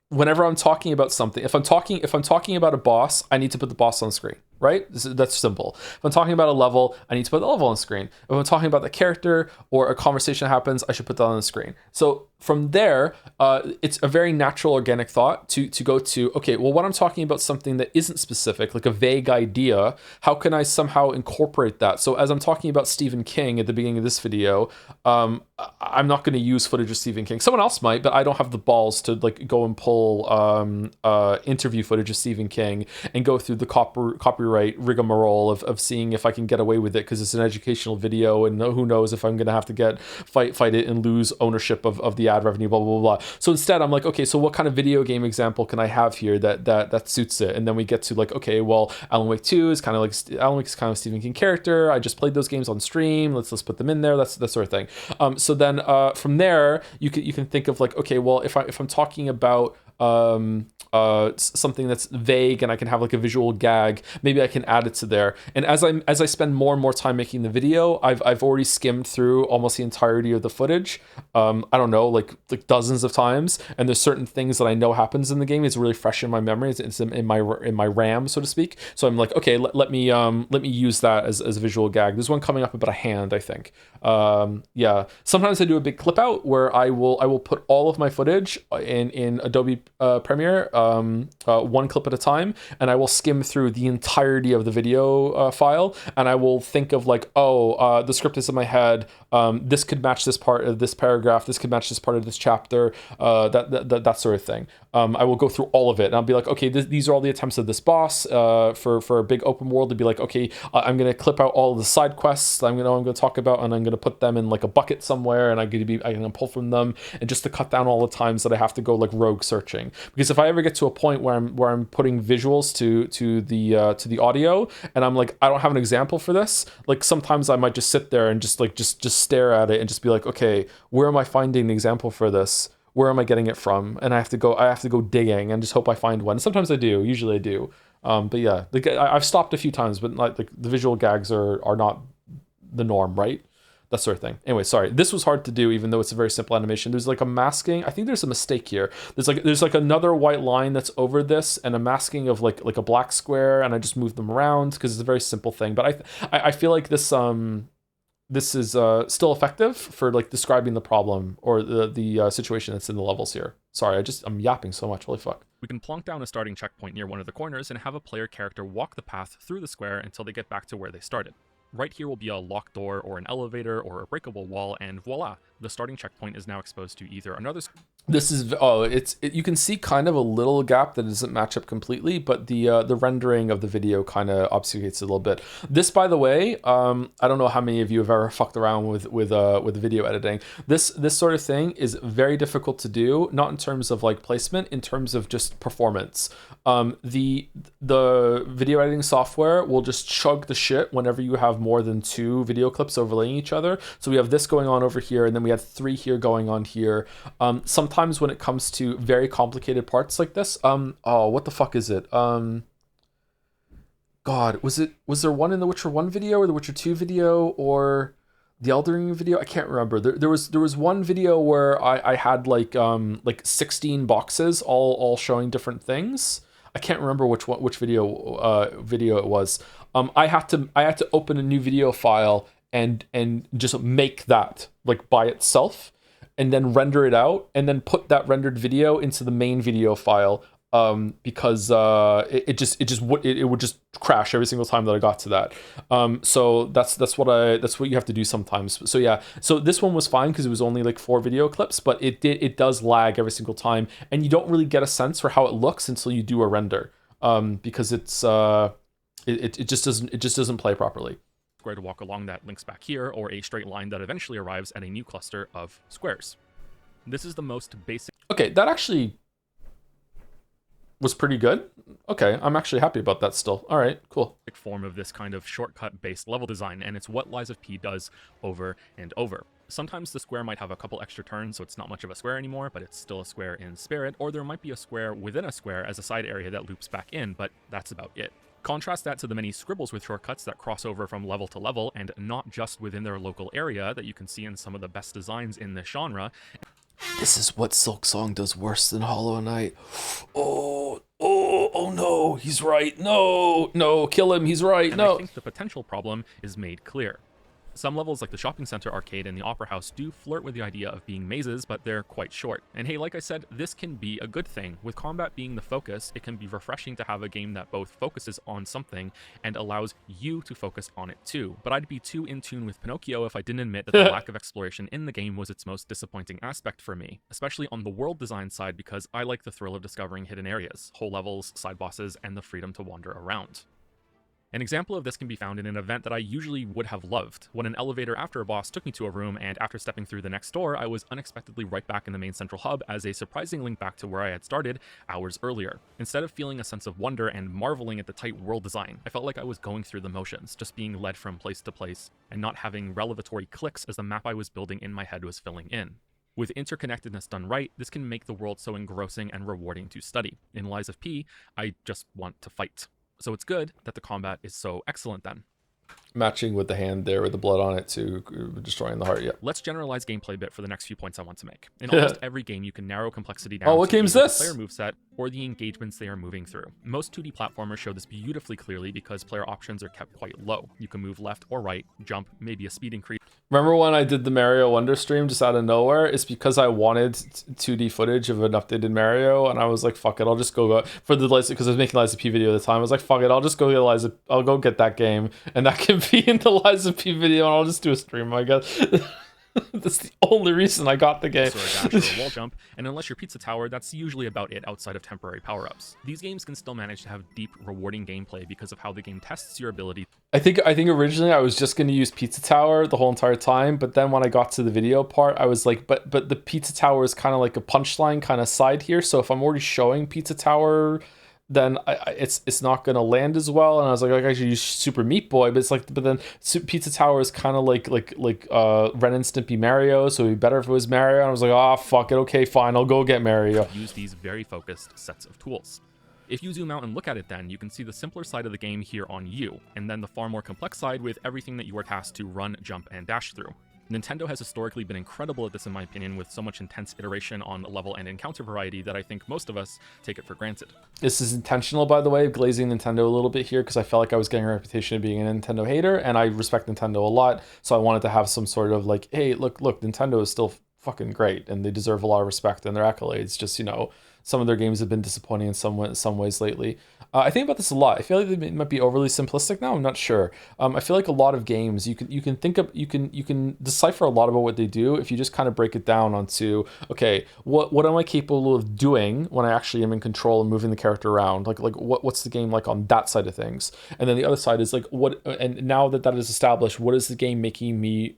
whenever I'm talking about something. If I'm talking about a boss, I need to put the boss on the screen, right? That's simple. If I'm talking about a level, I need to put the level on the screen. If I'm talking about the character or a conversation happens, I should put that on the screen. So from there, it's a very natural, organic thought to go to, okay, well, when I'm talking about something that isn't specific, like a vague idea, how can I somehow incorporate that? So as I'm talking about Stephen King at the beginning of this video, I'm not going to use footage of Stephen King. Someone else might, but I don't have the balls to like go and pull interview footage of Stephen King and go through the copyright rigmarole of seeing if I can get away with it because it's an educational video and who knows if I'm going to have to fight it and lose ownership of the ad revenue, blah, blah, blah, blah. So instead I'm like, okay, so what kind of video game example can I have here that suits it? And then we get to like, okay, well, Alan Wake 2 is kind of like a Stephen King character. I just played those games on stream. Let's put them in there. That's that sort of thing. So then from there you can think of like, okay, well, if I'm talking about something that's vague and I can have like a visual gag, maybe I can add it to there. And as I spend more and more time making the video, I've already skimmed through almost the entirety of the footage. I don't know, like dozens of times, and there's certain things that I know happens in the game. It's really fresh in my memory. It's in my RAM, so to speak. So I'm like, okay, let me use that as a visual gag. There's one coming up about a hand, I think. Yeah. Sometimes I do a big clip out where I will put all of my footage in Adobe Premiere, one clip at a time, and I will skim through the entirety of the video file, and I will think of like, oh, the script is in my head. This could match this part of this paragraph. This could match this part of this chapter. That sort of thing. I will go through all of it, and I'll be like, okay, these are all the attempts of this boss. For a big open world, to be like, okay, I'm gonna clip out all of the side quests I'm gonna talk about, and I'm gonna put them in like a bucket somewhere, and I'm gonna pull from them, and just to cut down all the times that I have to go like rogue searching. challenging, because if I ever get to a point where I'm putting visuals to the audio, and I'm like, I don't have an example for this, like sometimes I might just sit there and just stare at it and just be like, okay, where am I finding the example for this? Where am I getting it from? And I have to go digging and just hope I find one. Sometimes I do, usually I do. But yeah, I've stopped a few times, but like the visual gags are not the norm, right? That sort of thing. Anyway, sorry. This was hard to do, even though it's a very simple animation. There's like a masking. I think there's a mistake here. There's like another white line that's over this, and a masking of like a black square, and I just moved them around because it's a very simple thing. But I feel like this is still effective for like describing the problem or the situation that's in the levels here. Sorry, I'm yapping so much. Holy fuck. We can plonk down a starting checkpoint near one of the corners and have a player character walk the path through the square until they get back to where they started. Right here will be a locked door or an elevator or a breakable wall, and voila, the starting checkpoint is now exposed to either another... This is, you can see kind of a little gap that doesn't match up completely, but the rendering of the video kind of obfuscates it a little bit. This, by the way, I don't know how many of you have ever fucked around with video editing. This sort of thing is very difficult to do, not in terms of like placement, in terms of just performance. The video editing software will just chug the shit whenever you have more than 2 video clips overlaying each other. So we have this going on over here, and then we have 3 here going on here. Sometimes when it comes to very complicated parts like this, what the fuck is it? God, was there one in the Witcher 1 video or the Witcher 2 video or the Elden Ring video? I can't remember. There was one video where I had like 16 boxes all showing different things. I can't remember which video it was. I had to open a new video file and just make that like by itself, and then render it out, and then put that rendered video into the main video file, because it would just crash every single time that I got to that. So that's what you have to do sometimes. So yeah, so this one was fine because it was only like 4 video clips, but it does lag every single time, and you don't really get a sense for how it looks until you do a render, because it just doesn't play properly. Square to walk along that links back here, or a straight line that eventually arrives at a new cluster of squares. This is the most basic... Okay, that actually was pretty good. Okay, I'm actually happy about that still. All right, cool. ...form of this kind of shortcut-based level design, and it's what Lies of P does over and over. Sometimes the square might have a couple extra turns, so it's not much of a square anymore, but it's still a square in spirit, or there might be a square within a square as a side area that loops back in, but that's about it. Contrast that to the many scribbles with shortcuts that cross over from level to level, and not just within their local area, that you can see in some of the best designs in this genre. This is what Silk Song does worse than Hollow Knight. Oh no, he's right. No, kill him, he's right. And no. I think the potential problem is made clear. Some levels like the shopping center arcade and the opera house do flirt with the idea of being mazes, but they're quite short. And hey, like I said, this can be a good thing. With combat being the focus, it can be refreshing to have a game that both focuses on something and allows you to focus on it too. But I'd be too in tune with Pinocchio if I didn't admit that the lack of exploration in the game was its most disappointing aspect for me, especially on the world design side, because I like the thrill of discovering hidden areas, whole levels, side bosses, and the freedom to wander around. An example of this can be found in an event that I usually would have loved, when an elevator after a boss took me to a room, and after stepping through the next door, I was unexpectedly right back in the main central hub as a surprising link back to where I had started hours earlier. Instead of feeling a sense of wonder and marveling at the tight world design, I felt like I was going through the motions, just being led from place to place, and not having revelatory clicks as the map I was building in my head was filling in. With interconnectedness done right, this can make the world so engrossing and rewarding to study. In Lies of P, I just want to fight. So it's good that the combat is so excellent then. Matching with the hand there with the blood on it to destroying the heart, yeah. Let's generalize gameplay a bit for the next few points I want to make. In almost every game, you can narrow complexity down what to game's either this? the player moveset or the engagements they are moving through. Most 2D platformers show this beautifully clearly because player options are kept quite low. You can move left or right, jump, maybe a speed increase. Remember when I did the Mario Wonder stream just out of nowhere? It's because I wanted 2D footage of an updated Mario, and I was like, fuck it, I'll just go for the Lies, because I was making Lies of P video at the time. I was like, fuck it, I'll just go get that game, and that can be in the Lies of P video, and I'll just do a stream, I guess. That's the only reason I got the game. Or a dash or a wall jump, and unless you're Pizza Tower, that's usually about it outside of temporary power-ups. These games can still manage to have deep, rewarding gameplay because of how the game tests your ability. I think originally I was just going to use Pizza Tower the whole entire time, but then when I got to the video part, I was like, but the Pizza Tower is kind of like a punchline kind of side here. So if I'm already showing Pizza Tower, then it's not going to land as well. And I was like, I should use Super Meat Boy, but it's like, but then Pizza Tower is kind of like Ren and Stimpy Mario, so it'd be better if it was Mario. And I was like, oh fuck it, okay fine, I'll go get Mario. Use these very focused sets of tools. If you zoom out and look at it then, you can see the simpler side of the game here on you, and then the far more complex side with everything that you are tasked to run, jump, and dash through. Nintendo has historically been incredible at this in my opinion, with so much intense iteration on level and encounter variety that I think most of us take it for granted. This is intentional, by the way, glazing Nintendo a little bit here, because I felt like I was getting a reputation of being a Nintendo hater, and I respect Nintendo a lot, so I wanted to have some sort of like, hey, look, Nintendo is still fucking great, and they deserve a lot of respect and their accolades. Just, you know, some of their games have been disappointing in some ways lately. I think about this a lot. I feel like they might be overly simplistic now. I'm not sure. I feel like a lot of games you can decipher a lot about what they do if you just kind of break it down onto, okay, what am I capable of doing when I actually am in control and moving the character around? Like what's the game like on that side of things? And then the other side is like what. And now that is established, what is the game making me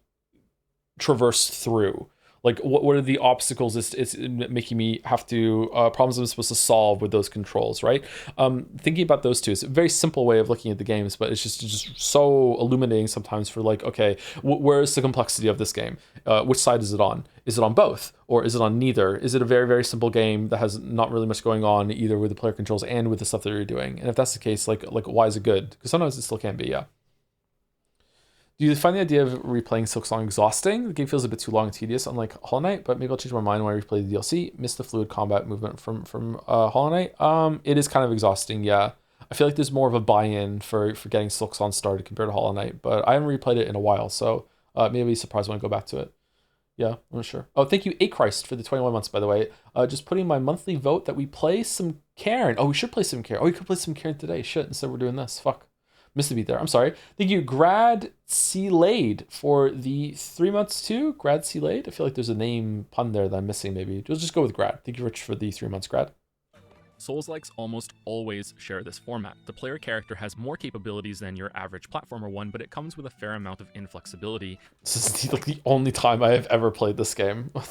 traverse through? Like, what are the obstacles it's making me have to, problems I'm supposed to solve with those controls, right? Thinking about those two, it's a very simple way of looking at the games, but it's just so illuminating sometimes for like, okay, where's the complexity of this game? Which side is it on? Is it on both? Or is it on neither? Is it a very, very simple game that has not really much going on either with the player controls and with the stuff that you're doing? And if that's the case, like why is it good? Because sometimes it still can be, yeah. Do you find the idea of replaying Silksong exhausting? The game feels a bit too long and tedious, unlike Hollow Knight, but maybe I'll change my mind when I replay the DLC. Miss the fluid combat movement from Hollow Knight. It is kind of exhausting, yeah. I feel like there's more of a buy-in for getting Silksong started compared to Hollow Knight, but I haven't replayed it in a while, so maybe I'll be surprised when I go back to it. Yeah, I'm not sure. Oh, thank you, Achrist, for the 21 months, by the way. Just putting my monthly vote that we play some Cairn. Oh, we should play some Cairn. Oh, we could play some Cairn today. Shit, instead we're doing this. Fuck. Missed the beat there. I'm sorry. Thank you, Grad C. Lade, for the 3 months too. Grad C. Lade. I feel like there's a name pun there that I'm missing, maybe. We'll just go with Grad. Thank you, Rich, for the 3 months, Grad. Souls-likes almost always share this format. The player character has more capabilities than your average platformer one, but it comes with a fair amount of inflexibility. This is like the only time I have ever played this game. I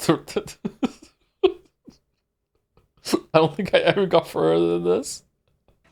don't think I ever got further than this.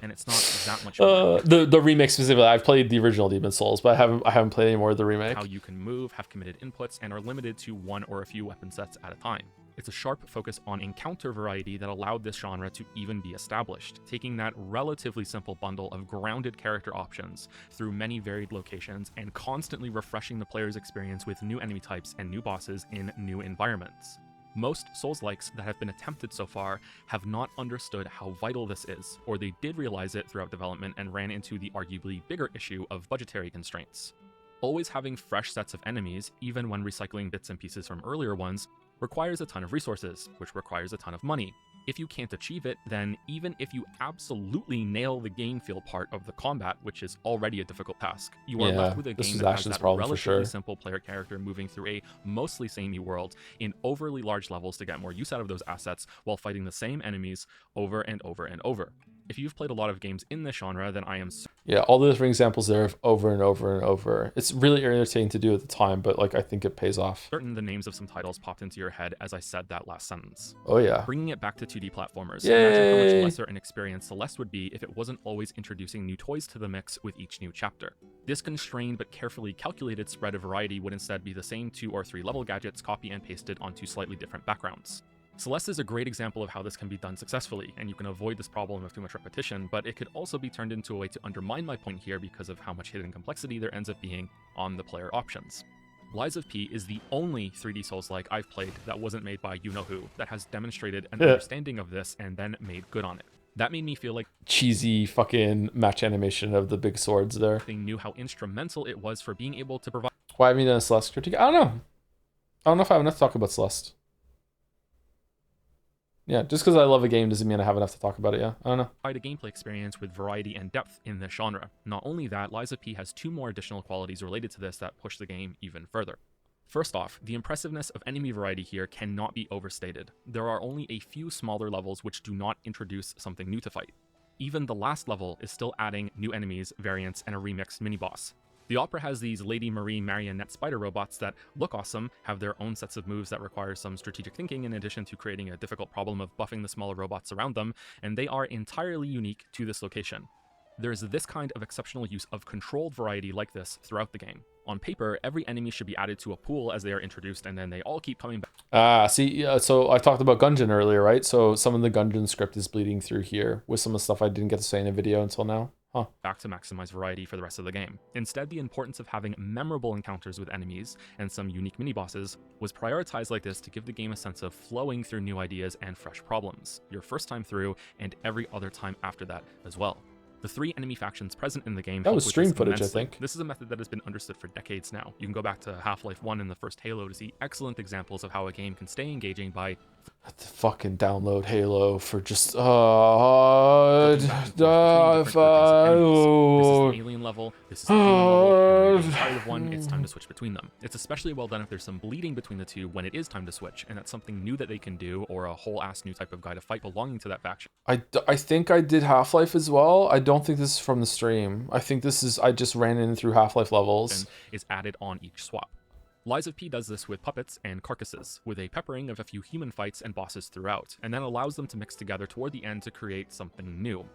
And it's not that much the remake specifically. I've played the original Demon Souls, but I haven't played any more of the remake. How you can move, have committed inputs, and are limited to one or a few weapon sets at a time. It's a sharp focus on encounter variety that allowed this genre to even be established, taking that relatively simple bundle of grounded character options through many varied locations and constantly refreshing the player's experience with new enemy types and new bosses in new environments. Most Souls-likes that have been attempted so far have not understood how vital this is, or they did realize it throughout development and ran into the arguably bigger issue of budgetary constraints. Always having fresh sets of enemies, even when recycling bits and pieces from earlier ones, requires a ton of resources, which requires a ton of money. If you can't achieve it, then even if you absolutely nail the game feel part of the combat, which is already a difficult task, you are left with a game that has that relatively simple player character moving through a mostly samey world in overly large levels to get more use out of those assets while fighting the same enemies over and over and over. If you've played a lot of games in this genre, then I am... Yeah, all the different examples there of over and over and over. It's really irritating to do at the time, but like I think it pays off. Certain the names of some titles popped into your head as I said that last sentence. Oh yeah. Bringing it back to 2D platformers. Yay! Imagine how much lesser an experience Celeste would be if it wasn't always introducing new toys to the mix with each new chapter. This constrained but carefully calculated spread of variety would instead be the same 2 or 3 level gadgets copy and pasted onto slightly different backgrounds. Celeste is a great example of how this can be done successfully, and you can avoid this problem of too much repetition, but it could also be turned into a way to undermine my point here because of how much hidden complexity there ends up being on the player options. Lies of P is the only 3D Souls-like I've played that wasn't made by you-know-who, that has demonstrated an understanding of this and then made good on it. That made me feel like cheesy fucking match animation of the big swords there. They knew how instrumental it was for being able to provide... Why haven't you done a Celeste critique? I don't know if I have enough to talk about Celeste. Yeah, just because I love a game doesn't mean I have enough to talk about it, yeah. I don't know. A gameplay experience with variety and depth in this genre. Not only that, Lies of P has 2 more additional qualities related to this that push the game even further. First off, the impressiveness of enemy variety here cannot be overstated. There are only a few smaller levels which do not introduce something new to fight. Even the last level is still adding new enemies, variants, and a remixed mini-boss. The Opera has these Lady Marie marionette spider robots that look awesome, have their own sets of moves that require some strategic thinking in addition to creating a difficult problem of buffing the smaller robots around them, and they are entirely unique to this location. There is this kind of exceptional use of controlled variety like this throughout the game. On paper, every enemy should be added to a pool as they are introduced, and then they all keep coming back. So I talked about Gungeon earlier, right? So some of the Gungeon script is bleeding through here with some of the stuff I didn't get to say in a video until now. Huh. Back to maximize variety for the rest of the game. Instead, the importance of having memorable encounters with enemies and some unique mini-bosses was prioritized like this to give the game a sense of flowing through new ideas and fresh problems, your first time through and every other time after that as well. The 3 enemy factions present in the game. That was stream footage, immensely. I think. This is a method that has been understood for decades now. You can go back to Half-Life 1 and the first Halo to see excellent examples of how a game can stay engaging by I have to fucking download Halo for just This is an alien level, this is a human level, and when you're tired of one, it's time to switch between them. It's especially well done if there's some bleeding between the two when it is time to switch, and that's something new that they can do, or a whole ass new type of guy to fight belonging to that faction. I think I did Half-Life as well. I don't think this is from the stream. I think this is, I just ran in through Half-Life levels. Is added on each swap. Lies of P does this with puppets and carcasses, with a peppering of a few human fights and bosses throughout, and then allows them to mix together toward the end to create something new.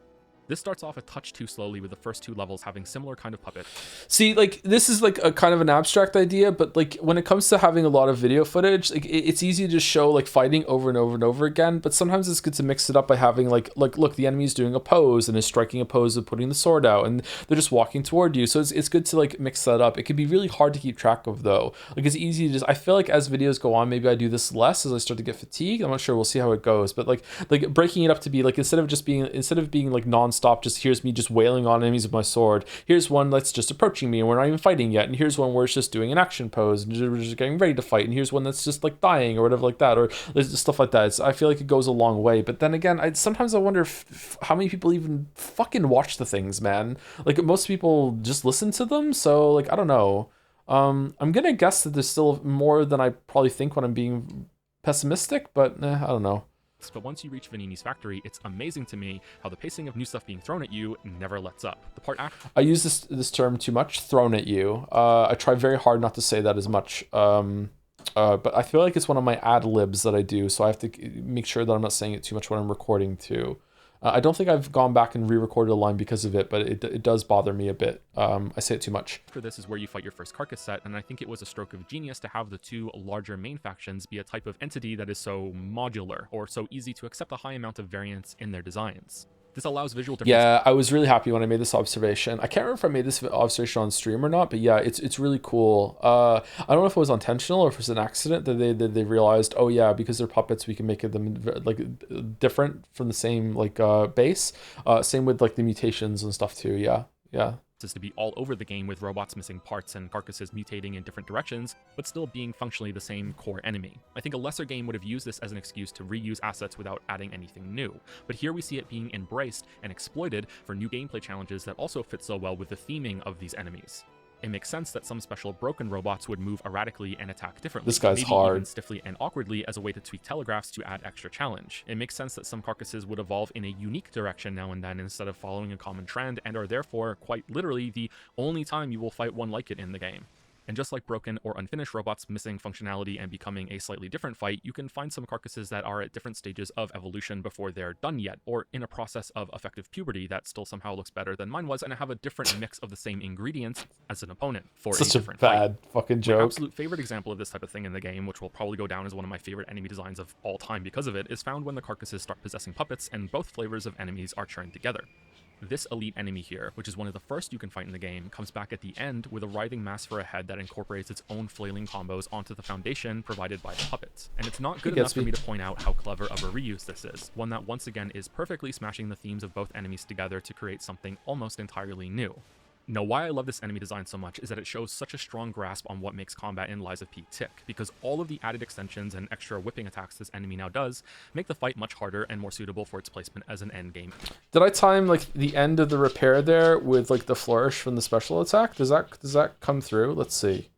This starts off a touch too slowly with the first 2 levels having similar kind of puppet. See, like, this is like a kind of an abstract idea, but like when it comes to having a lot of video footage, like it's easy to show like fighting over and over and over again, but sometimes it's good to mix it up by having like look, the enemy's doing a pose and is striking a pose of putting the sword out, and they're just walking toward you. So it's good to like mix that up. It can be really hard to keep track of though. Like it's easy to just, I feel like as videos go on, maybe I do this less as I start to get fatigued. I'm not sure. We'll see how it goes. But like breaking it up to be like, instead of being like nonstop, just here's me just wailing on enemies with my sword. Here's one that's just approaching me and we're not even fighting yet. And here's one where it's just doing an action pose and we're just getting ready to fight. And here's one that's just like dying or whatever like that, or stuff like that. I feel like it goes a long way. But then again, sometimes I wonder how many people even fucking watch the things, man. Like most people just listen to them. So like, I don't know. I'm gonna guess that there's still more than I probably think when I'm being pessimistic, but I don't know. But once you reach Vanini's factory, it's amazing to me how the pacing of new stuff being thrown at you never lets up. The part after I use this term too much, thrown at you. I try very hard not to say that as much. But I feel like it's one of my ad libs that I do, so I have to make sure that I'm not saying it too much when I'm recording too. I don't think I've gone back and re-recorded a line because of it, but it does bother me a bit. I say it too much. After this is where you fight your first carcass set, and I think it was a stroke of genius to have the 2 larger main factions be a type of entity that is so modular, or so easy to accept a high amount of variance in their designs. This allows visual difference. Yeah, I was really happy when I made this observation. I can't remember if I made this observation on stream or not, but yeah, it's really cool. I don't know if it was intentional or if it was an accident that they realized, oh yeah, because they're puppets, we can make them like different from the same like base. Same with like the mutations and stuff too. Yeah. Is to be all over the game with robots missing parts and carcasses mutating in different directions, but still being functionally the same core enemy. I think a lesser game would have used this as an excuse to reuse assets without adding anything new, but here we see it being embraced and exploited for new gameplay challenges that also fit so well with the theming of these enemies. It makes sense that some special broken robots would move erratically and attack differently. This guy's maybe hard. Even stiffly and awkwardly as a way to tweak telegraphs to add extra challenge. It makes sense that some carcasses would evolve in a unique direction now and then instead of following a common trend, and are therefore quite literally the only time you will fight one like it in the game. And just like broken or unfinished robots missing functionality and becoming a slightly different fight, you can find some carcasses that are at different stages of evolution before they're done yet, or in a process of effective puberty that still somehow looks better than mine was, and have a different mix of the same ingredients as an opponent for Such a different bad fight. fucking My joke. absolute favorite example of this type of thing in the game, which will probably go down as one of my favorite enemy designs of all time because of it, is found when the carcasses start possessing puppets and both flavors of enemies are churned together. This elite enemy here, which is one of the first you can fight in the game, comes back at the end with a writhing mass for a head that incorporates its own flailing combos onto the foundation provided by the puppets. And it's not good enough for me to point out how clever of a reuse this is, one that once again is perfectly smashing the themes of both enemies together to create something almost entirely new. Now, why I love this enemy design so much is that it shows such a strong grasp on what makes combat in Lies of P tick, because all of the added extensions and extra whipping attacks this enemy now does make the fight much harder and more suitable for its placement as an endgame. Did I time like the end of the repair there with like the flourish from the special attack? Does that come through? Let's see.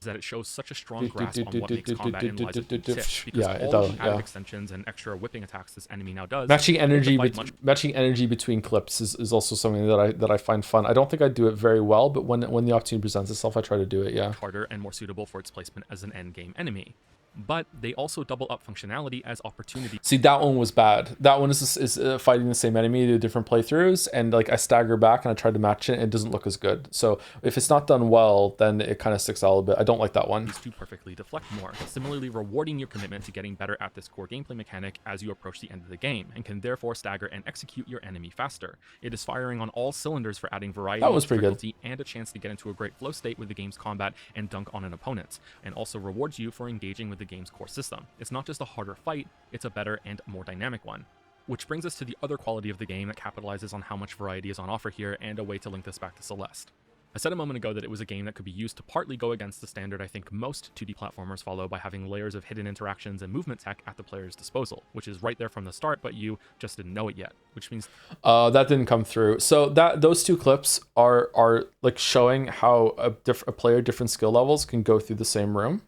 that it shows such a strong grasp on what makes combat in Lies of P tick, because Yeah, it all of does. the added Yeah. extensions and extra whipping attacks this enemy now does Matching energy, make the fight much matching energy between clips is also something that I find fun. I don't think I do it very well, but when the opportunity presents itself, I try to do it. Yeah. harder and more suitable for its placement as an endgame enemy. But they also double up functionality as opportunity. See, that one was bad. That one is fighting the same enemy to different playthroughs, and like I stagger back and I try to match it, and it doesn't look as good. So if it's not done well, then it kind of sticks out a little bit. I don't like that one. To perfectly deflect more, similarly rewarding your commitment to getting better at this core gameplay mechanic as you approach the end of the game, and can therefore stagger and execute your enemy faster. It is firing on all cylinders for adding variety, That was pretty good. difficulty, and a chance to get into a great flow state with the game's combat and dunk on an opponent, and also rewards you for engaging with the game's core system. It's not just a harder fight, it's a better and more dynamic one. Which brings us to the other quality of the game that capitalizes on how much variety is on offer here, and a way to link this back to Celeste. I said a moment ago that it was a game that could be used to partly go against the standard I think most 2D platformers follow by having layers of hidden interactions and movement tech at the player's disposal, which is right there from the start, but you just didn't know it yet, which means that didn't come through. So those two clips are like showing how a player different skill levels can go through the same room.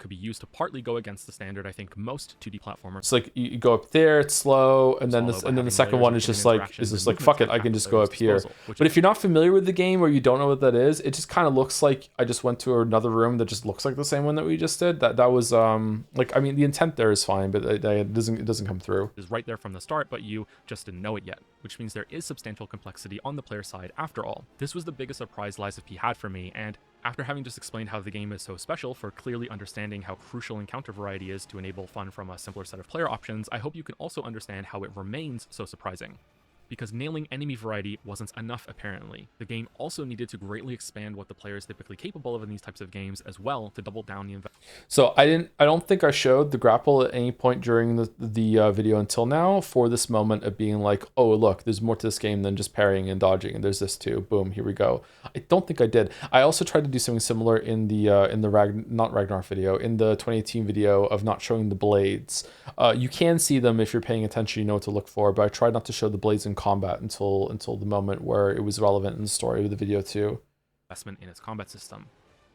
could be used to partly go against the standard I think most 2D platformers. It's like you go up there, it's slow, and then the second one is just like fuck it, I can just go up here. But if you're not familiar with the game or you don't know what that is, it just kind of looks like I just went to another room that just looks like the same one that we just did. That was like, I mean, the intent there is fine, but it doesn't come through. Is right there from the start, but you just didn't know it yet, which means there is substantial complexity on the player side after all. This was the biggest surprise Lies of P had for me, and after having just explained how the game is so special for clearly understanding how crucial encounter variety is to enable fun from a simpler set of player options, I hope you can also understand how it remains so surprising. Because nailing enemy variety wasn't enough apparently. The game also needed to greatly expand what the player is typically capable of in these types of games as well to double down the investment. So I don't think I showed the grapple at any point during the video until now, for this moment of being like, oh look, there's more to this game than just parrying and dodging, and there's this too. Boom, here we go. I don't think I did. I also tried to do something similar in the not Ragnar video, in the 2018 video of not showing the blades. You can see them if you're paying attention, you know what to look for, but I tried not to show the blades in combat until the moment where it was relevant in the story of the video too. Investment in its combat system.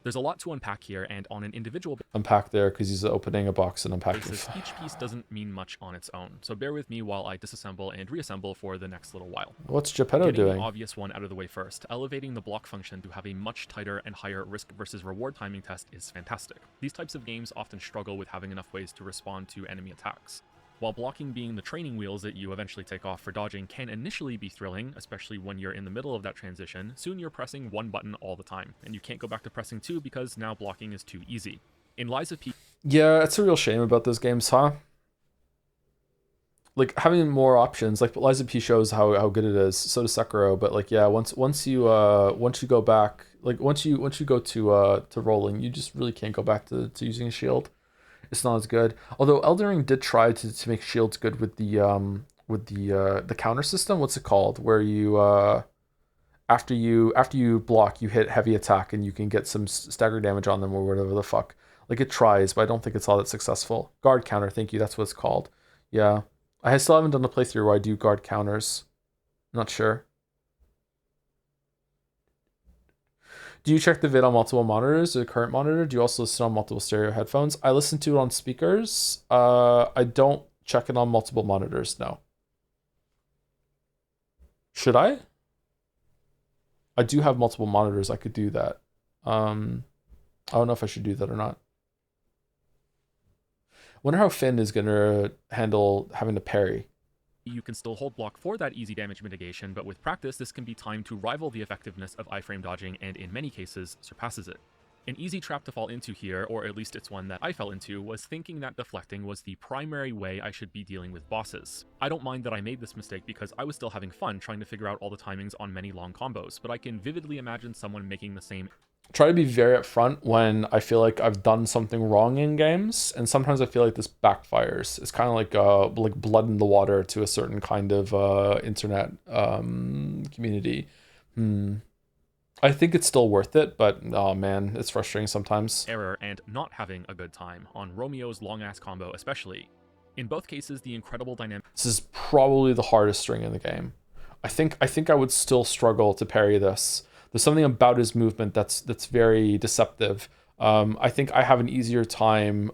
There's a lot to unpack here, and on an individual unpack there because he's opening a box and unpacking. Each piece doesn't mean much on its own, so bear with me while I disassemble and reassemble for the next little while. What's Geppetto doing? The obvious one out of the way first, elevating the block function to have a much tighter and higher risk versus reward timing test is fantastic. These types of games often struggle with having enough ways to respond to enemy attacks. While blocking being the training wheels that you eventually take off for dodging can initially be thrilling, especially when you're in the middle of that transition, soon you're pressing one button all the time, and you can't go back to pressing two because now blocking is too easy. In Lies of P... Yeah, it's a real shame about those games, huh? Like, having more options, like Lies of P shows how good it is, so does Sekiro, but like, yeah, once you go back, like once you go to rolling, you just really can't go back to using a shield. It's not as good. Although Elden Ring did try to make shields good with the counter system. What's it called? Where you after you block, you hit heavy attack and you can get some stagger damage on them or whatever the fuck. Like, it tries, but I don't think it's all that successful. Guard counter, thank you. That's what it's called. Yeah, I still haven't done a playthrough where I do guard counters. Not sure. Do you check the vid on multiple monitors or the current monitor? Do you also listen on multiple stereo headphones? I listen to it on speakers. I don't check it on multiple monitors, no. Should I? I do have multiple monitors. I could do that. I don't know if I should do that or not. Wonder how Finn is going to handle having to parry. You can still hold block for that easy damage mitigation, but with practice, this can be timed to rival the effectiveness of iframe dodging and in many cases surpasses it. An easy trap to fall into here, or at least it's one that I fell into, was thinking that deflecting was the primary way I should be dealing with bosses. I don't mind that I made this mistake because I was still having fun trying to figure out all the timings on many long combos, but I can vividly imagine someone making the same. Try to be very upfront when I feel like I've done something wrong in games, and sometimes I feel like this backfires. It's kind of like blood in the water to a certain kind of internet community. I think it's still worth it, but oh man, it's frustrating sometimes. Error and not having a good time on Romeo's long-ass combo especially. In both cases, the incredible dynamic. This is probably the hardest string in the game. I think I would still struggle to parry this. There's something about his movement that's very deceptive. I think I have an easier time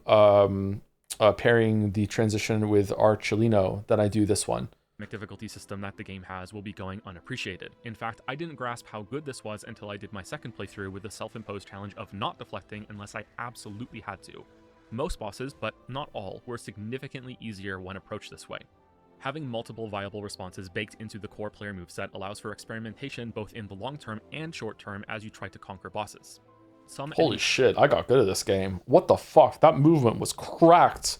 pairing the transition with Archelino than I do this one. Difficulty system that the game has will be going unappreciated. In fact, I didn't grasp how good this was until I did my second playthrough with the self-imposed challenge of not deflecting unless I absolutely had to. Most bosses, but not all, were significantly easier when approached this way. Having multiple viable responses baked into the core player moveset allows for experimentation both in the long term and short term as you try to conquer bosses. Holy shit, I got good at this game. What the fuck? That movement was cracked.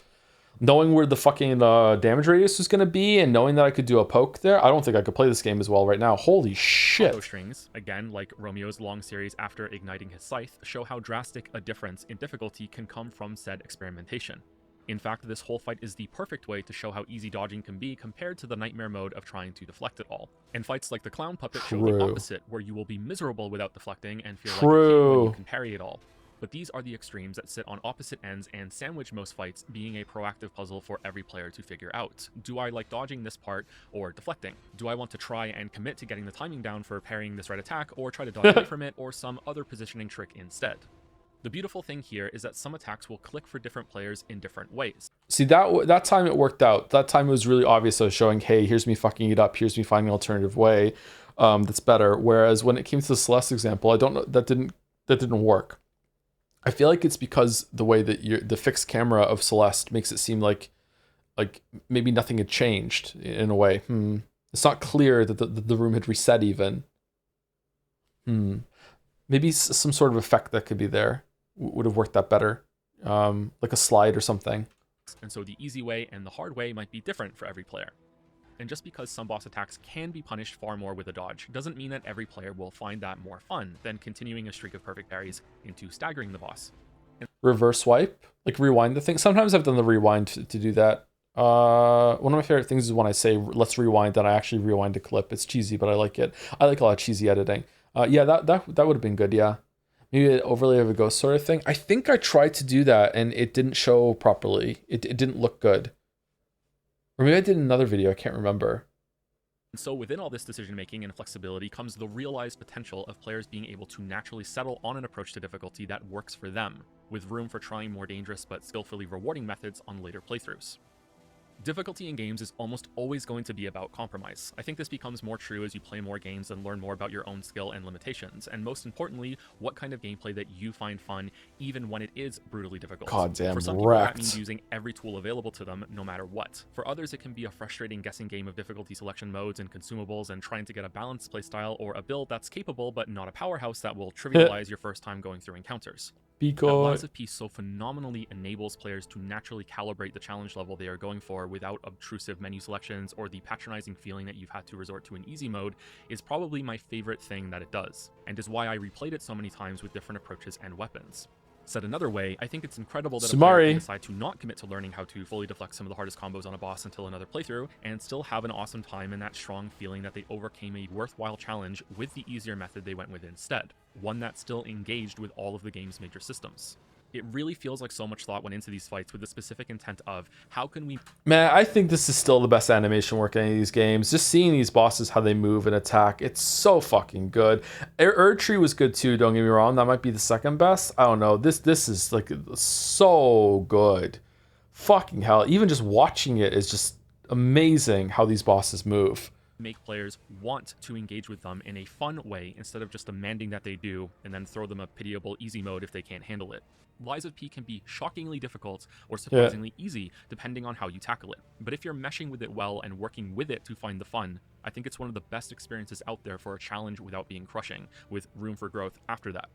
Knowing where the fucking damage radius was going to be and knowing that I could do a poke there, I don't think I could play this game as well right now. Holy shit. Auto strings, again like Romeo's long series after igniting his scythe, show how drastic a difference in difficulty can come from said experimentation. In fact, this whole fight is the perfect way to show how easy dodging can be compared to the nightmare mode of trying to deflect it all. And fights like the clown puppet show the opposite, where you will be miserable without deflecting and feel like a king when you can parry it all. But these are the extremes that sit on opposite ends and sandwich most fights, being a proactive puzzle for every player to figure out. Do I like dodging this part or deflecting? Do I want to try and commit to getting the timing down for parrying this right attack, or try to dodge away from it, or some other positioning trick instead? The beautiful thing here is that some attacks will click for different players in different ways. See, that time it worked out. That time it was really obvious. I was showing, hey, here's me fucking it up. Here's me finding an alternative way that's better. Whereas when it came to the Celeste example, I don't know, that didn't work. I feel like it's because the way that the fixed camera of Celeste makes it seem like maybe nothing had changed in a way. It's not clear that the room had reset even. Maybe some sort of effect that could be there would have worked that better. Like a slide or something. And so the easy way and the hard way might be different for every player. And just because some boss attacks can be punished far more with a dodge, doesn't mean that every player will find that more fun than continuing a streak of perfect parries into staggering the boss. Reverse swipe? Like rewind the thing? Sometimes I've done the rewind to do that. One of my favorite things is when I say, let's rewind, then I actually rewind a clip. It's cheesy, but I like it. I like a lot of cheesy editing. Yeah, that would have been good, yeah. Maybe an overlay of a ghost sort of thing. I think I tried to do that and it didn't show properly. It didn't look good. Or maybe I did another video, I can't remember. And so within all this decision making and flexibility comes the realized potential of players being able to naturally settle on an approach to difficulty that works for them, with room for trying more dangerous but skillfully rewarding methods on later playthroughs. Difficulty in games is almost always going to be about compromise. I think this becomes more true as you play more games and learn more about your own skill and limitations, and most importantly, what kind of gameplay that you find fun, even when it is brutally difficult. Goddamn, for some people, that means using every tool available to them, no matter what. For others, it can be a frustrating guessing game of difficulty selection modes and consumables and trying to get a balanced playstyle or a build that's capable but not a powerhouse that will trivialize your first time going through encounters. Lies of Peace so phenomenally enables players to naturally calibrate the challenge level they are going for without obtrusive menu selections or the patronizing feeling that you've had to resort to an easy mode is probably my favorite thing that it does, and is why I replayed it so many times with different approaches and weapons. Said another way, I think it's incredible that a player can decide to not commit to learning how to fully deflect some of the hardest combos on a boss until another playthrough, and still have an awesome time and that strong feeling that they overcame a worthwhile challenge with the easier method they went with instead, one that still engaged with all of the game's major systems. It really feels like so much thought went into these fights with the specific intent of, how can we... Man, I think this is still the best animation work in any of these games. Just seeing these bosses, how they move and attack, it's so fucking good. Erdtree was good too, don't get me wrong. That might be the second best. I don't know. This is like so good. Fucking hell. Even just watching it is just amazing how these bosses move. Make players want to engage with them in a fun way instead of just demanding that they do and then throw them a pitiable easy mode if they can't handle it. Lies of P can be shockingly difficult or surprisingly easy depending on how you tackle it. But if you're meshing with it well and working with it to find the fun, I think it's one of the best experiences out there for a challenge without being crushing, with room for growth after that.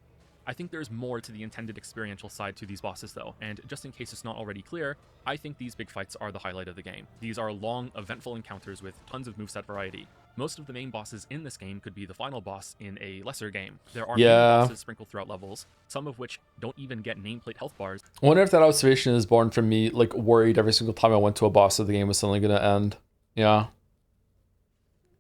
I think there's more to the intended experiential side to these bosses though, and just in case it's not already clear, I think these big fights are the highlight of the game. These are long, eventful encounters with tons of moveset variety. Most of the main bosses in this game could be the final boss in a lesser game. There are main bosses sprinkled throughout levels, some of which don't even get nameplate health bars. I wonder if that observation is born from me, like, worried every single time I went to a boss that the game was suddenly going to end. Yeah.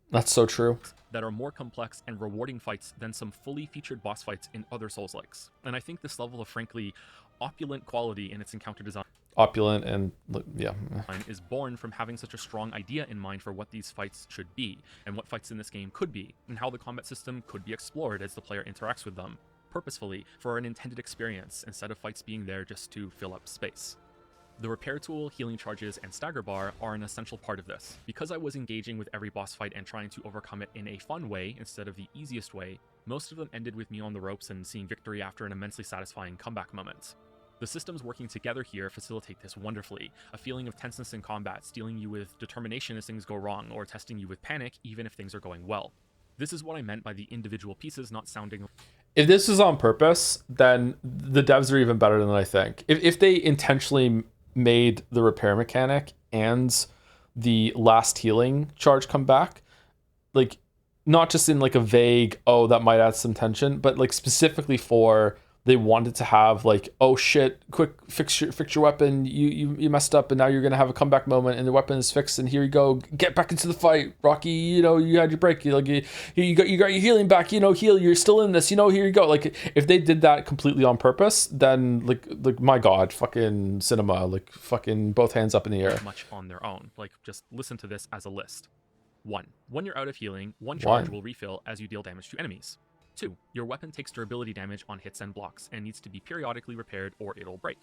That's so true. That are more complex and rewarding fights than some fully featured boss fights in other Souls-likes. And I think this level of frankly opulent quality in its encounter design. opulent and yeah. Is born from having such a strong idea in mind for what these fights should be, and what fights in this game could be, and how the combat system could be explored as the player interacts with them, purposefully for an intended experience instead of fights being there just to fill up space. The repair tool, healing charges, and stagger bar are an essential part of this. Because I was engaging with every boss fight and trying to overcome it in a fun way instead of the easiest way, most of them ended with me on the ropes and seeing victory after an immensely satisfying comeback moment. The systems working together here facilitate this wonderfully, a feeling of tenseness in combat, stealing you with determination as things go wrong, or testing you with panic even if things are going well. This is what I meant by the individual pieces not sounding... If this is on purpose, then the devs are even better than I think. If they intentionally made the repair mechanic and the last healing charge come back, like not just in like a vague, oh, that might add some tension, but like specifically for they wanted to have like, oh shit, quick fix your weapon, you messed up and now you're gonna have a comeback moment and the weapon is fixed and here you go, get back into the fight, Rocky, you know, you had your break, you got your healing back, you know, heal, you're still in this, you know, here you go. Like if they did that completely on purpose, then like my god, fucking cinema, like fucking both hands up in the air. Much on their own. Like just listen to this as a list. 1. When you're out of healing, one charge will refill as you deal damage to enemies. 2. Your weapon takes durability damage on hits and blocks and needs to be periodically repaired or it'll break.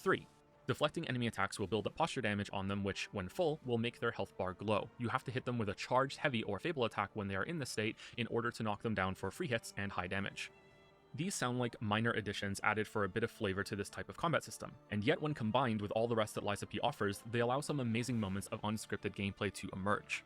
3. Deflecting enemy attacks will build up posture damage on them, which, when full, will make their health bar glow. You have to hit them with a charged heavy or fable attack when they are in this state in order to knock them down for free hits and high damage. These sound like minor additions added for a bit of flavor to this type of combat system, and yet when combined with all the rest that Lies of P offers, they allow some amazing moments of unscripted gameplay to emerge.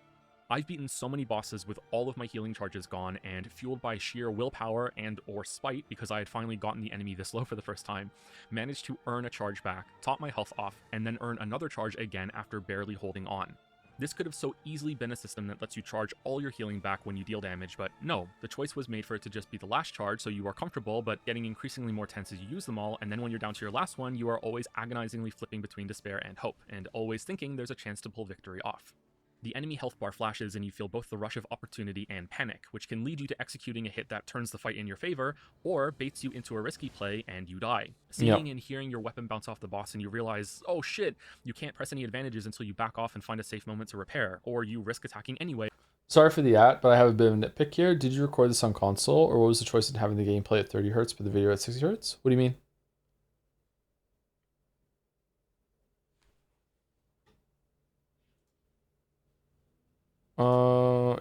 I've beaten so many bosses with all of my healing charges gone, and fueled by sheer willpower and or spite because I had finally gotten the enemy this low for the first time, managed to earn a charge back, top my health off, and then earn another charge again after barely holding on. This could have so easily been a system that lets you charge all your healing back when you deal damage, but no, the choice was made for it to just be the last charge so you are comfortable, but getting increasingly more tense as you use them all, and then when you're down to your last one, you are always agonizingly flipping between despair and hope, and always thinking there's a chance to pull victory off. The enemy health bar flashes and you feel both the rush of opportunity and panic, which can lead you to executing a hit that turns the fight in your favor, or baits you into a risky play and you die. Seeing and hearing your weapon bounce off the boss and you realize, oh shit, you can't press any advantages until you back off and find a safe moment to repair, or you risk attacking anyway. Sorry for the but I have a bit of a nitpick here. Did you record this on console, or what was the choice in having the gameplay at 30 Hz but the video at 60 Hz? What do you mean?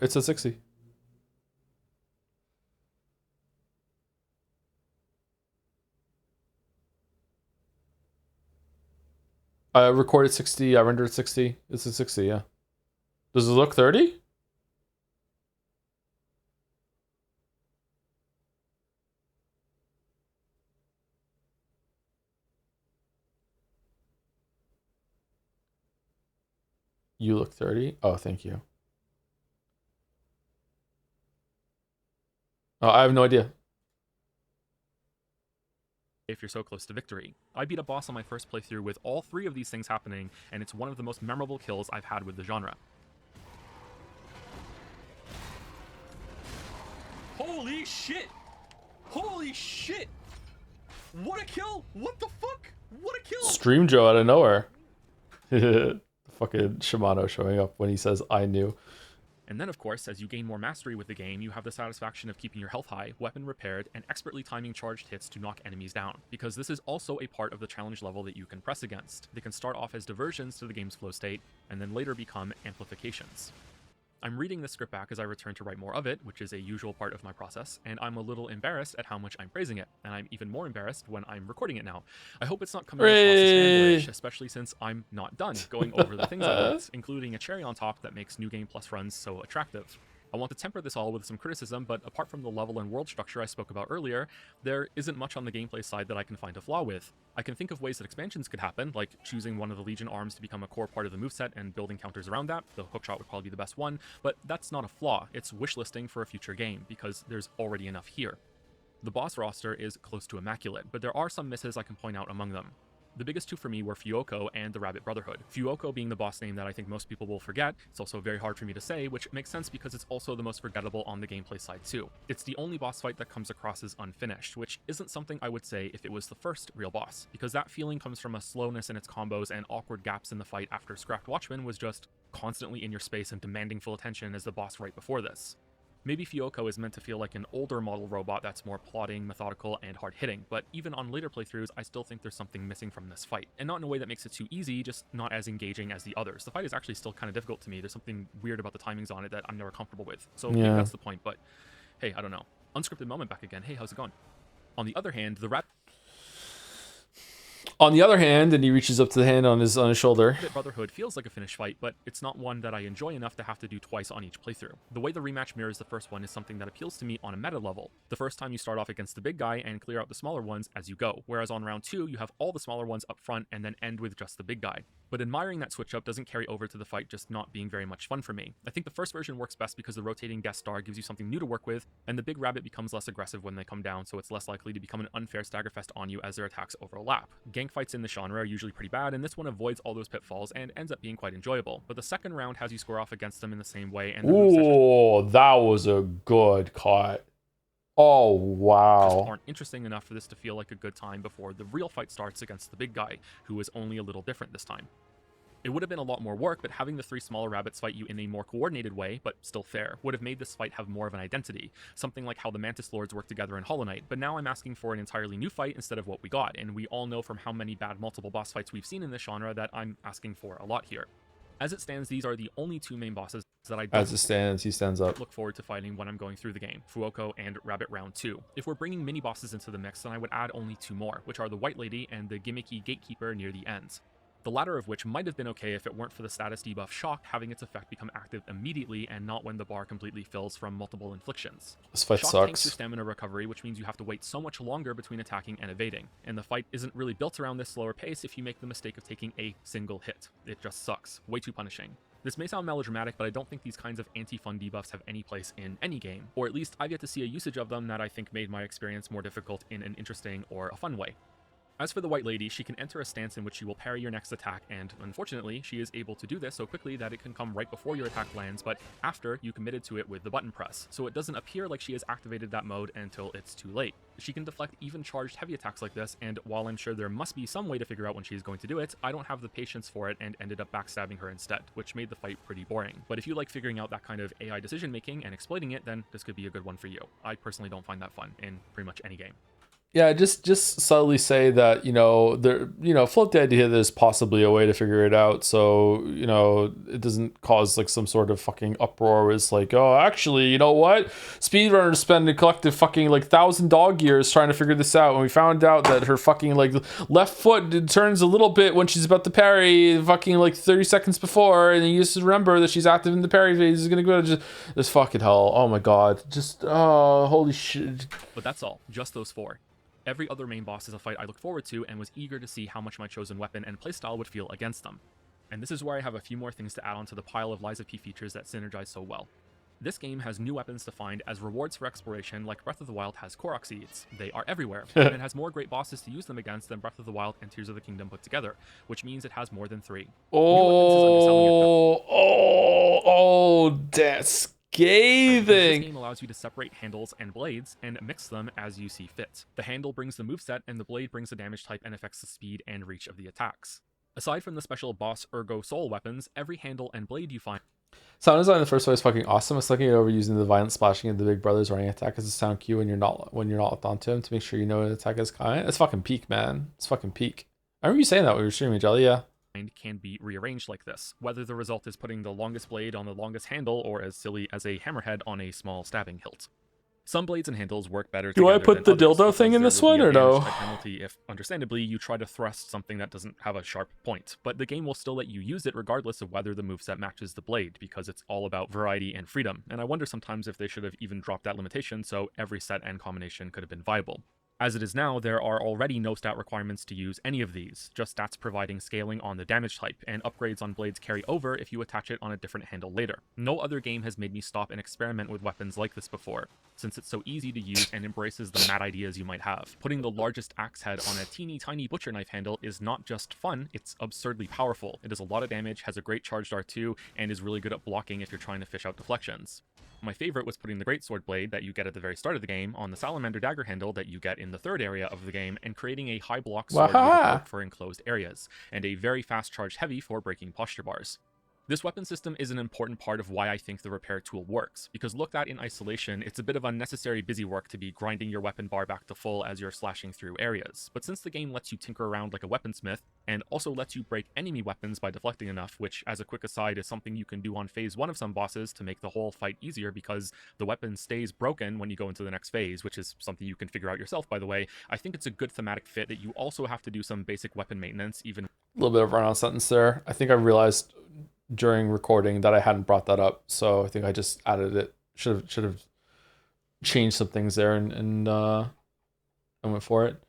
It's a 60. I recorded 60, I rendered 60. It's a 60, yeah. Does it look 30? You look 30? Oh, thank you. Oh, I have no idea. If you're so close to victory. I beat a boss on my first playthrough with all 3 of these things happening, and it's one of the most memorable kills I've had with the genre. Holy shit! Holy shit! What a kill! What the fuck? What a kill! Stream Joe out of nowhere. Fucking Shimano showing up when he says, I knew. And then, of course, as you gain more mastery with the game, you have the satisfaction of keeping your health high, weapon repaired, and expertly timing charged hits to knock enemies down, because this is also a part of the challenge level that you can press against. They can start off as diversions to the game's flow state, and then later become amplifications. I'm reading this script back as I return to write more of it, which is a usual part of my process, and I'm a little embarrassed at how much I'm praising it, and I'm even more embarrassed when I'm recording it now. I hope it's not coming across as fanboyish, especially since I'm not done going over the things I liked, including a cherry on top that makes New Game Plus runs so attractive. I want to temper this all with some criticism, but apart from the level and world structure I spoke about earlier, there isn't much on the gameplay side that I can find a flaw with. I can think of ways that expansions could happen, like choosing one of the Legion arms to become a core part of the moveset and building counters around that. The hookshot would probably be the best one, but that's not a flaw. It's wishlisting for a future game, because there's already enough here. The boss roster is close to immaculate, but there are some misses I can point out among them. The biggest two for me were Fuoko and the Rabbit Brotherhood. Fuoko being the boss name that I think most people will forget. It's also very hard for me to say, which makes sense because it's also the most forgettable on the gameplay side too. It's the only boss fight that comes across as unfinished, which isn't something I would say if it was the first real boss, because that feeling comes from a slowness in its combos and awkward gaps in the fight after Scrapped Watchman was just constantly in your space and demanding full attention as the boss right before this. Maybe Fuoko is meant to feel like an older model robot that's more plodding, methodical, and hard-hitting, but even on later playthroughs, I still think there's something missing from this fight. And not in a way that makes it too easy, just not as engaging as the others. The fight is actually still kind of difficult to me. There's something weird about the timings on it that I'm never comfortable with. So maybe that's the point, but hey, I don't know. Unscripted moment back again. Hey, how's it going? On the other hand, On the other hand, and he reaches up to the hand on his shoulder. Brotherhood feels like a finished fight, but it's not one that I enjoy enough to have to do twice on each playthrough. The way the rematch mirrors the first one is something that appeals to me on a meta level. The first time you start off against the big guy and clear out the smaller ones as you go, whereas on round 2 you have all the smaller ones up front and then end with just the big guy. But admiring that switch up doesn't carry over to the fight just not being very much fun for me. I think the first version works best because the rotating guest star gives you something new to work with, and the big rabbit becomes less aggressive when they come down, so it's less likely to become an unfair staggerfest on you as their attacks overlap. Gank fights in the genre are usually pretty bad, and this one avoids all those pitfalls and ends up being quite enjoyable. But the second round has you square off against them in the same way, and ooh, that was a good cut. Oh, wow. Aren't interesting enough for this to feel like a good time before the real fight starts against the big guy, who is only a little different this time. It would have been a lot more work, but having the 3 smaller rabbits fight you in a more coordinated way, but still fair, would have made this fight have more of an identity, something like how the Mantis Lords work together in Hollow Knight. But now I'm asking for an entirely new fight instead of what we got, and we all know from how many bad multiple boss fights we've seen in this genre that I'm asking for a lot here. As it stands, these are the only 2 main bosses that I don't As it stands, he stands up. look forward to fighting when I'm going through the game, Fuoko and Rabbit Round 2. If we're bringing mini bosses into the mix, then I would add only 2 more, which are the White Lady and the gimmicky Gatekeeper near the ends. The latter of which might have been okay if it weren't for the status debuff Shock having its effect become active immediately and not when the bar completely fills from multiple inflictions. This fight Shock sucks. tanks your stamina recovery, which means you have to wait so much longer between attacking and evading, and the fight isn't really built around this slower pace if you make the mistake of taking a single hit. It just sucks. Way too punishing. This may sound melodramatic, but I don't think these kinds of anti-fun debuffs have any place in any game, or at least I've yet to see a usage of them that I think made my experience more difficult in an interesting or a fun way. As for the White Lady, she can enter a stance in which she will parry your next attack, and unfortunately, she is able to do this so quickly that it can come right before your attack lands, but after you committed to it with the button press, so it doesn't appear like she has activated that mode until it's too late. She can deflect even charged heavy attacks like this, and while I'm sure there must be some way to figure out when she is going to do it, I don't have the patience for it and ended up backstabbing her instead, which made the fight pretty boring. But if you like figuring out that kind of AI decision making and exploiting it, then this could be a good one for you. I personally don't find that fun in pretty much any game. Yeah, just subtly say that, float the idea that there's possibly a way to figure it out, so, it doesn't cause like some sort of fucking uproar. It's like, oh, actually, you know what? Speedrunners spend a collective fucking like 1,000 dog years trying to figure this out, and we found out that her fucking like left foot turns a little bit when she's about to parry, fucking like 30 seconds before, and you just remember that she's active in the parry phase. Is gonna go just fucking hell. Oh my god, just holy shit. But that's all, just those 4. Every other main boss is a fight I look forward to and was eager to see how much my chosen weapon and playstyle would feel against them. And this is where I have a few more things to add onto the pile of Lies of P features that synergize so well. This game has new weapons to find as rewards for exploration like Breath of the Wild has Korok seeds. They are everywhere, and it has more great bosses to use them against than Breath of the Wild and Tears of the Kingdom put together, which means it has more than 3. That's This scathing. game allows you to separate handles and blades and mix them as you see fit. The handle brings the moveset and the blade brings the damage type and affects the speed and reach of the attacks. Aside from the special boss Ergo Soul weapons, every handle and blade you find Sound design in the first one is fucking awesome. It's looking it over using the violent splashing of the big brother's running attack as a sound cue when you're not locked onto him to make sure you know an attack is coming. It's fucking peak, man. It's fucking peak. I remember you saying that when we were streaming, Jelly, yeah. can be rearranged like this, whether the result is putting the longest blade on the longest handle or as silly as a hammerhead on a small stabbing hilt. Some blades and handles work better Do I together put than the others dildo thing because in there this will be one a or no? damage type penalty if, understandably, you try to thrust something that doesn't have a sharp point, but the game will still let you use it regardless of whether the moveset matches the blade, because it's all about variety and freedom, and I wonder sometimes if they should have even dropped that limitation so every set and combination could have been viable. As it is now, there are already no stat requirements to use any of these, just stats providing scaling on the damage type, and upgrades on blades carry over if you attach it on a different handle later. No other game has made me stop and experiment with weapons like this before, since it's so easy to use and embraces the mad ideas you might have. Putting the largest axe head on a teeny tiny butcher knife handle is not just fun, it's absurdly powerful. It does a lot of damage, has a great charged R2, and is really good at blocking if you're trying to fish out deflections. My favorite was putting the greatsword blade that you get at the very start of the game on the salamander dagger handle that you get in the third area of the game, and creating a high block sword with a perk for enclosed areas, and a very fast charged heavy for breaking posture bars. This weapon system is an important part of why I think the repair tool works, because looked at in isolation, it's a bit of unnecessary busy work to be grinding your weapon bar back to full as you're slashing through areas. But since the game lets you tinker around like a weaponsmith, and also lets you break enemy weapons by deflecting enough, which, as a quick aside, is something you can do on phase 1 of some bosses to make the whole fight easier because the weapon stays broken when you go into the next phase, which is something you can figure out yourself, by the way, I think it's a good thematic fit that you also have to do some basic weapon maintenance, even... A little bit of run-on sentence there. I think I realized during recording that I hadn't brought that up, so I think I just added it. Should have changed some things there and went for it.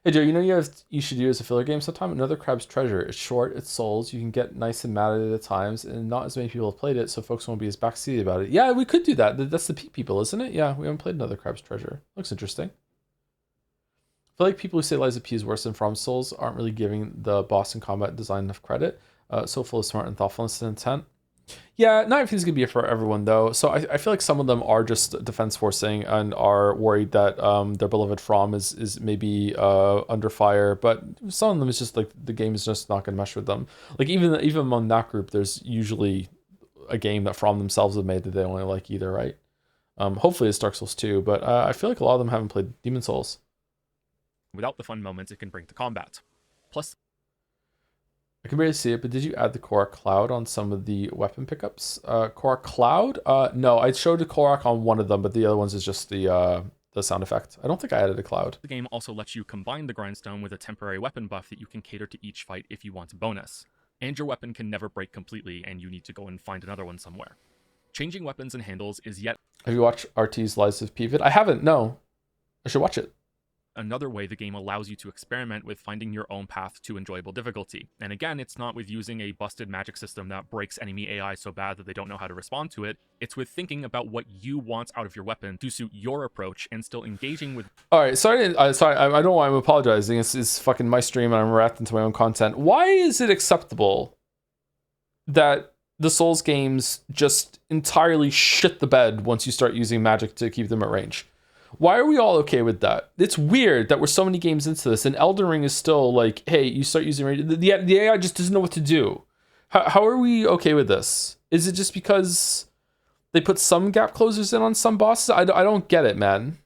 Hey Joe, you know you should use a filler game sometime? Another Crab's Treasure. It's short, it's souls, you can get nice and mad at it at times, and not as many people have played it, so folks won't be as backseated about it. Yeah, we could do that. That's the Peak people, isn't it? Yeah, we haven't played Another Crab's Treasure. Looks interesting. I feel like people who say Lies of P is worse than From Souls aren't really giving the boss and combat design enough credit. So full of smart and thoughtfulness and intent. Yeah, not everything's gonna be for everyone though. So I feel like some of them are just defense forcing and are worried that their beloved From is maybe under fire. But some of them is just like the game is just not gonna mesh with them. Like even among that group, there's usually a game that From themselves have made that they don't really like either, right? Hopefully it's Dark Souls 2, but I feel like a lot of them haven't played Demon Souls. Without the fun moments it can bring to combat. Plus, I can barely see it, but did you add the Korok Cloud on some of the weapon pickups? Korok Cloud? No, I showed the Korok on one of them, but the other ones is just the sound effect. I don't think I added a cloud. The game also lets you combine the grindstone with a temporary weapon buff that you can cater to each fight if you want a bonus. And your weapon can never break completely, and you need to go and find another one somewhere. Changing weapons and handles is yet... Have you watched RT's Lies of P vid? I haven't, no. I should watch it. Another way the game allows you to experiment with finding your own path to enjoyable difficulty. And again, it's not with using a busted magic system that breaks enemy AI so bad that they don't know how to respond to it. It's with thinking about what you want out of your weapon to suit your approach and still engaging with... Alright, sorry, I don't know why I'm apologizing. It's fucking my stream and I'm reacting to my own content. Why is it acceptable that the Souls games just entirely shit the bed once you start using magic to keep them at range? Why are we all okay with that? It's weird that we're so many games into this, and Elden Ring is still like, hey, you start using range. The AI just doesn't know what to do. How are we okay with this? Is it just because they put some gap closers in on some bosses? I don't get it, man.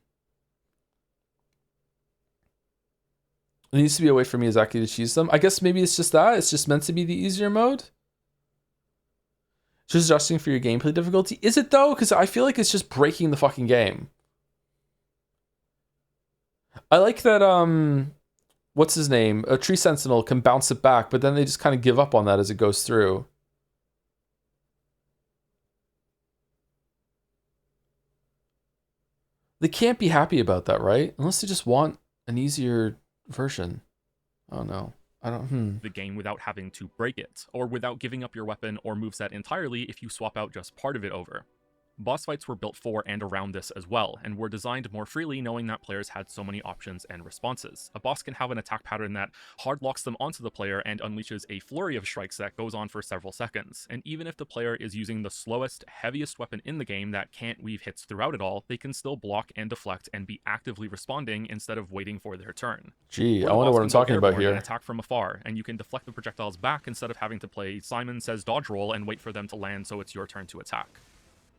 There needs to be a way for Miyazaki to choose them. I guess maybe it's just that. It's just meant to be the easier mode. Just adjusting for your gameplay difficulty. Is it though? Because I feel like it's just breaking the fucking game. I like that, what's his name? A Tree Sentinel can bounce it back, but then they just kind of give up on that as it goes through. They can't be happy about that, right? Unless they just want an easier version. Oh no. I don't, the game without having to break it, or without giving up your weapon or moveset entirely if you swap out just part of it over. Boss fights were built for and around this as well, and were designed more freely knowing that players had so many options and responses. A boss can have an attack pattern that hard locks them onto the player and unleashes a flurry of strikes that goes on for several seconds, and even if the player is using the slowest, heaviest weapon in the game that can't weave hits throughout it all, they can still block and deflect and be actively responding instead of waiting for their turn. Gee, I wonder what I'm talking about here. Attack from afar, and you can deflect the projectiles back instead of having to play Simon Says dodge roll and wait for them to land so it's your turn to attack.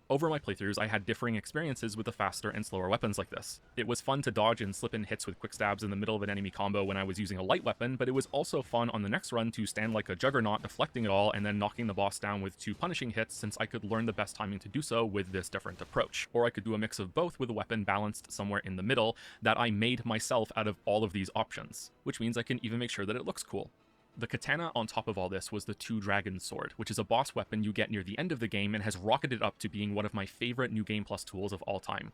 Over my playthroughs, I had differing experiences with the faster and slower weapons like this. It was fun to dodge and slip in hits with quick stabs in the middle of an enemy combo when I was using a light weapon, but it was also fun on the next run to stand like a juggernaut deflecting it all and then knocking the boss down with 2 punishing hits, since I could learn the best timing to do so with this different approach. Or I could do a mix of both with a weapon balanced somewhere in the middle that I made myself out of all of these options, which means I can even make sure that it looks cool. The katana on top of all this was the Two Dragons sword, which is a boss weapon you get near the end of the game and has rocketed up to being one of my favorite New Game Plus tools of all time.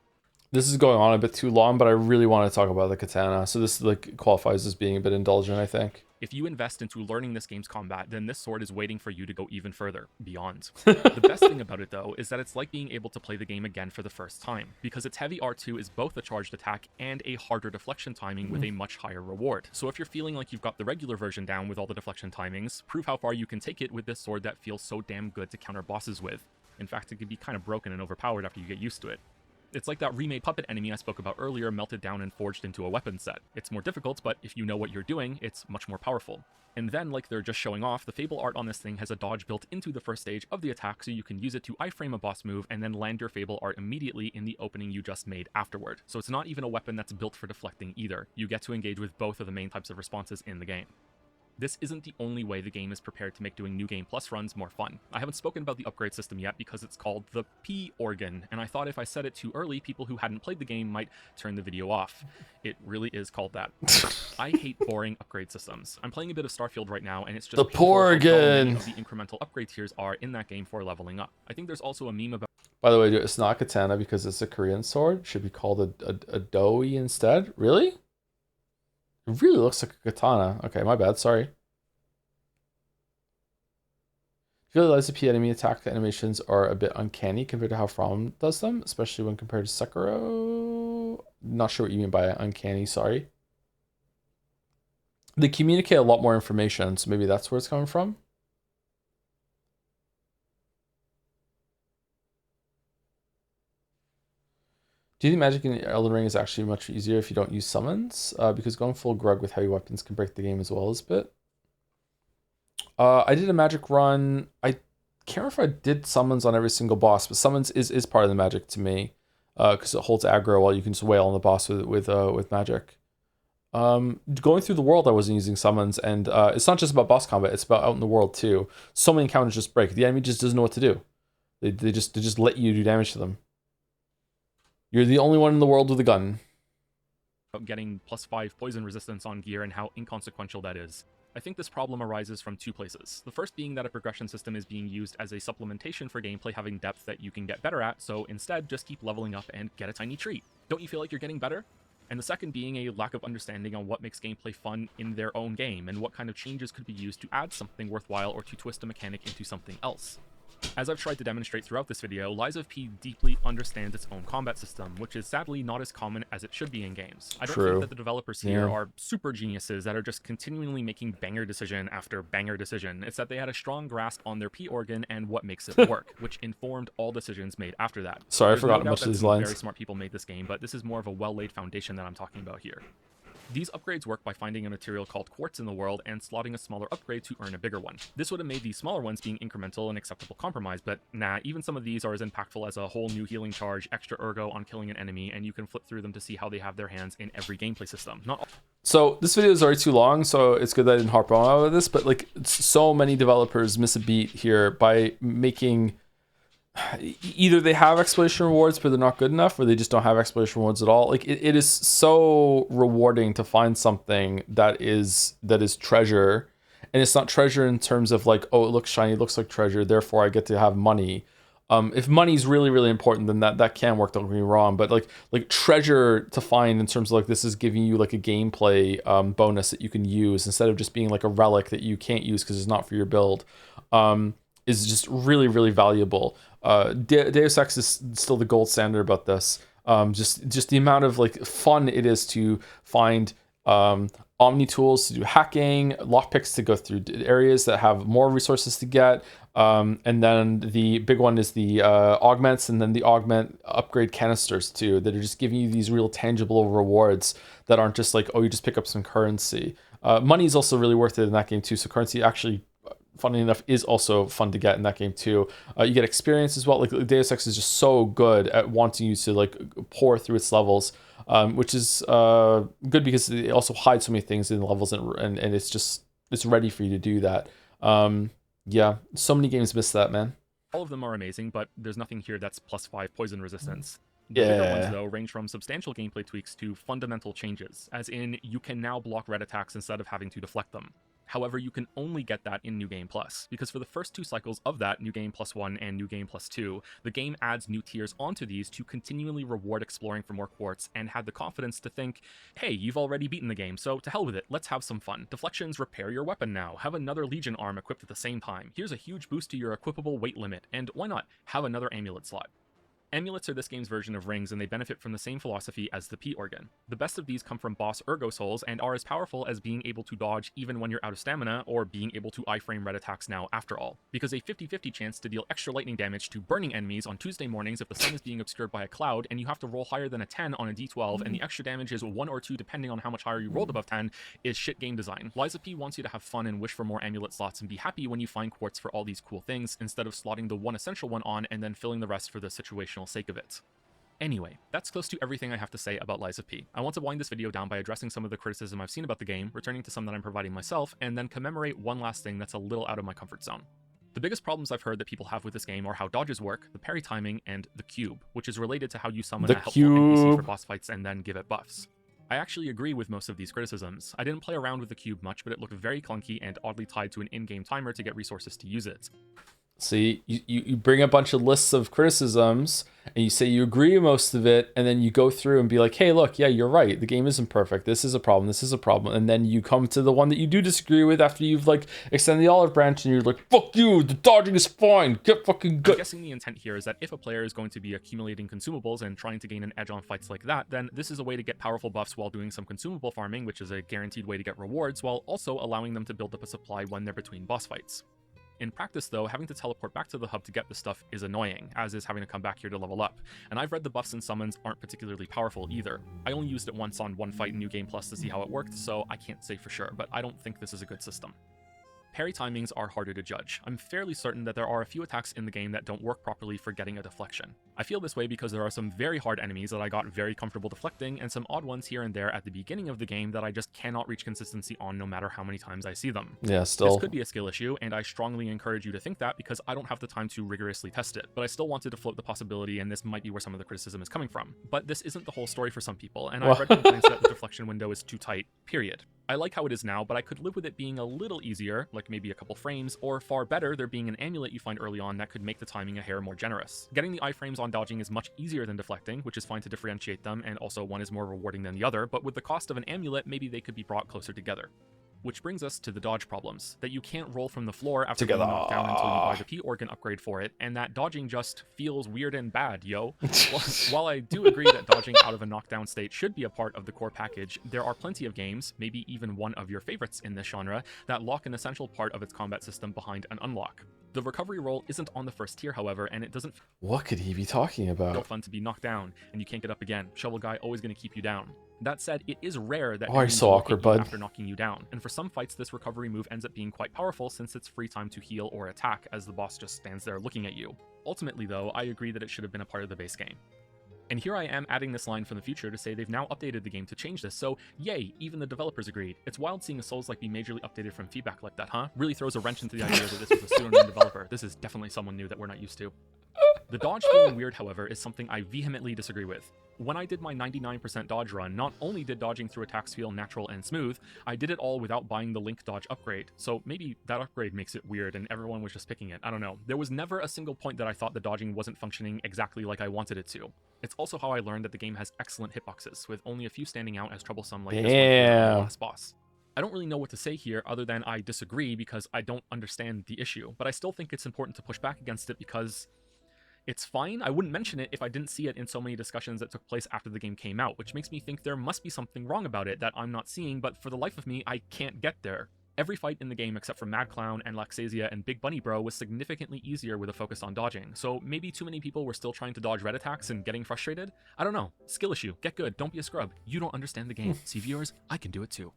This is going on a bit too long, but I really want to talk about the katana. So this like qualifies as being a bit indulgent, I think. If you invest into learning this game's combat, then this sword is waiting for you to go even further, beyond. The best thing about it, though, is that it's like being able to play the game again for the first time, because its heavy R2 is both a charged attack and a harder deflection timing with a much higher reward. So if you're feeling like you've got the regular version down with all the deflection timings, prove how far you can take it with this sword that feels so damn good to counter bosses with. In fact, it can be kind of broken and overpowered after you get used to it. It's like that remade puppet enemy I spoke about earlier melted down and forged into a weapon set. It's more difficult, but if you know what you're doing, it's much more powerful. And then, like they're just showing off, the Fable art on this thing has a dodge built into the first stage of the attack, so you can use it to iframe a boss move and then land your Fable art immediately in the opening you just made afterward. So it's not even a weapon that's built for deflecting either. You get to engage with both of the main types of responses in the game. This isn't the only way the game is prepared to make doing New Game Plus runs more fun. I haven't spoken about the upgrade system yet because it's called the P organ, and I thought if I said it too early, people who hadn't played the game might turn the video off. It really is called that. I hate boring upgrade systems. I'm playing a bit of Starfield right now, and it's just The Porgan of the incremental upgrade tiers are in that game for leveling up. I think there's also a meme about. By the way, it's not katana because it's a Korean sword. It should be called a doi instead. Really? It really looks like a katana. Okay, my bad. Sorry. I realize the P enemy attack animations are a bit uncanny compared to how From does them, especially when compared to Sekiro. Not sure what you mean by uncanny, sorry. They communicate a lot more information, so maybe that's where it's coming from. Do you think magic in Elden Ring is actually much easier if you don't use summons? Because going full grug with heavy weapons can break the game as well as a bit. I did a magic run. I can't remember if I did summons on every single boss, but summons is part of the magic to me, because it holds aggro while you can just wail on the boss with magic. Going through the world, I wasn't using summons, and it's not just about boss combat; it's about out in the world too. So many encounters just break. The enemy just doesn't know what to do. They just let you do damage to them. You're the only one in the world with a gun. Getting +5 poison resistance on gear and how inconsequential that is. I think this problem arises from two places. The first being that a progression system is being used as a supplementation for gameplay having depth that you can get better at, so instead just keep leveling up and get a tiny treat. Don't you feel like you're getting better? And the second being a lack of understanding on what makes gameplay fun in their own game, and what kind of changes could be used to add something worthwhile or to twist a mechanic into something else. As I've tried to demonstrate throughout this video, Lies of P deeply understands its own combat system, which is sadly not as common as it should be in games. I don't think that the developers here are super geniuses that are just continually making banger decision after banger decision. It's that they had a strong grasp on their P organ and what makes it work, which informed all decisions made after that. Sorry, I forgot much of these lines. Very smart people made this game, but this is more of a well-laid foundation that I'm talking about here. These upgrades work by finding a material called quartz in the world and slotting a smaller upgrade to earn a bigger one. This would have made these smaller ones being incremental an acceptable compromise, but nah, even some of these are as impactful as a whole new healing charge, extra ergo on killing an enemy, and you can flip through them to see how they have their hands in every gameplay system. So this video is already too long, so it's good that I didn't harp on about this, but like so many developers miss a beat here by making either they have exploration rewards but they're not good enough, or they just don't have exploration rewards at all. Like it is so rewarding to find something that is treasure, and it's not treasure in terms of like, oh, it looks shiny, it looks like treasure, therefore I get to have money. If money's really important, then that can work, don't get me wrong, but like treasure to find in terms of like this is giving you like a gameplay bonus that you can use instead of just being like a relic that you can't use because it's not for your build, is just really valuable. Deus Ex is still the gold standard about this. Just the amount of like fun it is to find omni tools to do hacking, lockpicks to go through areas that have more resources to get, and then the big one is the augments, and then the augment upgrade canisters too, that are just giving you these real tangible rewards that aren't just like, oh, you just pick up some currency. Money is also really worth it in that game too, so currency actually, funny enough, is also fun to get in that game too. You get experience as well. Like Deus Ex is just so good at wanting you to like pour through its levels, which is good because it also hides so many things in the levels, and it's ready for you to do that. Yeah, so many games miss that, man. All of them are amazing, but there's nothing here that's +5 poison resistance. The bigger ones, though, range from substantial gameplay tweaks to fundamental changes, as in, you can now block red attacks instead of having to deflect them. However, you can only get that in New Game Plus, because for the first 2 cycles of that, New Game Plus 1 and New Game Plus 2, the game adds new tiers onto these to continually reward exploring for more quartz, and had the confidence to think, hey, you've already beaten the game, so to hell with it, let's have some fun. Deflections repair your weapon now, have another Legion arm equipped at the same time, here's a huge boost to your equipable weight limit, and why not, have another amulet slot. Amulets are this game's version of rings, and they benefit from the same philosophy as the P-Organ. The best of these come from boss Ergo Souls, and are as powerful as being able to dodge even when you're out of stamina, or being able to iframe red attacks now after all. Because a 50-50 chance to deal extra lightning damage to burning enemies on Tuesday mornings if the sun is being obscured by a cloud, and you have to roll higher than a 10 on a d12, and the extra damage is 1 or 2 depending on how much higher you rolled above 10, is shit game design. Liza P wants you to have fun and wish for more amulet slots and be happy when you find quartz for all these cool things, instead of slotting the one essential one on and then filling the rest for the situational sake of it. Anyway, that's close to everything I have to say about Liza P. I want to wind this video down by addressing some of the criticism I've seen about the game, returning to some that I'm providing myself, and then commemorate one last thing that's a little out of my comfort zone. The biggest problems I've heard that people have with this game are how dodges work, the parry timing, and the cube, which is related to how you summon a helpful NPC for boss fights and then give it buffs. I actually agree with most of these criticisms. I didn't play around with the cube much, but it looked very clunky and oddly tied to an in-game timer to get resources to use it. See, you bring a bunch of lists of criticisms and you say you agree with most of it, and then you go through and be like, hey, look, yeah, you're right. The game isn't perfect. This is a problem. This is a problem. And then you come to the one that you do disagree with after you've like extended the olive branch and you're like, fuck you, the dodging is fine. Get fucking good. I'm guessing the intent here is that if a player is going to be accumulating consumables and trying to gain an edge on fights like that, then this is a way to get powerful buffs while doing some consumable farming, which is a guaranteed way to get rewards, while also allowing them to build up a supply when they're between boss fights. In practice, though, having to teleport back to the hub to get this stuff is annoying, as is having to come back here to level up, and I've read the buffs and summons aren't particularly powerful either. I only used it once on one fight in New Game Plus to see how it worked, so I can't say for sure, but I don't think this is a good system. Parry timings are harder to judge. I'm fairly certain that there are a few attacks in the game that don't work properly for getting a deflection. I feel this way because there are some very hard enemies that I got very comfortable deflecting, and some odd ones here and there at the beginning of the game that I just cannot reach consistency on no matter how many times I see them. Yeah, still. This could be a skill issue, and I strongly encourage you to think that because I don't have the time to rigorously test it, but I still wanted to float the possibility, and this might be where some of the criticism is coming from. But this isn't the whole story for some people, and I've read complaints that the deflection window is too tight, period. I like how it is now, but I could live with it being a little easier, like maybe a couple frames, or far better, there being an amulet you find early on that could make the timing a hair more generous. Getting the iframes on dodging is much easier than deflecting, which is fine to differentiate them, and also one is more rewarding than the other, but with the cost of an amulet, maybe they could be brought closer together. Which brings us to the dodge problems, that you can't roll from the floor after being knocked down until you buy the P-Organ upgrade for it, and that dodging just feels weird and bad, yo. While I do agree that dodging out of a knockdown state should be a part of the core package, there are plenty of games, maybe even one of your favorites in this genre, that lock an essential part of its combat system behind an unlock. The recovery roll isn't on the first tier, however, and it doesn't What could he be talking about? feel fun to be knocked down, and you can't get up again. Shovel Guy always going to keep you down. That said, it is rare that Why are you enemies so will awkward, hit you bud? after knocking you down, and for some fights this recovery move ends up being quite powerful since it's free time to heal or attack as the boss just stands there looking at you. Ultimately though, I agree that it should have been a part of the base game. And here I am adding this line from the future to say they've now updated the game to change this, so yay, even the developers agreed. It's wild seeing a Souls-like be majorly updated from feedback like that, huh? Really throws a wrench into the idea that this was a pseudonym developer. This is definitely someone new that we're not used to. The dodge feeling weird, however, is something I vehemently disagree with. When I did my 99% dodge run, not only did dodging through attacks feel natural and smooth, I did it all without buying the Link dodge upgrade, so maybe that upgrade makes it weird and everyone was just picking it, I don't know. There was never a single point that I thought the dodging wasn't functioning exactly like I wanted it to. It's also how I learned that the game has excellent hitboxes, with only a few standing out as troublesome like this one here on the last boss. I don't really know what to say here other than I disagree because I don't understand the issue, but I still think it's important to push back against it because it's fine. I wouldn't mention it if I didn't see it in so many discussions that took place after the game came out, which makes me think there must be something wrong about it that I'm not seeing, but for the life of me, I can't get there. Every fight in the game except for Mad Clown and Laxasia and Big Bunny Bro was significantly easier with a focus on dodging, so maybe too many people were still trying to dodge red attacks and getting frustrated? I don't know. Skill issue. Get good. Don't be a scrub. You don't understand the game. See viewers? I can do it too.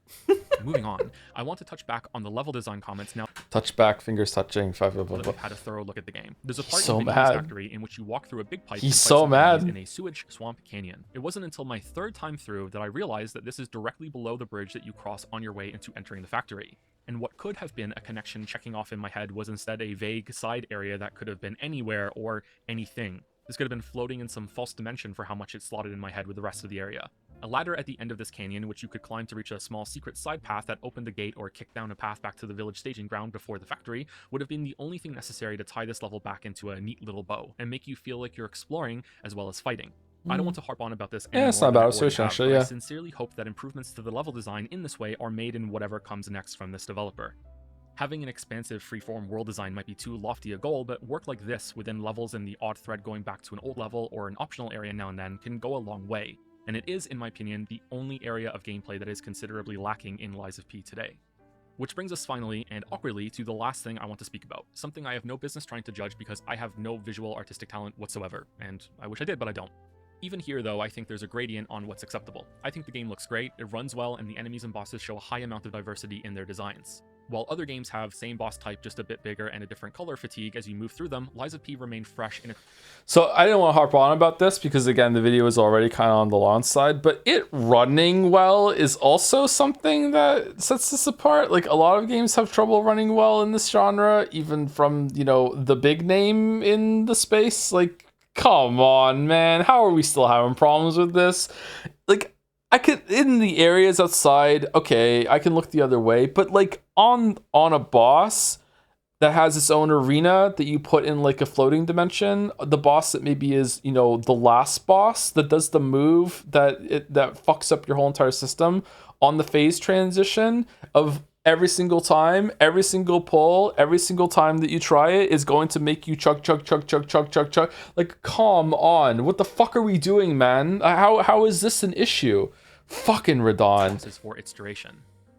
Moving on, I want to touch back on the level design comments now. Touch back, fingers touching, We've had a thorough look at the game. There's a part So in the mad. factory in which you walk through a big pipe He's and fight so some enemies mad. in a sewage swamp canyon. It wasn't until my third time through that I realized that this is directly below the bridge that you cross on your way into entering the factory. And what could have been a connection checking off in my head was instead a vague side area that could have been anywhere or anything. This could have been floating in some false dimension for how much it slotted in my head with the rest of the area. A ladder at the end of this canyon, which you could climb to reach a small secret side path that opened a gate or kicked down a path back to the village staging ground before the factory, would have been the only thing necessary to tie this level back into a neat little bow, and make you feel like you're exploring as well as fighting. I don't want to harp on about this anymore. Yeah, it's not a bad observation, actually, yeah. I sincerely hope that improvements to the level design in this way are made in whatever comes next from this developer. Having an expansive freeform world design might be too lofty a goal, but work like this within levels and the odd thread going back to an old level or an optional area now and then can go a long way, and it is, in my opinion, the only area of gameplay that is considerably lacking in Lies of P today. Which brings us finally, and awkwardly, to the last thing I want to speak about, something I have no business trying to judge because I have no visual artistic talent whatsoever, and I wish I did, but I don't. Even here though, I think there's a gradient on what's acceptable. I think the game looks great, it runs well, and the enemies and bosses show a high amount of diversity in their designs. While other games have same boss type, just a bit bigger and a different color fatigue as you move through them, Lies of P remain fresh in a... So I didn't want to harp on about this because, again, the video is already kind of on the launch side, but it running well is also something that sets this apart. Like, a lot of games have trouble running well in this genre, even from, you know, the big name in the space. Like, come on, man. How are we still having problems with this? Like, I could, in the areas outside, okay, I can look the other way, but like on a boss that has its own arena that you put in like a floating dimension, the boss that maybe is, you know, the last boss that does the move that fucks up your whole entire system on the phase transition of every single time, every single pull, every single time that you try it is going to make you chug. Like, come on, what the fuck are we doing, man? How is this an issue? Fucking Radon. For its duration.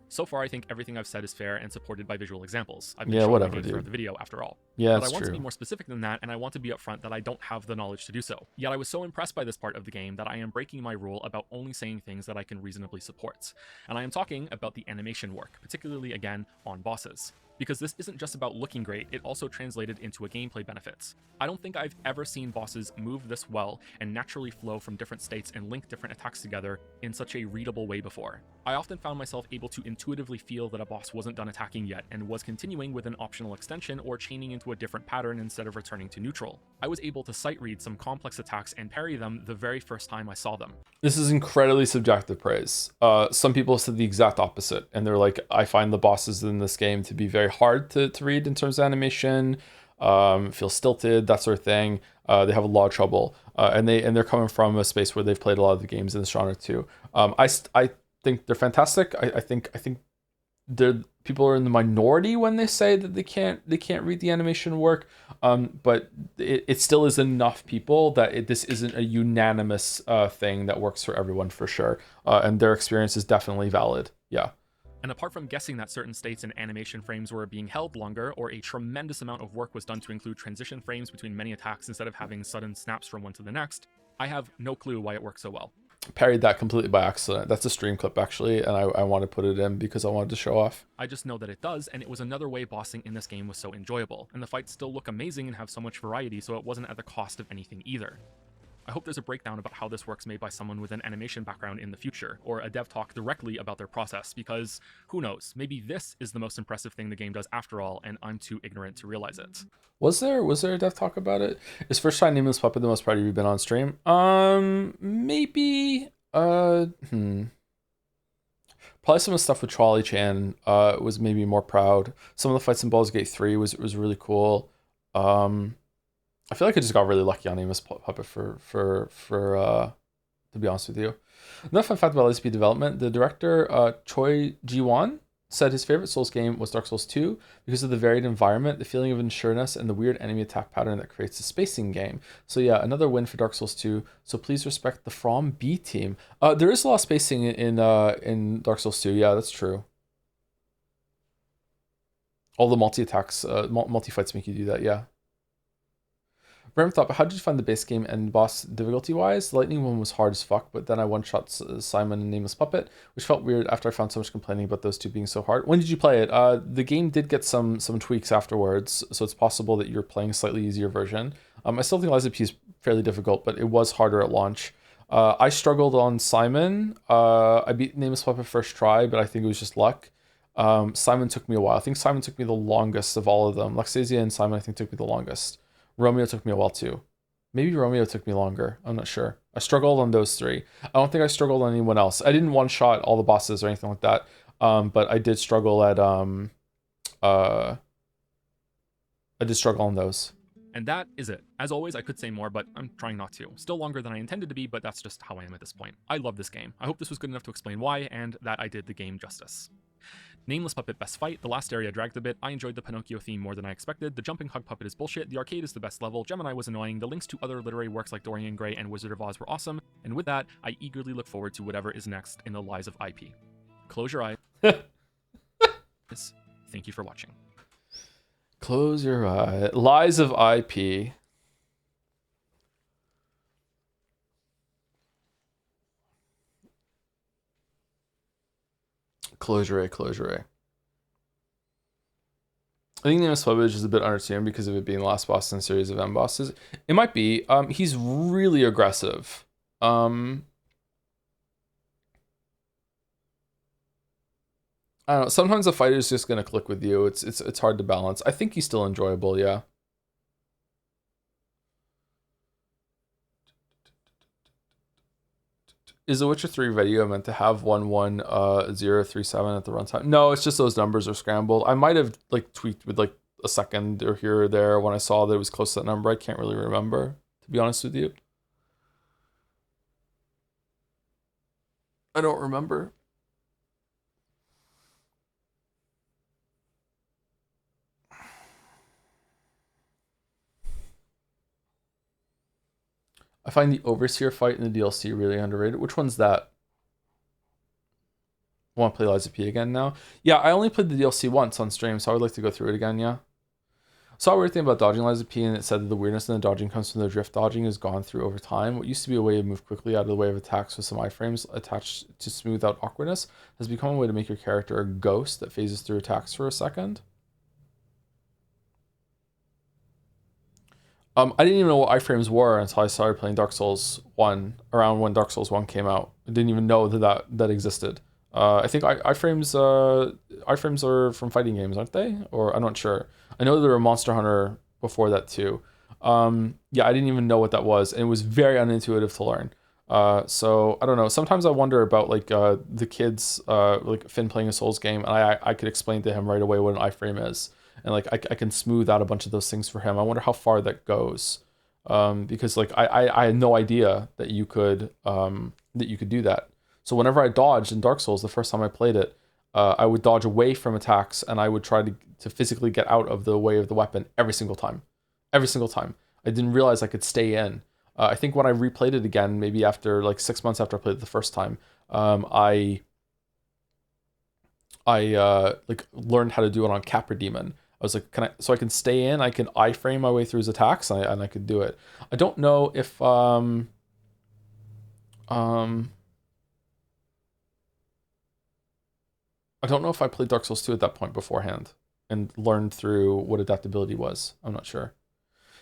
So far, I think everything I've said is fair and supported by visual examples. I've been showing whatever, dude. Throughout the video, after all. Yeah, but that's I want true. to be more specific than that, and I want to be upfront that I don't have the knowledge to do so. Yet I was so impressed by this part of the game that I am breaking my rule about only saying things that I can reasonably support. And I am talking about the animation work, particularly again on bosses. Because this isn't just about looking great, it also translated into a gameplay benefits. I don't think I've ever seen bosses move this well and naturally flow from different states and link different attacks together in such a readable way before. I often found myself able to intuitively feel that a boss wasn't done attacking yet and was continuing with an optional extension or chaining into a different pattern instead of returning to neutral. I was able to sight read some complex attacks and parry them the very first time I saw them. This is incredibly subjective praise. Some people said the exact opposite, and they're like, I find the bosses in this game to be very hard to read in terms of animation, feel stilted, that sort of thing. They have a lot of trouble, and they're coming from a space where they've played a lot of the games in this genre too. I think they're fantastic. I think people are in the minority when they say that they can't read the animation work, but it still is enough people that this isn't a unanimous thing that works for everyone for sure, and their experience is definitely valid. Yeah. And apart from guessing that certain states and animation frames were being held longer, or a tremendous amount of work was done to include transition frames between many attacks instead of having sudden snaps from one to the next, I have no clue why it works so well. Parried that completely by accident. That's a stream clip actually, and I want to put it in because I wanted to show off. I just know that it does, and it was another way bossing in this game was so enjoyable, and the fights still look amazing and have so much variety, so it wasn't at the cost of anything either. I hope there's a breakdown about how this works made by someone with an animation background in the future, or a dev talk directly about their process, because who knows, maybe this is the most impressive thing the game does after all, and I'm too ignorant to realize it. Was there a dev talk about it? Is first time Nameless Puppet the most proud you've been on stream? Maybe. Probably some of the stuff with Trolley Chan was maybe more proud. Some of the fights in Baldur's Gate 3 was really cool. I feel like I just got really lucky on Nameless Puppet for to be honest with you. Another fun fact about LSP development, the director Choi Ji-won said his favorite Souls game was Dark Souls 2 because of the varied environment, the feeling of insureness, and the weird enemy attack pattern that creates a spacing game. So yeah, another win for Dark Souls 2. So please respect the From B team. There is a lot of spacing in Dark Souls 2. Yeah, that's true. All the multi-attacks, multi-fights make you do that, yeah. Random thought, but how did you find the base game and boss difficulty-wise? The lightning one was hard as fuck, but then I one-shot Simon and Nameless Puppet, which felt weird after I found so much complaining about those two being so hard. When did you play it? The game did get some tweaks afterwards, so it's possible that you're playing a slightly easier version. I still think Lies of P is fairly difficult, but it was harder at launch. I struggled on Simon. I beat Nameless Puppet first try, but I think it was just luck. Simon took me a while. I think Simon took me the longest of all of them. Luxasia and Simon, I think, took me the longest. Romeo took me a while too. Maybe Romeo took me longer. I'm not sure. I struggled on those three. I don't think I struggled on anyone else. I didn't one-shot all the bosses or anything like that. But I did struggle at I did struggle on those. And that is it. As always, I could say more, but I'm trying not to. Still longer than I intended to be, but that's just how I am at this point. I love this game. I hope this was good enough to explain why, and that I did the game justice. Nameless Puppet best fight, the last area dragged a bit, I enjoyed the Pinocchio theme more than I expected, the jumping hug puppet is bullshit, the arcade is the best level, Gemini was annoying, the links to other literary works like Dorian Gray and Wizard of Oz were awesome, and with that, I eagerly look forward to whatever is next in the Lies of IP. Close your eyes. Thank you for watching. Close your eye. Lies of IP. Close your eye, close your eye. I think Nameless Puppet is a bit understated because of it being the last boss in a series of M bosses. It might be. He's really aggressive. I don't know. Sometimes a fight is just gonna click with you. It's hard to balance. I think he's still enjoyable, yeah. Is The Witcher 3 video meant to have 11037 at the runtime? No, it's just those numbers are scrambled. I might have like tweaked with like a second or here or there when I saw that it was close to that number. I can't really remember, to be honest with you. I don't remember. I find the Overseer fight in the DLC really underrated. Which one's that? Want to play Lies of P again now? Yeah, I only played the DLC once on stream, so I would like to go through it again, yeah. Saw a weird thing about dodging Lies of P, and it said that the weirdness in the dodging comes from the drift dodging is gone through over time. What used to be a way to move quickly out of the way of attacks with some iframes attached to smooth out awkwardness has become a way to make your character a ghost that phases through attacks for a second. I didn't even know what iframes were until I started playing Dark Souls 1, around when Dark Souls 1 came out. I didn't even know that existed. I think iframes are from fighting games, aren't they? Or I'm not sure. I know there were Monster Hunter before that too. Yeah, I didn't even know what that was, and it was very unintuitive to learn. So I don't know. Sometimes I wonder about like the kids, like Finn playing a Souls game, and I could explain to him right away what an iframe is, and like I can smooth out a bunch of those things for him. I wonder how far that goes, because like I had no idea that you could do that. So whenever I dodged in Dark Souls the first time I played it, I would dodge away from attacks, and I would try to physically get out of the way of the weapon every single time. Every single time. I didn't realize I could stay in. I think when I replayed it again, maybe after like 6 months after I played it the first time, I like learned how to do it on Capra Demon. I was like, so I can stay in, I can iframe my way through his attacks, and I could do it. I don't know if I don't know if I played Dark Souls 2 at that point beforehand and learned through what adaptability was. I'm not sure.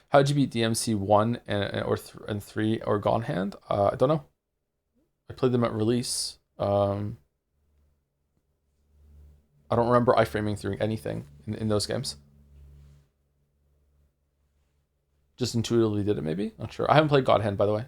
How did you beat DMC 1 and 3 or Gone Hand? I don't know. I played them at release. I don't remember iframing through anything in those games. Just intuitively did it, maybe? Not sure. I haven't played God Hand, by the way.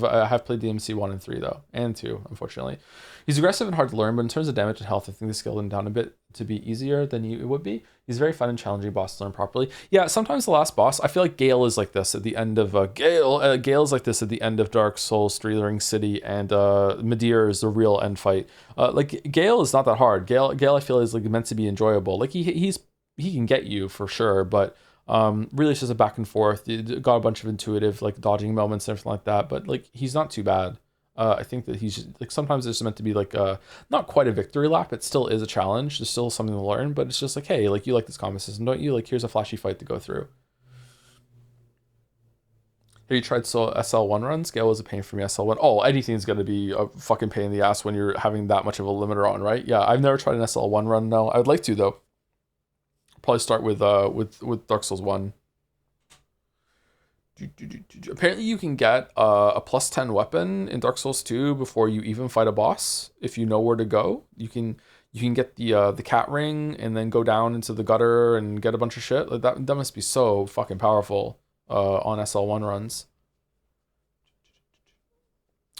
I have played DMC 1 and 3 though, and 2, unfortunately. He's aggressive and hard to learn, but in terms of damage and health, I think they scaled him down a bit to be easier than it would be. He's a very fun and challenging boss to learn properly. Yeah, sometimes the last boss, I feel like Gale is like this at the end of Gale's like this at the end of Dark Souls 3 Ring City, and Midir is the real end fight. Like Gale is not that hard. Gale I feel is like meant to be enjoyable. Like he can get you for sure, but really it's just a back and forth. You got a bunch of intuitive like dodging moments and everything like that, but like he's not too bad. I think that he's just, like sometimes it's meant to be like not quite a victory lap. It still is a challenge. There's still something to learn, but it's just like, hey, like you like this combat system, don't you? Like here's a flashy fight to go through. Have you tried SL1 runs? Gale was a pain for me. SL1. Oh, anything's gonna be a fucking pain in the ass when you're having that much of a limiter on, right? Yeah, I've never tried an SL1 run. No, I would like to though. Probably start with Dark Souls 1. Apparently you can get a plus 10 weapon in Dark Souls 2 before you even fight a boss. If you know where to go, you can get the cat ring and then go down into the gutter and get a bunch of shit. Like that must be so fucking powerful on SL1 runs.